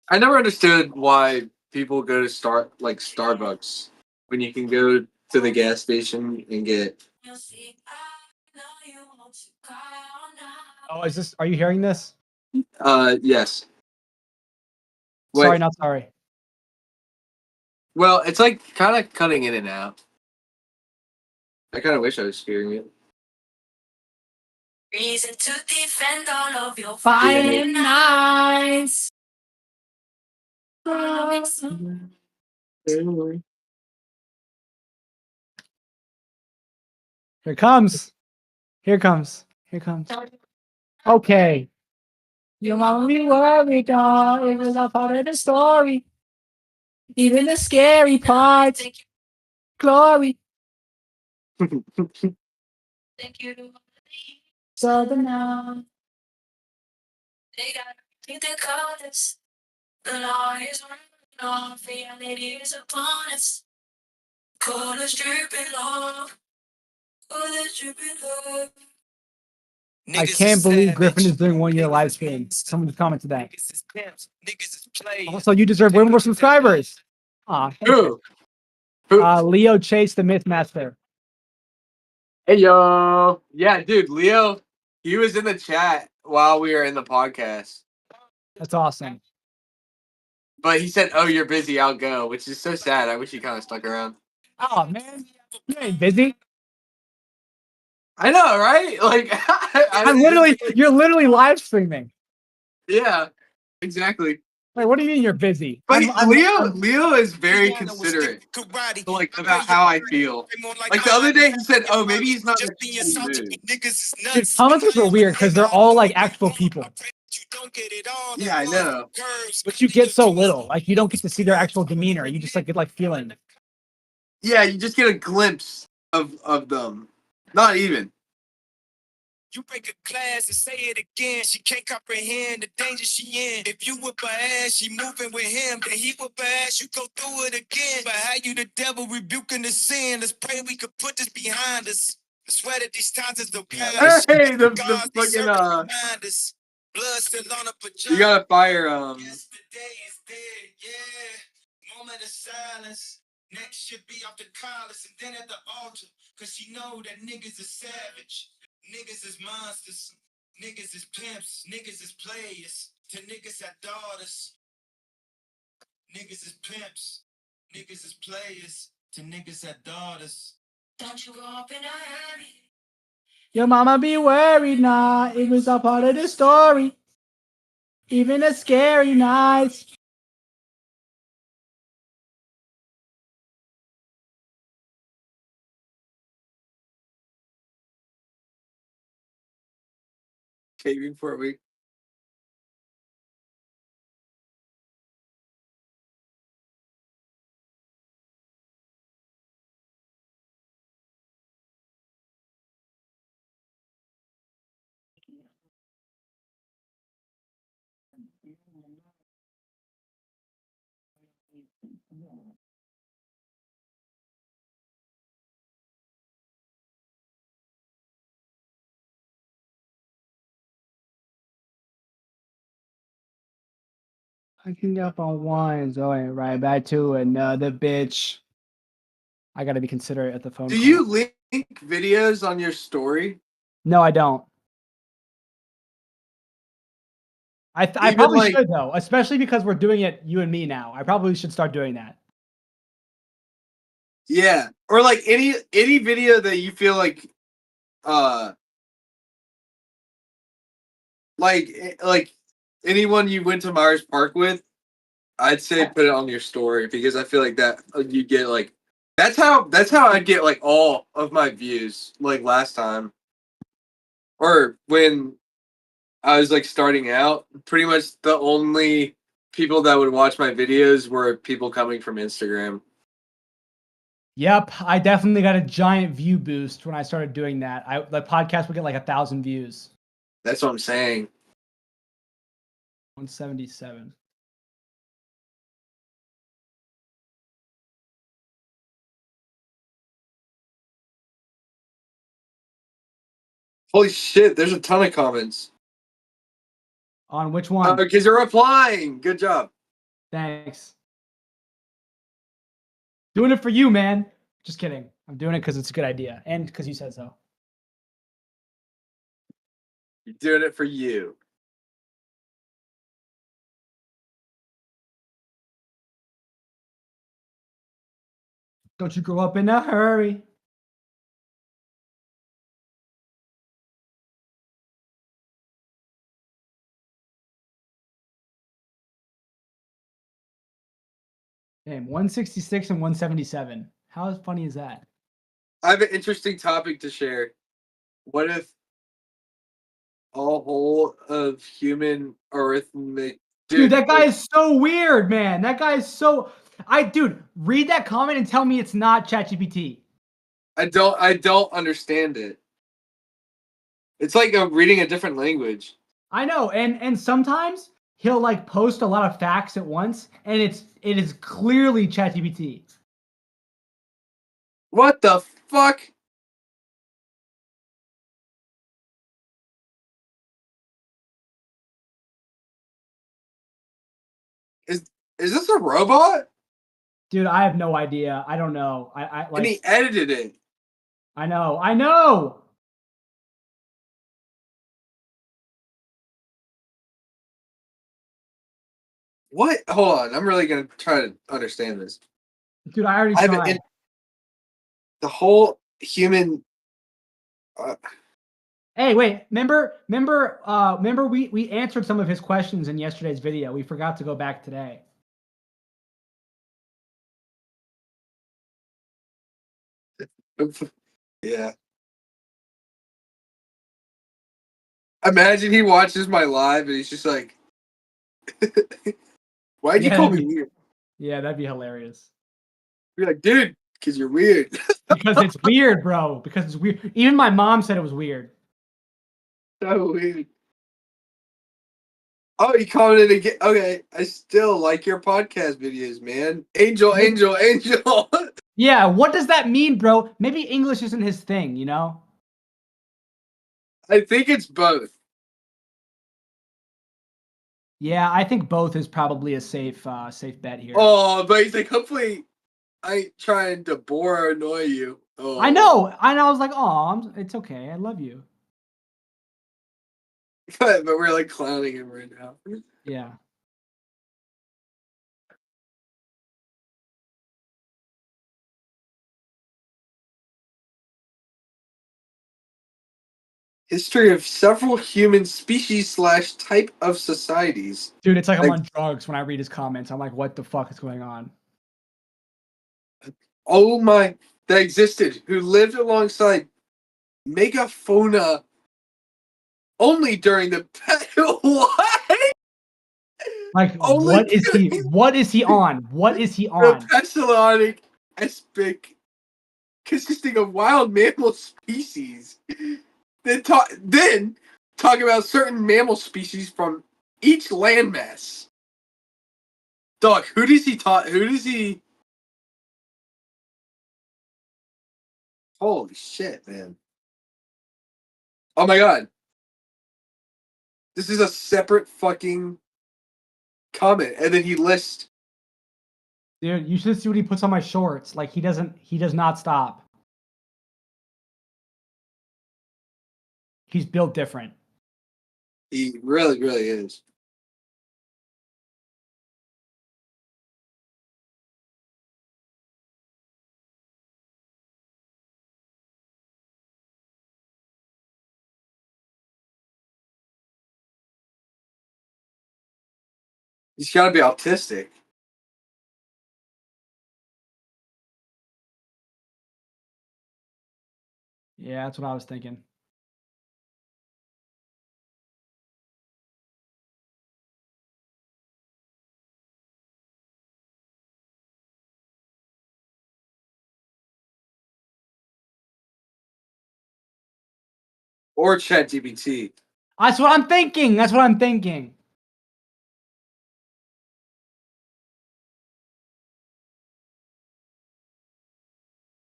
I never understood why people go to Starbucks when you can go to the gas station and get. Oh, are you hearing this? Yes. Sorry, Wait. not sorry. Well, it's like kind of cutting in and out. I kind of wish I was hearing it. Reason to defend all of your fighting nights. Here it comes. Here it comes. Here it comes. Okay. You won't be worried, dog. It was all part of the story. Even the scary parts. Glory. Thank you. So the now. They got think they call this. The law is running off, reality is upon us. Colors dripping off. Colors dripping off. I can't believe Griffin is doing 1 year live stream. Someone just commented that. Also, you deserve way more subscribers. Aw, thank you. Leo Chase, the Mythmaster. Hey, yo. Yeah, dude, Leo, he was in the chat while we were in the podcast. That's awesome. But he said, "Oh, you're busy. I'll go," which is so sad. I wish he kind of stuck around. Oh, man. You ain't busy. I know, right? Like, you're literally live streaming. Yeah, exactly. Like, what do you mean you're busy? But I'm- Leo is very considerate, like about how I feel. Like the other day, he said, "Oh, maybe he's not in a good mood." Dude, commenters are weird because they're all like actual people, Yeah, I know. but you get so little. Like, you don't get to see their actual demeanor. You just like get like feeling. Yeah, you just get a glimpse of them. Not even. You break a glass and say it again. She can't comprehend the danger she in. If you whip her ass, she moving with him. Then he whip her ass, you go through it again. But how you the devil rebuking the sin? Let's pray we could put this behind us. I swear that these times is the past. Hey, the fucking Blood still on her you pajamas. gotta fire Yesterday is dead, yeah. Moment of silence. Next should be off the collars and then at the altar. Cause she know that niggas is savage. Niggas is monsters. Niggas is pimps. Niggas is players. To niggas at daughters. Niggas is pimps. Niggas is players. To niggas at daughters. Don't you go up in a hurry. Your mama be worried, nah. It was a part of the story. Even the scary nights. caving for a week. I can get up on one, going right back to another bitch. I gotta be considerate at the phone. Do call. you link videos on your story? No, I don't. I Even, probably like- should though, especially because we're doing it you and me now. I probably should start doing that. Yeah, or like any video that you feel like anyone you went to Myers Park with, I'd say put it on your story because I feel like that you get like that's how I get like all of my views like last time, or when I was like starting out. Pretty much the only people that would watch my videos were people coming from Instagram. Yep, I definitely got a giant view boost when I started doing that. The podcast would get like 1,000 views. That's what I'm saying. 177. Holy shit! There's a ton of comments. On which one? Because you're replying. Good job. Thanks. Doing it for you, man. Just kidding. I'm doing it because it's a good idea and because you said so. You're doing it for you. Don't you grow up in a hurry. Damn, 166 and 177. How funny is that? I have an interesting topic to share. What if a whole of human arithmetic? Dude, that guy is so weird, man. That guy is so. Dude, read that comment and tell me it's not ChatGPT. I don't understand it. It's like reading a different language. I know, and sometimes he'll like post a lot of facts at once, and it is clearly ChatGPT. What the fuck? Is this a robot? Dude, I have no idea. I don't know. I like. And he edited it. I know. What? Hold on. I'm really gonna try to understand this. Dude, I already haven't tried. the whole human. Hey, wait. Remember we answered some of his questions in yesterday's video. We forgot to go back today. Yeah. Imagine he watches my live and he's just like, "Why'd you Yeah, call me weird?" Yeah, that'd be hilarious. You're like, "Dude, because you're weird." Because it's weird, bro. Because it's weird. Even my mom said it was weird. So weird. Oh, he commented again. Okay, I still like your podcast videos, man. Angel. Yeah, what does that mean, bro? Maybe English isn't his thing, you know? I think it's both. Yeah, I think both is probably a safe bet here. Oh, but he's like, hopefully, I ain't trying to bore or annoy you. Oh, I know. And I was like, oh, it's okay. I love you. but we're like clowning him right now. Yeah. History of several human species / type of societies. Dude, it's like I'm on drugs when I read his comments. I'm like, what the fuck is going on? Oh my, that existed, who lived alongside megafauna only during the what? Like, Only what is he on? What is he the on? Pestilonic aspic consisting of wild mammal species. Then talk about certain mammal species from each landmass. Dog, who does he talk? Who does he? Holy shit, man! Oh my god, this is a separate fucking comment, and then he lists. Dude, you should see what he puts on my shorts. Like he does not stop. He's built different. He really, really is. He's got to be autistic. Yeah, that's what I was thinking. Or ChatGPT. That's what I'm thinking. That's what I'm thinking.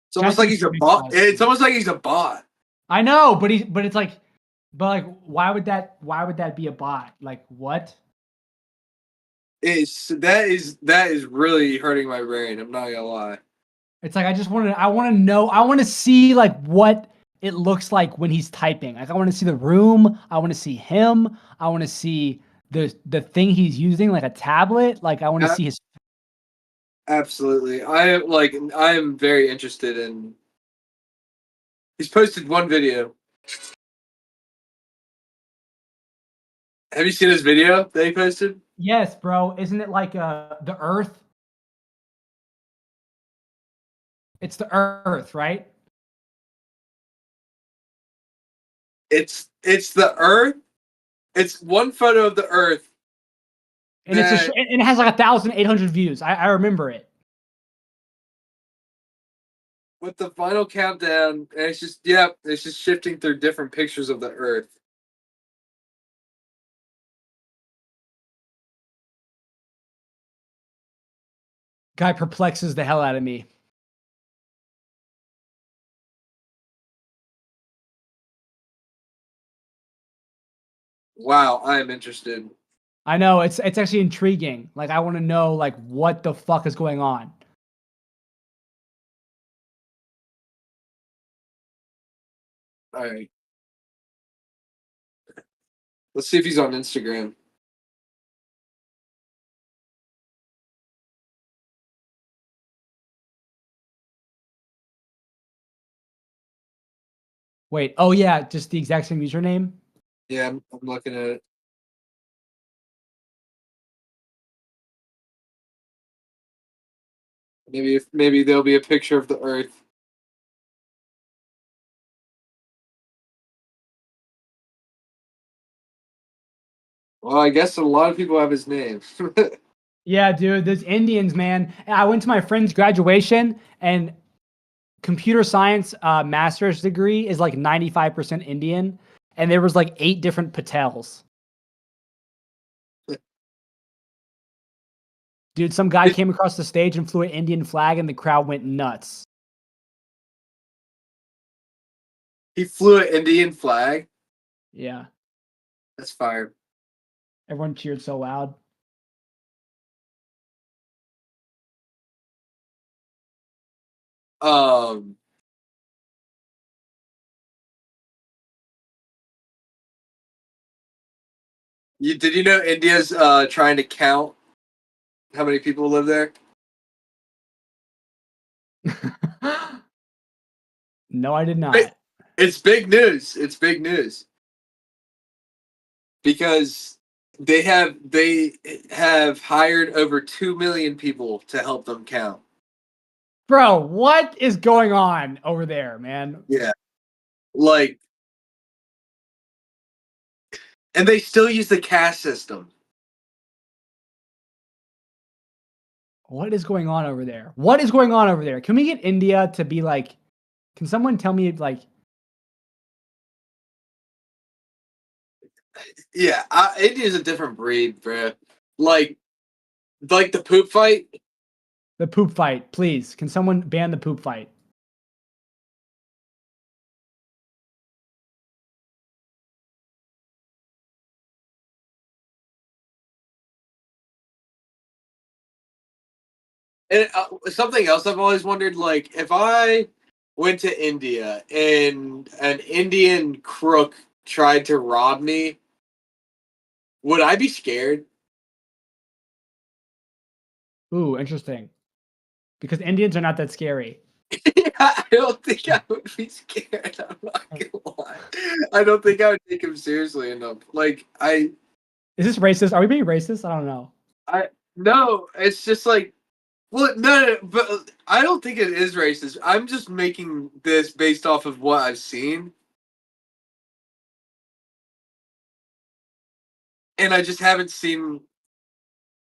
It's almost like he's a bot. It's almost like he's a bot. I know, but it's like, why would that be a bot? Like what? That is really hurting my brain. I'm not gonna lie. It's like I want to know. I want to see like what it looks like when he's typing. Like I want to see the room. I want to see him. I want to see the thing he's using, like a tablet. Like I want to see his. Absolutely, I am very interested in. He's posted one video. Have you seen his video that he posted? Yes, bro. Isn't it like the Earth? It's the Earth, right? It's the Earth. It's one photo of the Earth, and it has like 1,800 views. I remember it. With the final countdown, and it's just shifting through different pictures of the Earth. Guy perplexes the hell out of me. Wow, I am interested. I know it's actually intriguing. Like I want to know like what the fuck is going on. All right. Let's see if he's on Instagram. Wait. Oh yeah, just the exact same username. Yeah, I'm looking at it. Maybe there'll be a picture of the Earth. Well, I guess a lot of people have his name. Yeah, dude, there's Indians, man. I went to my friend's graduation, and computer science master's degree is like 95% Indian, and there was like 8 different Patels. Dude, some guy came across the stage and flew an Indian flag, and the crowd went nuts. He flew an Indian flag. Yeah, That's fire. everyone cheered so loud. Did you know India's trying to count how many people live there? No, I did not. It's big news. It's big news. Because they have hired over 2 million people to help them count. Bro, what is going on over there, man? Yeah. Like, and they still use the caste system. What is going on over there? What is going on over there? Can we get India to be like, can someone tell me like, Yeah, India's a different breed, bro. Like the poop fight. the poop fight, please. Can someone ban the poop fight? And something else I've always wondered, like, if I went to India and an Indian crook tried to rob me, would I be scared? Ooh, interesting. Because Indians are not that scary. Yeah, I don't think I would be scared. I'm not gonna lie. I don't think I would take him seriously enough. Like, Is this racist? Are we being racist? I don't know. No, it's just like, well, no, but I don't think it is racist. I'm just making this based off of what I've seen. And I just haven't seen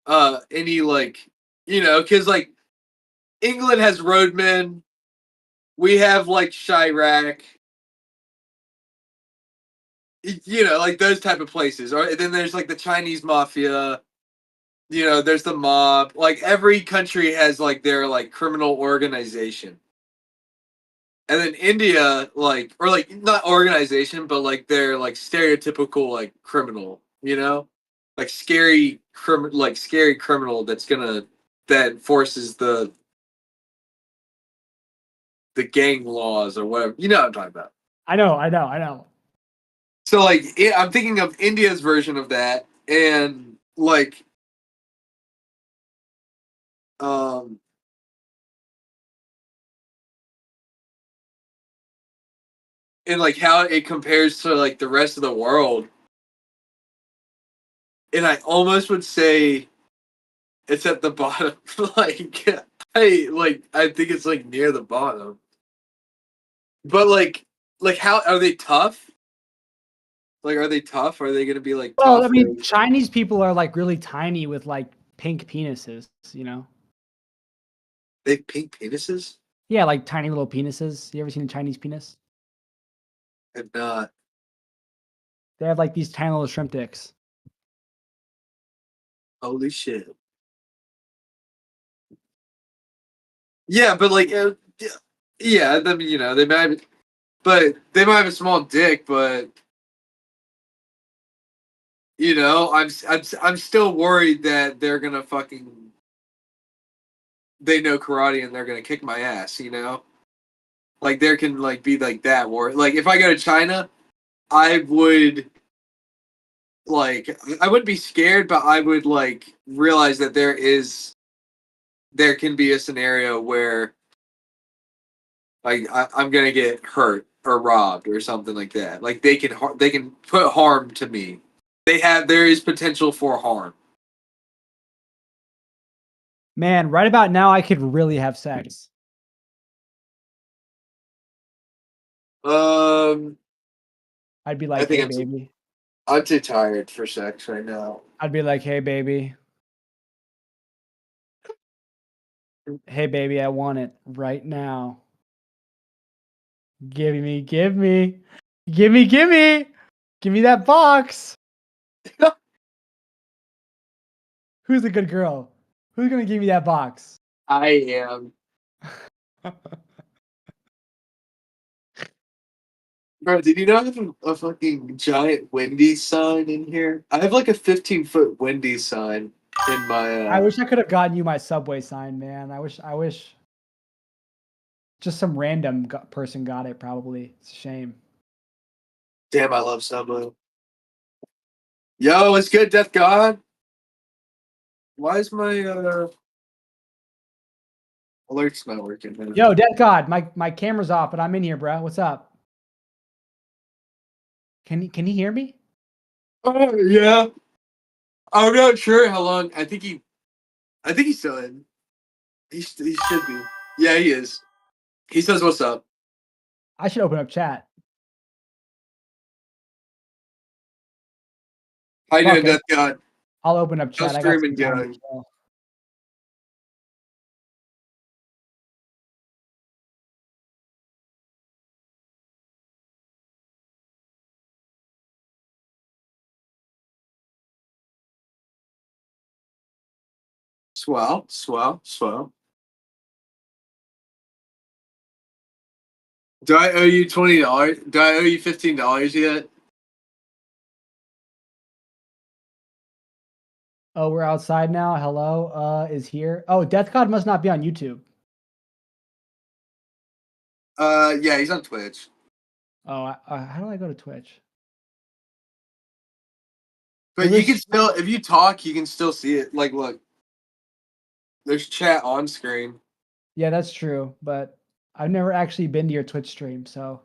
any, like, because, like, England has roadmen. We have, like, Chirac. Like, those type of places. Or then there's, like, the Chinese mafia. There's the mob. Like, every country has, like, their, like, criminal organization. And then India, like, or, like, not organization, but, like, their, like, stereotypical, like, criminal, like, scary criminal that forces the gang laws or whatever. You know what I'm talking about. I know. So, like, I'm thinking of India's version of that, and, like, and, like, how it compares to, like, the rest of the world. And I almost would say it's at the bottom. I think it's, like, near the bottom. But, like, how are they tough? Like, are they tough? Are they gonna be, like, Well, tough? I mean, Chinese people are like really tiny with like pink penises, They have pink penises? Yeah, like tiny little penises. You ever seen a Chinese penis? Have not. They have like these tiny little shrimp dicks. Holy shit. Yeah, but, like, yeah, I mean, they might have a small dick, but I'm still worried that they're gonna they know karate and they're gonna kick my ass, Like, there can, like, be, like, that war. Like, if I go to China, I would, like, I wouldn't be scared, but I would, like, realize that there can be a scenario where, like, I'm gonna get hurt, or robbed or something like that. Like they can put harm to me. There is potential for harm. Man, right about now, I could really have sex. I'd be I like, think hey, baby. I'm too tired for sex right now. I'd be like, hey, baby. Hey, baby, I want it right now. Give me. Give me that box. Who's a good girl? Who's gonna give me that box? I am. Bro, did you know I have a fucking giant Wendy's sign in here? I have like a 15-foot Wendy's sign in my. I wish I could have gotten you my Subway sign, man. I wish. Just some random person got it. Probably. It's a shame. Damn, I love Subway. Yo, it's good, Death God. Why is my alerts not working? Man? Yo, Death God, my camera's off, but I'm in here, bro. What's up? Can he hear me? Oh yeah. I'm not sure how long. I think he's still in. He should be. Yeah, he is. He says, "What's up?" I should open up chat. How you Fuck doing, it. Death God? I'll open up chat. How's I got some streaming time to going? kill. Swell. Do I owe you $20? Do I owe you $15 yet? Oh, we're outside now. Hello, is here. Oh, Death God must not be on YouTube. Yeah, he's on Twitch. Oh, how do I go to Twitch? But you can still, if you talk, you can still see it. Like, look, there's chat on screen. Yeah, that's true. But I've never actually been to your Twitch stream, so.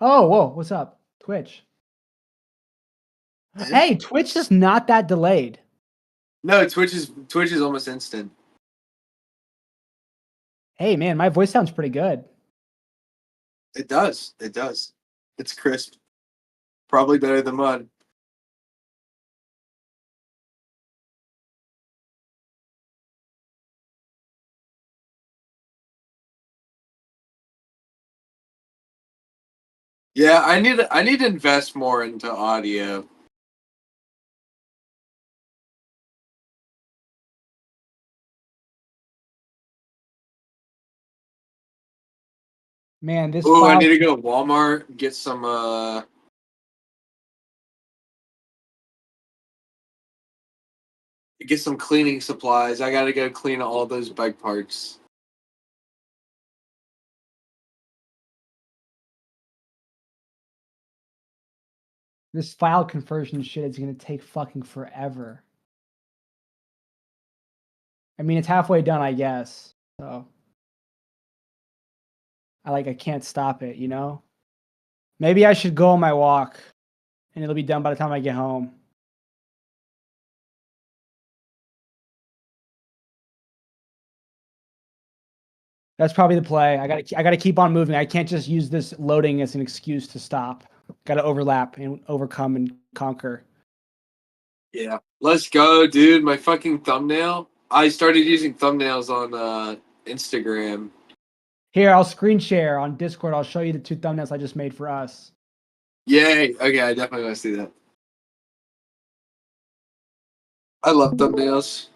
Oh, whoa, what's up? Twitch. Hey, Twitch is not that delayed. No, Twitch is almost instant. Hey, man, my voice sounds pretty good. It does. It's crisp. Probably better than mine. Yeah, I need to invest more into audio. Man, this Oh, I file. need to go to Walmart, get some cleaning supplies. I gotta go clean all those bike parks. This file conversion shit is gonna take fucking forever. I mean, it's halfway done, I guess. So I can't stop it, you know? Maybe I should go on my walk and it'll be done by the time I get home. That's probably the play. I gotta keep on moving. I can't just use this loading as an excuse to stop. Gotta overlap and overcome and conquer. Yeah. Let's go, dude. My fucking thumbnail. I started using thumbnails on Instagram. Here, I'll screen share on Discord. I'll show you the 2 thumbnails I just made for us. Yay. Okay, I definitely want to see that. I love thumbnails.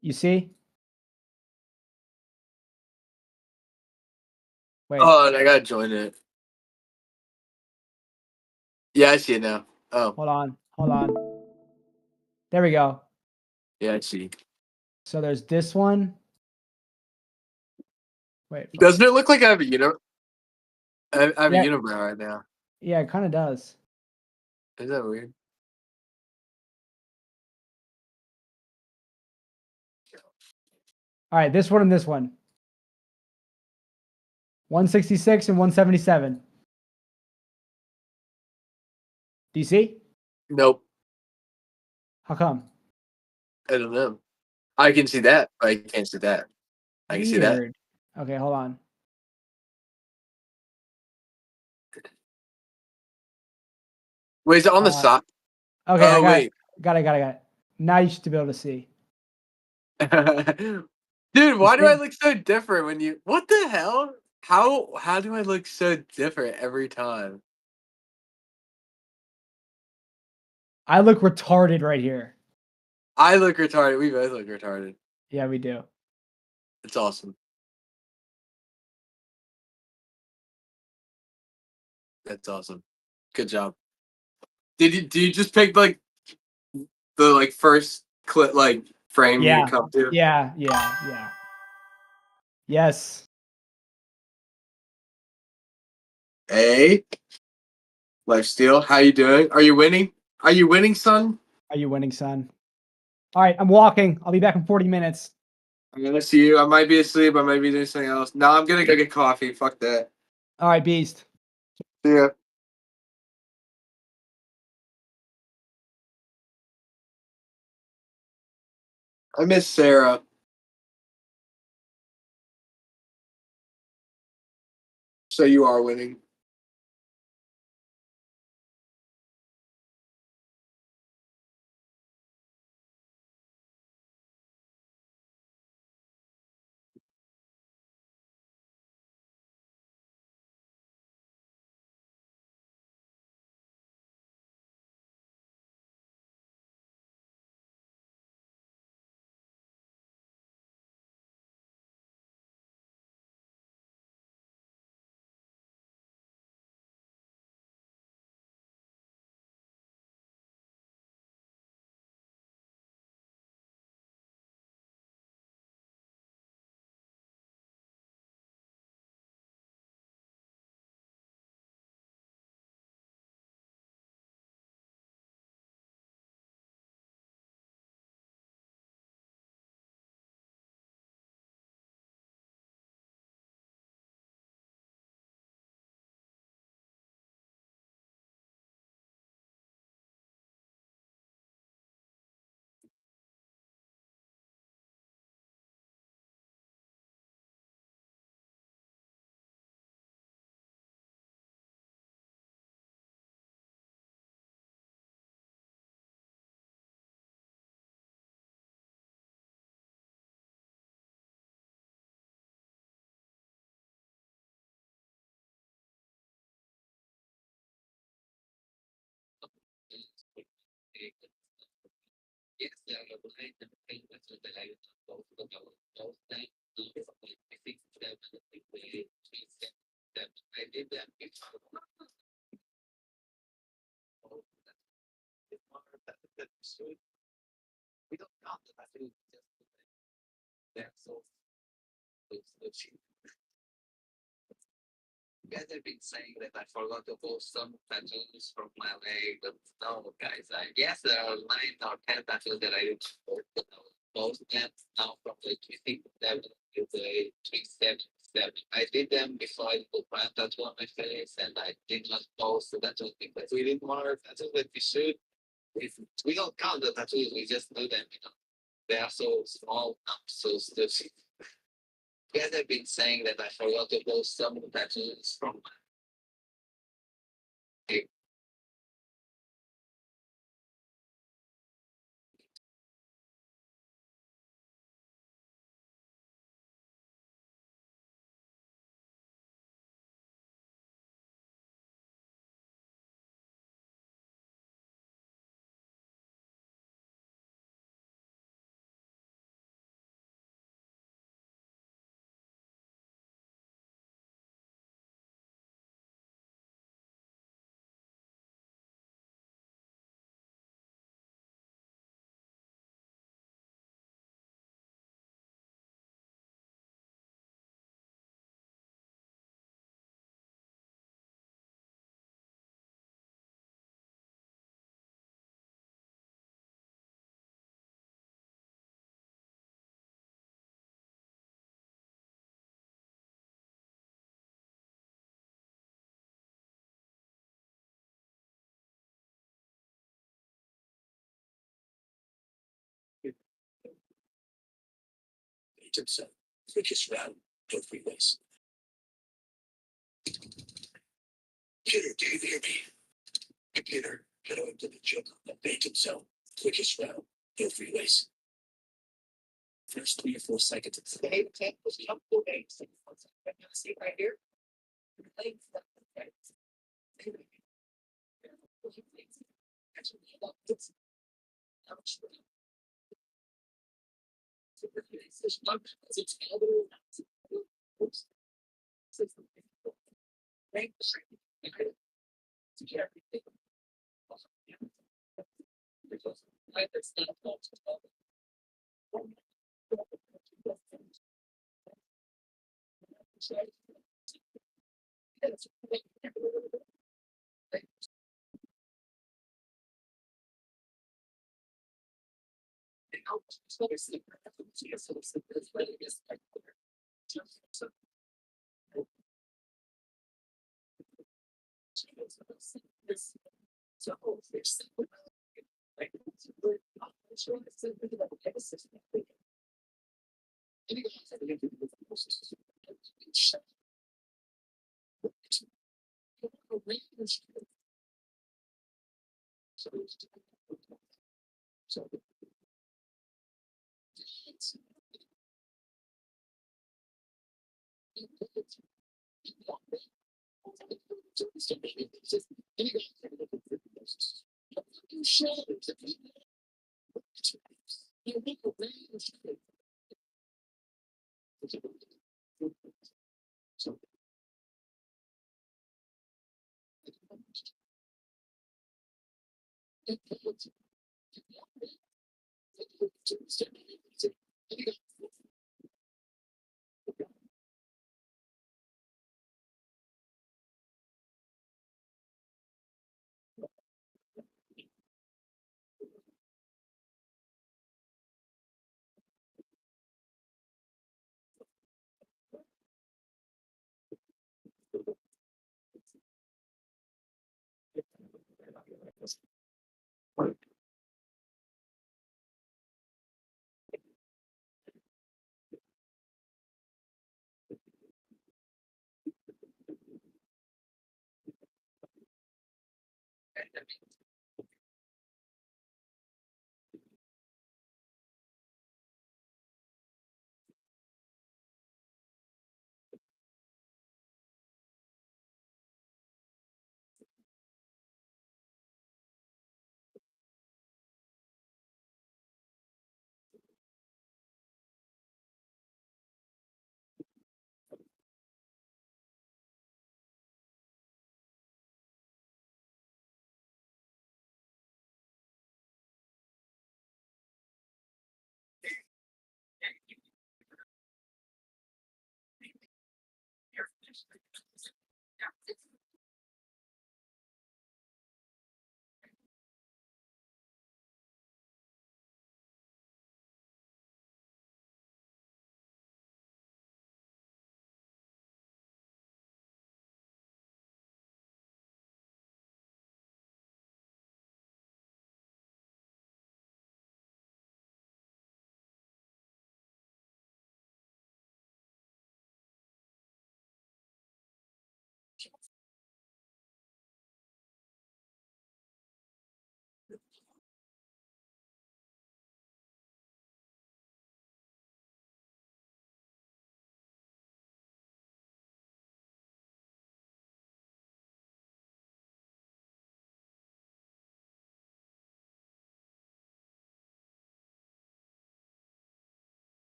You see? Wait. Oh, and I gotta join it. Yeah, I see it now. Oh. Hold on. There we go. Yeah, I see. So there's this one. Wait. Doesn't it look like I have a unibrow? I have Yeah. a unibrow right now. Yeah, it kind of does. Is that weird? All right, this one and this one. 166 and 177. DC? Nope. How come? I don't know. I can see that, but I can't see that. I can see that. Weird. Okay, hold on. Wait, is it on the side? Okay, I Oh, got wait. it. Got it. Now you should be able to see. Dude, why do I see? look so different when you? What the hell? How do I look so different every time? I look retarded right here. I look retarded. We both look retarded. Yeah, we do. It's awesome. That's awesome. Good job. Did you just pick like the like first clip like frame Yeah. you come to? Yeah. Yes. Hey, Lifesteal, how you doing? Are you winning? Are you winning, son? Are you winning, son? All right, I'm walking. I'll be back in 40 minutes. I'm gonna see you. I might be asleep. I might be doing something else. No, I'm gonna go get coffee. Fuck that. All right, Beast. See ya. I miss Sarah. So you are winning. You guys have been saying that I forgot to post some tattoos from my leg, but no, guys. I guess there are 9 or 10 tattoos that I didn't post. But I will post them now from the 27 to the 377. I did them before I put my tattoo on my face, and I did not post the tattoo because we didn't want our tattoos that we should. If we don't count the tattoos, we just do them. They are so small, so stiff. You guys have been saying that I forgot to post some tattoos from my himself. Quickest route, no freeways. Computer, do you hear me? Computer, get on to the jungle and bait himself. Quickest route, no freeways. First 3 or 4 seconds. Okay, okay, was jump to base. See right here. Legs, okay. Actually, it's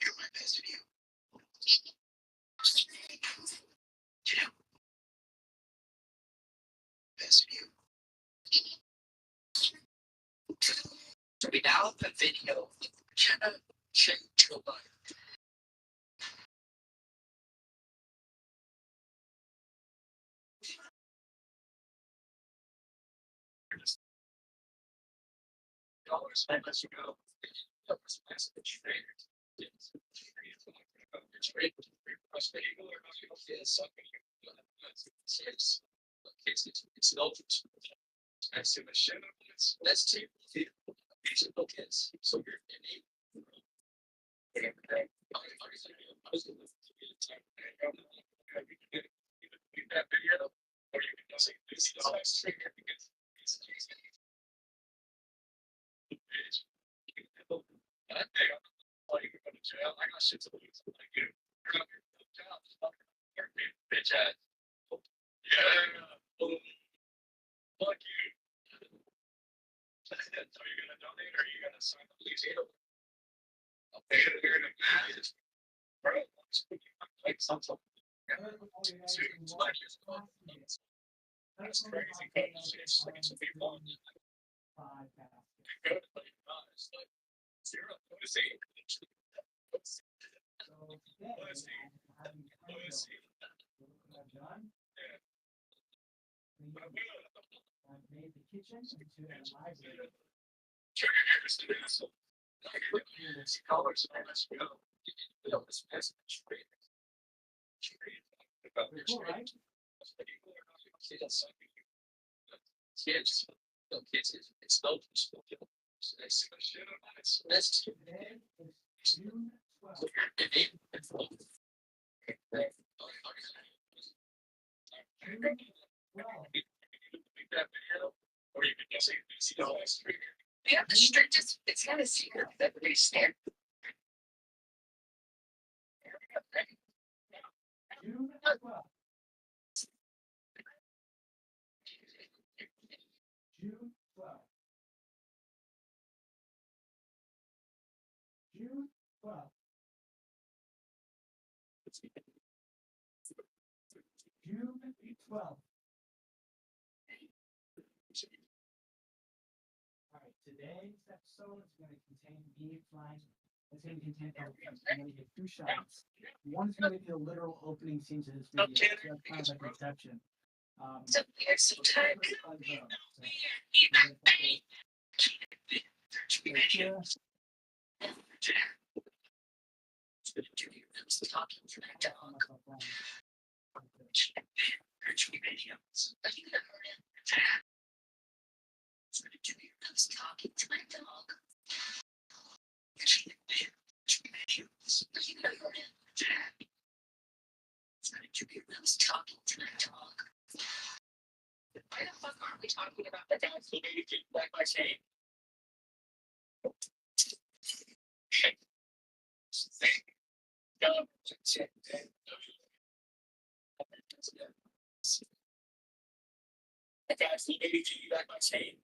You're my best of you. Best of you. So we now have a video of Jenna Chula. Dollars spent as you go. It's great. It's great. It's adults. That's too much shit. That's too. These are little kids. So you're innate. I was going to that video, or you can just say this is because it's that day, like you're going to jail. I got shit to lose. Like you, bitch ass. Yeah. Fuck you. So you're gonna donate, or are you gonna sign the lease? I'll pay it here in a minute. Bro, like something. That's crazy. It's like it's a big one. Go to like, it's like 0. What is it? Made the kitchen into a library. Colors, let's go. Build this message. Cool, right? Kids, it's no peaceful. That's Today is June 12th. Or you can just say, we have the strictest, it's not a secret that we stand. June 12th. June 12th. June 12th. June 12th. All right, today's episode is going to contain me flying. It's going to contain elephants. I'm going to get 2 shots. One is going to be the literal opening scenes of this video. So that's kind of like Inception. So here's some time. Talking to that dog. Talking to my dog. Talking to my dog. Why the fuck aren't we talking about the dad? Like I say. The dad's the AG, like I say.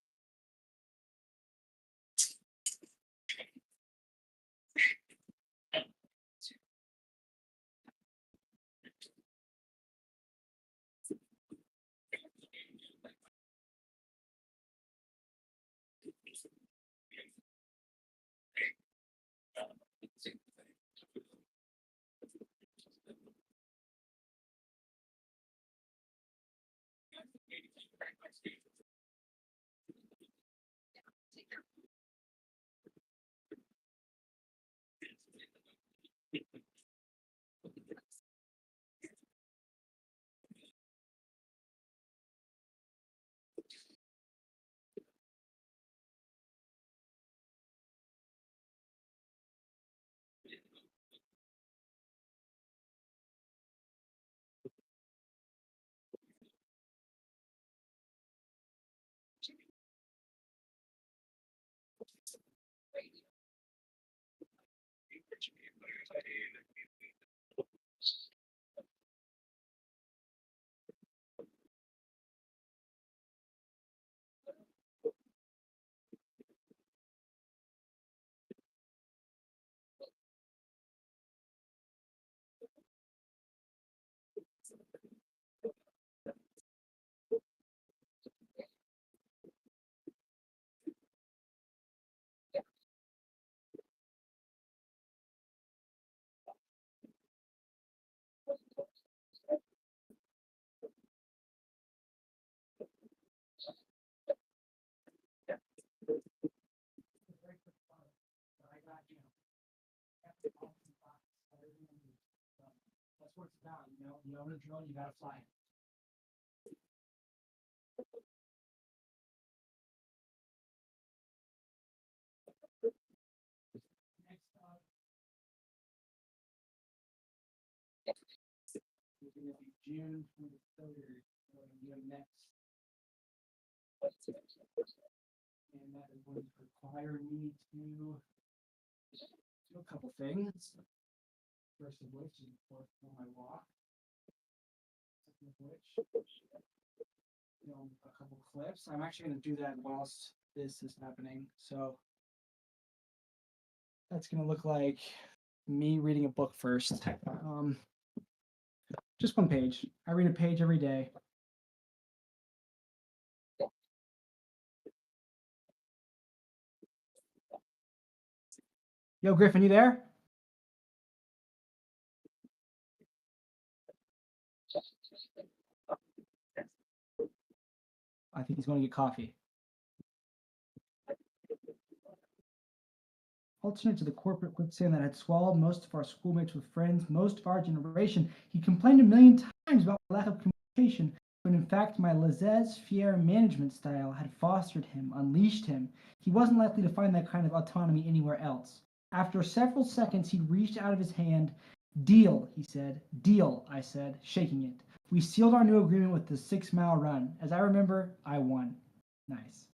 That's what it's about, you own a drone, you gotta fly it. Next up, it's gonna be June 23rd, so next. And that is going to require me to do a couple things. First of which is, of course, for my walk. Second of which, a couple clips. I'm actually going to do that whilst this is happening. So that's going to look like me reading a book first. Just one page. I read a page every day. Yo, Griffin, you there? I think he's going to get coffee. Alternate to the corporate quicksand that had swallowed most of our schoolmates with friends, most of our generation, he complained a million times about lack of communication, when in fact my laissez-faire management style had fostered him, unleashed him. He wasn't likely to find that kind of autonomy anywhere else. After several seconds, he reached out of his hand. Deal, he said. Deal, I said, shaking it. We sealed our new agreement with the 6-mile run. As I remember, I won. Nice.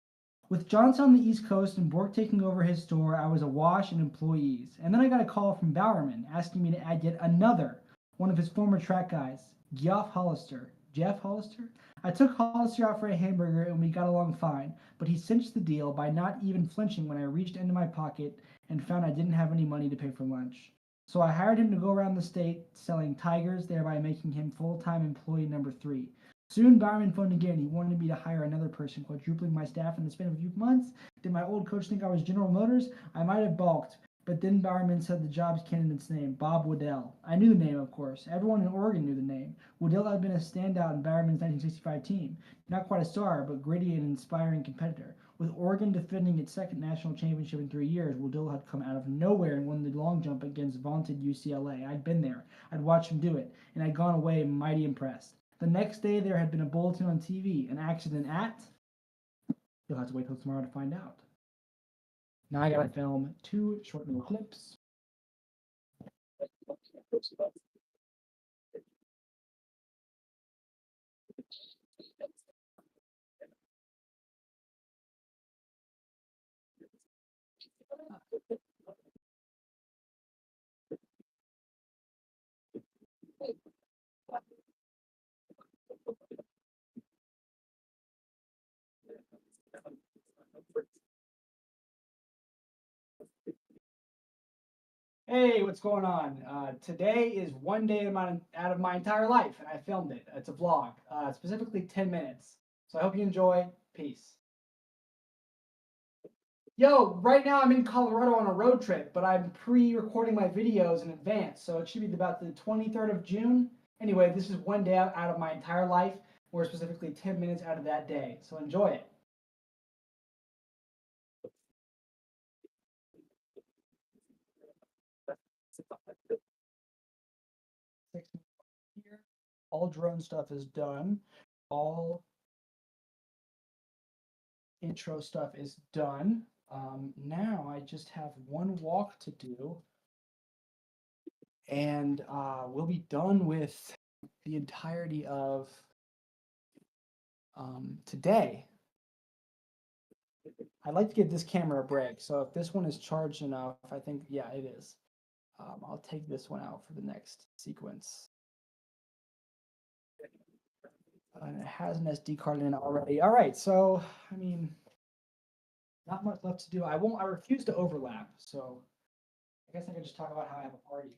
With Johnson on the East Coast and Bork taking over his store, I was awash in employees. And then I got a call from Bowerman asking me to add yet another, one of his former track guys, Geoff Hollister. Jeff Hollister? I took Hollister out for a hamburger and we got along fine, but he cinched the deal by not even flinching when I reached into my pocket and found I didn't have any money to pay for lunch. So I hired him to go around the state selling tigers, thereby making him full-time employee number 3. Soon Bowerman phoned again. He wanted me to hire another person, quadrupling my staff in the span of a few months. Did my old coach think I was General Motors? I might have balked, but then Bowerman said the job's candidate's name, Bob Woodell. I knew the name, of course. Everyone in Oregon knew the name. Woodell had been a standout in Bowerman's 1965 team. Not quite a star, but gritty and inspiring competitor. With Oregon defending its second national championship in 3 years, Woodell had come out of nowhere and won the long jump against vaunted UCLA. I'd been there. I'd watched him do it, and I'd gone away mighty impressed. The next day, there had been a bulletin on TV, an accident at... You'll have to wait till tomorrow to find out. Now I gotta film 2 short little clips. Hey, what's going on? Today is one day out of my entire life, and I filmed it. It's a vlog, specifically 10 minutes. So I hope you enjoy. Peace. Yo, right now I'm in Colorado on a road trip, but I'm pre-recording my videos in advance, so it should be about the 23rd of June. Anyway, this is one day out of my entire life, or specifically 10 minutes out of that day. So enjoy it. Here, all drone stuff is done. All intro stuff is done. Now I just have one walk to do, and we'll be done with the entirety of today. I'd like to give this camera a break, so if this one is charged enough, I think, yeah, it is. I'll take this one out for the next sequence. And it has an SD card in it already. All right, so I mean, not much left to do. I refuse to overlap, so I guess I can just talk about how I have a party.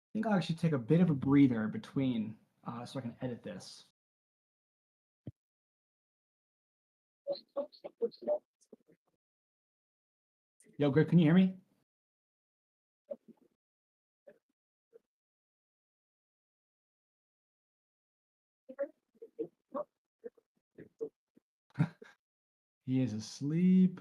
I think I'll actually take a bit of a breather between so I can edit this. Yo, Greg, can you hear me? He is asleep.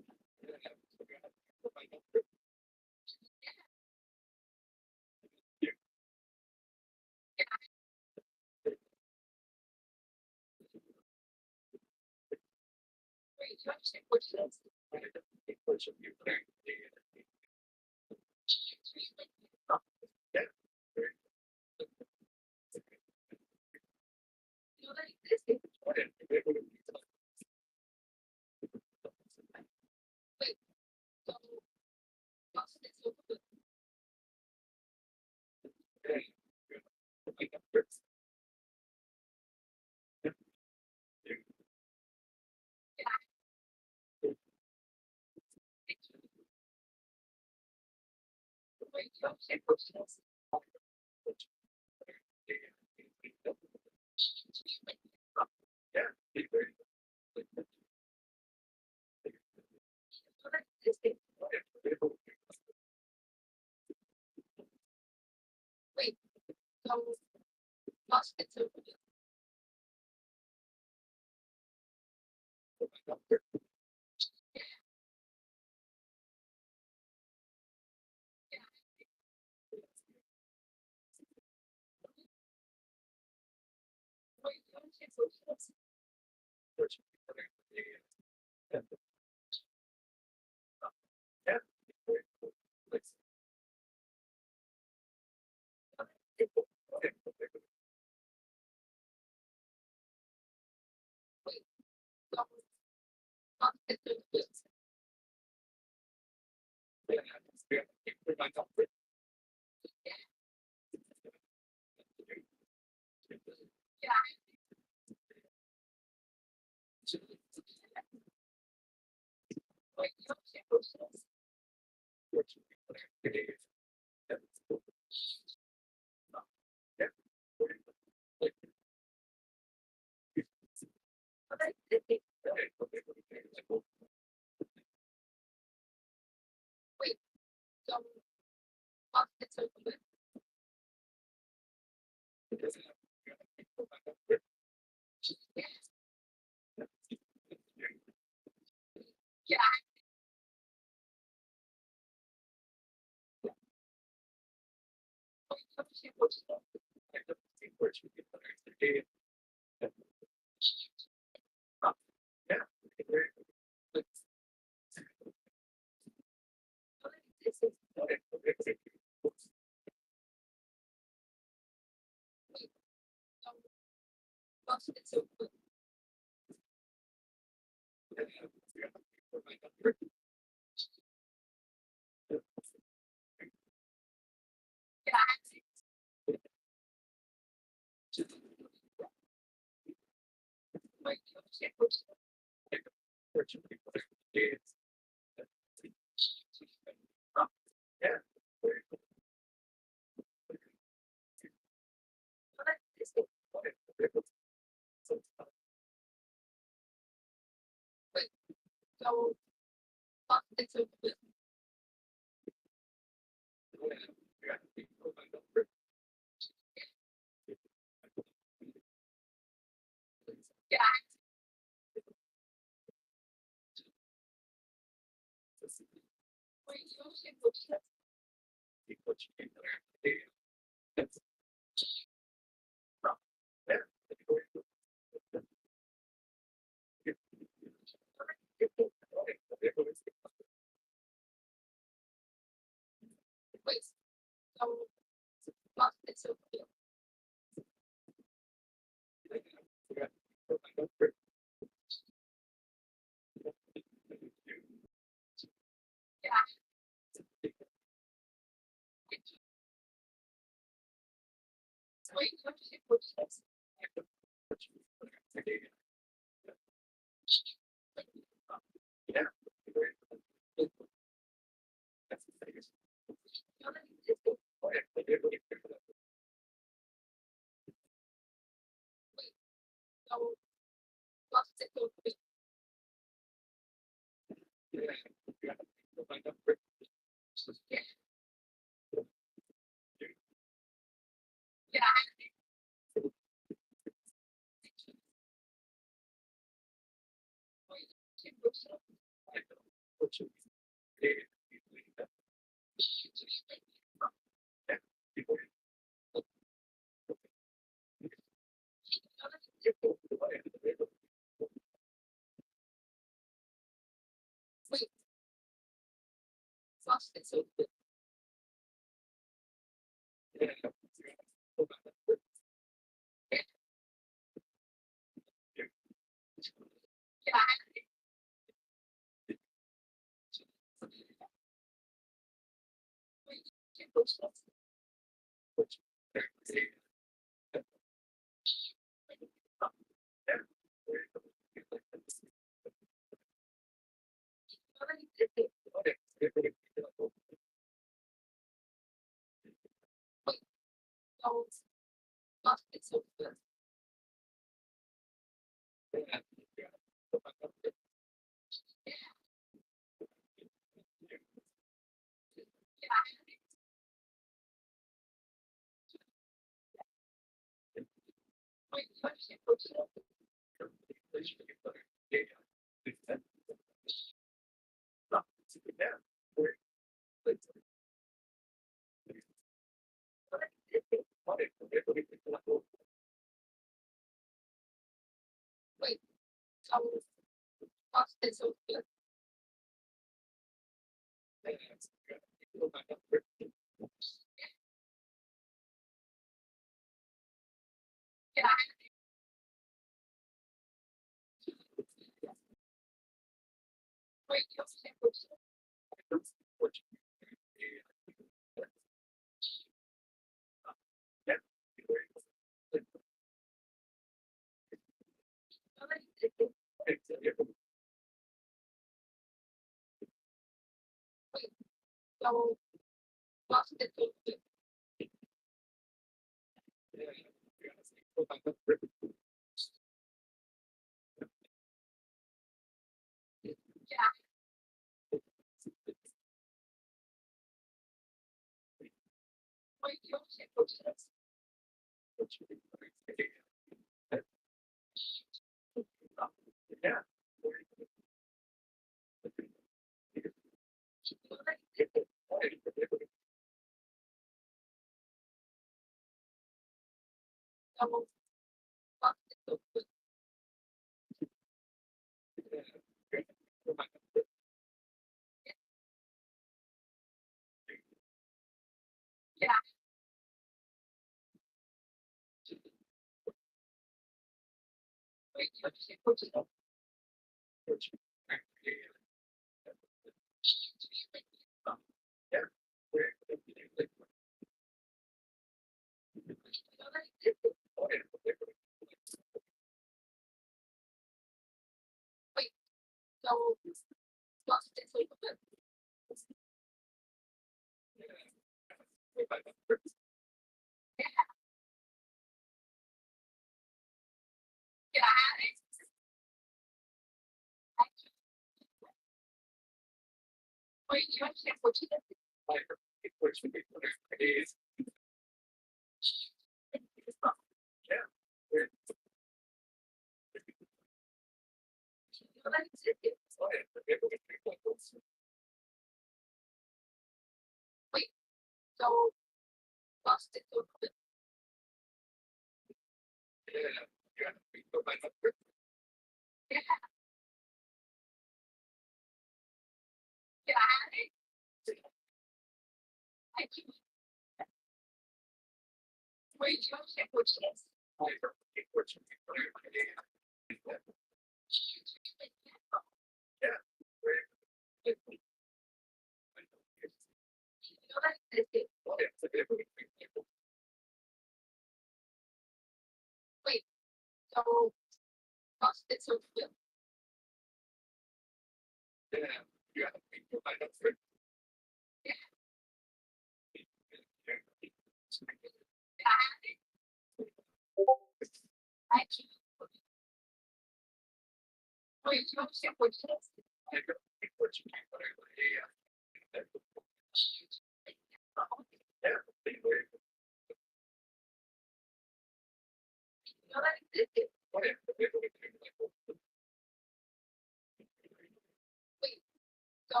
So,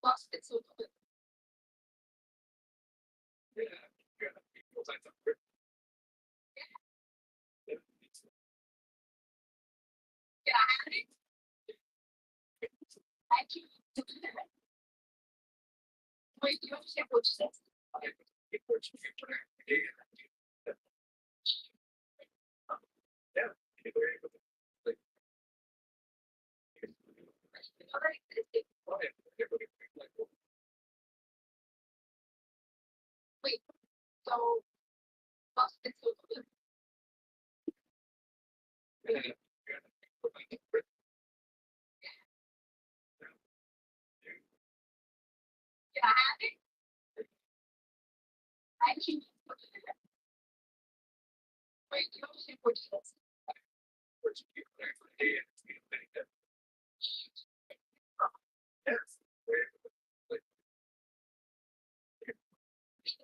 plus it's so good. Yeah, I keep. Wait, you understand what you said? Wait, so plus it's so good. Yeah, I keep. Wait, you understand what you said?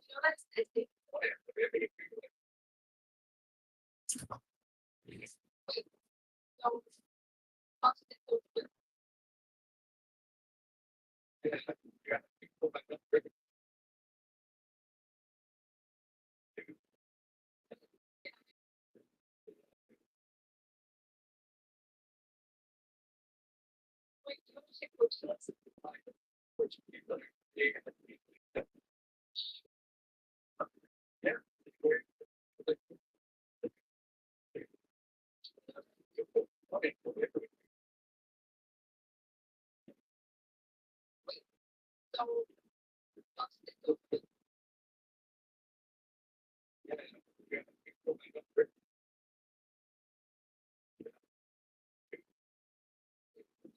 So that's it. So plus it's so good. Wait, you understand what you said? So plus it's so good.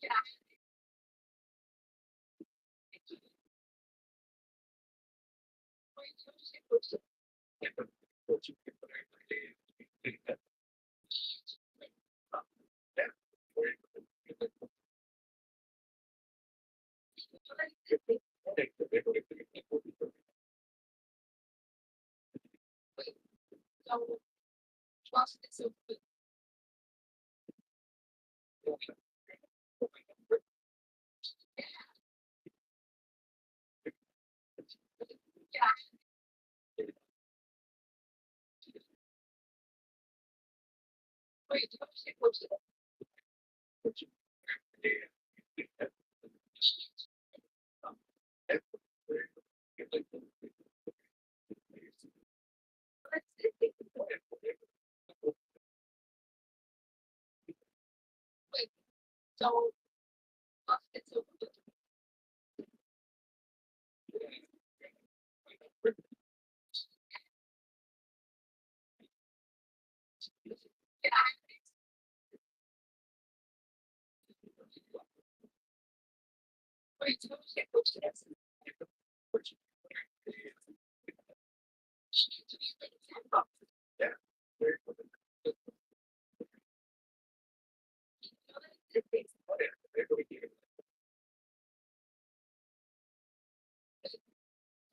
Yeah. Wait, you understand what you said? So that's it. So plus it's so good. Yeah. Wait, you understand what you said? That's it. Wait, so plus it's so good. Yeah. Wait, you understand what you said? So that's it.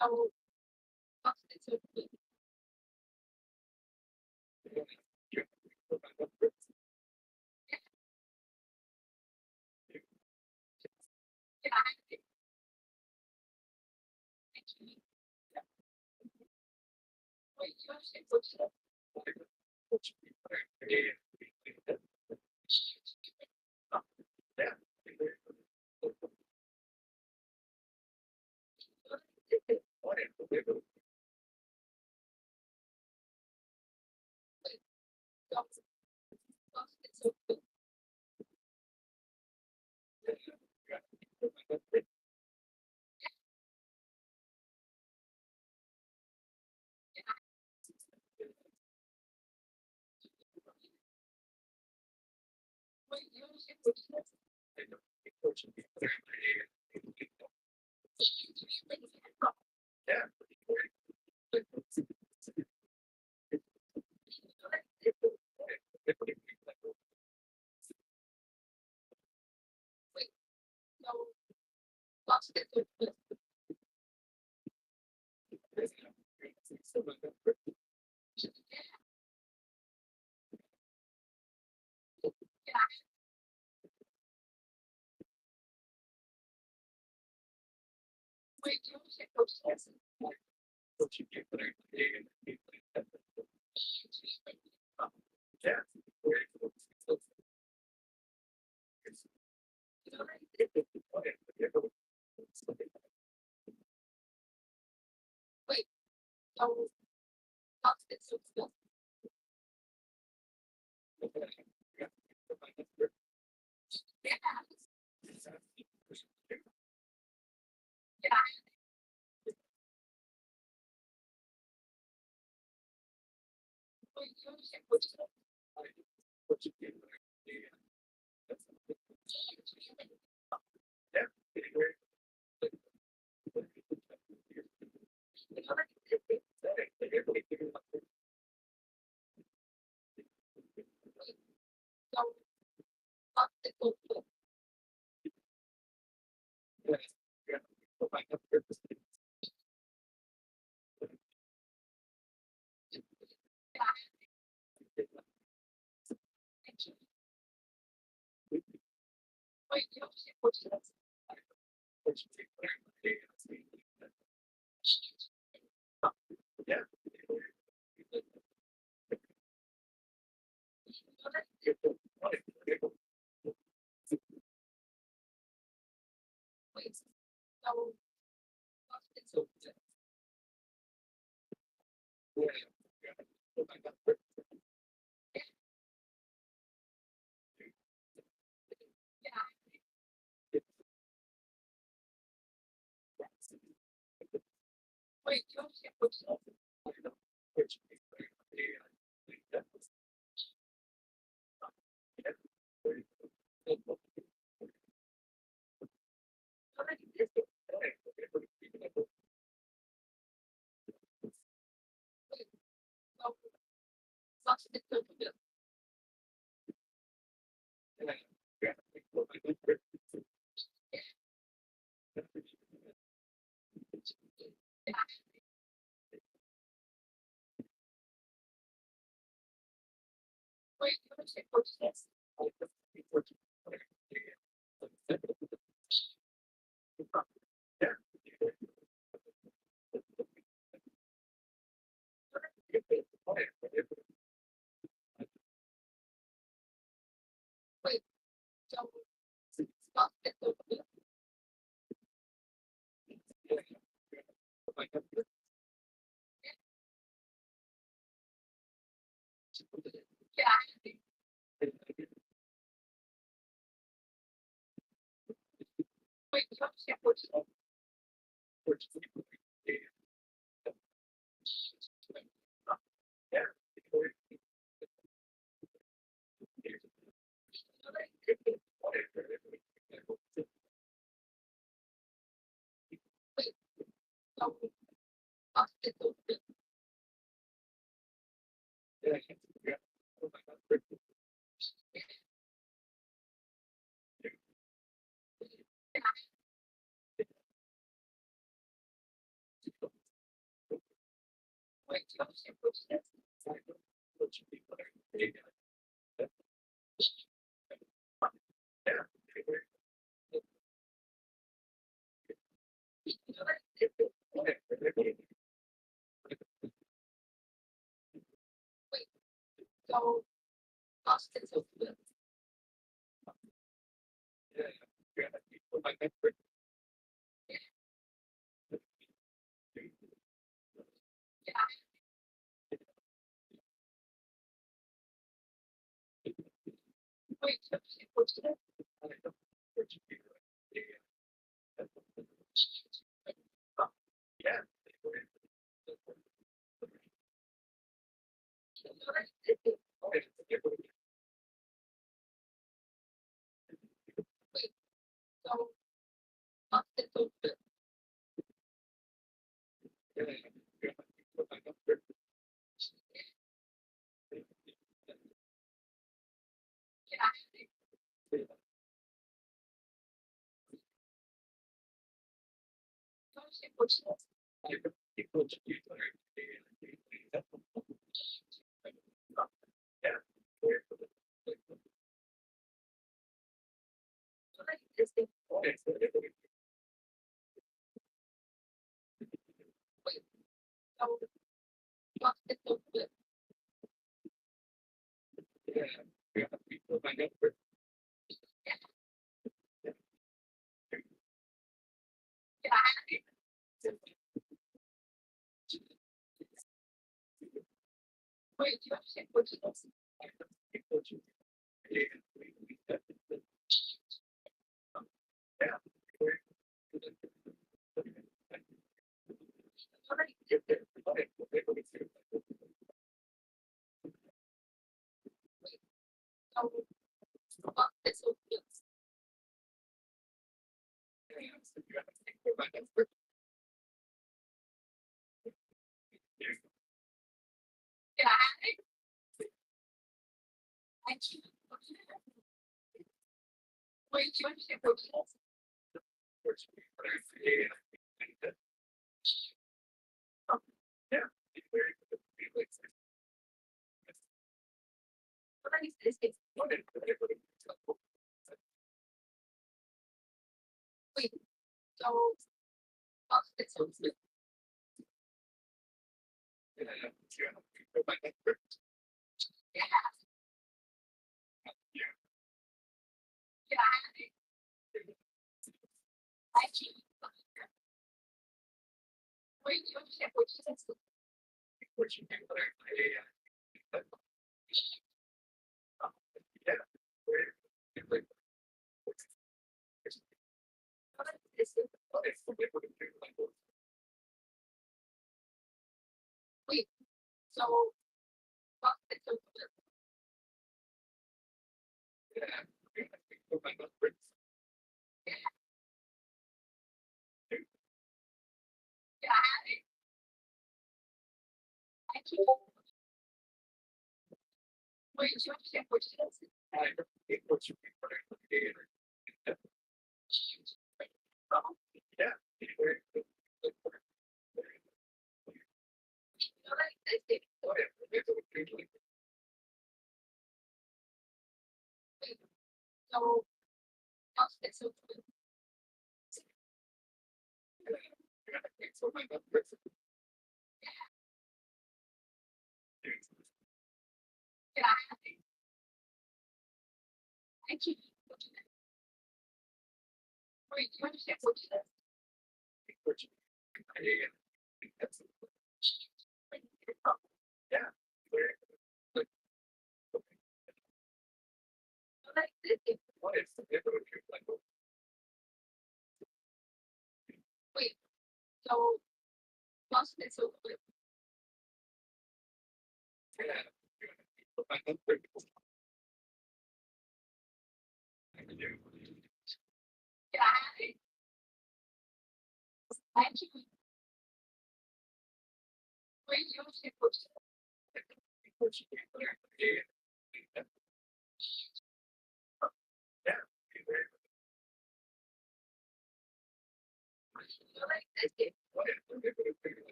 So plus it's so good. Yeah. Wait, you understand what you said? So that's it. So plus it's so good. Wait, you understand what you said? So that's it. Wait, so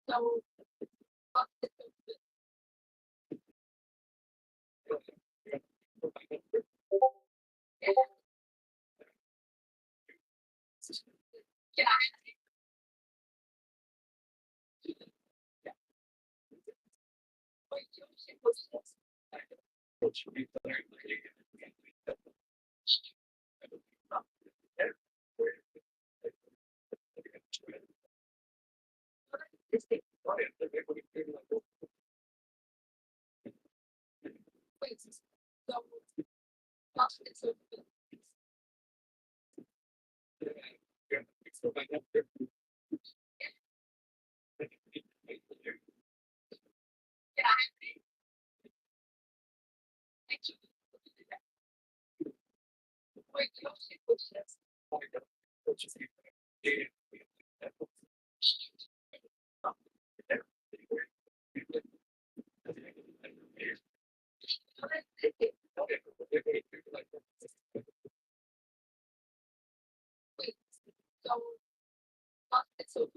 So. Yeah. Wait, so. Wait, so.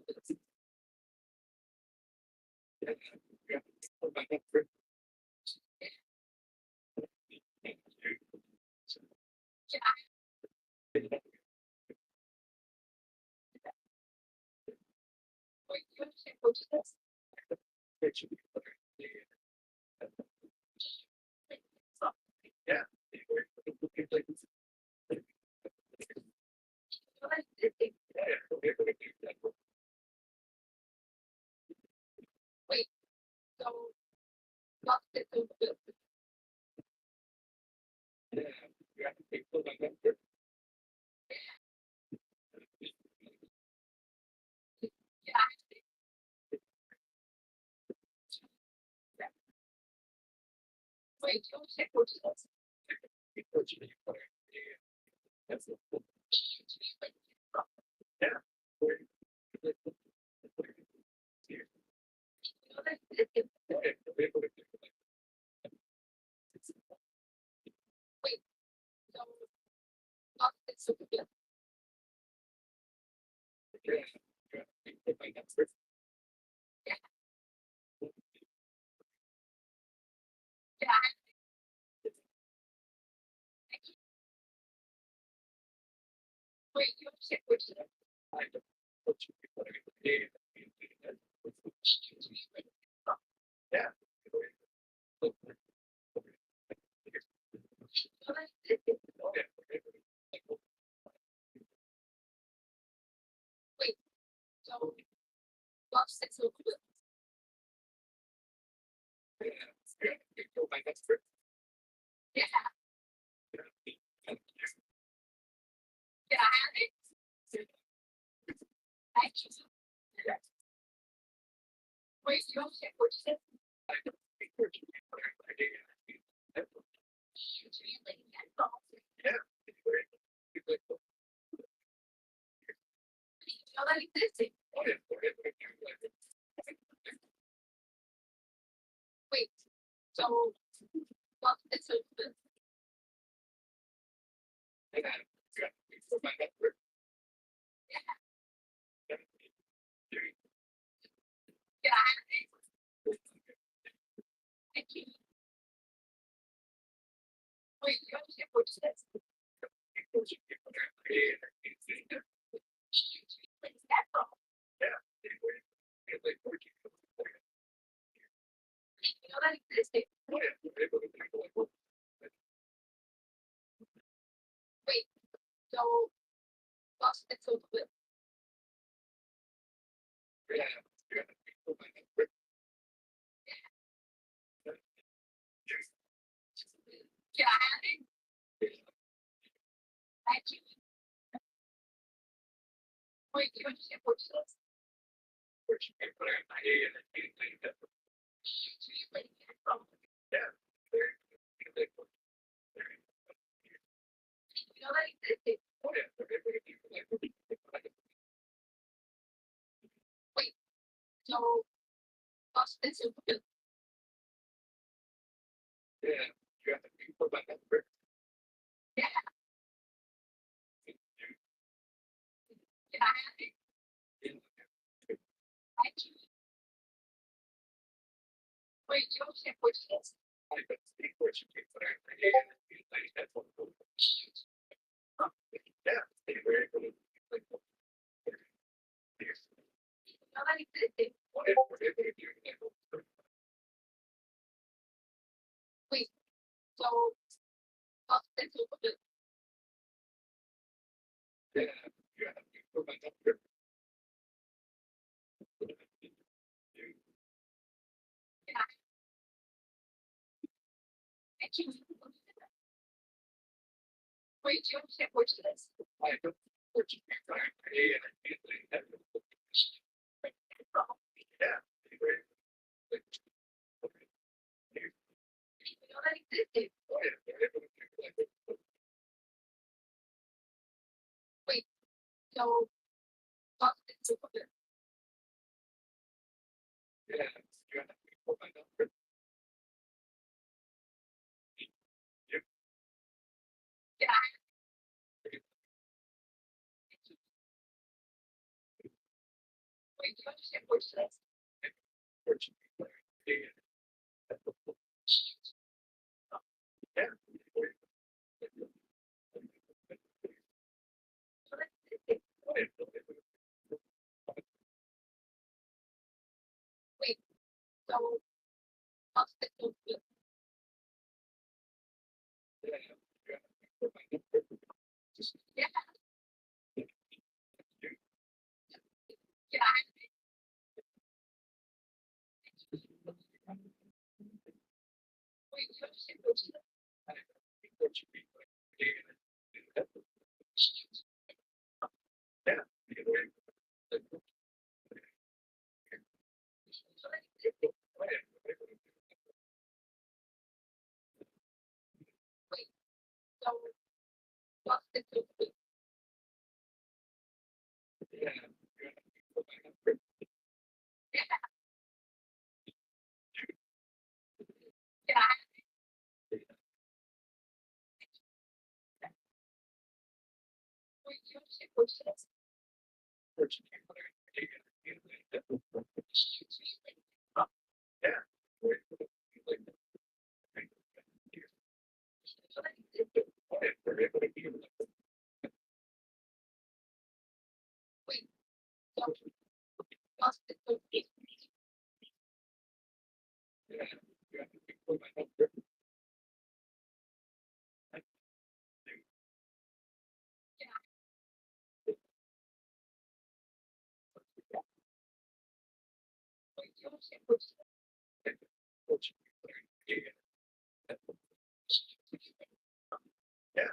Wait, you check what it is. Wait, so. So. Wait, you check what it is. Wait, so. Lost it so good. Yeah. Yeah, thank you. Wait, you check what it is. Wait, so. Lost it so good. Yeah, thank you. Wait, you check what it is. Wait, so. Lost it so good. Yeah, thank you. Wait, you check what it is. Wait, so. Lost it so good. Yeah. Yeah, thank you. Wait, you understand which is? I don't think what you think, but I like that's what. Yeah, they're very good. Like, No, that existed. whatever they're doing. Wait, so. It's a little bit. Yeah, you have to put my number. Yeah. And you. Wait, you understand which it is? I don't what you think, but I pay and I feel like that. Yeah. they're very good. You know that existed. Oh, yeah, they're able to do like- So. It's a little bit. Yeah, you have to put my number. Yeah. Wait, you understand which it is? What you think, but I pay and- Yeah. So that existed. Oh, yeah, they're able to- So. It's a little bit. Yeah, you have to put my number. Just- Yeah. Yeah. Wait, you understand which it is? What you think, but I pay and I feel like- Yeah, they're very good. So that existed. Oh, yeah, they're able to do- So. It's a little bit. Yeah, you have to put my number. Yeah. Yeah. Wait, you understand which it is? What you think, but I pay and I feel like that. Yeah. they're able to do like- So that existed. Oh, yeah, they're able to do like- So. It's a little bit. Yeah, you have to put my number. Wait, you understand which it is? What you think, but I pay and- Yeah.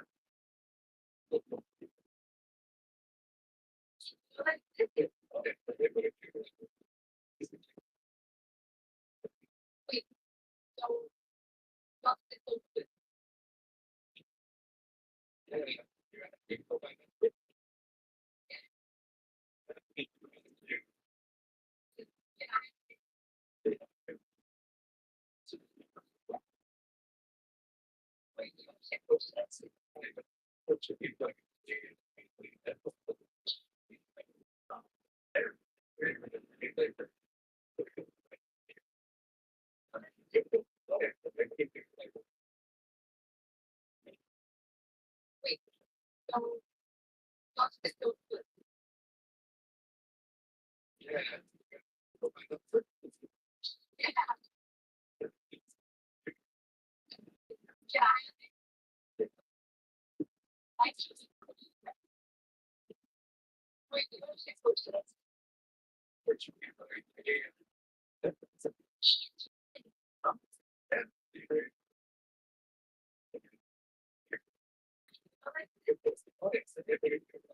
So that existed. Oh, yeah, they're able to do like- So. It's a little bit. Yeah, you have to put my number. Wait, you understand which it is? What you think, but I pay and I feel like that. They're able to do like- Oh, yeah, they're able to do like- So. It's a little bit. Yeah, you have to put my number. Yeah. Yeah. I choose. Wait, you understand which it is? What you think, but I pay and- Yeah, they're- So that existed. Oh, yeah, they're able to do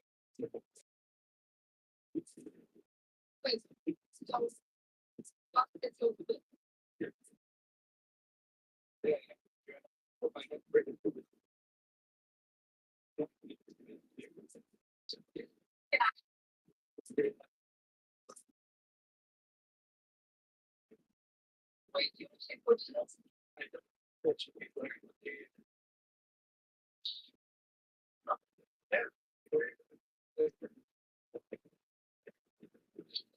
like- Wait, so. It's a little bit. Yeah, you have to put my number. Wait, you understand which it is? What you think, but I pay and- Yeah, they're able to do like-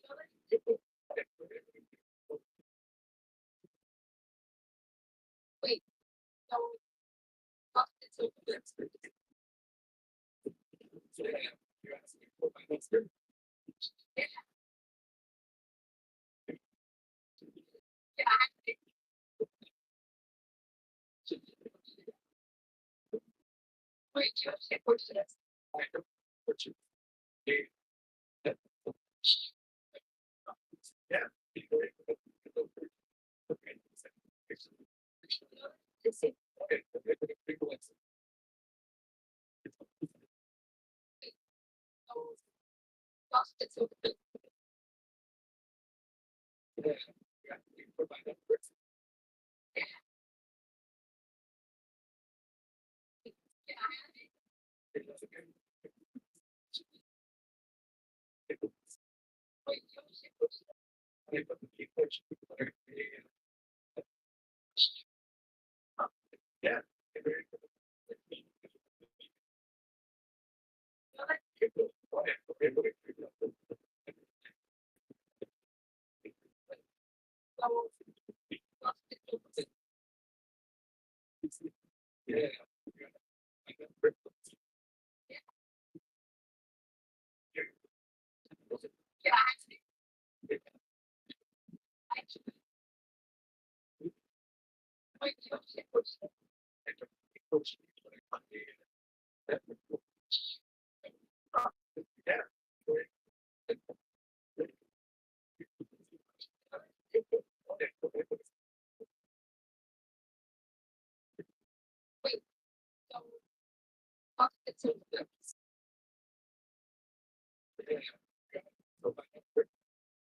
So that existed. Wait. No. Fuck, it's open. Yeah. Yeah. Wait, you have to get close to this. Let's see. Oh, fuck, it's open. Wait, you have to get close to this. Oh, fuck, it's open. Yeah. Wait, you have to get close to this. Wait, so, fuck, it's open. Yeah.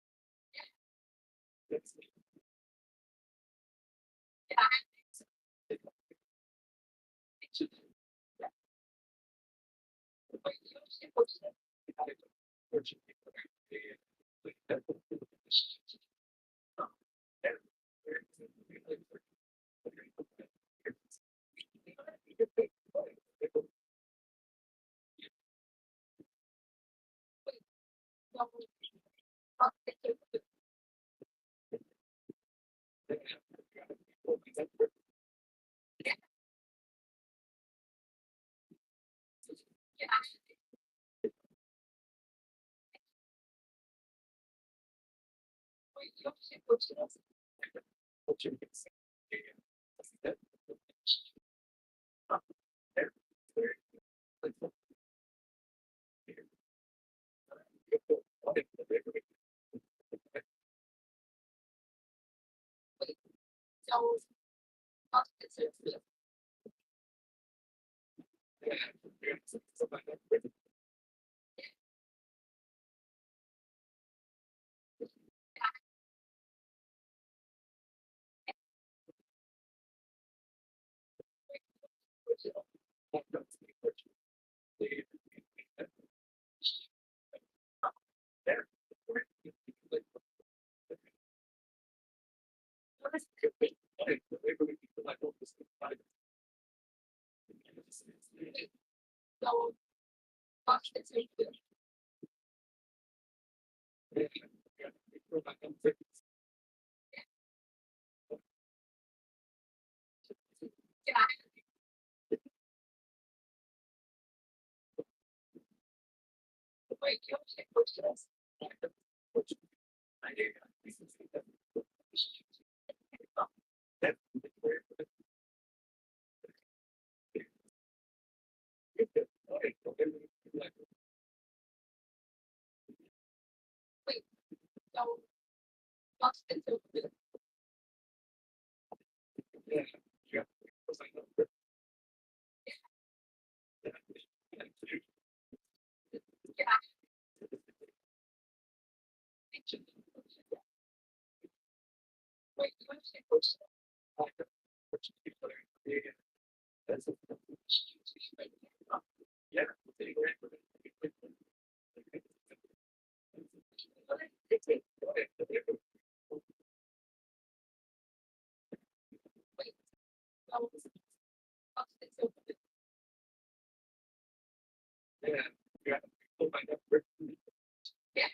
Wait, you have to get close to this. So, fuck, it's open. Yeah. Wait, you have to get close to this. So, fuck, it's open. So, fuck, it's open. Yeah. Wait, you have to get close to this. Wait, so, fuck, it's open. Yeah. Wait, you have to get close to this. Wait, so, fuck, it's open. Yeah.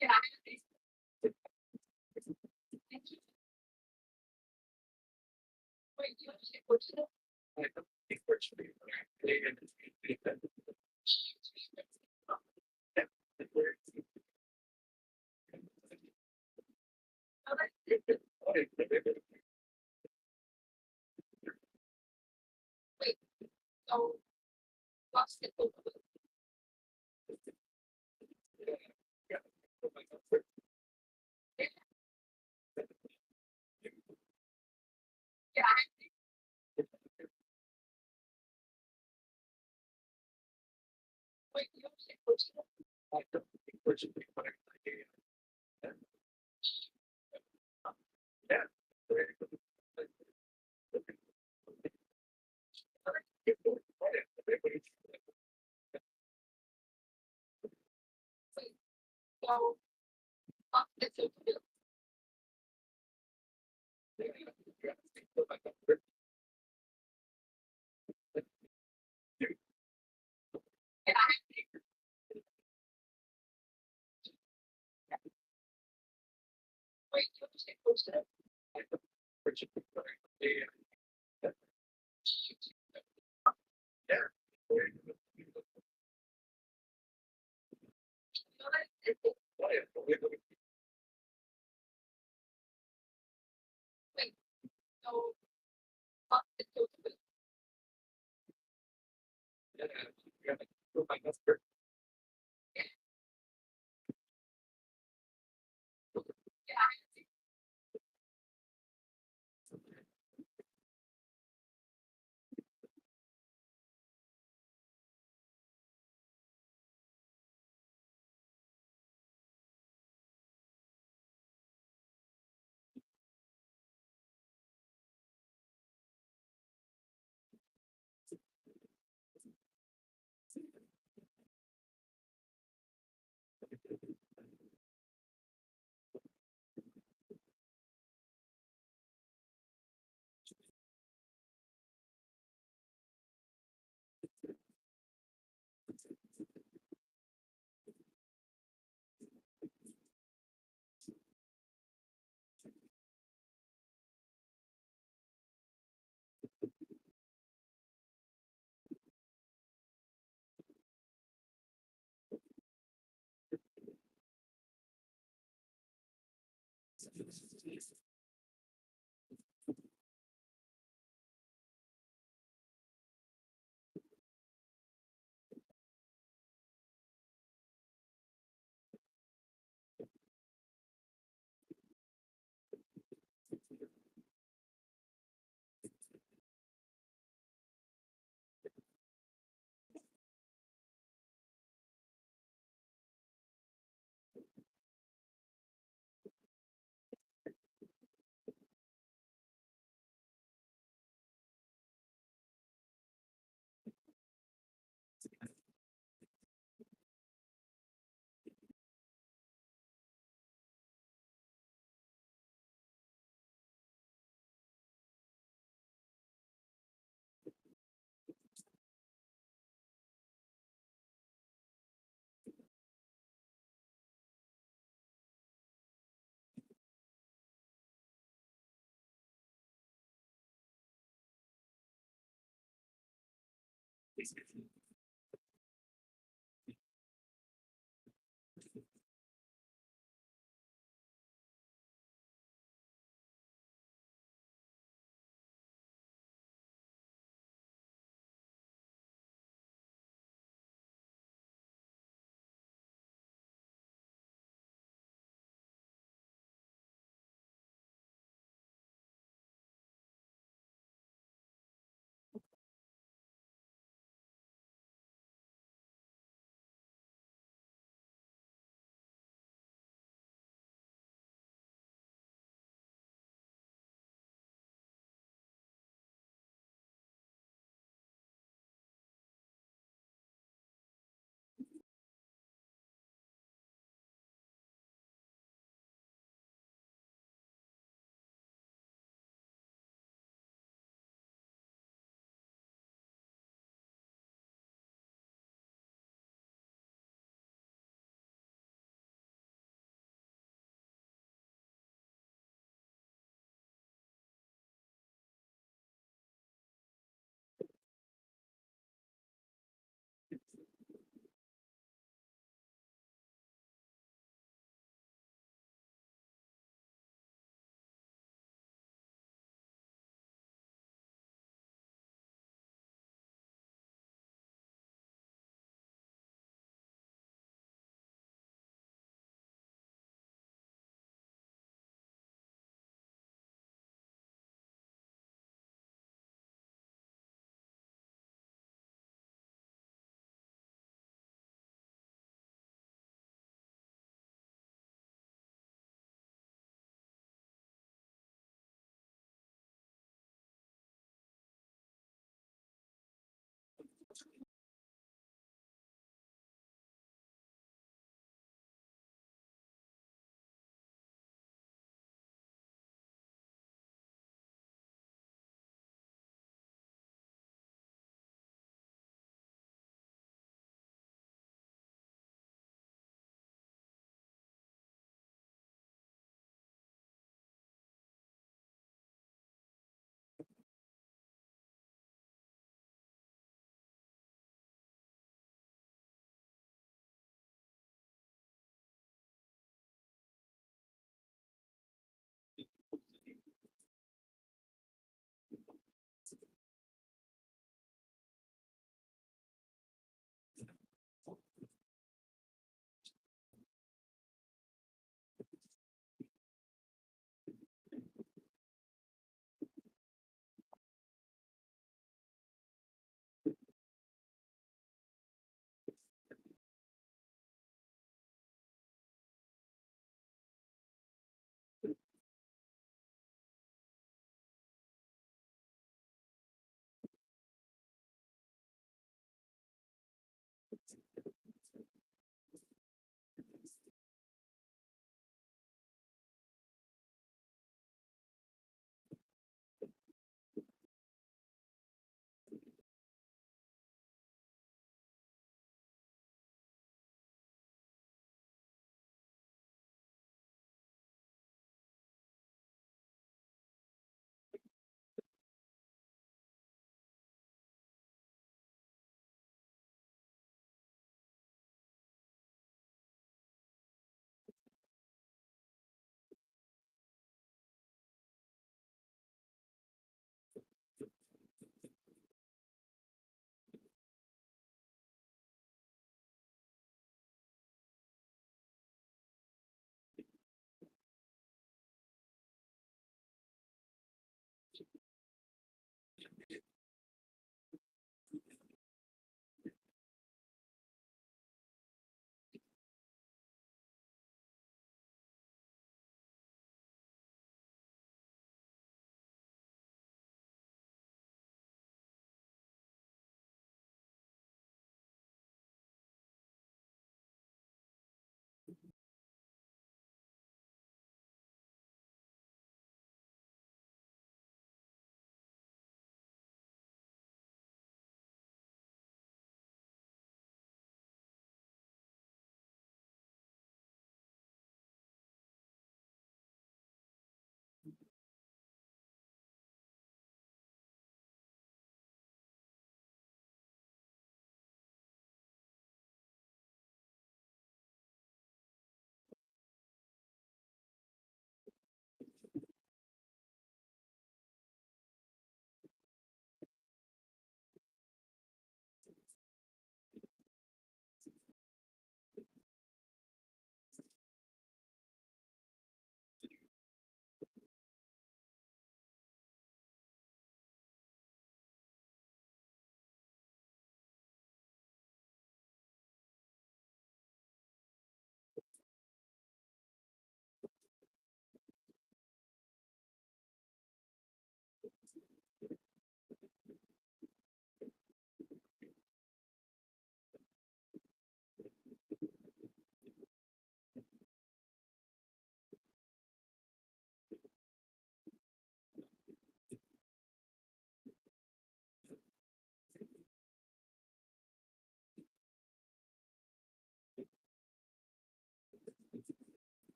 Yeah. Thank you.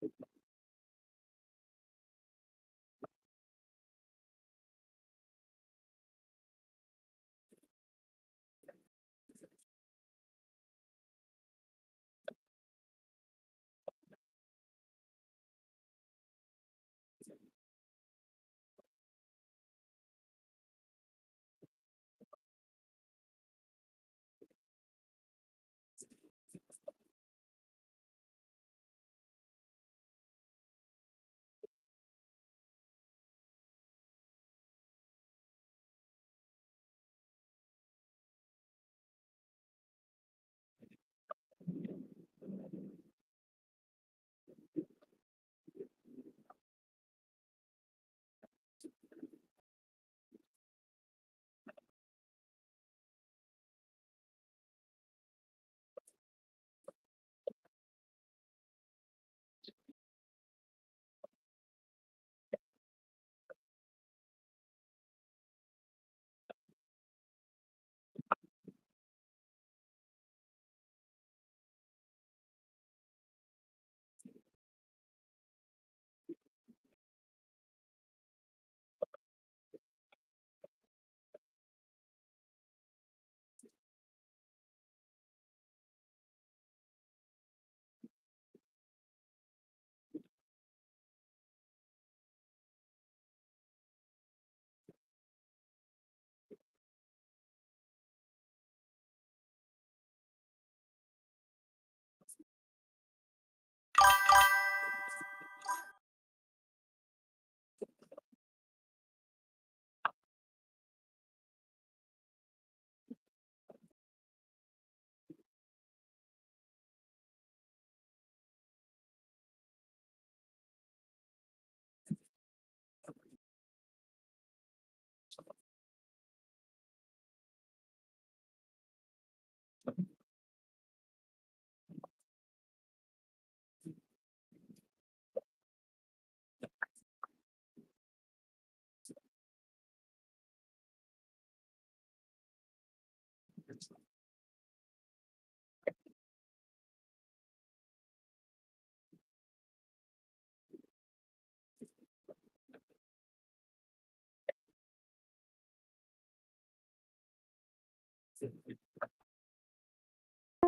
Thank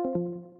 you.